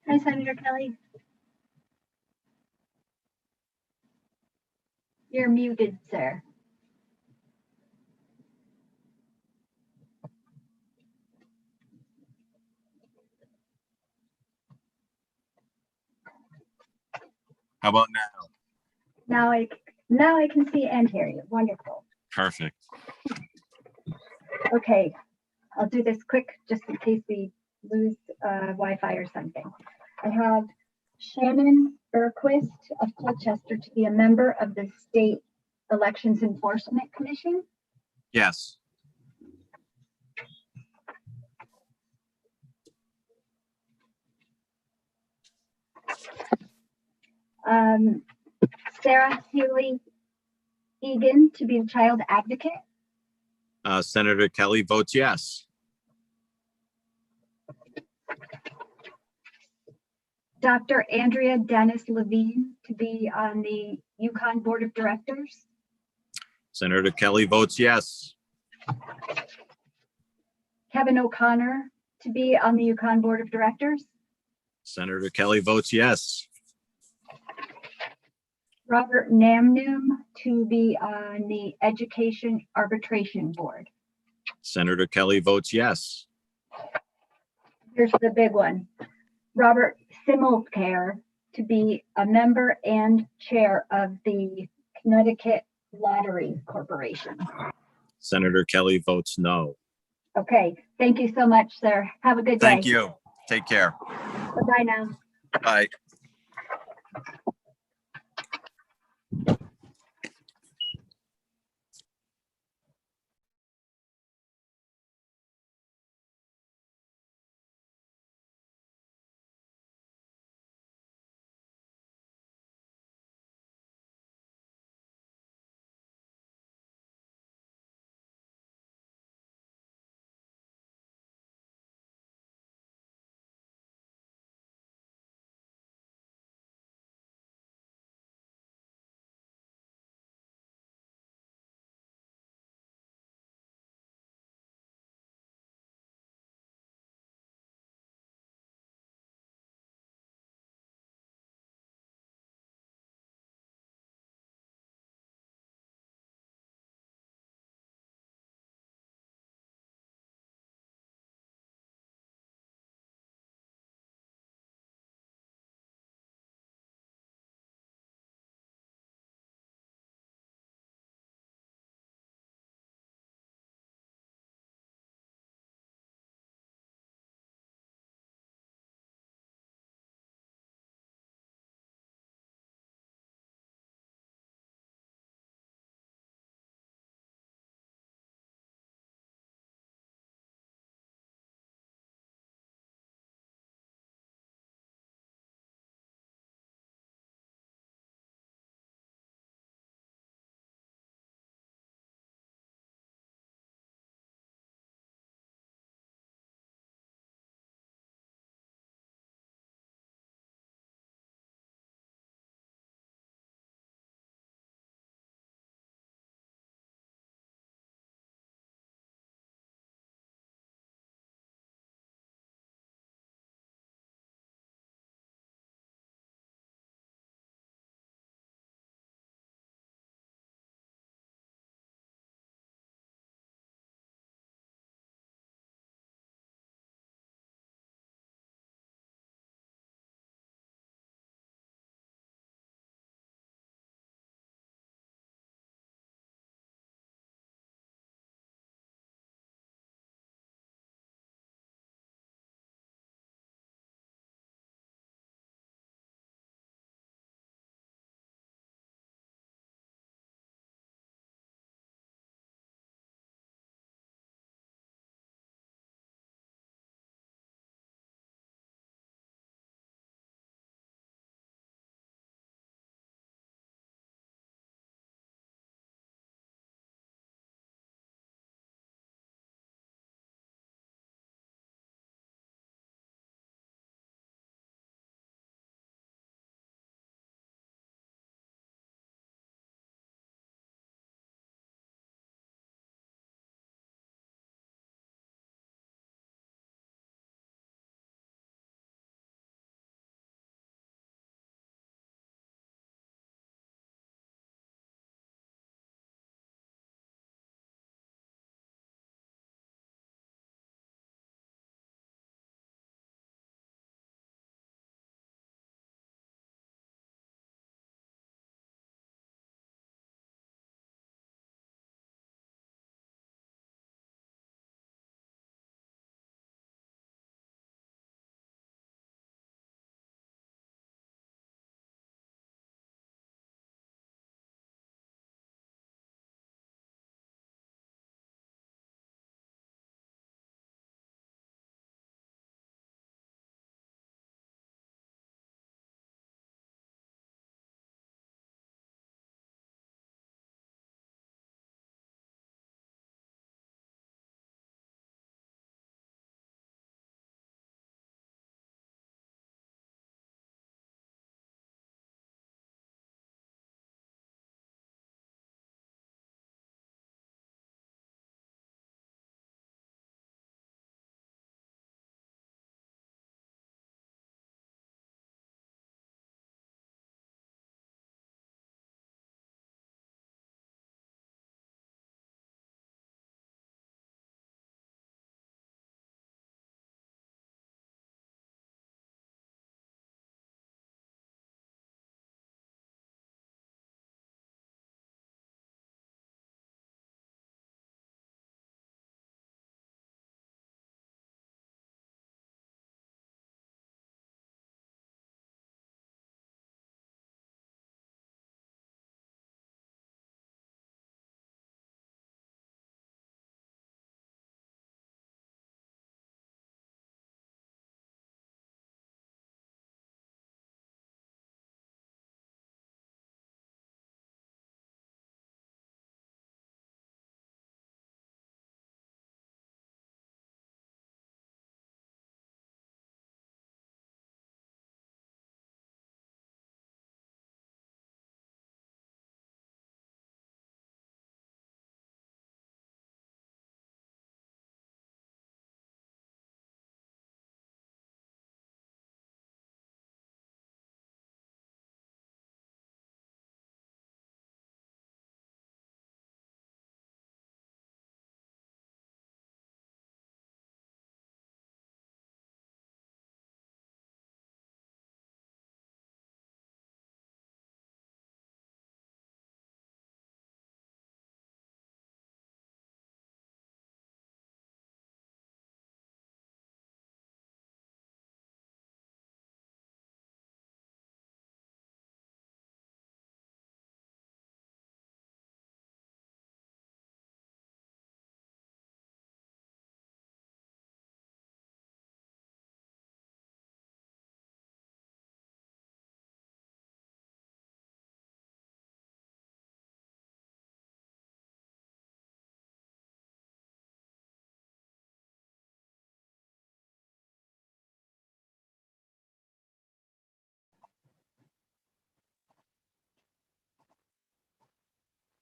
Hi, Senator Kelly. You're muted, sir. How about now? Now I can see and hear you. Wonderful. Perfect. Okay, I'll do this quick just in case we lose Wi-Fi or something. I have Shannon Bergquist of Colchester to be a member of the State Elections Enforcement Commission. Yes. Sarah Healy Egan to be the child advocate. Senator Kelly votes yes. Dr. Andrea Dennis Levine to be on the Yukon Board of Directors. Senator Kelly votes yes. Kevin O'Connor to be on the Yukon Board of Directors. Senator Kelly votes yes. Robert Namnoon to be on the Education Arbitration Board. Senator Kelly votes yes. Here's the big one. Robert Simulcare to be a member and chair of the Connecticut Lottery Corporation. Senator Kelly votes no. Okay, thank you so much, sir. Have a good day. Thank you. Take care. Bye-bye now. Bye.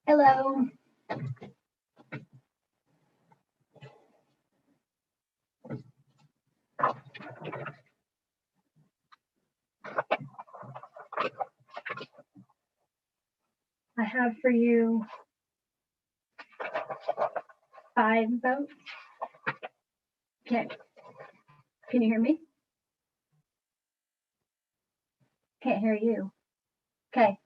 Hello. I have for you 5 votes. Okay. Can you hear me? Can't hear you. Okay.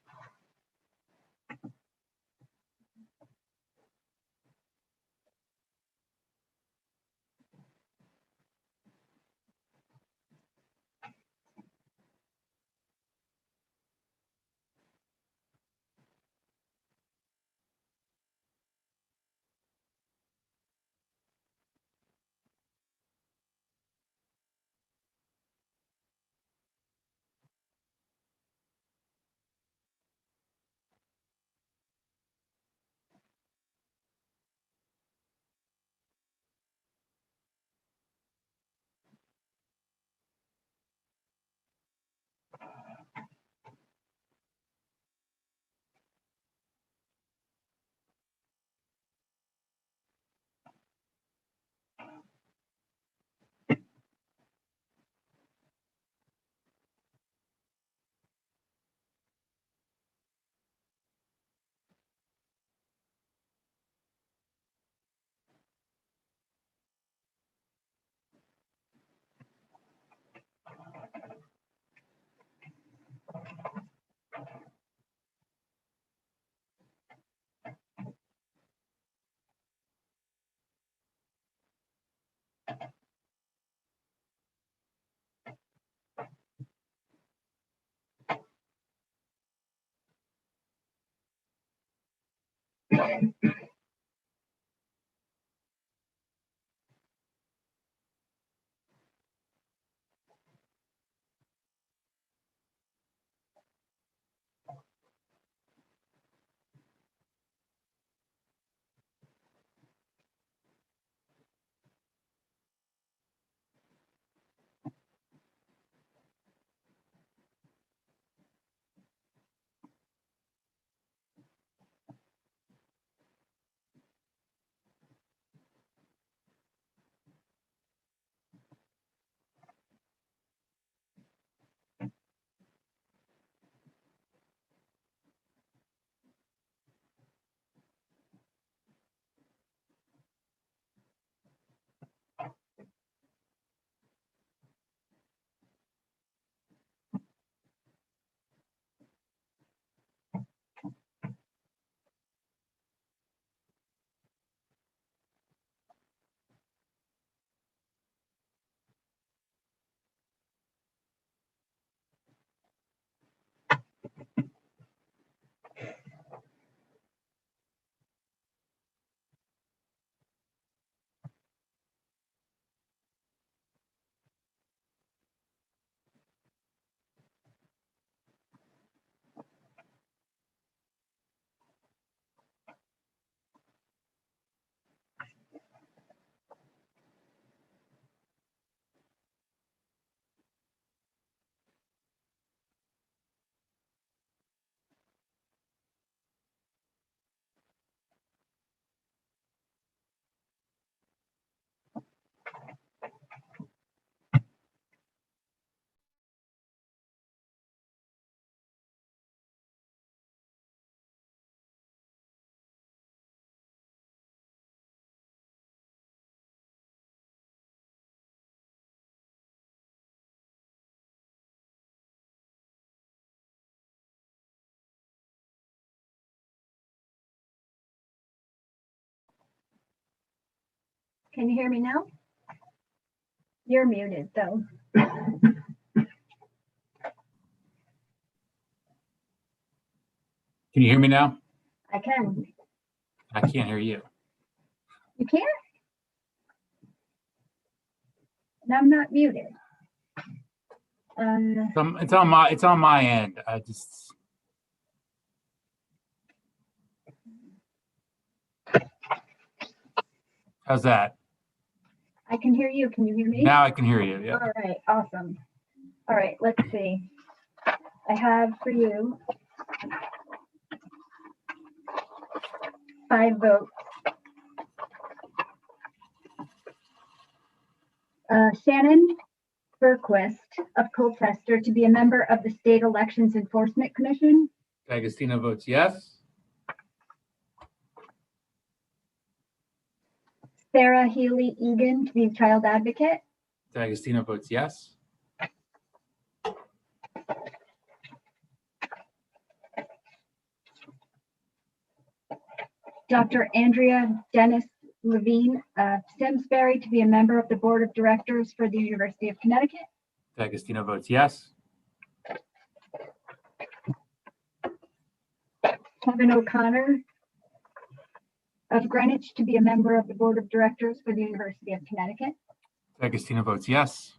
Can you hear me now? You're muted though. Can you hear me now? I can. I can't hear you. You can't? And I'm not muted. It's on my end. I just. How's that? I can hear you. Can you hear me? Now I can hear you. Yeah. All right. Awesome. All right. Let's see. I have for you 5 votes. Shannon Berquist of Colchester to be a member of the State Elections Enforcement Commission. D'Agostino votes yes. Sarah Healy Egan to be a child advocate. D'Agostino votes yes. Dr. Andrea Dennis Levine of Simsbury to be a member of the Board of Directors for the University of Connecticut. D'Agostino votes yes. Kevin O'Connor of Greenwich to be a member of the Board of Directors for the University of Connecticut. D'Agostino votes yes.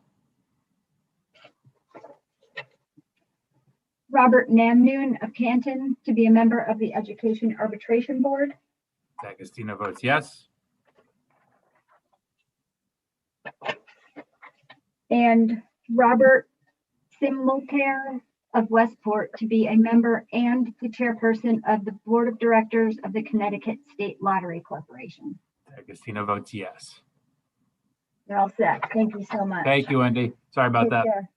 Robert Namnoon of Canton to be a member of the Education Arbitration Board. D'Agostino votes yes. And Robert Simulcare of Westport to be a member and the chairperson of the Board of Directors of the Connecticut State Lottery Corporation. D'Agostino votes yes. You're all set. Thank you so much. Thank you, Wendy. Sorry about Take that. care.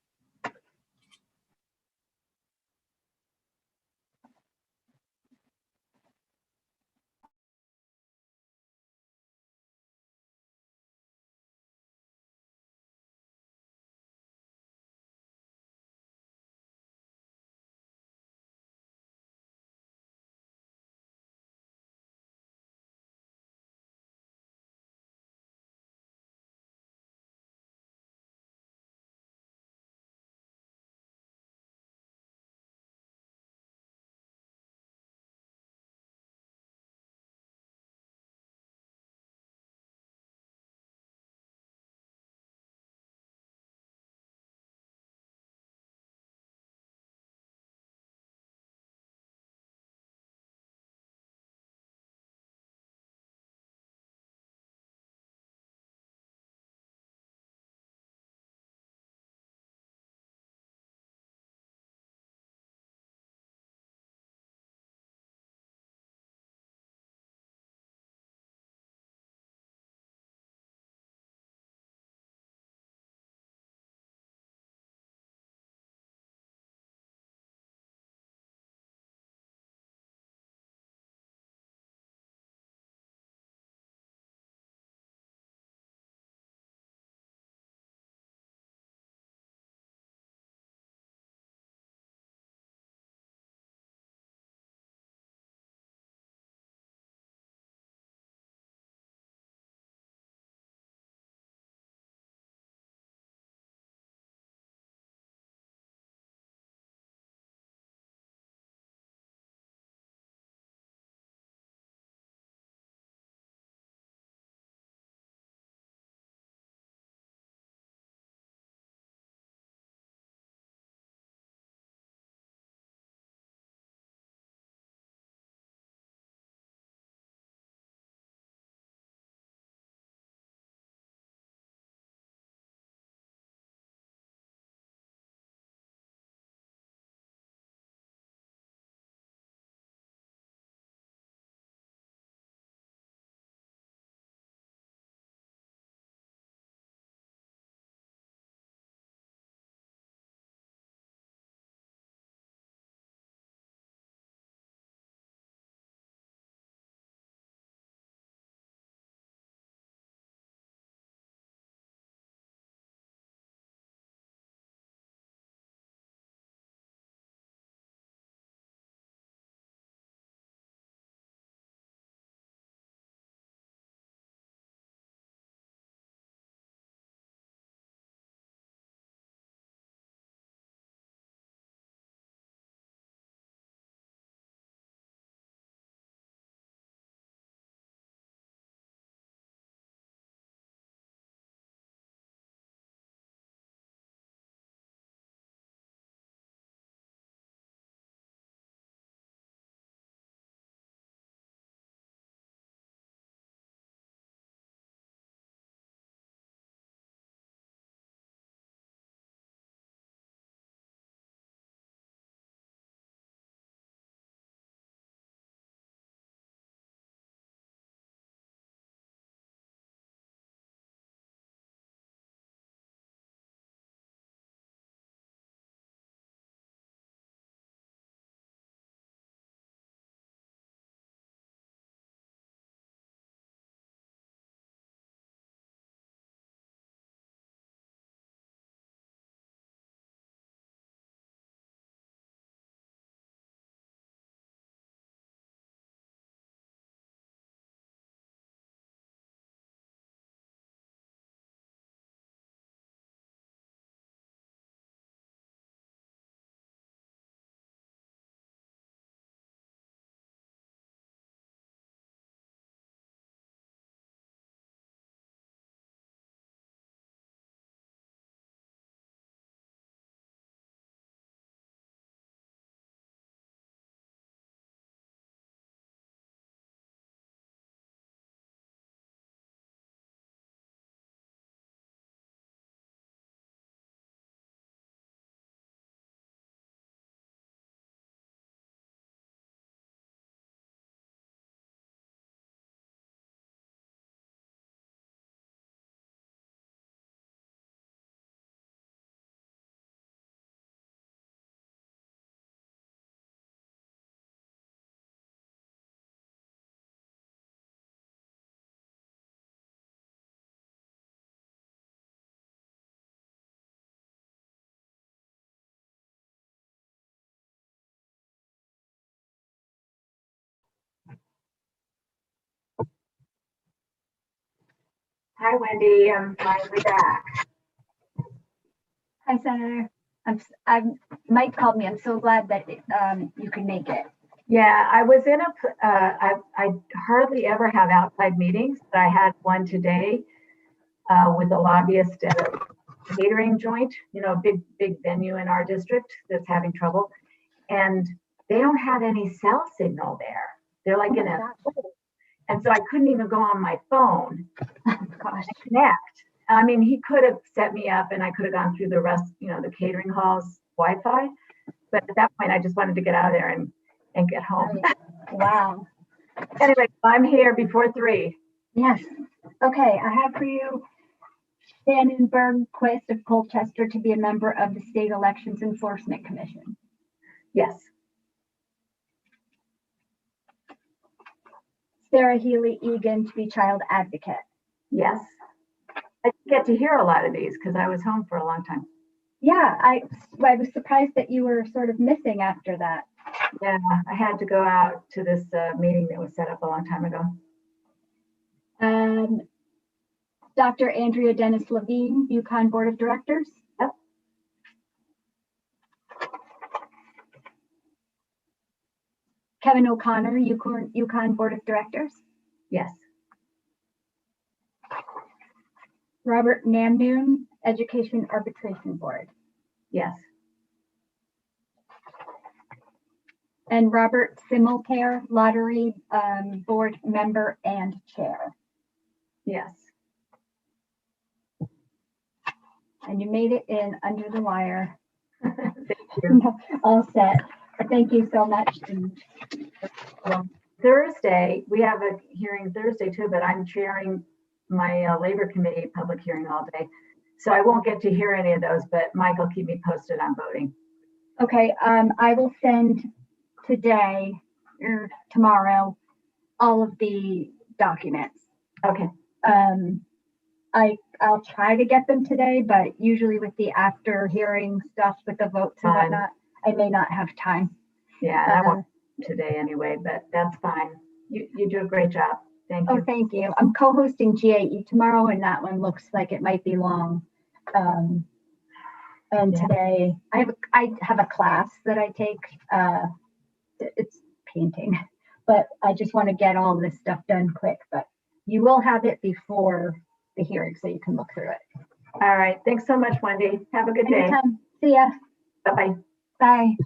Hi, Wendy. I'm finally back. Hi, Senator. Mike called me. I'm so glad that you could make it. Yeah, I was in I hardly ever have outside meetings, but I had one today with a lobbyist at a catering joint, you know, big venue in our district that's having trouble. And they don't have any cell signal there. They're like in a, and so I couldn't even go on my phone. Gosh, connect. I mean, he could have set me up and I could have gone through the rest, you know, the catering hall's Wi-Fi. But at that point, I just wanted to get out of there and get home. Wow. Anyway, I'm here before 3. Yes. Okay, I have for you Shannon Bergquist of Colchester to be a member of the State Elections Enforcement Commission. Yes. Sarah Healy Egan to be child advocate. Yes. I get to hear a lot of these because I was home for a long time. Yeah, I was surprised that you were sort of missing after that. Yeah, I had to go out to this meeting that was set up a long time ago. Dr. Andrea Dennis Levine, Yukon Board of Directors. Yep. Kevin O'Connor, Yukon Board of Directors. Yes. Robert Namdoon, Education Arbitration Board. Yes. And Robert Simmelpair, Lottery Board Member and Chair. Yes. And you made it in under the wire. Thank you. All set. Thank you so much. Thursday, we have a hearing Thursday too, but I'm chairing my Labor Committee public hearing all day. So I won't get to hear any of those, but Mike will keep me posted on voting. Okay, I will send today or tomorrow all of the documents. Okay. I'll try to get them today, but usually with the after hearing stuff with the votes and whatnot, I may not have time. Yeah, and I won't today anyway, but that's fine. You do a great job. Thank you. Oh, thank you. I'm co-hosting GAE tomorrow, and that one looks like it might be long. And today I have a class that I take. It's painting, but I just want to get all this stuff done quick. But you will have it before the hearing, so you can look through it. All right. Thanks so much, Wendy. Have a good day. Anytime. See ya. Bye-bye. Bye.